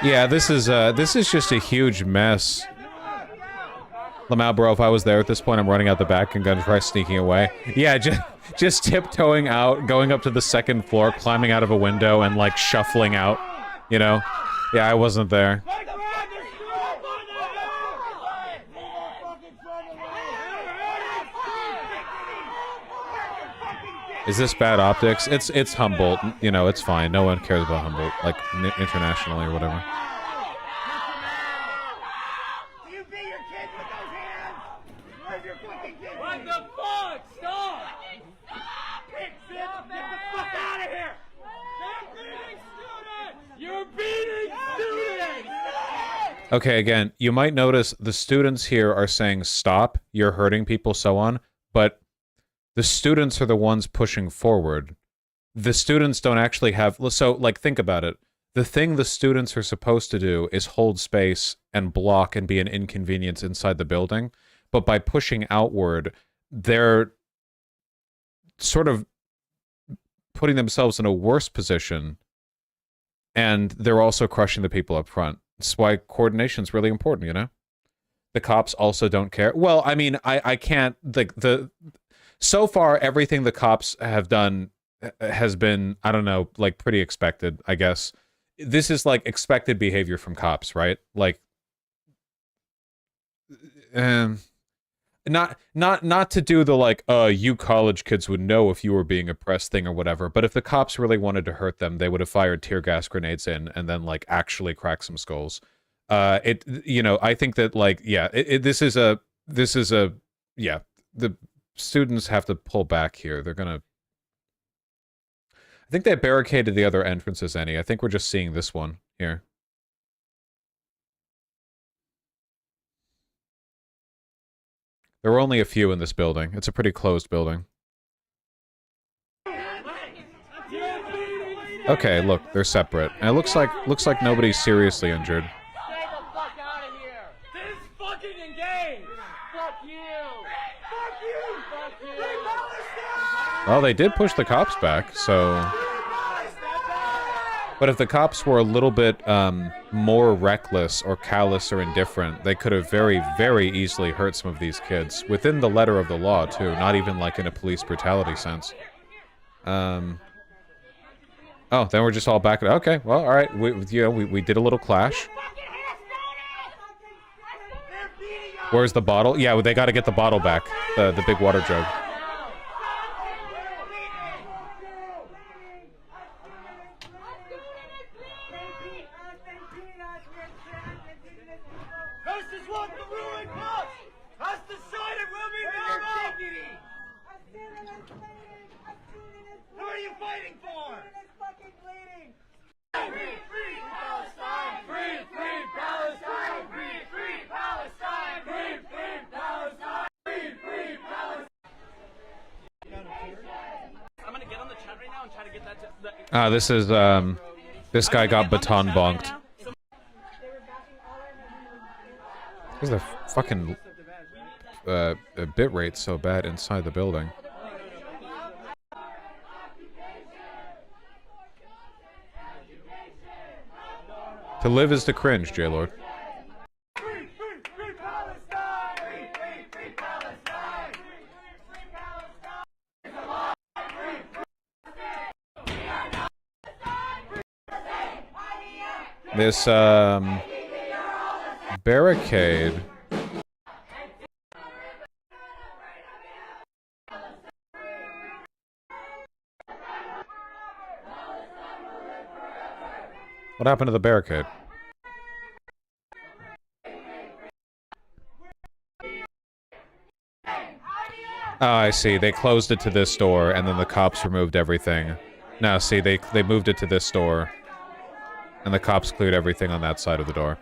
Yeah, this is just a huge mess. Lamau, bro, if I was there at this point, I'm running out the back and gonna try sneaking away. Yeah, just tiptoeing out, going up to the second floor, climbing out of a window, and like shuffling out. You know? Yeah, I wasn't there. Is this bad optics? It's Humboldt. You know, it's fine. No one cares about Humboldt, like internationally or whatever. What the fuck? Stop! Get the fuck out of here! You're beating students! You're beating students! Okay, again, you might notice the students here are saying stop, you're hurting people, so on, but the students are the ones pushing forward. The students don't actually have... So, like, think about it. The thing the students are supposed to do is hold space and block and be an inconvenience inside the building. But by pushing outward, they're sort of putting themselves in a worse position. And they're also crushing the people up front. That's why coordination's really important, you know? The cops also don't care. Well, I mean, I can't... So far, everything the cops have done has been, I don't know, like pretty expected, I guess. This is like expected behavior from cops, right? Like, not to do the like, you college kids would know if you were being oppressed thing or whatever. But if the cops really wanted to hurt them, they would have fired tear gas grenades in and then like actually crack some skulls. You know, I think that like, yeah, this is a, yeah, the students have to pull back here. They're gonna... I think they barricaded the other entrances, Annie. I think we're just seeing this one here. There were only a few in this building. It's a pretty closed building. Okay, look, they're separate. And it looks like nobody's seriously injured. Well, they did push the cops back, so... But if the cops were a little bit more reckless or callous or indifferent, they could have very, very easily hurt some of these kids. Within the letter of the law, too. Not even, like, in a police brutality sense. Oh, then we're just all back. Okay, well, all right. We did a little clash. Where's the bottle? Yeah, they got to get the bottle back. The big water jug. This is, this guy got baton bonked. Where's the fucking, bit rate so bad inside the building? To live is to cringe, J-Lord. This, barricade... What happened to the barricade? Oh, I see. They closed it to this door, and then the cops removed everything. No, see, they moved it to this door. And the cops cleared everything on that side of the door.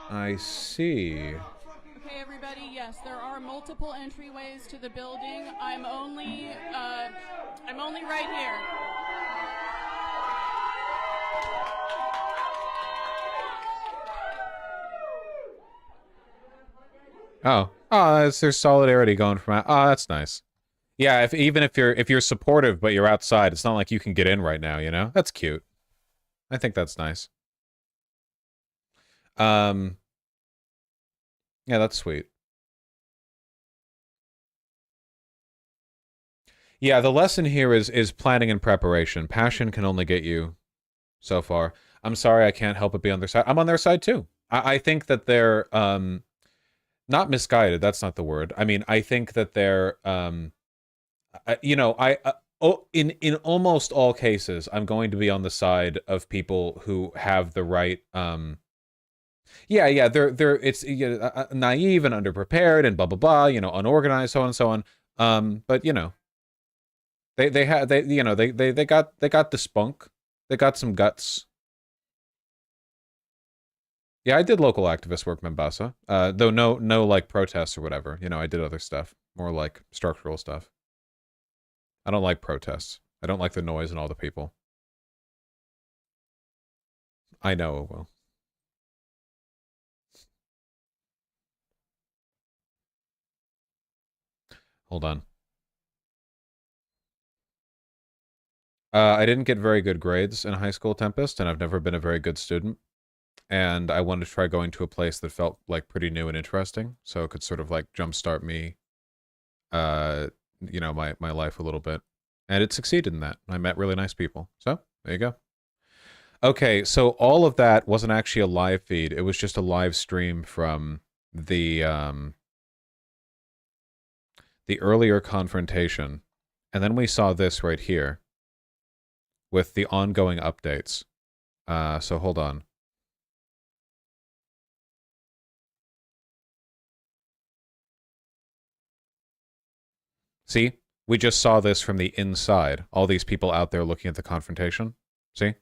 I see. Okay, everybody, yes, there are multiple entryways to the building. I'm only right here. Oh, there's solidarity going from out. Oh, that's nice. Yeah, even if you're supportive but you're outside, it's not like you can get in right now, you know? That's cute. I think that's nice. Yeah, that's sweet. Yeah, the lesson here is planning and preparation. Passion can only get you so far. I'm sorry I can't help but be on their side. I'm on their side too. I think that they're not misguided, that's not the word. I mean, I think that they're you know, in almost all cases, I'm going to be on the side of people who have the right, yeah, they're it's naive and underprepared and blah blah blah, you know, unorganized, so on and so on. But you know, they got the spunk, they got some guts. Yeah, I did local activist work, Mombasa. Though no like protests or whatever. You know, I did other stuff, more like structural stuff. I don't like protests. I don't like the noise and all the people. I know it will. Hold on. I didn't get very good grades in high school, Tempest, and I've never been a very good student. And I wanted to try going to a place that felt like pretty new and interesting, so it could sort of like jumpstart me, you know, my life a little bit. And it succeeded in that. I met really nice people. So, there you go. Okay, so all of that wasn't actually a live feed. It was just a live stream from the earlier confrontation. And then we saw this right here with the ongoing updates. So hold on. See? We just saw this from the inside. All these people out there looking at the confrontation. See?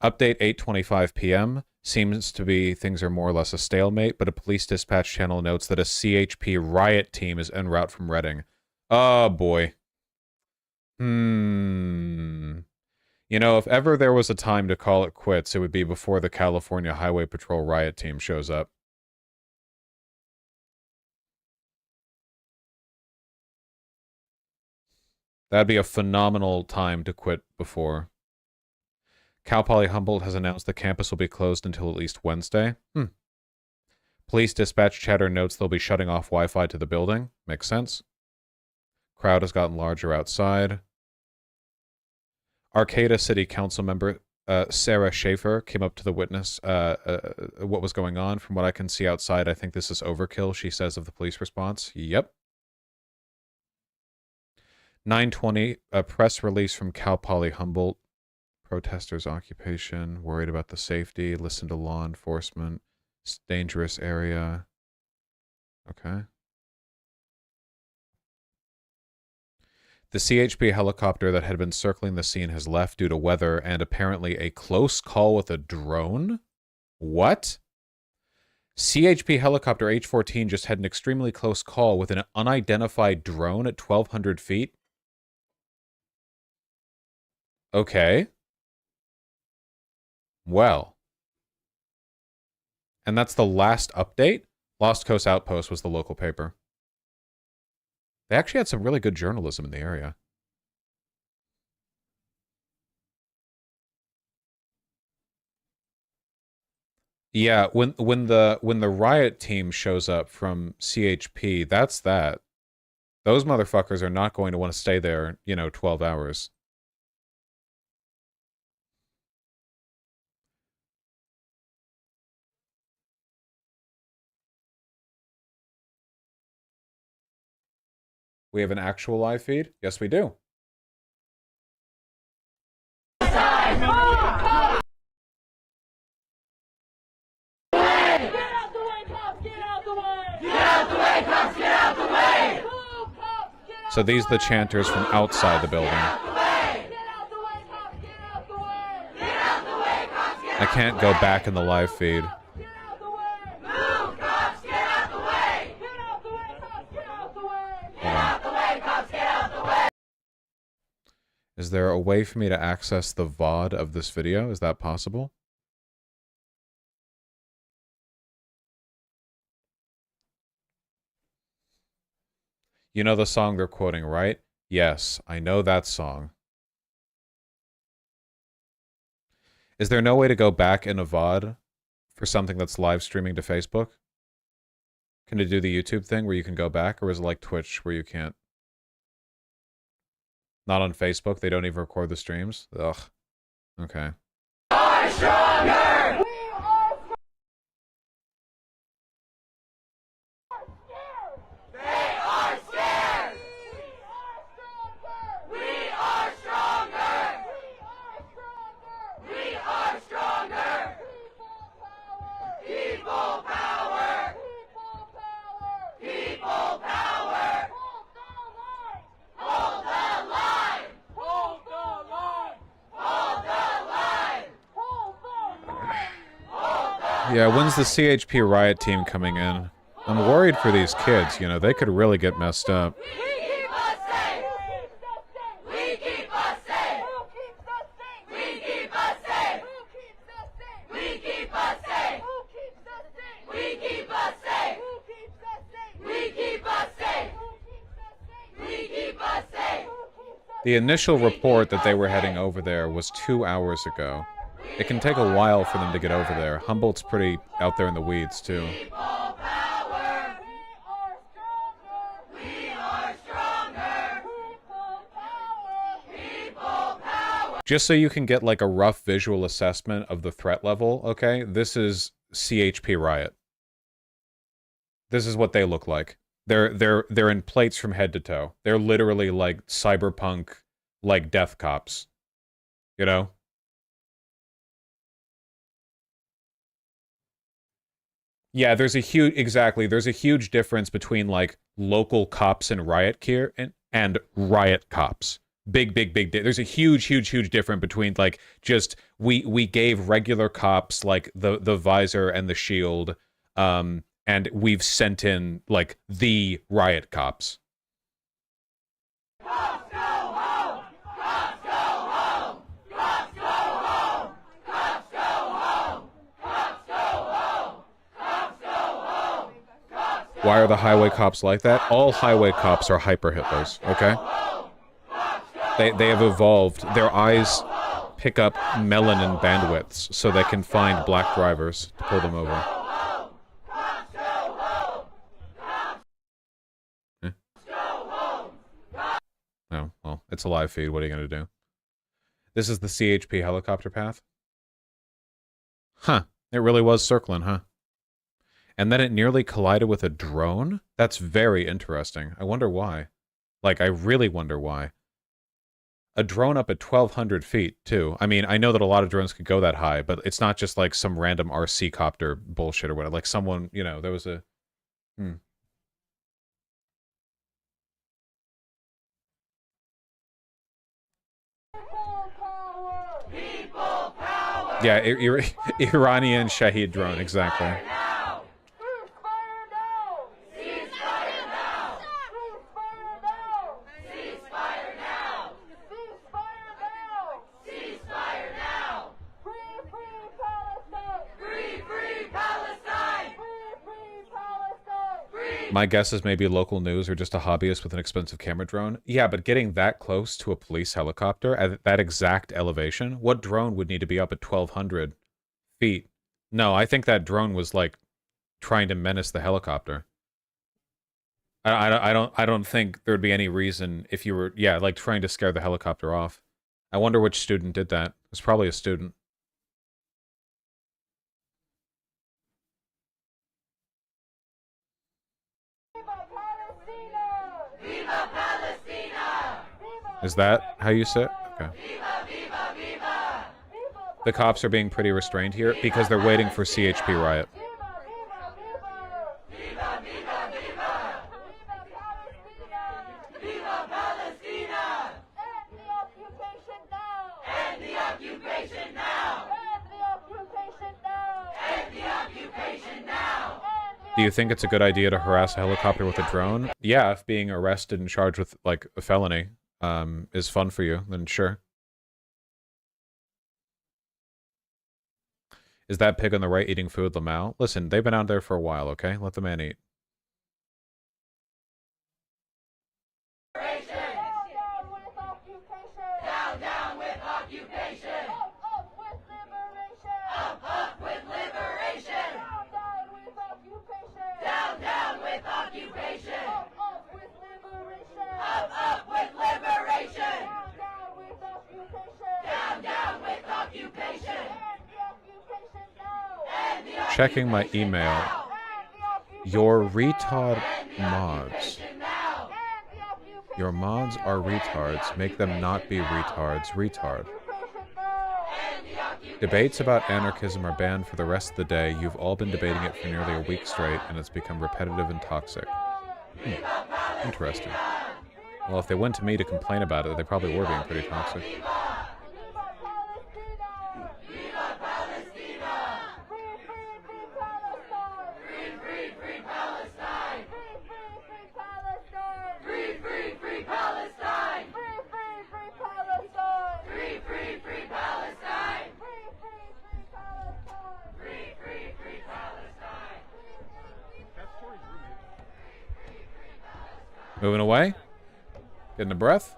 Update 8:25 p.m. Seems to be things are more or less a stalemate, but a police dispatch channel notes that a CHP riot team is en route from Reading. Oh, boy. You know, if ever there was a time to call it quits, it would be before the California Highway Patrol riot team shows up. That'd be a phenomenal time to quit before. Cal Poly Humboldt has announced the campus will be closed until at least Wednesday. Police dispatch chatter notes they'll be shutting off Wi-Fi to the building. Makes sense. Crowd has gotten larger outside. Arcata City Council member Sarah Schaefer came up to the witness what was going on. From what I can see outside, I think this is overkill, she says of the police response. Yep. 9:20, a press release from Cal Poly Humboldt. Protesters' occupation, worried about the safety, listen to law enforcement, it's a dangerous area. Okay. The CHP helicopter that had been circling the scene has left due to weather and apparently a close call with a drone? What? CHP helicopter H-14 just had an extremely close call with an unidentified drone at 1,200 feet? Okay. Well. And that's the last update? Lost Coast Outpost was the local paper. They actually had some really good journalism in the area. Yeah, when the riot team shows up from CHP, that's that. Those motherfuckers are not going to want to stay there, 12 hours. We have an actual live feed? Yes, we do. So these are the chanters from outside the building. I can't go back in the live feed. Is there a way for me to access the VOD of this video? Is that possible? You know the song they're quoting, right? Yes, I know that song. Is there no way to go back in a VOD for something that's live streaming to Facebook? Can it do the YouTube thing where you can go back, or is it like Twitch where you can't? Not on Facebook? They don't even record the streams? Ugh. Okay. Are stronger! Yeah, when's the CHP riot team coming in? I'm worried for these kids, they could really get messed up. The initial report that they were heading over there was 2 hours ago. It can take a while for them to get over there. Humboldt's pretty out there in the weeds, too. Just so you can get like a rough visual assessment of the threat level, okay? This is CHP Riot. This is what they look like. They're in plates from head to toe. They're literally like cyberpunk, like death cops. Yeah, there's a huge difference between like local cops and riot gear and riot cops. Big. There's a huge difference between like just we gave regular cops like the visor and the shield, and we've sent in like the riot cops. Why are the highway cops like that? All highway cops are hyper Hitlers, okay? They have evolved. Their eyes pick up melanin bandwidths so they can find black drivers to pull them over. Oh, well, it's a live feed. What are you going to do? This is the CHP helicopter path? Huh. It really was circling, huh? And then it nearly collided with a drone? That's very interesting. I wonder why. Like, I really wonder why. A drone up at 1,200 feet, too. I mean, I know that a lot of drones could go that high, but it's not just like some random RC copter bullshit or whatever. Like someone, you know, there was a... Yeah, Iranian Shahid drone, exactly. My guess is maybe local news or just a hobbyist with an expensive camera drone. Yeah, but getting that close to a police helicopter at that exact elevation, what drone would need to be up at 1,200 feet? No, I think that drone was like trying to menace the helicopter. I don't think there would be any reason if you were, yeah, like trying to scare the helicopter off. I wonder which student did that. It's probably a student. Is that how you sit? Okay. The cops are being pretty restrained here because they're waiting for CHP riot. Do you think it's a good idea to harass a helicopter with a drone? Yeah, if being arrested and charged with, like, a felony is fun for you, then sure. Is that pig on the right eating food, Lamau? Listen, they've been out there for a while, okay? Let the man eat. Checking my email. Your retard mods. Your mods are retards. Make them not be retards. Retard. Debates about anarchism are banned for the rest of the day. You've all been debating it for nearly a week straight, and it's become repetitive and toxic. Interesting. Well, if they went to me to complain about it, they probably were being pretty toxic. Moving away? Getting a breath?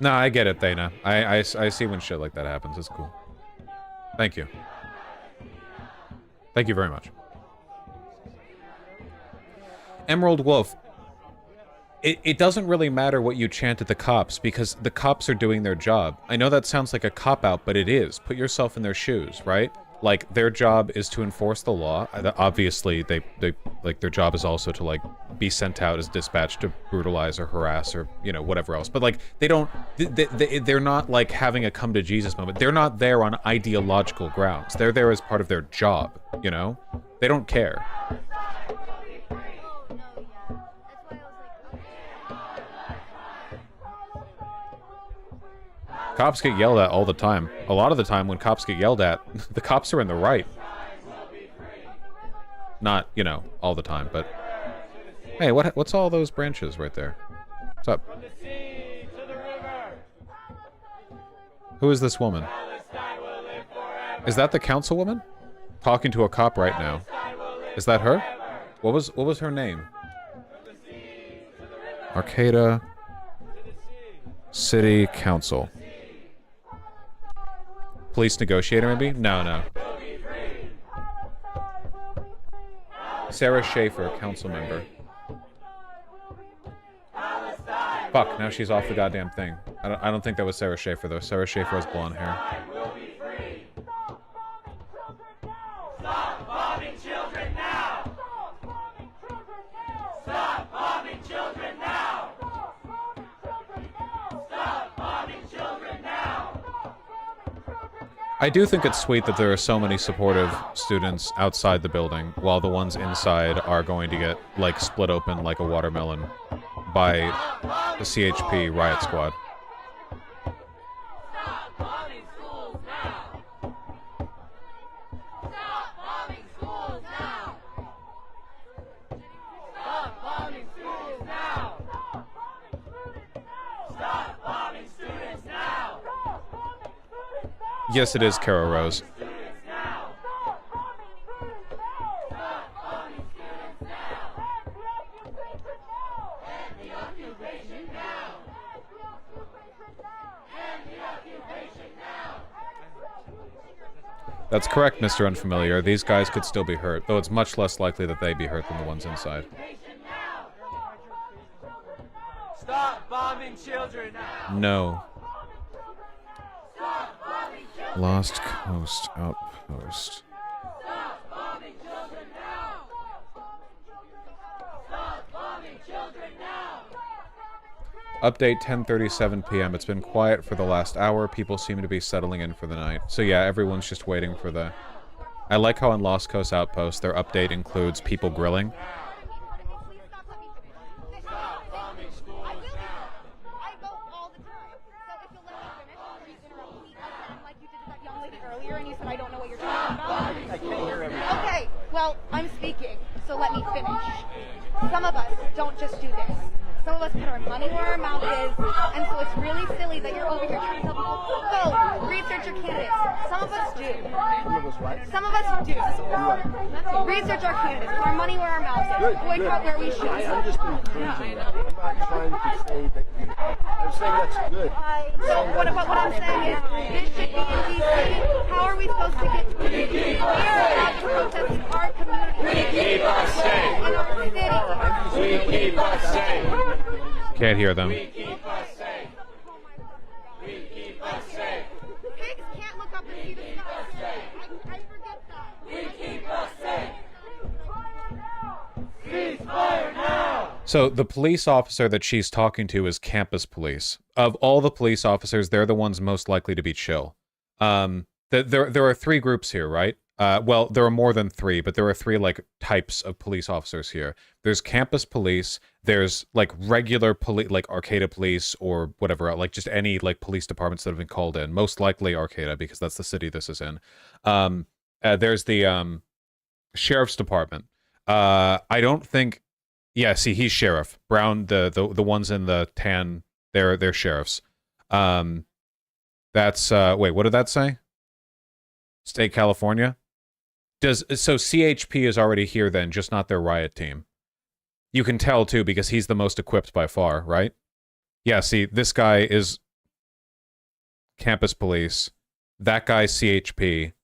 No, I get it, Thana. I see when shit like that happens. It's cool. Thank you. Thank you very much. Emerald Wolf. It doesn't really matter what you chant at the cops, because the cops are doing their job. I know that sounds like a cop-out, but it is. Put yourself in their shoes, right? Like, their job is to enforce the law. Obviously, they like, their job is also to, like, be sent out as dispatch to brutalize or harass or, you know, whatever else. But, like, they don't... They're not, like, having a come-to-Jesus moment. They're not there on ideological grounds. They're there as part of their job, you know? They don't care. Cops get yelled at all the time. A lot of the time when cops get yelled at, the cops are in the right. Not, you know, all the time, but... Hey, what's all those branches right there? What's up? Who is this woman? Is that the councilwoman? Talking to a cop right now. Is that her? What was her name? Arcata City Council. Police negotiator, maybe? No. Sarah Schaefer, council member. Fuck, now she's off the goddamn thing. I don't think that was Sarah Schaefer, though. Sarah Schaefer has blonde hair. Stop bombing children now! Stop bombing children now! Stop bombing children now! I do think it's sweet that there are so many supportive students outside the building, while the ones inside are going to get, like, split open like a watermelon by the CHP riot squad. Stop bombing schools now! Stop bombing schools now! Stop bombing schools now! Stop bombing students now! Yes, it is Kara Rose. That's correct, Mr. Unfamiliar. These guys could still be hurt, though it's much less likely that they be hurt than the ones inside. Stop bombing children now! No. Lost Coast Outpost. Stop bombing children now! Stop bombing children now! Update 10:37 p.m. It's been quiet for the last hour. People seem to be settling in for the night. So yeah, everyone's just waiting for the... I like how on Lost Coast Outpost, their update includes people grilling. Earlier and you said I don't know what you're talking about. I can't hear everything. Okay, well, I'm speaking, so let me finish. Some of us don't just do this. Some of us put our money where our mouth is, and so it's really silly that you're over here trying to tell people, go, research your candidates. Some of us do. Some of us do. Research our candidates. Put our money where our mouth is. Boycott where we should. I understand. Yeah, I'm not trying to say that you... I'm saying that's good. So what I'm saying is, this should be in D.C. How are we supposed to get to D.C.? We are allowed to protest in our community. We keep us safe. In our city. We keep us safe. Can't hear them. We keep us safe. We keep us safe. Pigs can't look up and see the sky. I forget that. We keep us safe. Ceasefire now! So the police officer that she's talking to is campus police. Of all the police officers, they're the ones most likely to be chill. There are three groups here, right? Well, there are more than three, but there are three, like, types of police officers here. There's campus police, there's, like, regular police, like, Arcata police, or whatever, like, just any, like, police departments that have been called in. Most likely Arcata, because that's the city this is in. There's the, sheriff's department. I don't think... Yeah, see, he's sheriff. Brown, the ones in the tan, they're sheriffs. That's, wait, what did that say? State California? So CHP is already here then, just not their riot team. You can tell, too, because he's the most equipped by far, right? Yeah, see, this guy is campus police. That guy's CHP.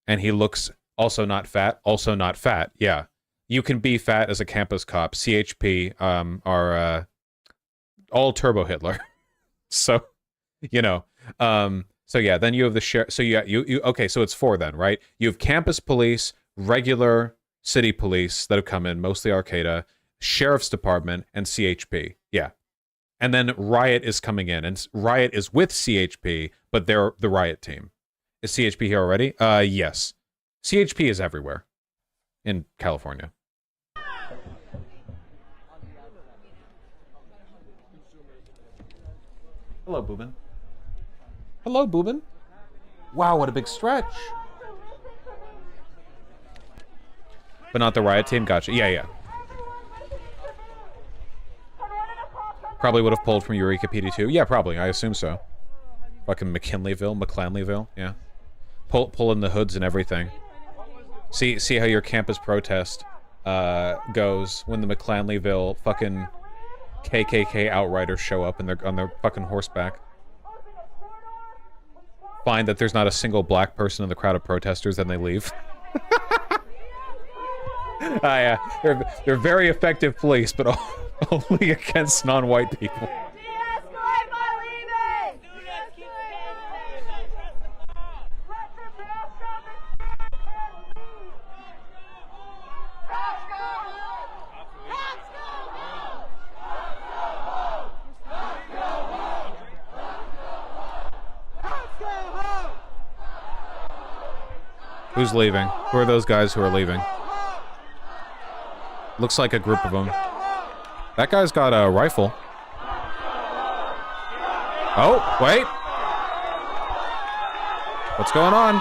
And he looks also not fat. Also not fat, yeah. You can be fat as a campus cop. CHP are all Turbo Hitler. So, you know. So yeah, then you have the sheriff. So yeah, you okay. So it's four then, right? You have campus police, regular city police that have come in, mostly Arcata, sheriff's department, and CHP. Yeah, and then Riot is coming in, and Riot is with CHP, but they're the Riot team. Is CHP here already? Yes. CHP is everywhere in California. Hello, Boobin. Hello, Boobin. Wow, what a big stretch. But not the Riot team? Gotcha. Yeah. Probably would have pulled from Eureka PD2. Yeah, probably. I assume so. Fucking McKinleyville, McClanleyville. Yeah. pulling the hoods and everything. See how your campus protest goes when the McClanleyville fucking KKK outriders show up and they're on their fucking horseback. Find that there's not a single black person in the crowd of protesters, then they leave. Yeah, they're very effective police, but only against non-white people. Who's leaving? Who are those guys who are leaving? Looks like a group of them. That guy's got a rifle. Oh, wait. What's going on?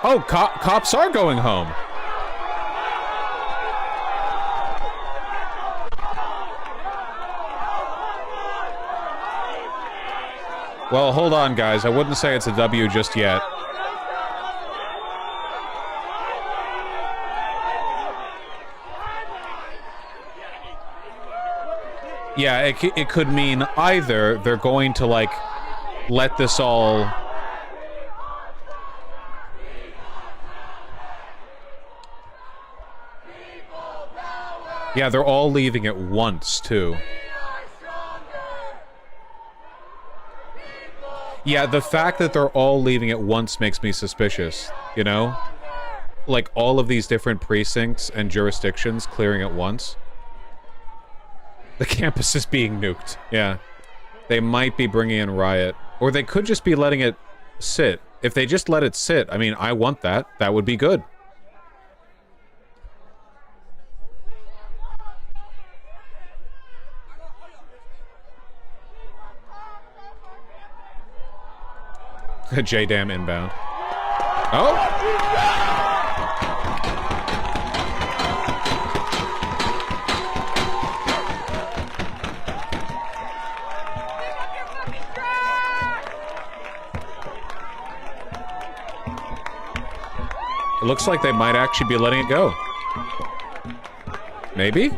Oh, cops are going home. Well, hold on, guys. I wouldn't say it's a W just yet. Yeah, it could mean either they're going to, like, let this all... Yeah, they're all leaving at once, too. Yeah, the fact that they're all leaving at once makes me suspicious, you know? Like, all of these different precincts and jurisdictions clearing at once. The campus is being nuked. Yeah. They might be bringing in riot. Or they could just be letting it sit. If they just let it sit, I mean, I want that. That would be good. J-Dam inbound. Oh! It looks like they might actually be letting it go. Maybe?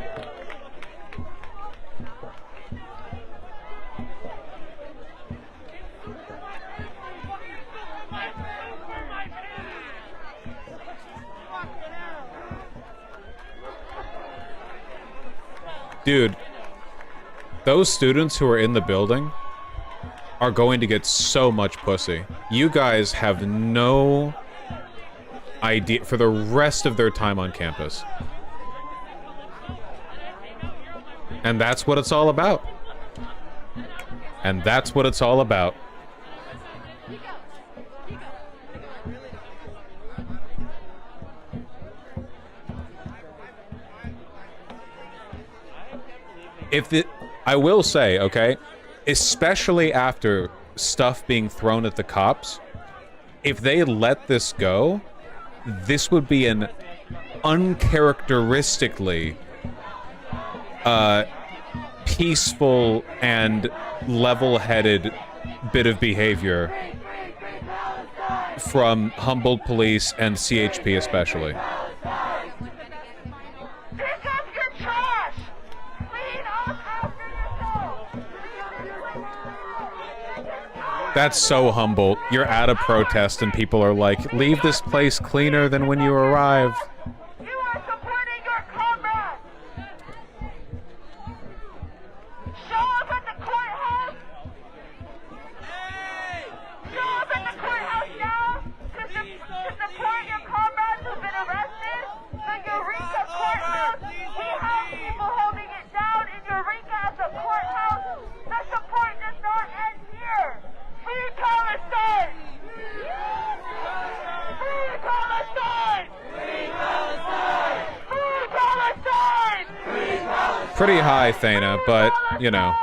Dude, those students who are in the building are going to get so much pussy. You guys have no idea for the rest of their time on campus. And that's what it's all about. And that's what it's all about. I will say, okay, especially after stuff being thrown at the cops, if they let this go, this would be an uncharacteristically peaceful and level-headed bit of behavior from Humboldt Police and CHP especially. That's so Humboldt. You're at a protest and people are like, leave this place cleaner than when you arrived. You are supporting your comrades! Show up at the courthouse! Show up at the courthouse now to support your comrades who've been arrested. The Eureka courthouse, we have people holding it down in Eureka at the courthouse. The support does not end here. Free Palestine! Free Palestine! Free Palestine! Free Palestine! Free Palestine! Pretty high, Thana, but, you know.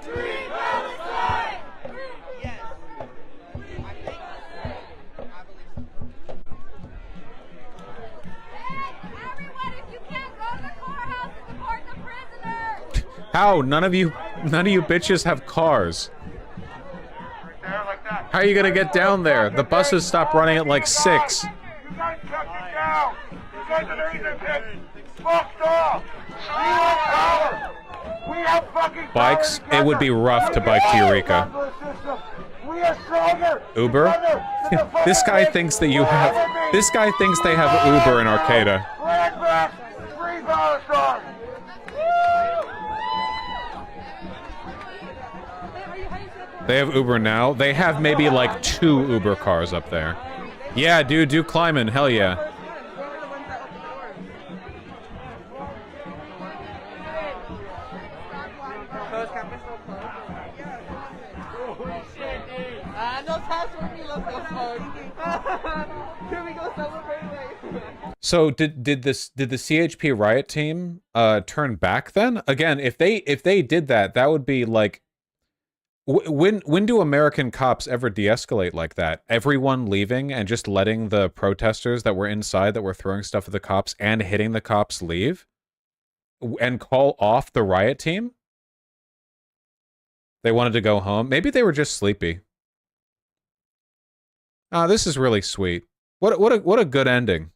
Free Palestine! How? None of you bitches have cars. There, like that. How are you gonna get down there? The buses stop running at like 6. You guys kept it down. You guys are either getting fucked off. We have power. We have fucking Bikes, it would be rough to bike to Eureka. We are stronger. Uber? This guy thinks that you have... This guy thinks they have Uber in Arcata. Land back. Free Palestine. They have Uber now. They have maybe like 2 Uber cars up there. Yeah, dude, do climbing. Hell yeah. So did the CHP riot team turn back then? Again, if they did that, that would be like when do American cops ever de-escalate like that? Everyone leaving and just letting the protesters that were inside that were throwing stuff at the cops and hitting the cops leave and call off the riot team? They wanted to go home. Maybe they were just sleepy. Ah, this is really sweet. What a good ending.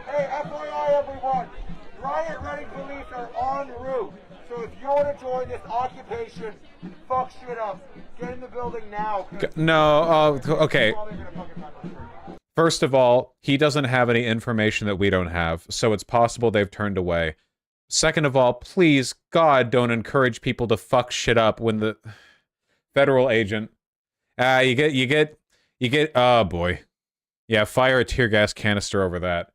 Hey, FYI everyone, riot-ready police are en route. So if you want to join this occupation, fuck shit up. Get in the building now. No, okay. First of all, he doesn't have any information that we don't have, so it's possible they've turned away. Second of all, please, God, don't encourage people to fuck shit up when the federal agent... you get, oh boy. Yeah, fire a tear gas canister over that.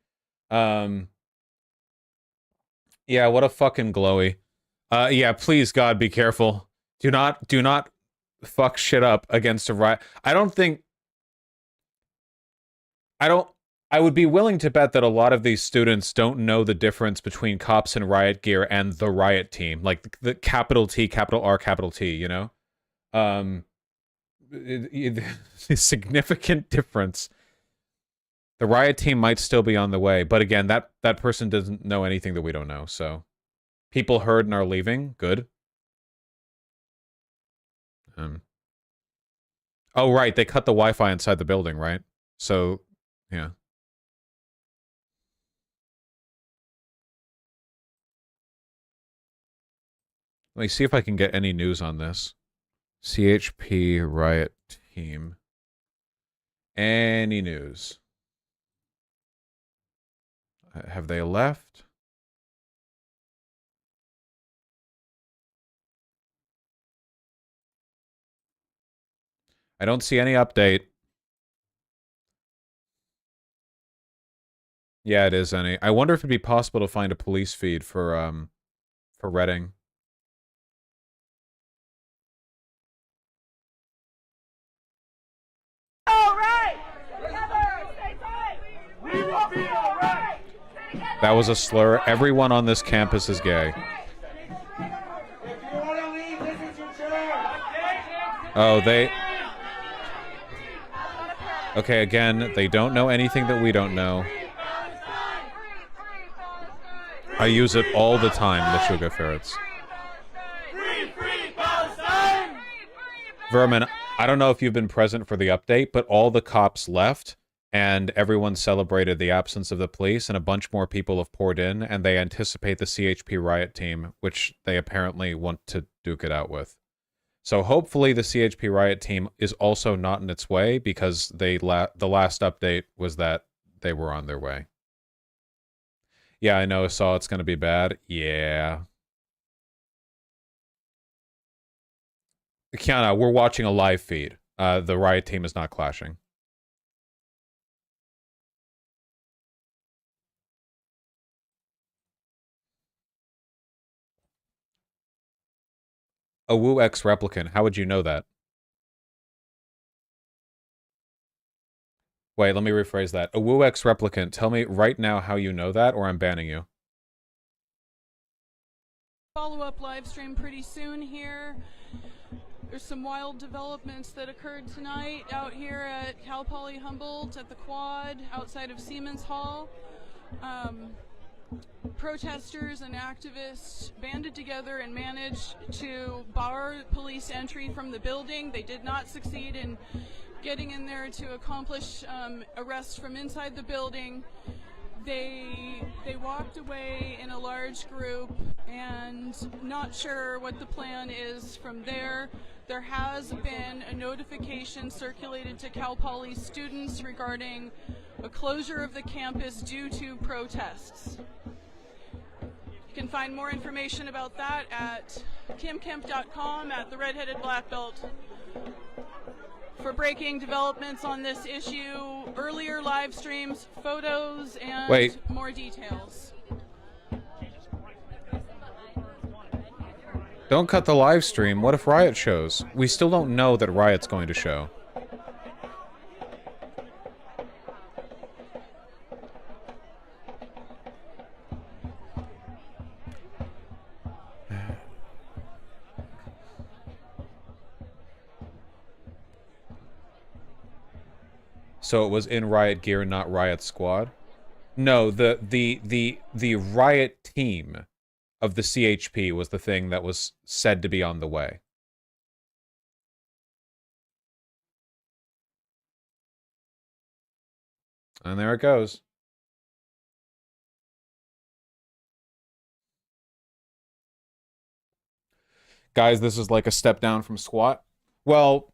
Yeah, what a fucking glowy. Yeah, please, God, be careful. Do not fuck shit up against a riot. I would be willing to bet that a lot of these students don't know the difference between cops in riot gear and the riot team. Like the capital T, capital R, capital T, you know? A significant difference. The riot team might still be on the way, but again, that person doesn't know anything that we don't know, so... People heard and are leaving. Good. Oh, right. They cut the Wi-Fi inside the building, right? So, yeah. Let me see if I can get any news on this. CHP riot team. Any news? Have they left? I don't see any update. Yeah, it is any. I wonder if it'd be possible to find a police feed for Reading. That was a slur. Everyone on this campus is gay. Oh, they... Okay, again, they don't know anything that we don't know. I use it all the time, the sugar ferrets. Vermin, I don't know if you've been present for the update, but all the cops left, and everyone celebrated the absence of the police, and a bunch more people have poured in, and they anticipate the CHP riot team, which they apparently want to duke it out with. So hopefully the CHP riot team is also not in its way, because the last update was that they were on their way. Yeah, I know, saw it's going to be bad. Yeah. Kiana, we're watching a live feed. The riot team is not clashing. A Woo X replicant. How would you know that? Wait, let me rephrase that. A Woo X replicant, tell me right now how you know that, or I'm banning you. Follow-up live stream pretty soon here. There's some wild developments that occurred tonight out here at Cal Poly Humboldt at the Quad outside of Siemens Hall. Protesters and activists banded together and managed to bar police entry from the building. They did not succeed in getting in there to accomplish arrests from inside the building. They walked away in a large group and not sure what the plan is from there. There has been a notification circulated to Cal Poly students regarding a closure of the campus due to protests. You can find more information about that at kimkemp.com at the Redheaded Black Belt. For breaking developments on this issue, earlier live streams, photos, and more details. Don't cut the live stream. What if Riot shows? We still don't know that Riot's going to show. So it was in Riot gear, not Riot Squad? No, the Riot team of the CHP was the thing that was said to be on the way. And there it goes. Guys, this is like a step down from SWAT. Well,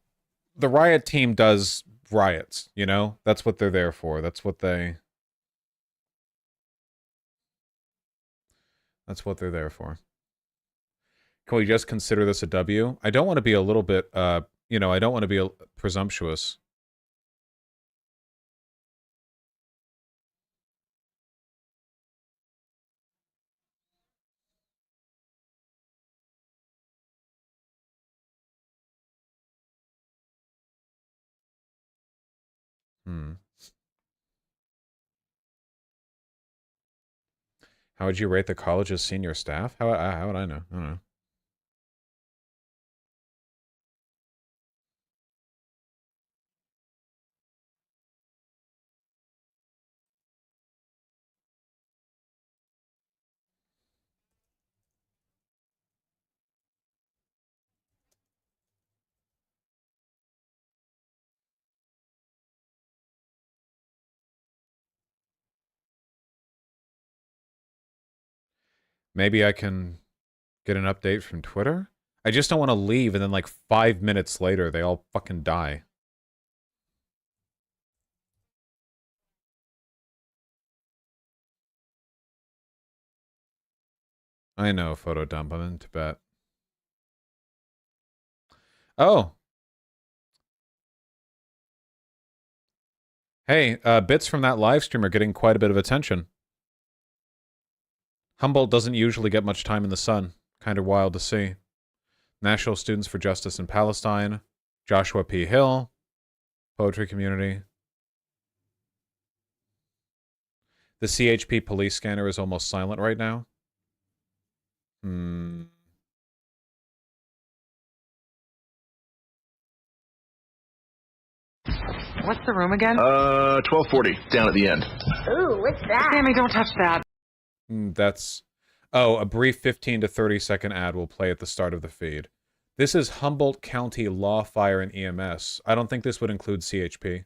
the Riot team does riots, you know? That's what they're there for. That's what they're there for. Can we just consider this a W? I don't want to be a little bit, you know, I don't want to be presumptuous. How would you rate the college's senior staff? How would I know? I don't know. Maybe I can get an update from Twitter? I just don't want to leave and then like 5 minutes later they all fucking die. I know, photo dump. I'm in Tibet. Oh. Hey, bits from that live stream are getting quite a bit of attention. Humboldt doesn't usually get much time in the sun. Kind of wild to see. National Students for Justice in Palestine. Joshua P. Hill. Poetry Community. The CHP police scanner is almost silent right now. What's the room again? 1240, down at the end. Ooh, what's that? Sammy, don't touch that. That's... Oh, a brief 15 to 30 second ad will play at the start of the feed. This is Humboldt County Law, Fire, and EMS. I don't think this would include CHP.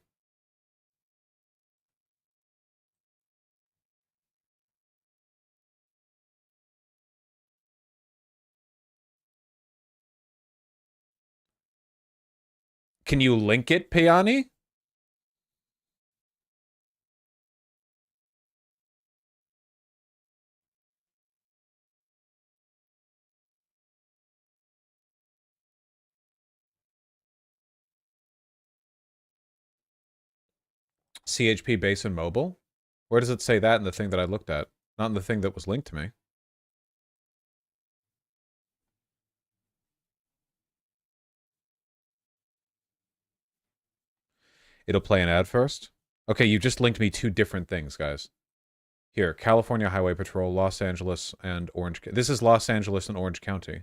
Can you link it, Piani? CHP base and mobile? Where does it say that in the thing that I looked at? Not in the thing that was linked to me. It'll play an ad first? Okay, you just linked me two different things, guys. Here, California Highway Patrol, Los Angeles and Orange. This is Los Angeles and Orange County.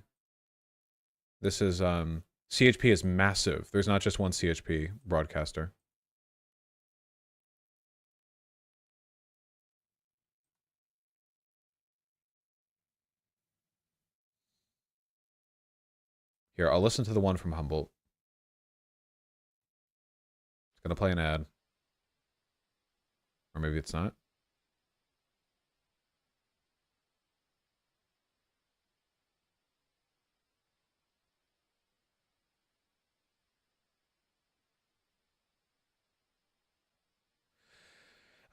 This is, CHP is massive. There's not just one CHP broadcaster. Here, I'll listen to the one from Humboldt. It's gonna play an ad. Or maybe it's not.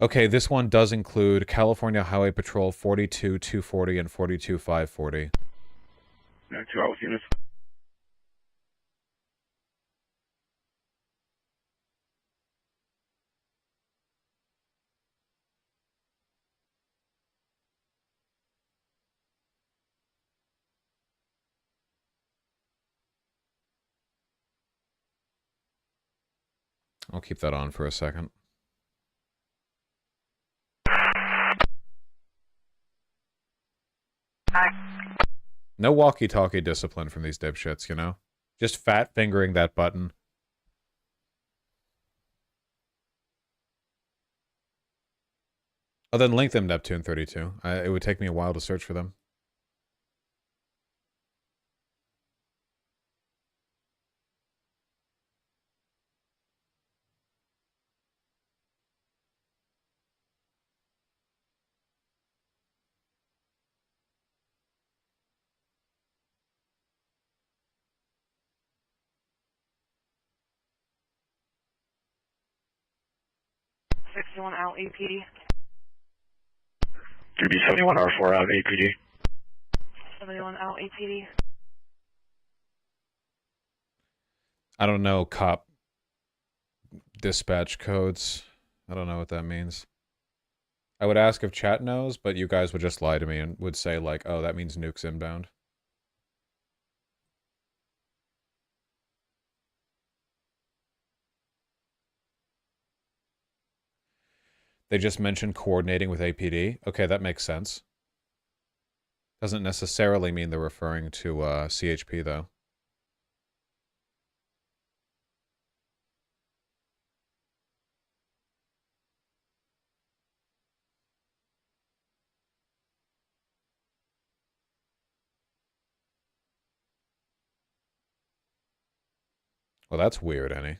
Okay, this one does include California Highway Patrol 42240 and 42540. 2 hours units. I'll keep that on for a second. No walkie-talkie discipline from these dipshits, you know? Just fat-fingering that button. Oh, then link them, Neptune 32. It would take me a while to search for them. Out APD. 3B71 R4 out APD. 71 out APD. I don't know cop dispatch codes. I don't know what that means. I would ask if chat knows, but you guys would just lie to me and would say like, oh, that means nukes inbound. They just mentioned coordinating with APD. Okay, that makes sense. Doesn't necessarily mean they're referring to CHP, though. Well, that's weird, Annie.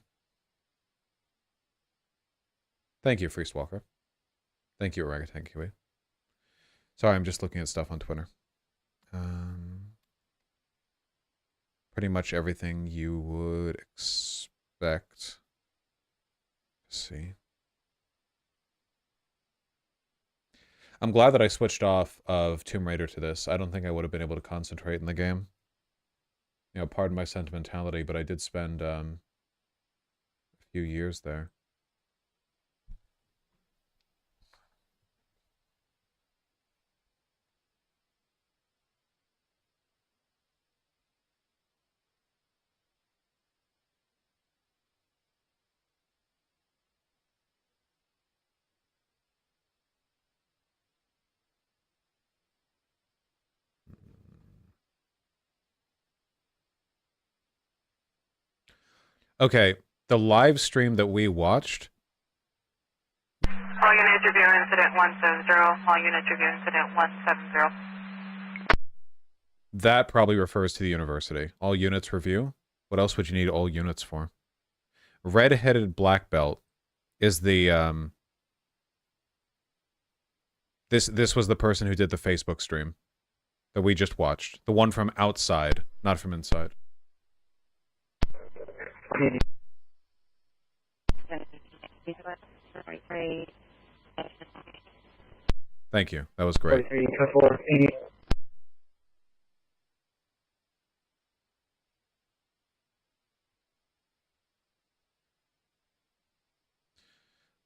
Thank you, Freestwalker. Thank you, Orangutan Kiwi. Sorry, I'm just looking at stuff on Twitter. Pretty much everything you would expect. Let's see. I'm glad that I switched off of Tomb Raider to this. I don't think I would have been able to concentrate in the game. You know, pardon my sentimentality, but I did spend a few years there. Okay, the live stream that we watched. All units review incident 170. All units review incident 170. That probably refers to the university. All units review? What else would you need all units for? Red-headed black belt is the This was the person who did the Facebook stream that we just watched. The one from outside, not from inside. Thank you. That was great.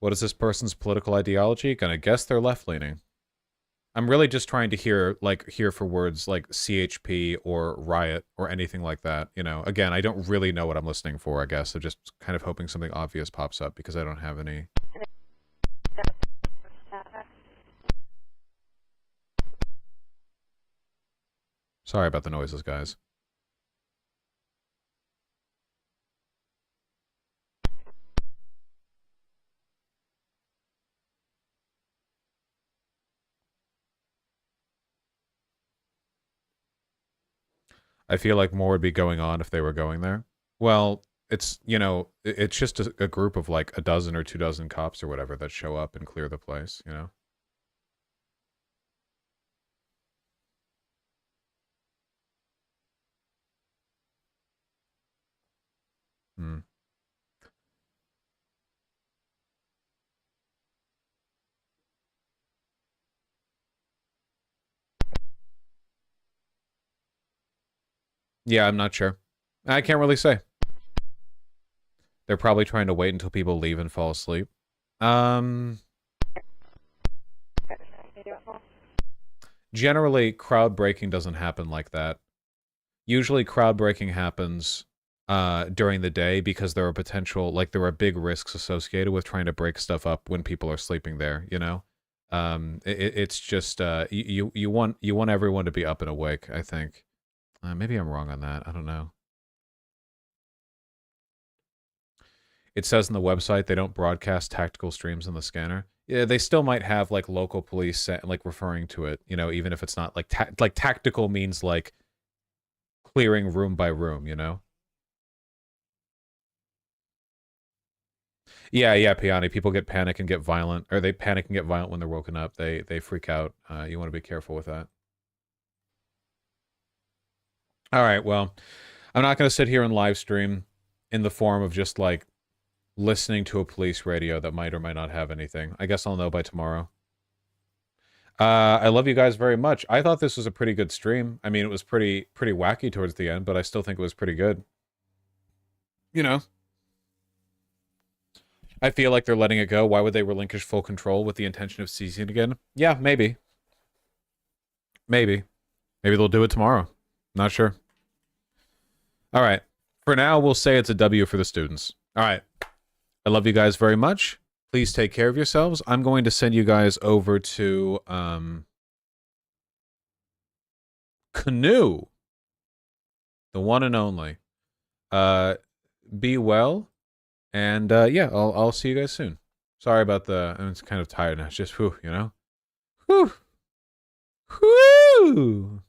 What is this person's political ideology? Gonna guess they're left-leaning. I'm really just trying to hear for words like CHP or riot or anything like that. You know, again, I don't really know what I'm listening for, I guess. I'm just kind of hoping something obvious pops up because I don't have any. Sorry about the noises, guys. I feel like more would be going on if they were going there. Well, it's, you know, it's just a group of like a dozen or 2 dozen cops or whatever that show up and clear the place, you know? Hmm. Yeah, I'm not sure. I can't really say. They're probably trying to wait until people leave and fall asleep. Generally, crowd breaking doesn't happen like that. Usually, crowd breaking happens during the day because there are there are big risks associated with trying to break stuff up when people are sleeping there, you know? It's just, you want everyone to be up and awake, I think. Maybe I'm wrong on that. I don't know. It says on the website they don't broadcast tactical streams on the scanner. Yeah, they still might have like local police like referring to it, you know, even if it's not like tactical means like clearing room by room, you know. Yeah, Piani. People get panic and get violent, or they panic and get violent when they're woken up. They freak out. You want to be careful with that. All right, well, I'm not going to sit here and live stream in the form of just like listening to a police radio that might or might not have anything. I guess I'll know by tomorrow. I love you guys very much. I thought this was a pretty good stream. I mean, it was pretty wacky towards the end, but I still think it was pretty good. You know, I feel like they're letting it go. Why would they relinquish full control with the intention of seizing it again? Yeah, maybe. Maybe they'll do it tomorrow. Not sure. All right. For now, we'll say it's a W for the students. All right. I love you guys very much. Please take care of yourselves. I'm going to send you guys over to Canoe, the one and only. Be well, and yeah, I'll see you guys soon. Sorry about I'm kind of tired now. It's just whew, you know, whew, whew.